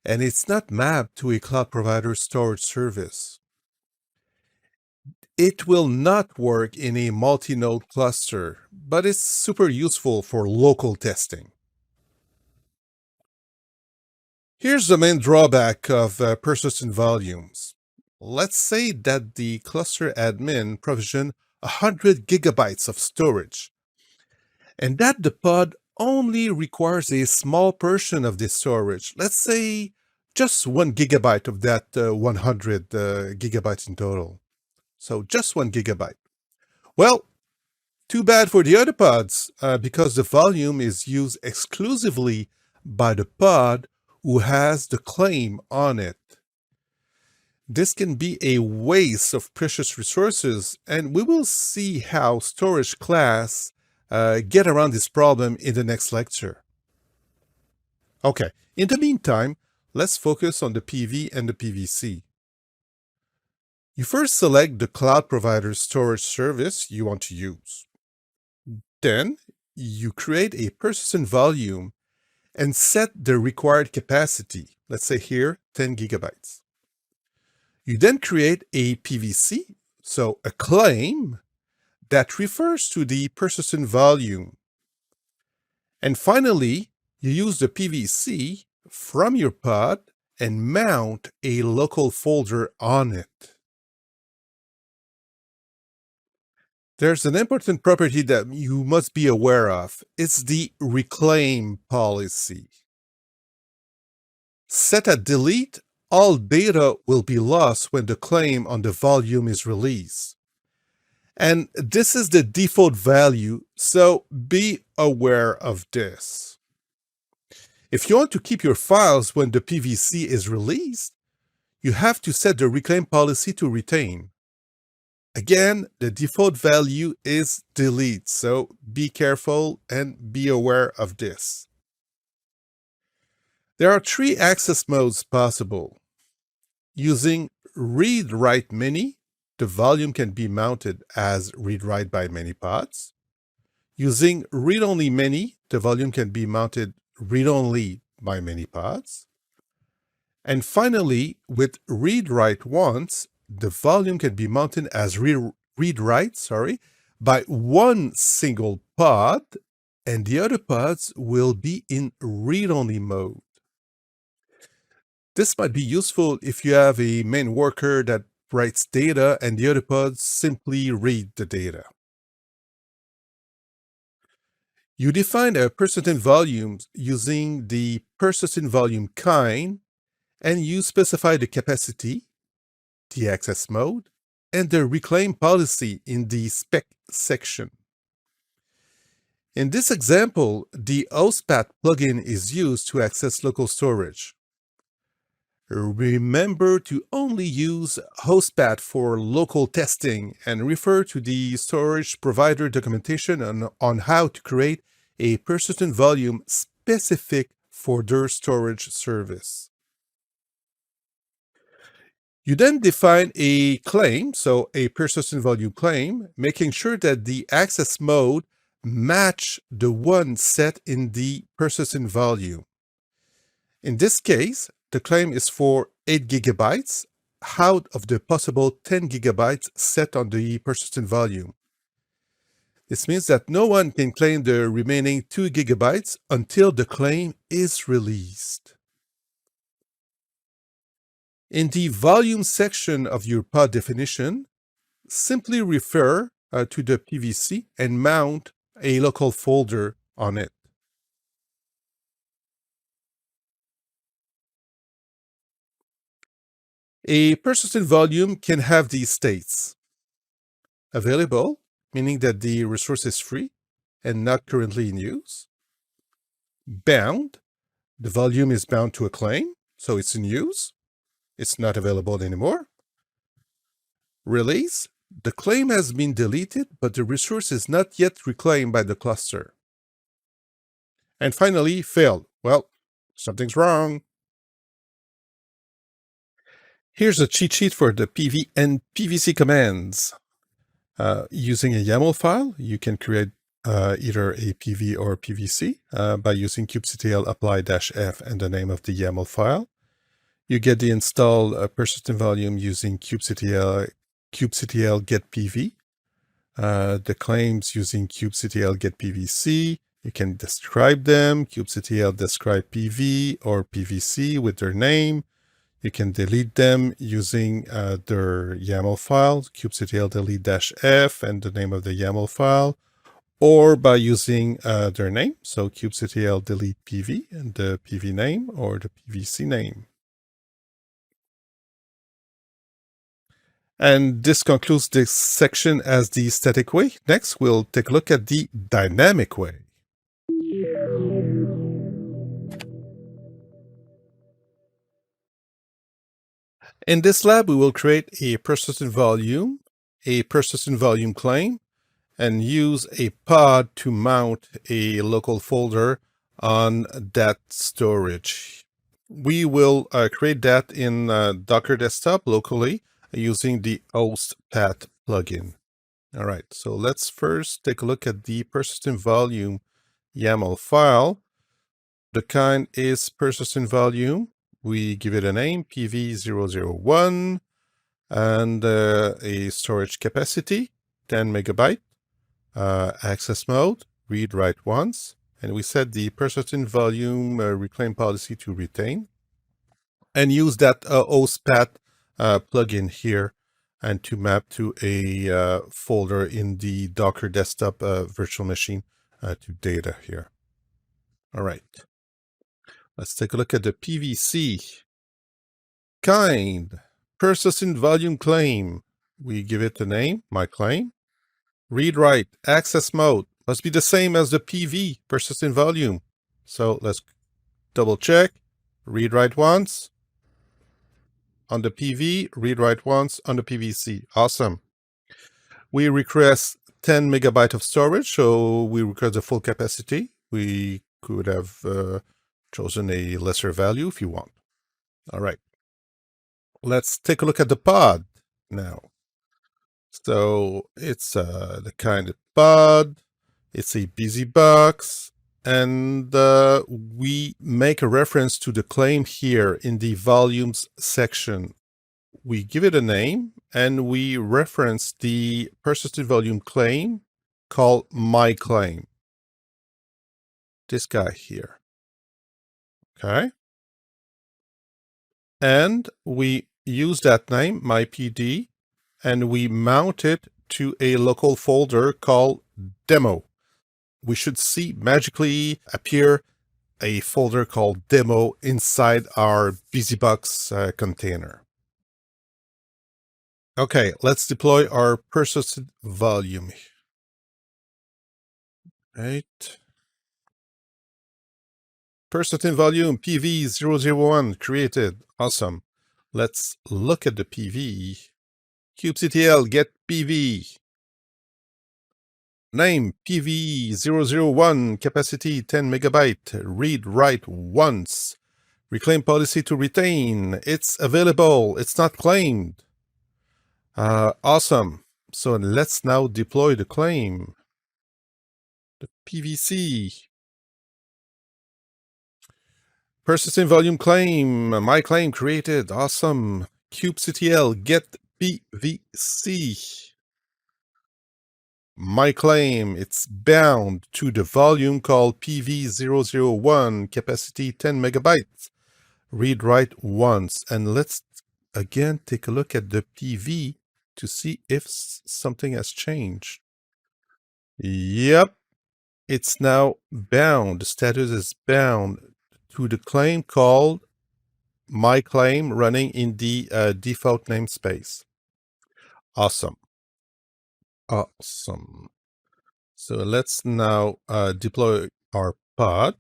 and it's not mapped to a cloud provider storage service. It will not work in a multi-node cluster, but it's super useful for local testing. Here's the main drawback of persistent volumes. Let's say that the cluster admin provision 100 gigabytes of storage, and that the pod only requires a small portion of this storage. Let's say just 1 gigabyte of that 100 gigabytes in total. So just 1 gigabyte. Well, too bad for the other pods, because the volume is used exclusively by the pod who has the claim on it. This can be a waste of precious resources, and we will see how storage class get around this problem in the next lecture. Okay, in the meantime, let's focus on the PV and the PVC. You first select the cloud provider's storage service you want to use. Then, you create a persistent volume and set the required capacity, let's say here 10 gigabytes. You then create a PVC, so a claim, that refers to the persistent volume. And finally, you use the PVC from your pod and mount a local folder on it. There's an important property that you must be aware of. It's the reclaim policy. Set at delete, all data will be lost when the claim on the volume is released. And this is the default value, so be aware of this. If you want to keep your files when the PVC is released, you have to set the reclaim policy to retain. Again, the default value is delete, so be careful and be aware of this. There are three access modes possible. Using read-write many, the volume can be mounted as read-write by many pods. Using read-only many, the volume can be mounted read-only by many pods. And finally, with read-write once, the volume can be mounted as read-write, by one single pod, and the other pods will be in read-only mode. This might be useful if you have a main worker that writes data and the other pods simply read the data. You define a persistent volume using the persistent volume kind, and you specify the capacity, the access mode, and the reclaim policy in the spec section. In this example, the hostpath plugin is used to access local storage. Remember to only use hostpath for local testing and refer to the storage provider documentation on how to create a persistent volume specific for their storage service. You then define a claim, so a persistent volume claim, making sure that the access mode match the one set in the persistent volume. In this case, the claim is for 8 gigabytes out of the possible 10 gigabytes set on the persistent volume. This means that no one can claim the remaining 2 gigabytes until the claim is released. In the volume section of your pod definition, simply refer to the PVC and mount a local folder on it. A persistent volume can have these states. Available, meaning that the resource is free and not currently in use. Bound, the volume is bound to a claim, so it's in use. It's not available anymore. Release, the claim has been deleted, but the resource is not yet reclaimed by the cluster. And finally, failed. Well, something's wrong. Here's a cheat sheet for the PV and PVC commands. Using a YAML file, you can create either a PV or PVC by using kubectl apply-f and the name of the YAML file. You get the install persistent volume using kubectl get PV. The claims using kubectl get PVC. You can describe them, kubectl describe PV or PVC with their name. You can delete them using their YAML file, kubectl delete-f and the name of the YAML file, or by using their name, so kubectl delete PV and the PV name or the PVC name. And this concludes this section as the static way. Next, we'll take a look at the dynamic way. In this lab, we will create a persistent volume claim, and use a pod to mount a local folder on that storage. We will create that in Docker Desktop locally using the hostpath plugin. All right, so let's first take a look at the persistent volume YAML file. The kind is persistent volume. We give it a name, PV001, and a storage capacity, 10 megabyte, access mode, read write once, and we set the persistent volume reclaim policy to retain, and use that hostpath plugin here and to map to a folder in the Docker desktop virtual machine to data here. All right. Let's take a look at the PVC. Kind, persistent volume claim. We give it the name, my claim. Read write, access mode must be the same as the PV, persistent volume. So let's double check. Read write once on the PV, read write once on the PVC. Awesome. We request 10 megabyte of storage, so we request the full capacity. We could have chosen a lesser value if you want. All right. Let's take a look at the pod now. So it's the kind of pod. It's a busy box. And we make a reference to the claim here in the volumes section. We give it a name and we reference the persistent volume claim called my claim. This guy here. Okay. And we use that name, mypd, and we mount it to a local folder called demo. We should see magically appear a folder called demo inside our busybox container. Okay, let's deploy our persistent volume. Right. Persistent volume PV001 created. Awesome. Let's look at the PV. kubectl get PV. Name PV001, capacity 10 megabyte, read write once. Reclaim policy to retain. It's available. It's not claimed. Awesome. So let's now deploy the claim. The PVC. Persistent volume claim. My claim created. Awesome. kubectl get PVC. My claim, it's bound to the volume called PV001, capacity 10 megabytes. Read write once. And let's again take a look at the PV to see if something has changed. Yep, it's now bound. The status is bound to the claim called my claim running in the default namespace. Awesome. Awesome. So let's now deploy our pod.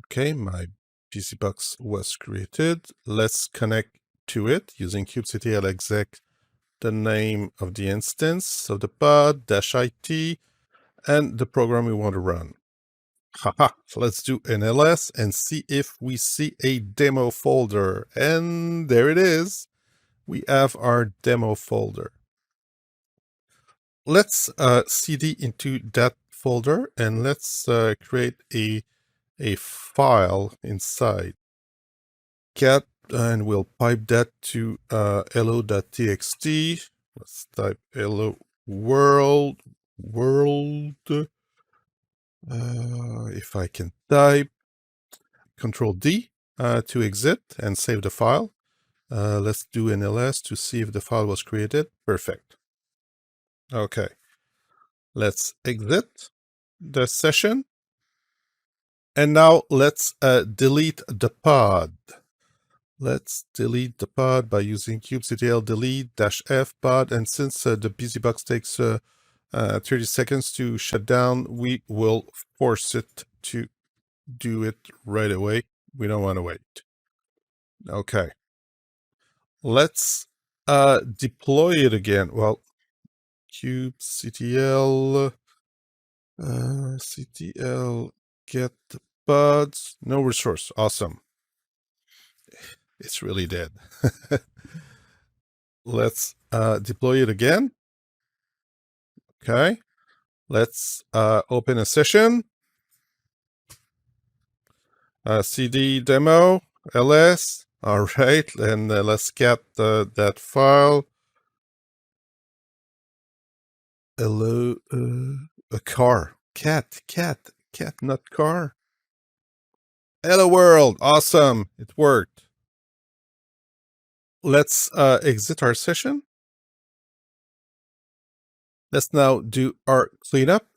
Okay, my PC box was created. Let's connect to it using kubectl exec the name of the instance of the pod -it and the program we want to run. Haha, let's do an ls and see if we see a demo folder. And there it is. We have our demo folder. Let's cd into that folder and let's create a file inside. Cat, and we'll pipe that to hello.txt. Let's type hello world. If I can type, Control D to exit and save the file. Let's do an ls to see if the file was created. Perfect. Okay. Let's exit the session. And now let's delete the pod. Let's delete the pod by using kubectl delete -f pod. And since the busybox takes 30 seconds to shut down, we will force it to do it right away. We don't want to wait. Okay. Let's deploy it again. Well, kubectl ctl get the pods, no resource. Awesome. It's really dead. Let's deploy it again. Okay. Let's open a session. cd demo ls. All right, and let's get that file. Hello, a car. Cat, not car. Hello world. Awesome. It worked. Let's exit our session. Let's now do our cleanup.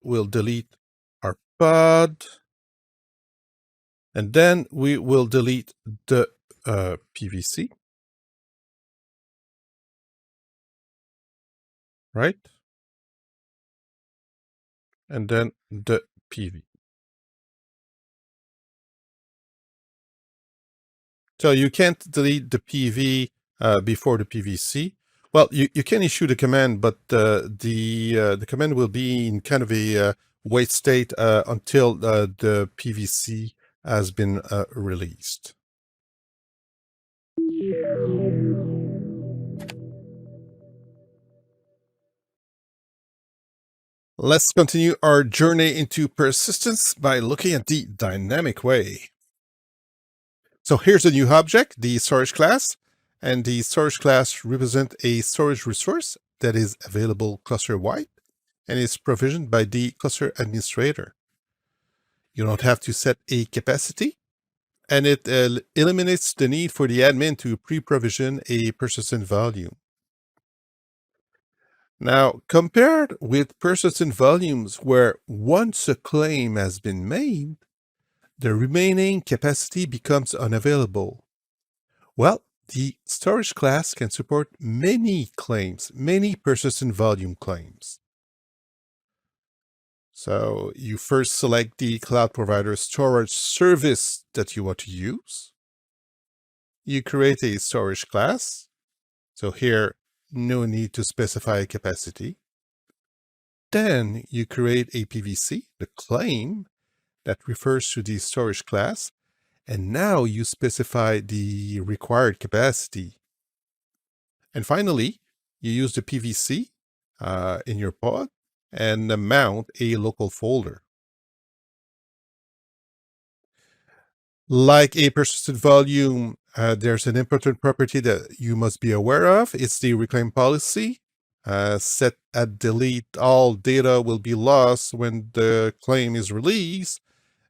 We'll delete our pod. And then we will delete the PVC. Right? And then the PV. So you can't delete the PV before the PVC. Well, you can issue the command, but the command will be in kind of a wait state until the PVC has been released. Let's continue our journey into persistence by looking at the dynamic way. So here's a new object, the storage class, and the storage class represents a storage resource that is available cluster-wide and is provisioned by the cluster administrator. You don't have to set a capacity, and it eliminates the need for the admin to pre-provision a persistent volume. Now, compared with persistent volumes where once a claim has been made, the remaining capacity becomes unavailable. Well, the storage class can support many claims, many persistent volume claims. So you first select the cloud provider storage service that you want to use. You create a storage class. So here, no need to specify a capacity. Then you create a PVC, the claim that refers to the storage class. And now you specify the required capacity. And finally, you use the PVC in your pod and mount a local folder. Like a persistent volume, there's an important property that you must be aware of. It's the reclaim policy. Set at delete, all data will be lost when the claim is released.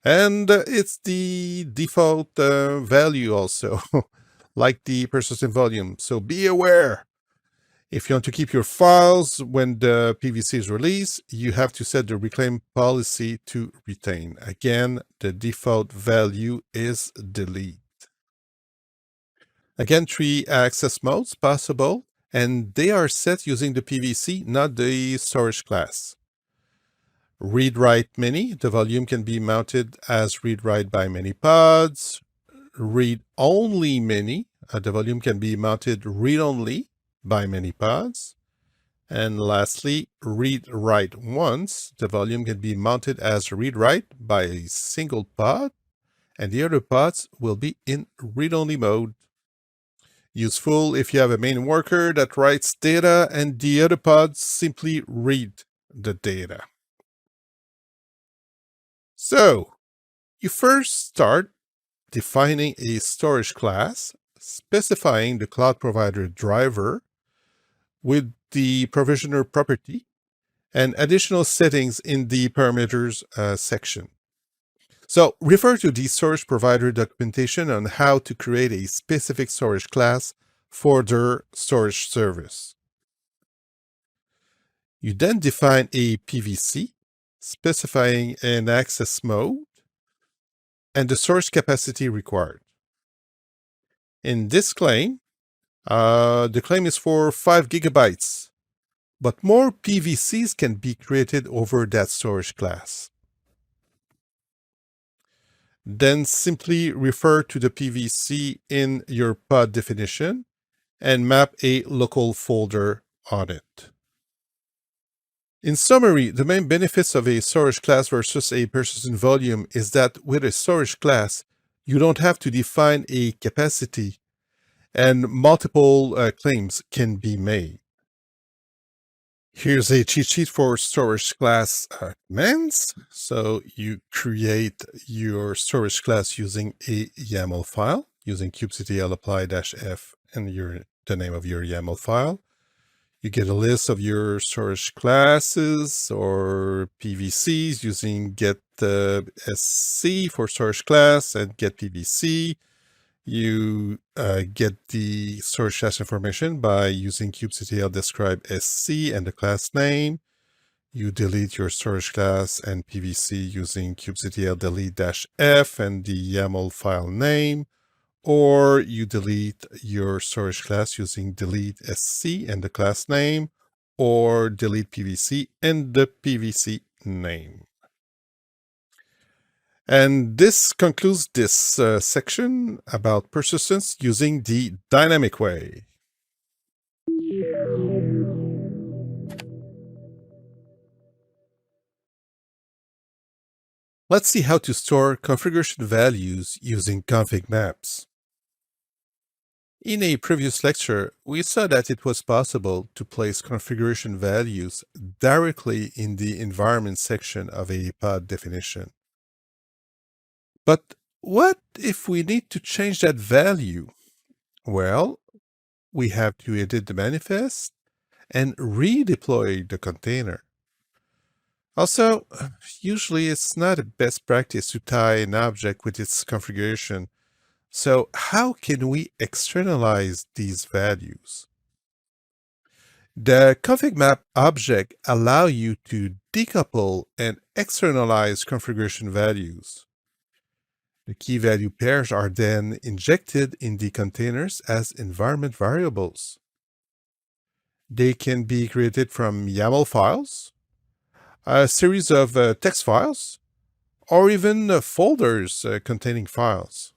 And it's the default value also, like the persistent volume. So be aware. If you want to keep your files when the PVC is released, you have to set the reclaim policy to retain. Again, the default value is delete. Again, 3 access modes possible, and they are set using the PVC, not the storage class. Read-write many, the volume can be mounted as read-write by many pods. Read-only many, the volume can be mounted read-only by many pods. And lastly, read-write once, the volume can be mounted as read-write by a single pod, and the other pods will be in read-only mode. Useful if you have a main worker that writes data and the other pods simply read the data. So, you first start defining a storage class, specifying the cloud provider driver with the provisioner property and additional settings in the parameters section. So refer to the storage provider documentation on how to create a specific storage class for their storage service. You then define a PVC, specifying an access mode and the storage capacity required. In this claim, the claim is for 5 gigabytes, but more PVCs can be created over that storage class. Then simply refer to the PVC in your pod definition and map a local folder on it. In summary, the main benefits of a storage class versus a persistent volume is that with a storage class, you don't have to define a capacity and multiple claims can be made. Here's a cheat sheet for storage class commands. So you create your storage class using a YAML file, using kubectl apply-f and the name of your YAML file. You get a list of your storage classes or PVCs using get sc for storage class and get PVC. You get the storage class information by using kubectl describe sc and the class name. You delete your storage class and PVC using kubectl delete-f and the YAML file name, or you delete your storage class using delete sc and the class name, or delete PVC and the PVC name. And this concludes this section about persistence using the dynamic way. Let's see how to store configuration values using config maps. In a previous lecture, we saw that it was possible to place configuration values directly in the environment section of a pod definition. But what if we need to change that value? Well, we have to edit the manifest and redeploy the container. Also, usually it's not a best practice to tie an object with its configuration. So how can we externalize these values? The config map object allows you to decouple and externalize configuration values. The key value pairs are then injected in the containers as environment variables. They can be created from YAML files, a series of text files, or even folders containing files.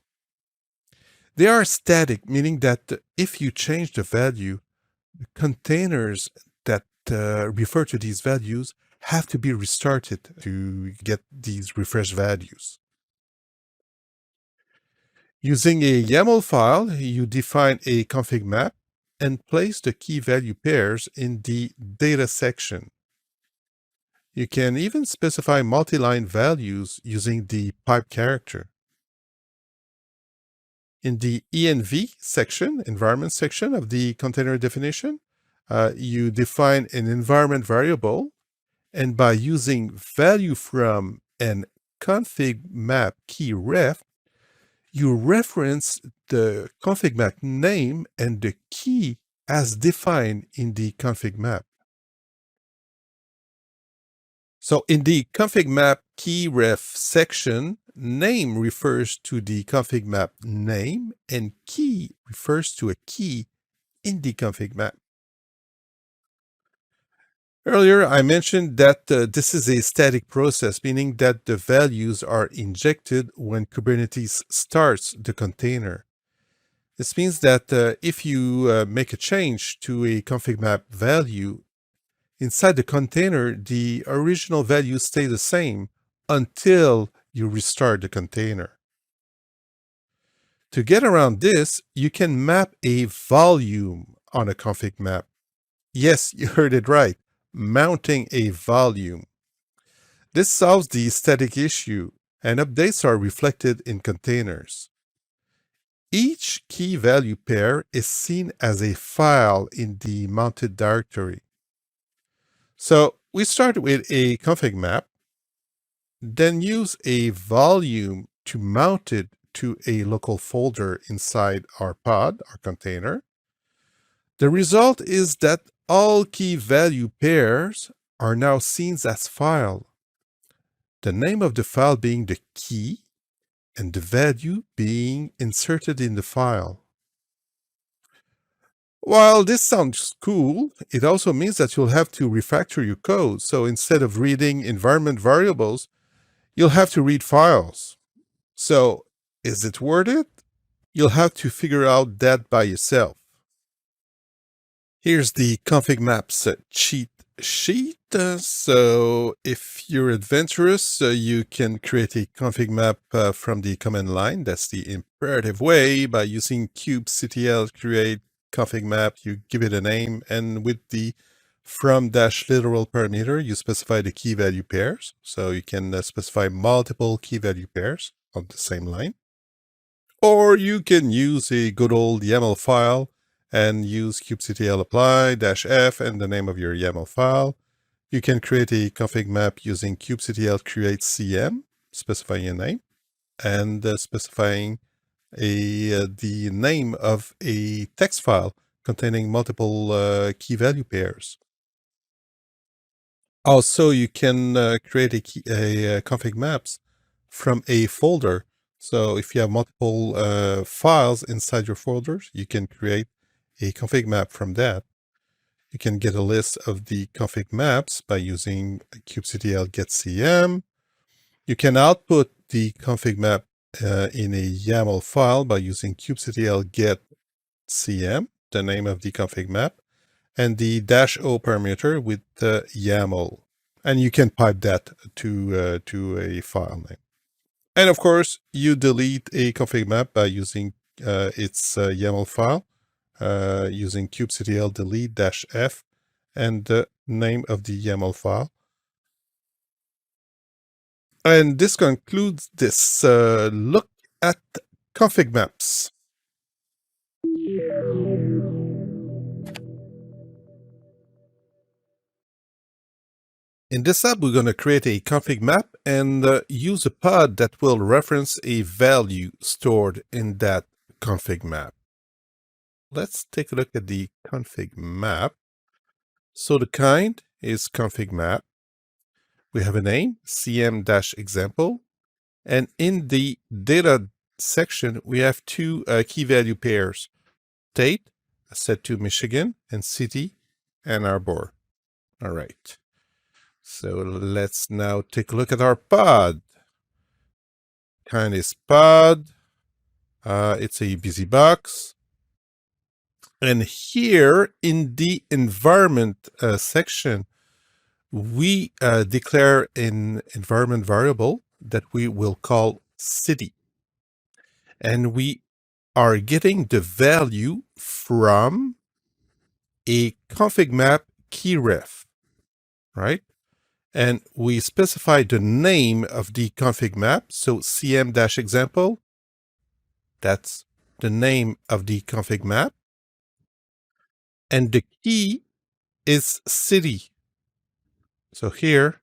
They are static, meaning that if you change the value, the containers that refer to these values have to be restarted to get these refreshed values. Using a YAML file, you define a config map and place the key value pairs in the data section. You can even specify multi-line values using the pipe character. In the env section, environment section of the container definition, you define an environment variable, and by using value from an config map key ref, you reference the config map name and the key as defined in the config map. So in the config map key ref section, name refers to the config map name and key refers to a key in the config map. Earlier, I mentioned that this is a static process, meaning that the values are injected when Kubernetes starts the container. This means that if you make a change to a config map value, inside the container, the original values stay the same until you restart the container. To get around this, you can map a volume on a config map. Yes, you heard it right. Mounting a volume. This solves the static issue, and updates are reflected in containers. Each key value pair is seen as a file in the mounted directory. So we start with a config map, then use a volume to mount it to a local folder inside our pod, our container. The result is that all key value pairs are now seen as file, the name of the file being the key and the value being inserted in the file. While this sounds cool, it also means that you'll have to refactor your code. So instead of reading environment variables, you'll have to read files. So is it worth it? You'll have to figure out that by yourself. Here's the config maps cheat sheet. So if you're adventurous, you can create a config map from the command line. That's the imperative way. By using kubectl create config map, you give it a name, and with the from-literal parameter, you specify the key value pairs. So you can specify multiple key value pairs on the same line. Or you can use a good old YAML file and use kubectl apply -f and the name of your YAML file. You can create a config map using kubectl create cm, specifying a name, and specifying the name of a text file containing multiple key value pairs. Also, you can create a config maps from a folder. So if you have multiple files inside your folders, you can create a config map from that. You can get a list of the config maps by using kubectl getCM. You can output the config map in a YAML file by using kubectl getCM, the name of the config map, and the -o parameter with the YAML. And you can pipe that to a file name. And of course, you delete a config map by using its YAML file, using kubectl delete-f and the name of the YAML file. And this concludes this look at config maps. In this app, we're going to create a config map and use a pod that will reference a value stored in that config map. Let's take a look at the config map. So the kind is config map. We have a name, cm-example. And in the data section, we have two key value pairs, state, set to Michigan, and city, Ann Arbor. All right. So let's now take a look at our pod. Kind is pod. It's a busy box. And here in the environment section, we declare an environment variable that we will call city. And we are getting the value from a config map keyref, right? And we specify the name of the config map. So cm-example, that's the name of the config map. And the key is city. So here,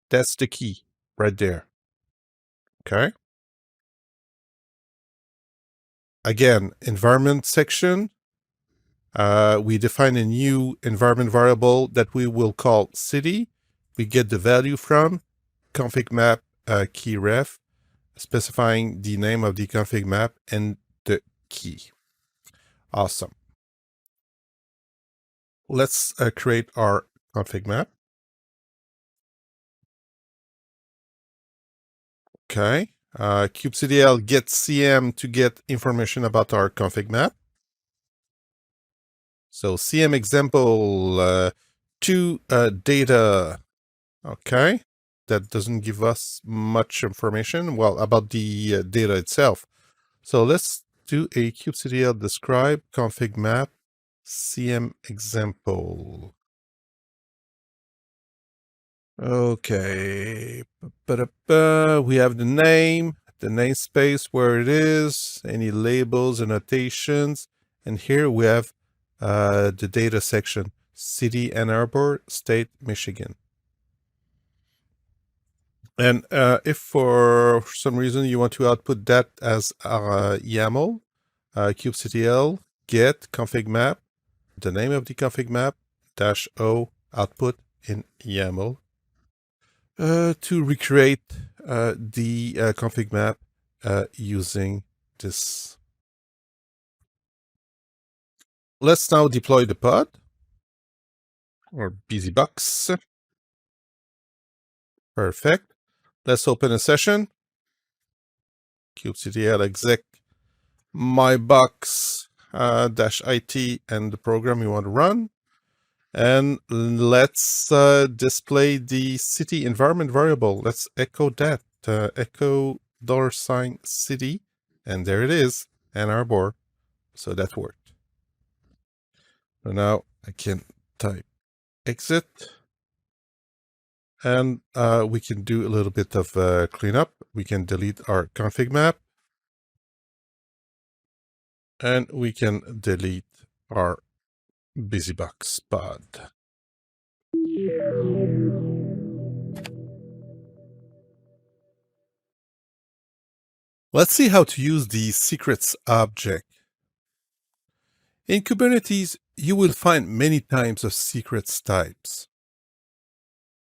that's the key right there. Okay. Again, environment section. We define a new environment variable that we will call city. We get the value from config map keyref, specifying the name of the config map and the key. Awesome. Let's create our config map. Okay. kubectl get cm to get information about our config map. So cm example to data. Okay. That doesn't give us much information, well, about the data itself. So let's do a kubectl describe config map cm example. Okay. We have the name, the namespace where it is, any labels and annotations. And here we have the data section, city, Ann Arbor, state, Michigan. And if for some reason you want to output that as a YAML, kubectl get config map, the name of the config map, -o output in YAML. To recreate the config map using this. Let's now deploy the pod or busybox. Perfect. Let's open a session. kubectl exec mybox -it and the program you want to run. And let's display the city environment variable. Let's echo that. Echo $city. And there it is, Ann Arbor. So that worked. So now I can type exit. And we can do a little bit of cleanup. We can delete our config map. And we can delete our busybox pod. Let's see how to use the secrets object. In Kubernetes, you will find many types of secrets types.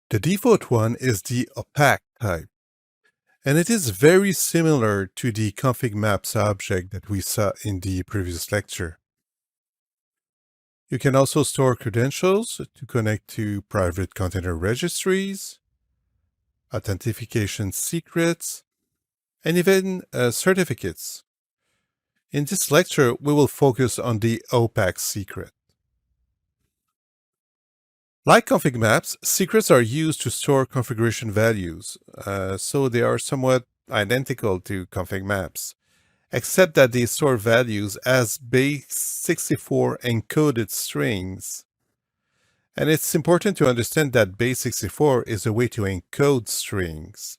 The default one is the opaque type, and it is very similar to the config maps object that we saw in the previous lecture. You can also store credentials to connect to private container registries, authentication secrets, and even certificates. In this lecture, we will focus on the opaque secret. Like config maps, secrets are used to store configuration values, so they are somewhat identical to config maps, except that they store values as base64 encoded strings. And it's important to understand that base64 is a way to encode strings,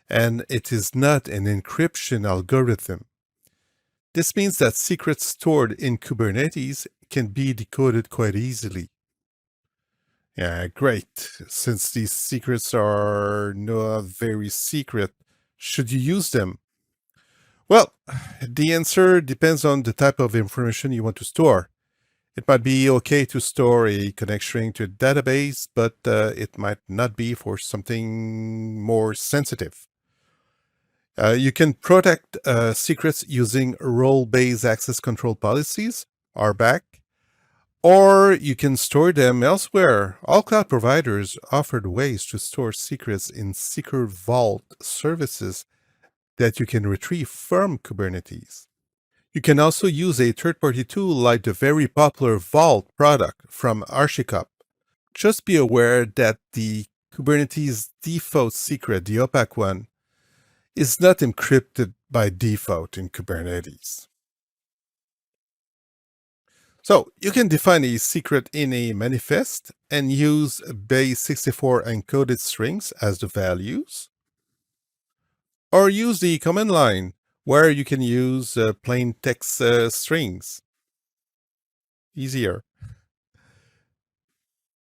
and it is not an encryption algorithm. This means that secrets stored in Kubernetes can be decoded quite easily. Yeah, great. Since these secrets are not very secret, should you use them? Well, the answer depends on the type of information you want to store. It might be okay to store a connection to a database, but it might not be for something more sensitive. You can protect secrets using role-based access control policies, RBAC, or you can store them elsewhere. All cloud providers offered ways to store secrets in secret vault services that you can retrieve from Kubernetes. You can also use a third-party tool like the very popular Vault product from HashiCorp. Just be aware that the Kubernetes default secret, the opaque one, is not encrypted by default in Kubernetes. So you can define a secret in a manifest and use base64 encoded strings as the values, or use the command line where you can use plain text strings. Easier.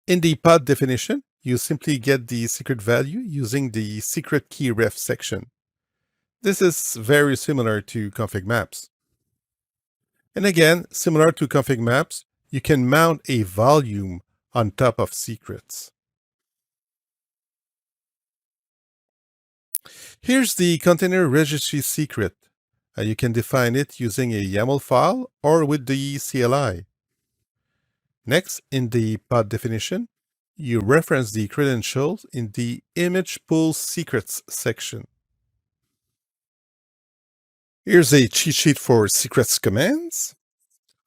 In the pod definition, you simply get the secret value using the secret key ref section. This is very similar to config maps. And again, similar to config maps, you can mount a volume on top of secrets. Here's the container registry secret. You can define it using a YAML file or with the CLI. Next, in the pod definition, you reference the credentials in the image pool secrets section. Here's a cheat sheet for secrets commands.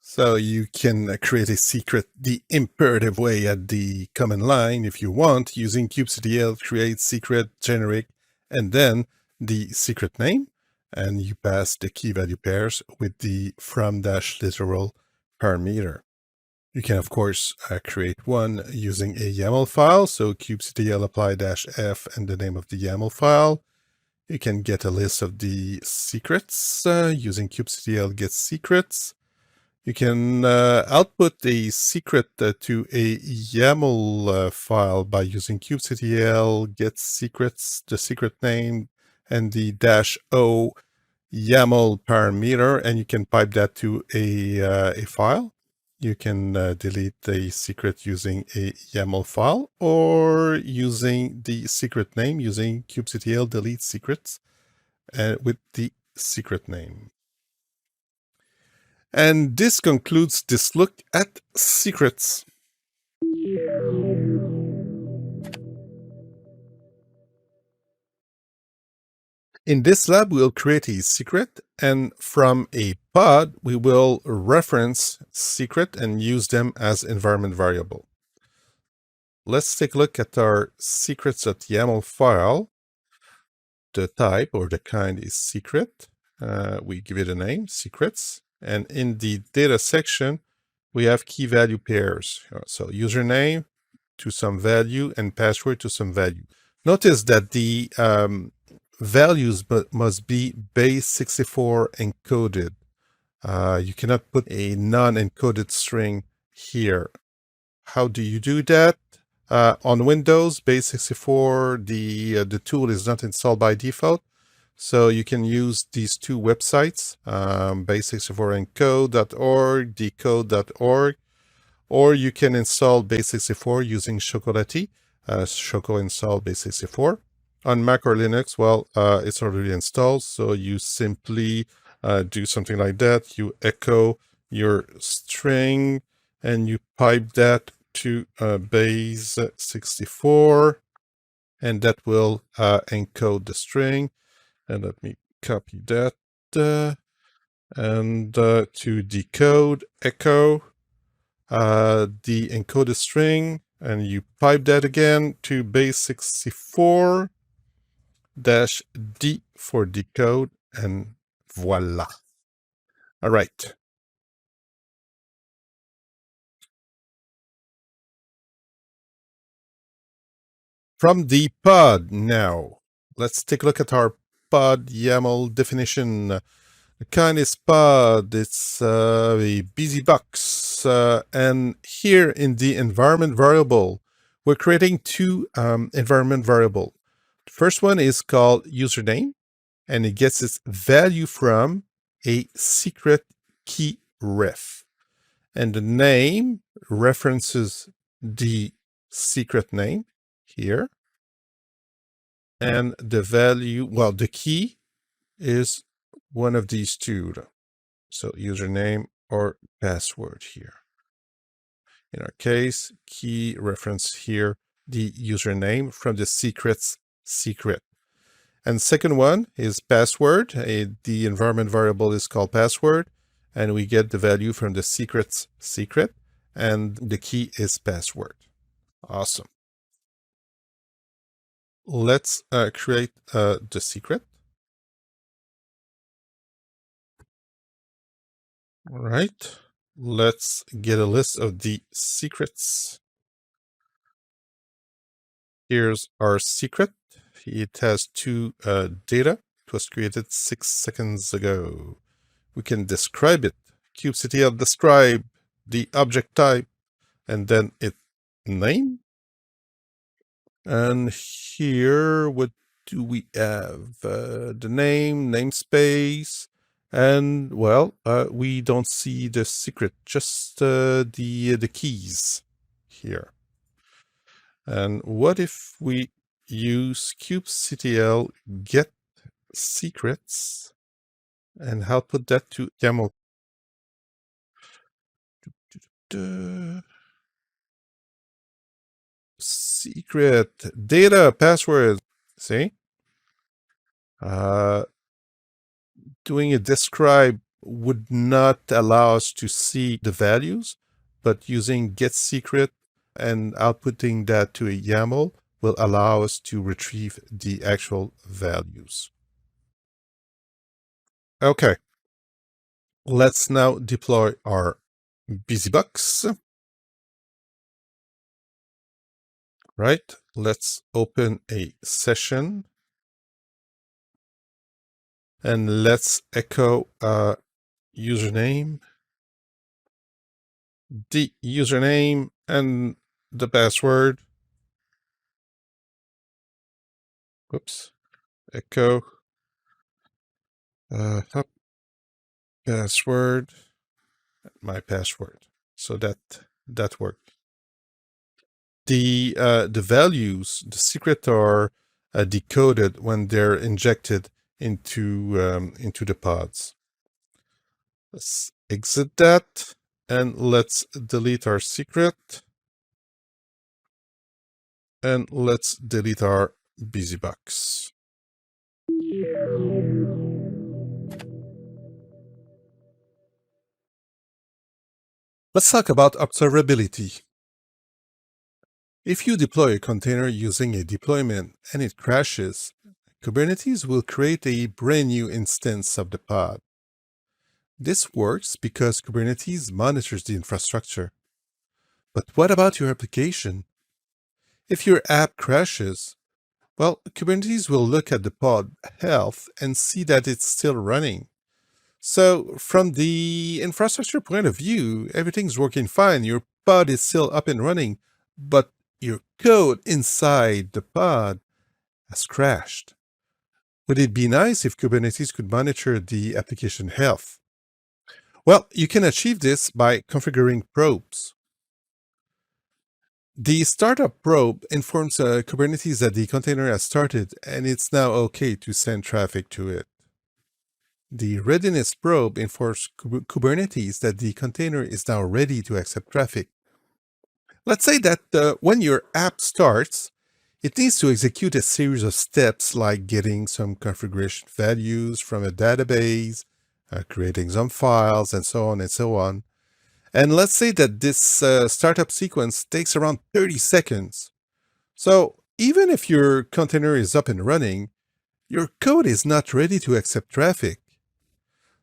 So you can create a secret the imperative way at the command line if you want, using kubectl create secret generic and then the secret name, and you pass the key value pairs with the from-literal parameter. You can, of course, create one using a YAML file, so kubectl apply-f and the name of the YAML file. You can get a list of the secrets using kubectl get secrets. You can output a secret to a YAML file by using kubectl get secrets, the secret name, and the -o YAML parameter, and you can pipe that to a file. You can delete the secret using a YAML file or using the secret name using kubectl delete secrets with the secret name. And this concludes this look at secrets. In this lab, we'll create a secret, and from a pod, we will reference secret and use them as environment variable. Let's take a look at our secrets.yaml file. The type or the kind is secret. We give it a name, secrets. And in the data section, we have key value pairs. So username to some value and password to some value. Notice that the values must be base64 encoded. You cannot put a non-encoded string here. How do you do that? On Windows, base64, the tool is not installed by default. So you can use these two websites, base64encode.org, decode.org, or you can install base64 using Chocolatey. Choco install base64. On Mac or Linux, well, it's already installed, so you simply do something like that. You echo your string and you pipe that to base64, and that will encode the string. And let me copy that and to decode echo the encoded string and you pipe that again to base64 -d for decode, and voila. All right. From the pod now, let's take a look at our pod YAML definition. The kind is pod, it's a busy box. And here in the environment variable, we're creating two environment variable. The first one is called username, and it gets its value from a secret key ref. And the name references the secret name here. And the value, well, the key is one of these two. So username or password here. In our case, key reference here, the username from the secret's secret. And second one is password. The environment variable is called password, and we get the value from the secret's secret, and the key is password. Awesome. Let's create the secret. All right. Let's get a list of the secrets. Here's our secret. It has two data. It was created 6 seconds ago. We can describe it. kubectl describe the object type, and then its name. And here, what do we have? The name, namespace, and well, we don't see the secret, just the keys here. And what if we use kubectl get secrets and output that to YAML? Secret data password. See? Doing a describe would not allow us to see the values, but using get secret and outputting that to a YAML will allow us to retrieve the actual values. Okay. Let's now deploy our busybox. Right. Let's open a session. And let's echo username, the username, and the password. Whoops. Echo password, my password. So that worked. The values, the secret are decoded when they're injected into the pods. Let's exit that, and let's delete our secret, and let's delete our busybox. Let's talk about observability. If you deploy a container using a deployment and it crashes, Kubernetes will create a brand new instance of the pod. This works because Kubernetes monitors the infrastructure. But what about your application? If your app crashes, well, Kubernetes will look at the pod health and see that it's still running. So from the infrastructure point of view, everything's working fine. Your pod is still up and running, but your code inside the pod has crashed. Would it be nice if Kubernetes could monitor the application health? Well, you can achieve this by configuring probes. The startup probe informs Kubernetes that the container has started and it's now okay to send traffic to it. The readiness probe informs Kubernetes that the container is now ready to accept traffic. Let's say that when your app starts, it needs to execute a series of steps like getting some configuration values from a database, creating some files, and so on and so on. And let's say that this startup sequence takes around 30 seconds. So even if your container is up and running, your code is not ready to accept traffic.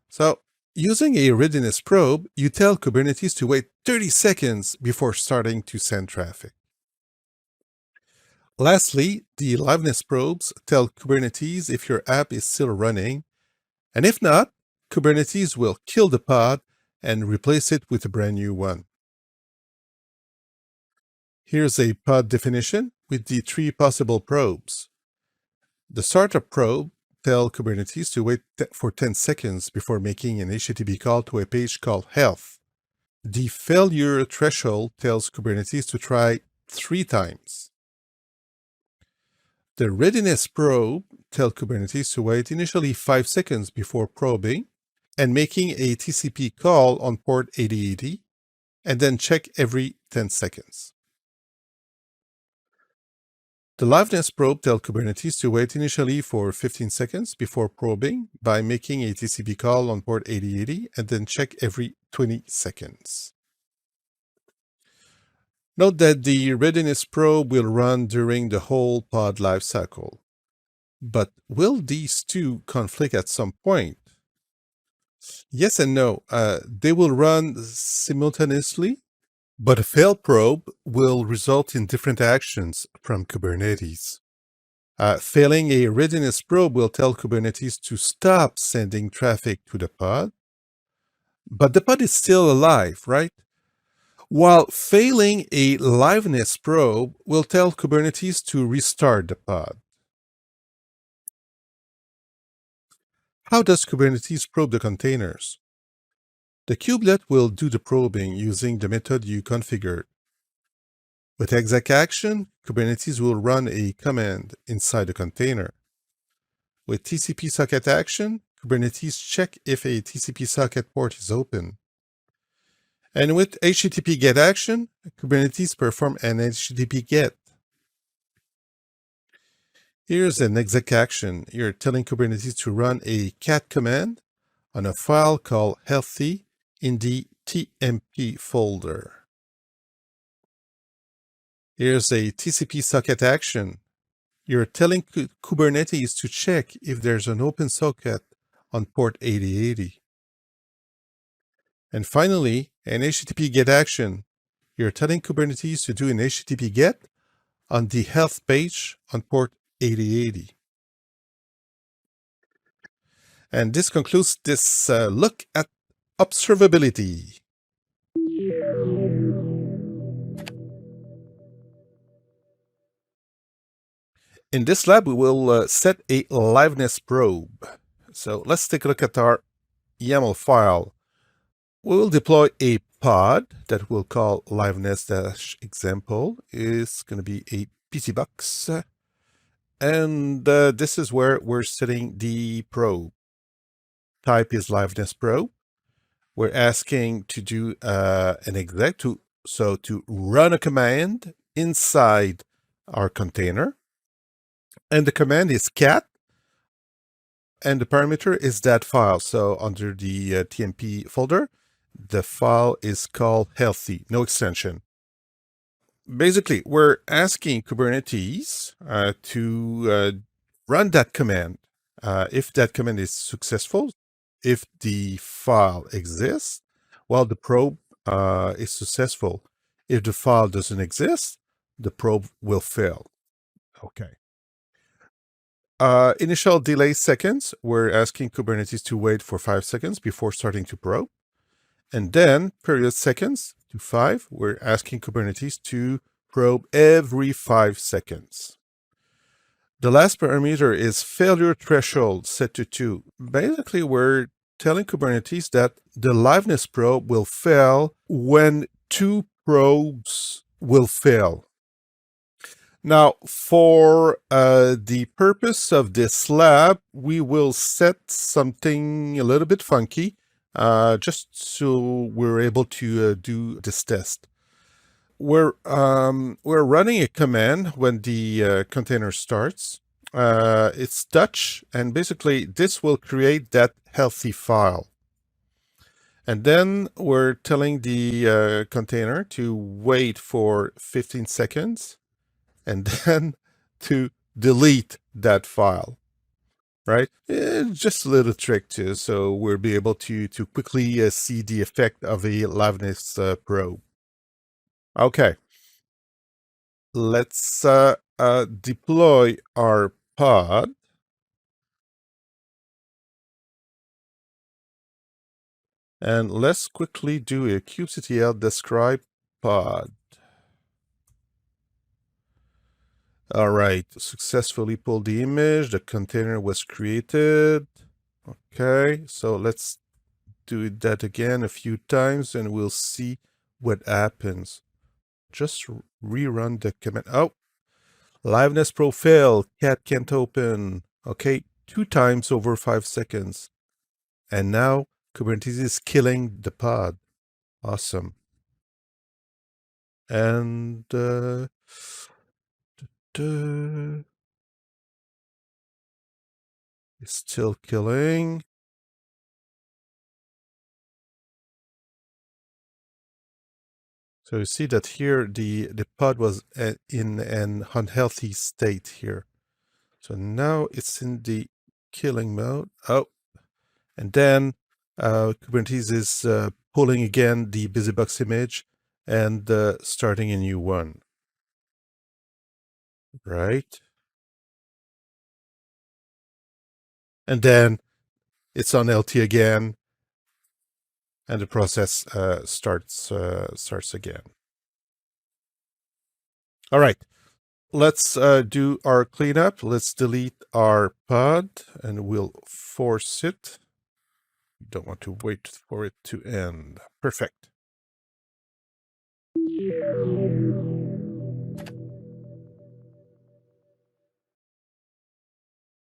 So using a readiness probe, you tell Kubernetes to wait 30 seconds before starting to send traffic. Lastly, the liveness probes tell Kubernetes if your app is still running, and if not, Kubernetes will kill the pod and replace it with a brand new one. Here's a pod definition with the 3 possible probes. The startup probe tells Kubernetes to wait for 10 seconds before making an HTTP call to a page called health. The failure threshold tells Kubernetes to try 3 times. The readiness probe tells Kubernetes to wait initially 5 seconds before probing and making a TCP call on port 8080, and then check every 10 seconds. The liveness probe tells Kubernetes to wait initially for 15 seconds before probing by making a TCP call on port 8080 and then check every 20 seconds. Note that the readiness probe will run during the whole pod lifecycle. But will these two conflict at some point? Yes and no. They will run simultaneously, but a fail probe will result in different actions from Kubernetes. Failing a readiness probe will tell Kubernetes to stop sending traffic to the pod, but the pod is still alive, right? While failing a liveness probe will tell Kubernetes to restart the pod. How does Kubernetes probe the containers? The kubelet will do the probing using the method you configured. With exec action, Kubernetes will run a command inside the container. With TCP socket action, Kubernetes check if a TCP socket port is open. And with HTTP GET action, Kubernetes perform an HTTP GET. Here's an exec action. You're telling Kubernetes to run a cat command on a file called healthy in the TMP folder. Here's a TCP socket action. You're telling Kubernetes to check if there's an open socket on port 8080. And finally, an HTTP GET action. You're telling Kubernetes to do an HTTP GET on the health page on port 8080. And this concludes this look at observability. In this lab, we will set a liveness probe. So let's take a look at our YAML file. We will deploy a pod that we'll call liveness-example. It's going to be a PC box. And this is where we're setting the probe. Type is liveness probe. We're asking to do an exec to run a command inside our container. And the command is cat. And the parameter is that file. So under the TMP folder, the file is called healthy, no extension. Basically, we're asking Kubernetes to run that command. If that command is successful, if the file exists, well, the probe is successful. If the file doesn't exist, the probe will fail. Okay. Initial delay seconds, we're asking Kubernetes to wait for 5 seconds before starting to probe. And then period seconds to 5, we're asking Kubernetes to probe every 5 seconds. The last parameter is failure threshold set to 2. Basically, we're telling Kubernetes that the liveness probe will fail when 2 probes will fail. Now, for the purpose of this lab, we will set something a little bit funky, just so we're able to do this test. We're running a command when the container starts. It's Dutch, and basically this will create that healthy file. And then we're telling the container to wait for 15 seconds and then to delete that file, right? Just a little trick too, so we'll be able to quickly see the effect of a liveness probe. Okay, let's deploy our pod. And let's quickly do a kubectl describe pod. All right, successfully pulled the image. The container was created. Okay, so let's do that again a few times and we'll see what happens. Just rerun the command. Oh, liveness profile, cat can't open. Okay, 2 times over 5 seconds. And now Kubernetes is killing the pod. Awesome. And it's still killing. So you see that here the pod was in an unhealthy state here. So now it's in the killing mode. Oh, and then Kubernetes is pulling again the BusyBox image and starting a new one. Right? And then it's on LT again, and the process starts again. All right. Let's do our cleanup. Let's delete our pod and we'll force it. We don't want to wait for it to end. Perfect.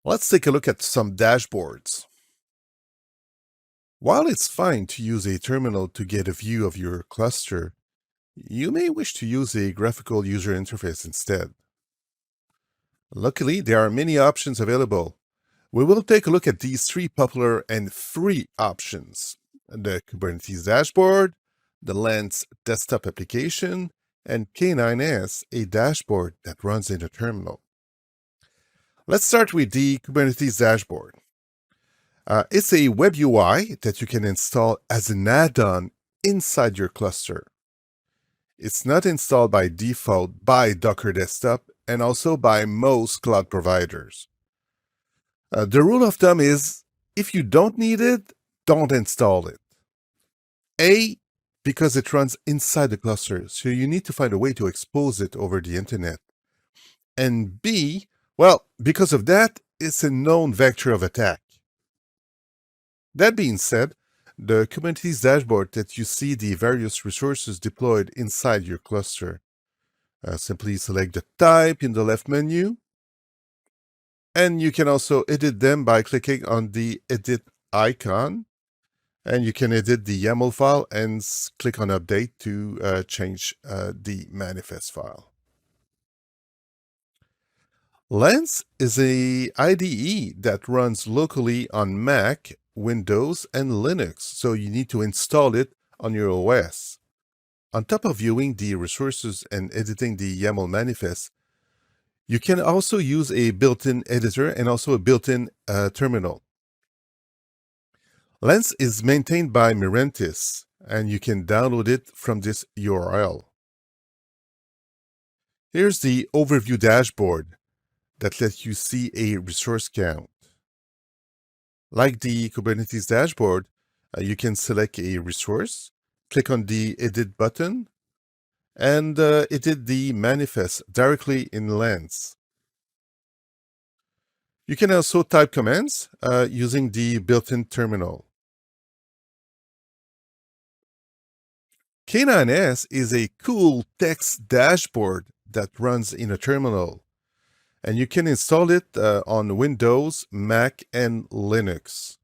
Let's take a look at some dashboards. While it's fine to use a terminal to get a view of your cluster, you may wish to use a graphical user interface instead. Luckily, there are many options available. We will take a look at these 3 popular and free options: the Kubernetes dashboard, the Lens desktop application, and K9S, a dashboard that runs in a terminal. Let's start with the Kubernetes dashboard. It's a web UI that you can install as an add-on inside your cluster. It's not installed by default by Docker Desktop and also by most cloud providers. The rule of thumb is, if you don't need it, don't install it. A, because it runs inside the cluster, so you need to find a way to expose it over the internet. And B, well, because of that, it's a known vector of attack. That being said, the Kubernetes dashboard that you see the various resources deployed inside your cluster. Simply select the type in the left menu, and you can also edit them by clicking on the edit icon. And you can edit the YAML file and click on update to change the manifest file. Lens is a IDE that runs locally on Mac, Windows, and Linux, so you need to install it on your OS. On top of viewing the resources and editing the YAML manifest, you can also use a built-in editor and also a built-in terminal. Lens is maintained by Mirantis, and you can download it from this URL. Here's the overview dashboard that lets you see a resource count. Like the Kubernetes dashboard, you can select a resource, click on the Edit button, and edit the manifest directly in Lens. You can also type commands using the built-in terminal. K9S is a cool text dashboard that runs in a terminal, and you can install it on Windows, Mac, and Linux.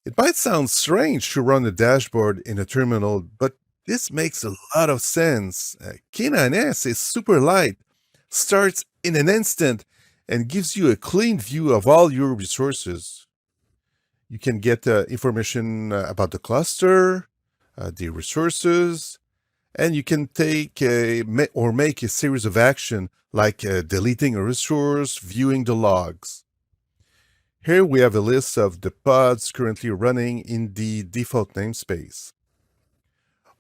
It might sound strange to run a dashboard in a terminal, but this makes a lot of sense. K9S is super light, starts in an instant, and gives you a clean view of all your resources. You can get information about the cluster, the resources, and you can take or make a series of action like deleting a resource, viewing the logs. Here we have a list of the pods currently running in the default namespace.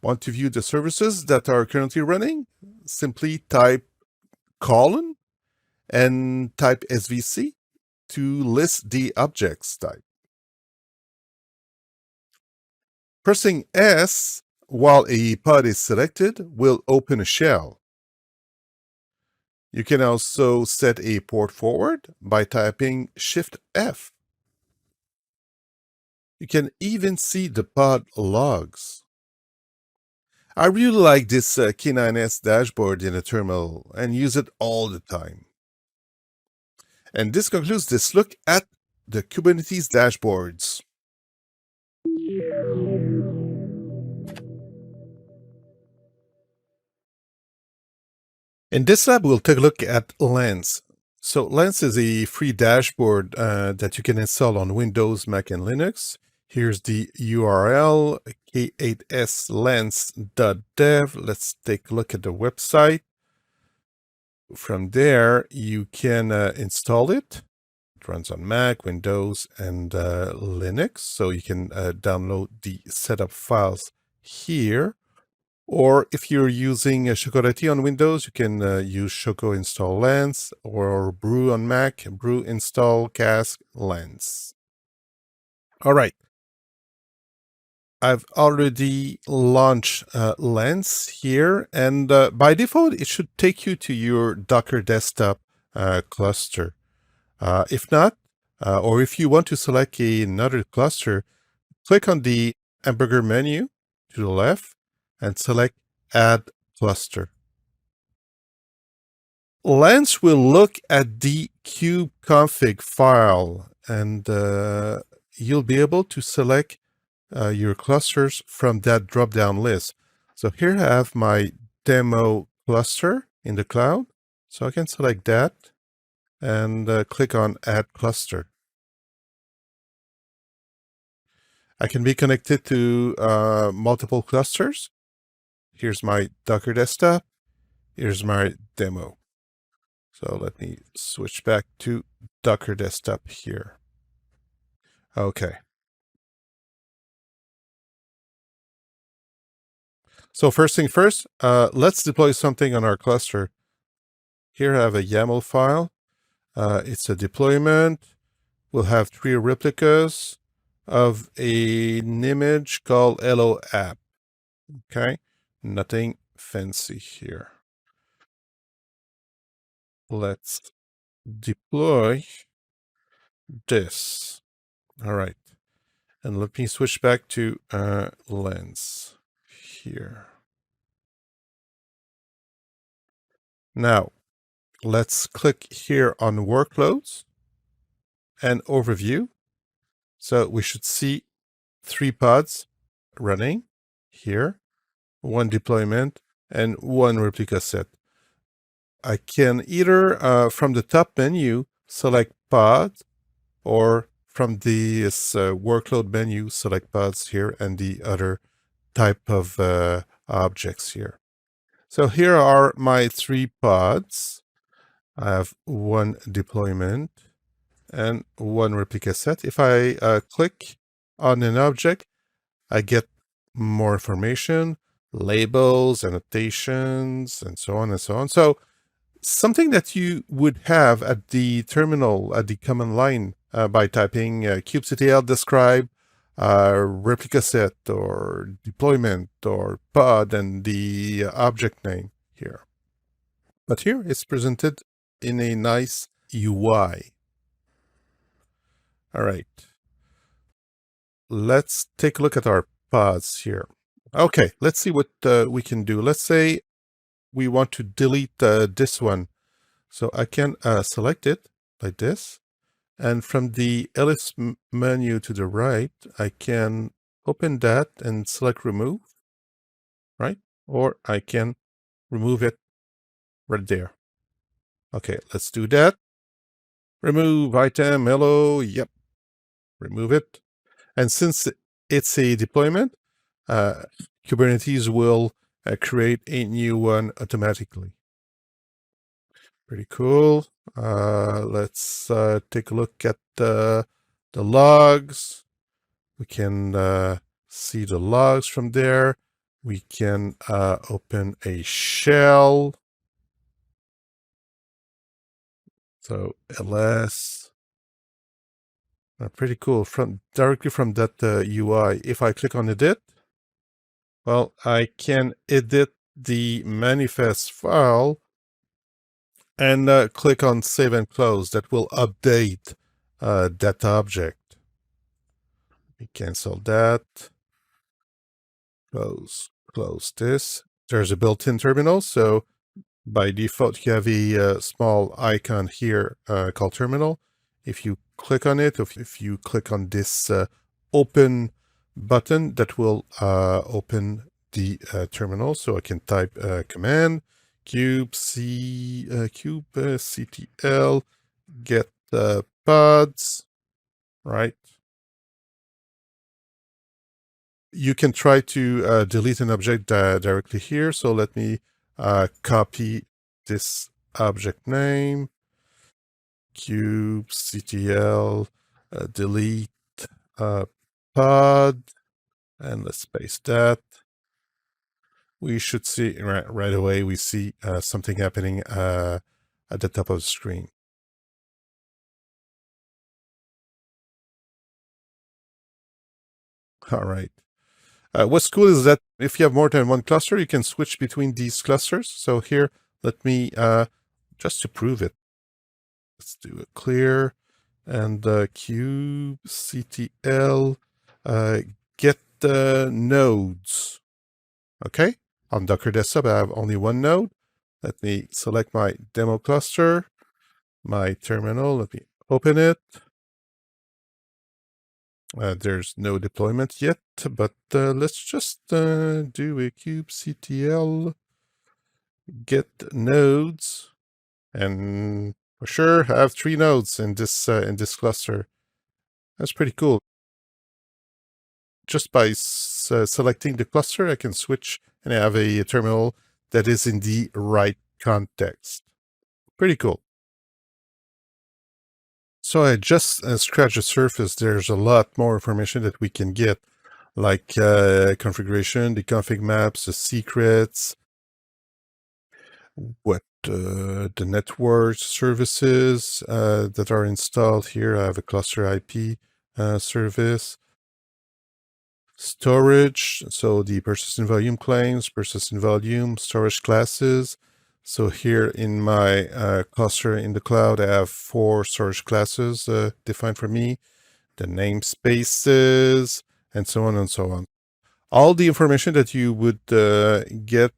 Want to view the services that are currently running? Simply type colon and type SVC to list the objects type. Pressing S while a pod is selected will open a shell. You can also set a port forward by typing Shift F. You can even see the pod logs. I really like this K9S dashboard in a terminal and use it all the time. And this concludes this look at the Kubernetes dashboards. In this lab, we'll take a look at Lens. So Lens is a free dashboard that you can install on Windows, Mac, and Linux. Here's the URL, k8slens.dev. Let's take a look at the website. From there, you can install it. It runs on Mac, Windows, and Linux. So you can download the setup files here. Or if you're using Chocolatey on Windows, you can use Choco install Lens, or Brew on Mac, Brew install Cask Lens. All right. I've already launched Lens here, and by default, it should take you to your Docker desktop cluster. If not, or if you want to select another cluster, click on the hamburger menu to the left and select Add Cluster. Lens will look at the kubeconfig file, and you'll be able to select your clusters from that drop-down list. So here I have my demo cluster in the cloud. So I can select that and click on Add Cluster. I can be connected to multiple clusters. Here's my Docker desktop. Here's my demo. So let me switch back to Docker desktop here. Okay. So first thing first, let's deploy something on our cluster. Here I have a YAML file. It's a deployment. We'll have 3 replicas of an image called hello app. Okay, nothing fancy here. Let's deploy this. All right. And let me switch back to Lens here. Now, let's click here on Workloads and Overview. So we should see 3 pods running here, 1 deployment, and 1 replica set. I can either, from the top menu, select pod, or from this workload menu, select pods here and the other type of objects here. So here are my 3 pods. I have 1 deployment and 1 replica set. If I click on an object, I get more information, labels, annotations, and so on and so on. So something that you would have at the terminal, at the command line, by typing kubectl describe replica set or deployment or pod and the object name here. But here it's presented in a nice UI. All right. Let's take a look at our pods here. Okay, let's see what we can do. Let's say we want to delete this one. So I can select it like this. And from the ls menu to the right, I can open that and select remove, right? Or I can remove it right there. Okay, let's do that. Remove item, hello, yep. Remove it. And since it's a deployment, Kubernetes will create a new one automatically. Pretty cool. Let's take a look at the logs. We can see the logs from there. We can open a shell. So ls, pretty cool. Directly from that UI. If I click on edit, well, I can edit the manifest file and click on save and close. That will update that object. We cancel that. Close this. There's a built-in terminal, so by default you have a small icon here called terminal. If you click on it, if you click on this open button, that will open the terminal. So I can type command kubectl get pods, right? You can try to delete an object directly here. So let me copy this object name, kubectl delete pod, and let's paste that. We should see right away, we see something happening at the top of the screen. All right. What's cool is that if you have more than one cluster, you can switch between these clusters. So here, let me, just to prove it, let's do a clear and kubectl get the nodes. Okay, on Docker Desktop, I have only one node. Let me select my demo cluster, my terminal. Let me open it. There's no deployment yet, but let's just do a kubectl get nodes, and for sure I have 3 nodes in this cluster. That's pretty cool. Just by selecting the cluster, I can switch and I have a terminal that is in the right context. Pretty cool. So I just scratched the surface. There's a lot more information that we can get, like configuration, the config maps, the secrets, what the network services that are installed here. I have a cluster IP service, storage, so the persistent volume claims, persistent volume, storage classes. So here in my cluster in the cloud, I have 4 storage classes defined for me, the namespaces, and so on and so on. All the information that you would get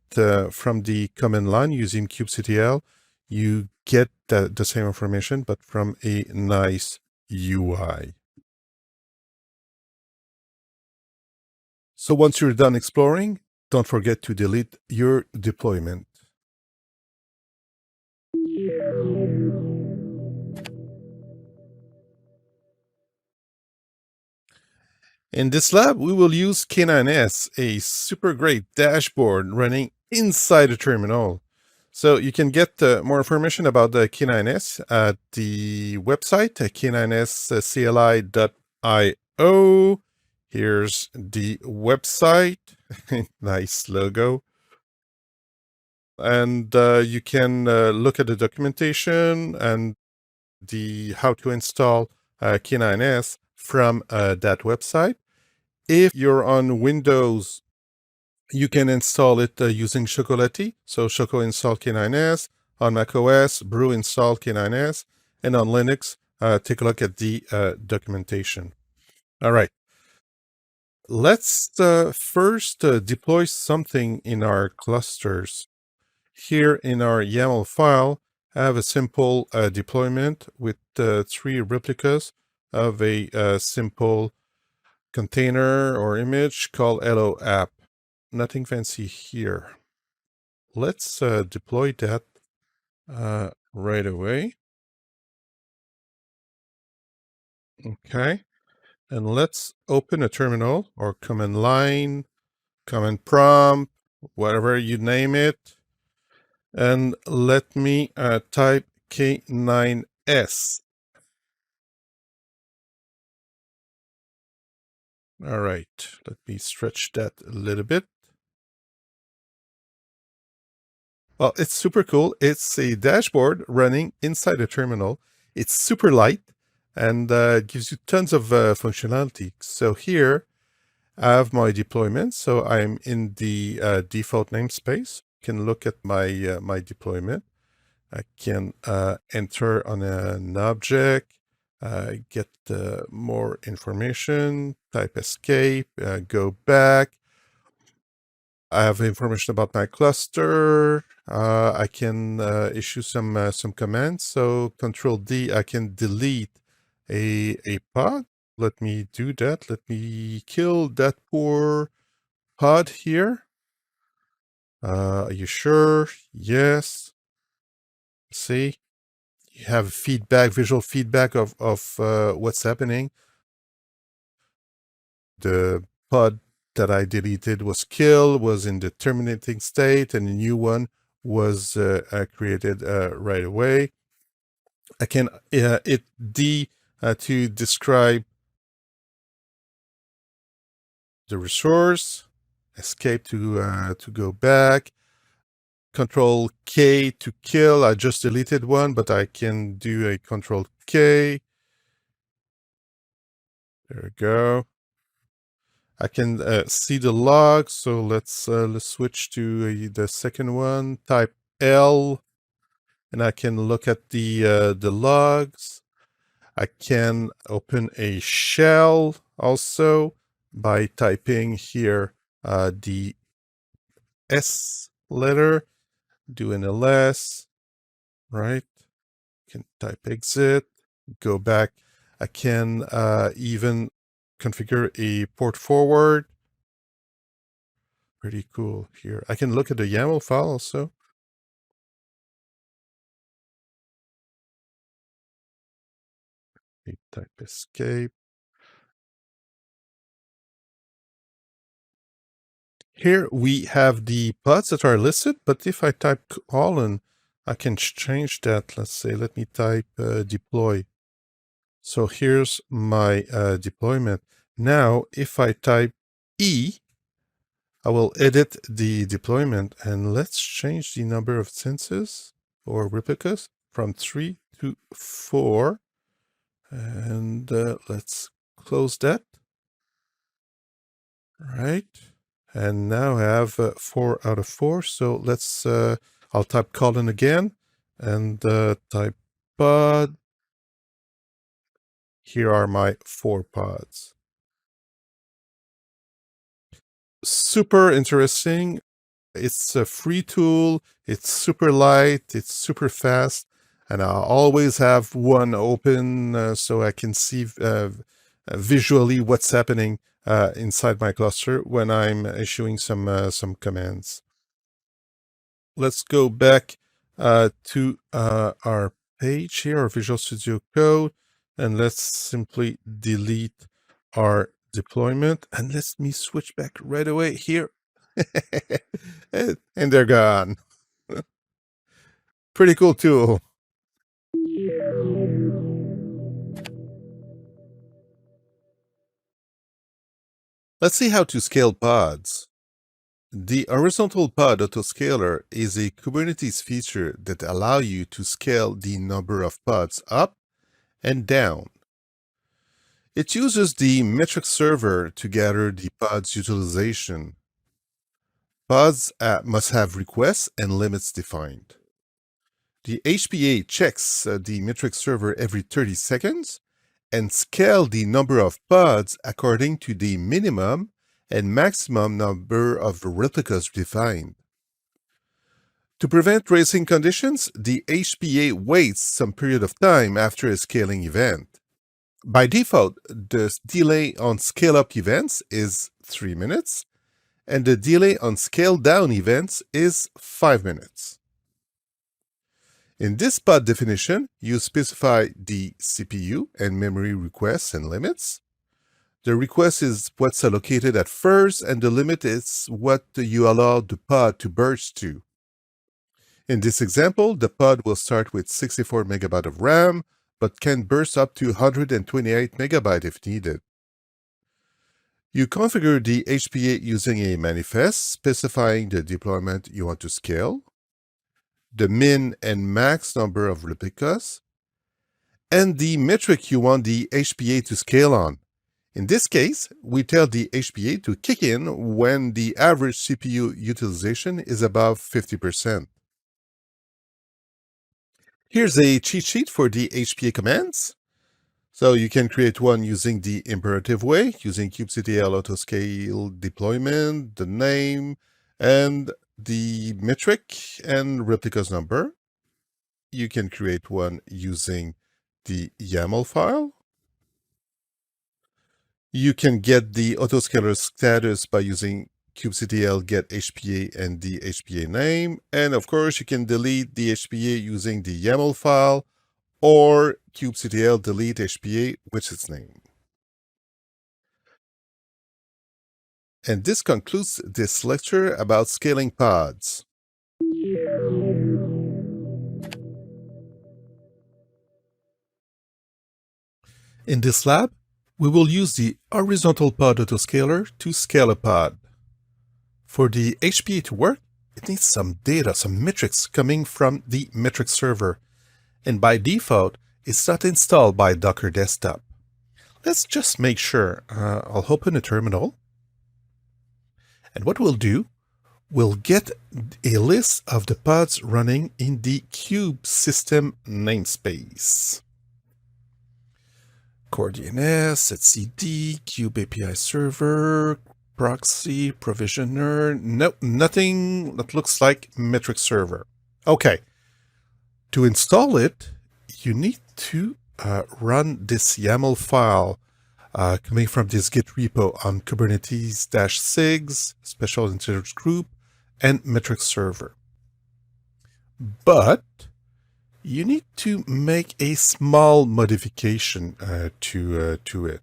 from the command line using kubectl, you get the same information, but from a nice UI. So once you're done exploring, don't forget to delete your deployment. In this lab, we will use K9s, a super great dashboard running inside a terminal. So you can get more information about the K9s at the website, k9scli.io. Here's the website. Nice logo. And you can look at the documentation and the how to install K9s from that website. If you're on Windows, you can install it using Chocolatey. So Choco install K9s. On macOS, Brew install K9s. And on Linux, take a look at the documentation. All right. Let's first deploy something in our clusters. Here in our YAML file, I have a simple deployment with 3 replicas of a simple container or image called hello app. Nothing fancy here. Let's deploy that right away. Okay. And let's open a terminal or command line, command prompt, whatever you name it. And let me type K9S. All right, let me stretch that a little bit. Well, it's super cool. It's a dashboard running inside a terminal. It's super light and gives you tons of functionality. So here I have my deployment. So I'm in the default namespace. You can look at my my deployment. I can enter on an object, get more information, type escape, go back. I have information about my cluster. I can issue some commands. So Control D, I can delete a pod. Let me do that. Let me kill that poor pod here. Are you sure? Yes. See, you have feedback, visual feedback of what's happening. The pod that I deleted was killed, was in the terminating state, and a new one was created right away. I can hit D to describe the resource, escape to go back, Control K to kill. I just deleted one, but I can do a Control K. There we go. I can see the log, so let's switch to the second one. Type L, and I can look at the logs. I can open a shell also by typing here the S letter, do an ls, right? Can type exit, go back. I can even configure a port forward. Pretty cool here. I can look at the YAML file also. Type escape. Here we have the pods that are listed, but if I type colon, I can change that. Let's say, let me type deploy. So here's my deployment. Now, if I type E, I will edit the deployment, and let's change the number of instances or replicas from 3 to 4. And let's close that. Right. And now I have 4 out of 4. So let's, I'll type colon again and type pod. Here are my 4 pods. Super interesting. It's a free tool. It's super light. It's super fast. And I always have one open so I can see visually what's happening inside my cluster when I'm issuing some commands. Let's go back to our page here, our Visual Studio Code, and let's simply delete our deployment. And let me switch back right away here. And they're gone. Pretty cool tool. Let's see how to scale pods. The horizontal pod autoscaler is a Kubernetes feature that allows you to scale the number of pods up and down. It uses the metric server to gather the pod's utilization. Pods must have requests and limits defined. The HPA checks the metric server every 30 seconds and scale the number of pods according to the minimum and maximum number of replicas defined. To prevent racing conditions, the HPA waits some period of time after a scaling event. By default, the delay on scale-up events is 3 minutes, and the delay on scale-down events is 5 minutes. In this pod definition, you specify the CPU and memory requests and limits. The request is what's allocated at first, and the limit is what you allow the pod to burst to. In this example, the pod will start with 64 megabyte of RAM, but can burst up to 128 megabyte if needed. You configure the HPA using a manifest specifying the deployment you want to scale, the min and max number of replicas, and the metric you want the HPA to scale on. In this case, we tell the HPA to kick in when the average CPU utilization is above 50%. Here's a cheat sheet for the HPA commands. So you can create one using the imperative way, using kubectl autoscale deployment, the name, and the metric and replicas number. You can create one using the YAML file. You can get the autoscaler status by using kubectl get HPA and the HPA name. And of course, you can delete the HPA using the YAML file or kubectl delete HPA with its name. And this concludes this lecture about scaling pods. In this lab, we will use the horizontal pod autoscaler to scale a pod. For the HPA to work, it needs some data, some metrics coming from the metric server. And by default, it's not installed by Docker Desktop. Let's just make sure. I'll open a terminal. And what we'll do, we'll get a list of the pods running in the kube system namespace. Core DNS, etcd, kube API server, proxy, provisioner. No, nothing that looks like metric server. Okay. To install it, you need to run this YAML file coming from this Git repo on Kubernetes-SIGs, special integers group, and metric server. But you need to make a small modification to it.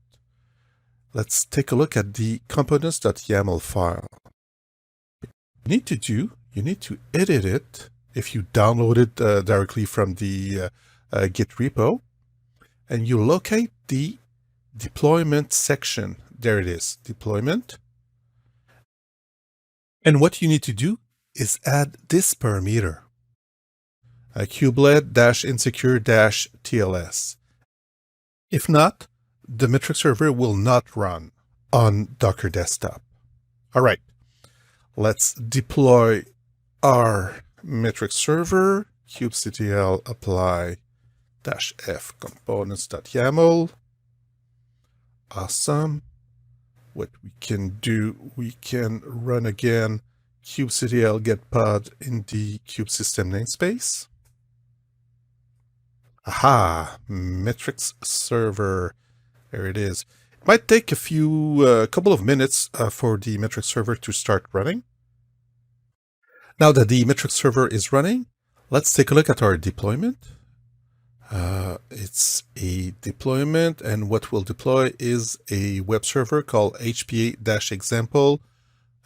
Let's take a look at the components.yaml file. You need to edit it if you download it directly from the Git repo, and you locate the deployment section. There it is, deployment. And what you need to do is add this parameter, kubelet-insecure-tls. If not, the metric server will not run on Docker Desktop. All right, let's deploy our metric server, kubectl apply -f components.yaml. Awesome. What we can do, we can run again kubectl get pod in the kube system namespace. Aha, metrics server. There it is. It might take a couple of minutes for the metric server to start running. Now that the metric server is running, let's take a look at our deployment. It's a deployment, and what we'll deploy is a web server called HPA-example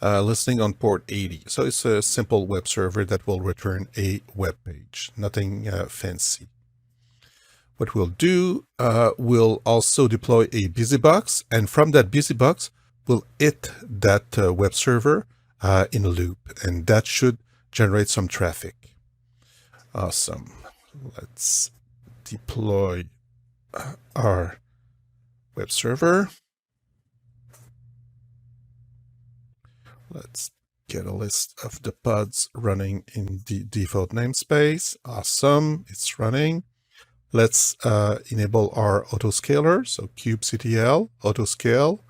listening on port 80. So it's a simple web server that will return a web page, nothing fancy. What we'll do, we'll also deploy a busybox, and from that busybox, we'll hit that web server in a loop, and that should generate some traffic. Awesome. Let's deploy our web server. Let's get a list of the pods running in the default namespace. Awesome, it's running. Let's enable our autoscaler. So kubectl autoscale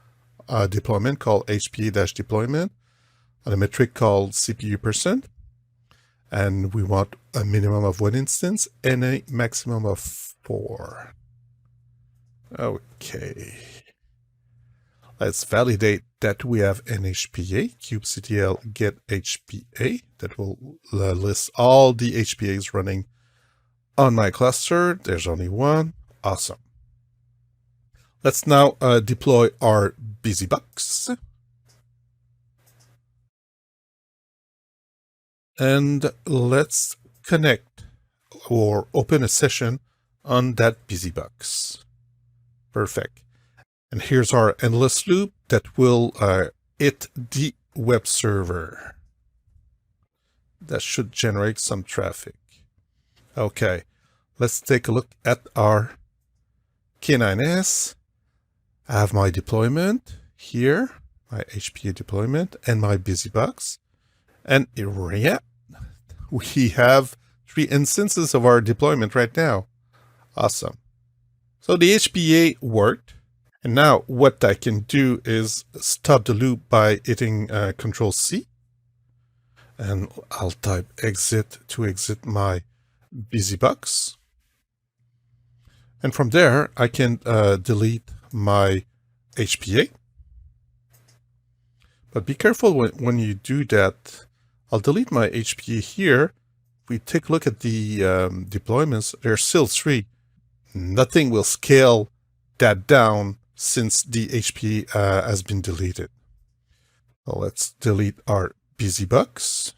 deployment called HPA-deployment on a metric called CPU%. And we want a minimum of 1 instance and a maximum of 4. Okay. Let's validate that we have an HPA, kubectl get HPA, that will list all the HPAs running on my cluster. There's only one. Awesome. Let's now deploy our BusyBox. And let's connect or open a session on that BusyBox. Perfect. And here's our endless loop that will hit the web server. That should generate some traffic. Okay, let's take a look at our K9S. I have my deployment here, my HPA deployment, and my BusyBox. And yeah, we have 3 instances of our deployment right now. Awesome. So the HPA worked. And now what I can do is stop the loop by hitting Control C. And I'll type exit to exit my BusyBox. And from there, I can delete my HPA. But be careful when you do that. I'll delete my HPA here. If we take a look at the deployments, there's still 3. Nothing will scale that down since the HPA has been deleted. So let's delete our BusyBox.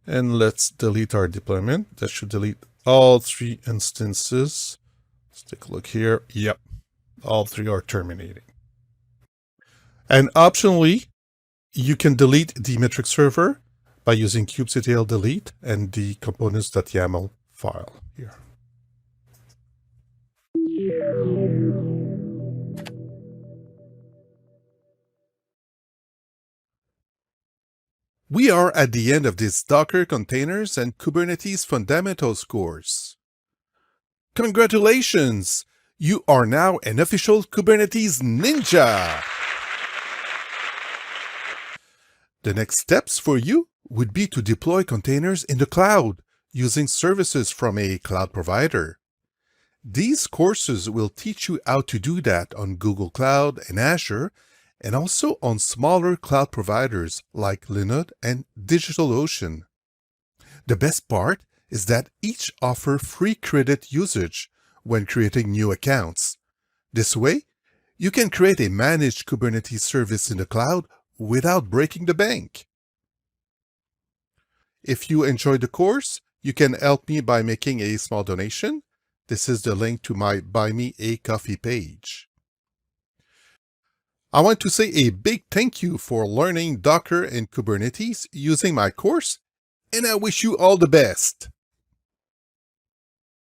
And let's delete our deployment. That should delete all 3 instances. Let's take a look here. Yep, all 3 are terminating. And optionally, you can delete the metric server by using kubectl delete and the components.yaml file here. We are at the end of this Docker Containers and Kubernetes Fundamentals course. Congratulations! You are now an official Kubernetes ninja! The next steps for you would be to deploy containers in the cloud using services from a cloud provider. These courses will teach you how to do that on Google Cloud and Azure, and also on smaller cloud providers like Linode and DigitalOcean. The best part is that each offer free credit usage when creating new accounts. This way, you can create a managed Kubernetes service in the cloud without breaking the bank. If you enjoyed the course, you can help me by making a small donation. This is the link to my Buy Me a Coffee page. I want to say a big thank you for learning Docker and Kubernetes using my course, and I wish you all the best.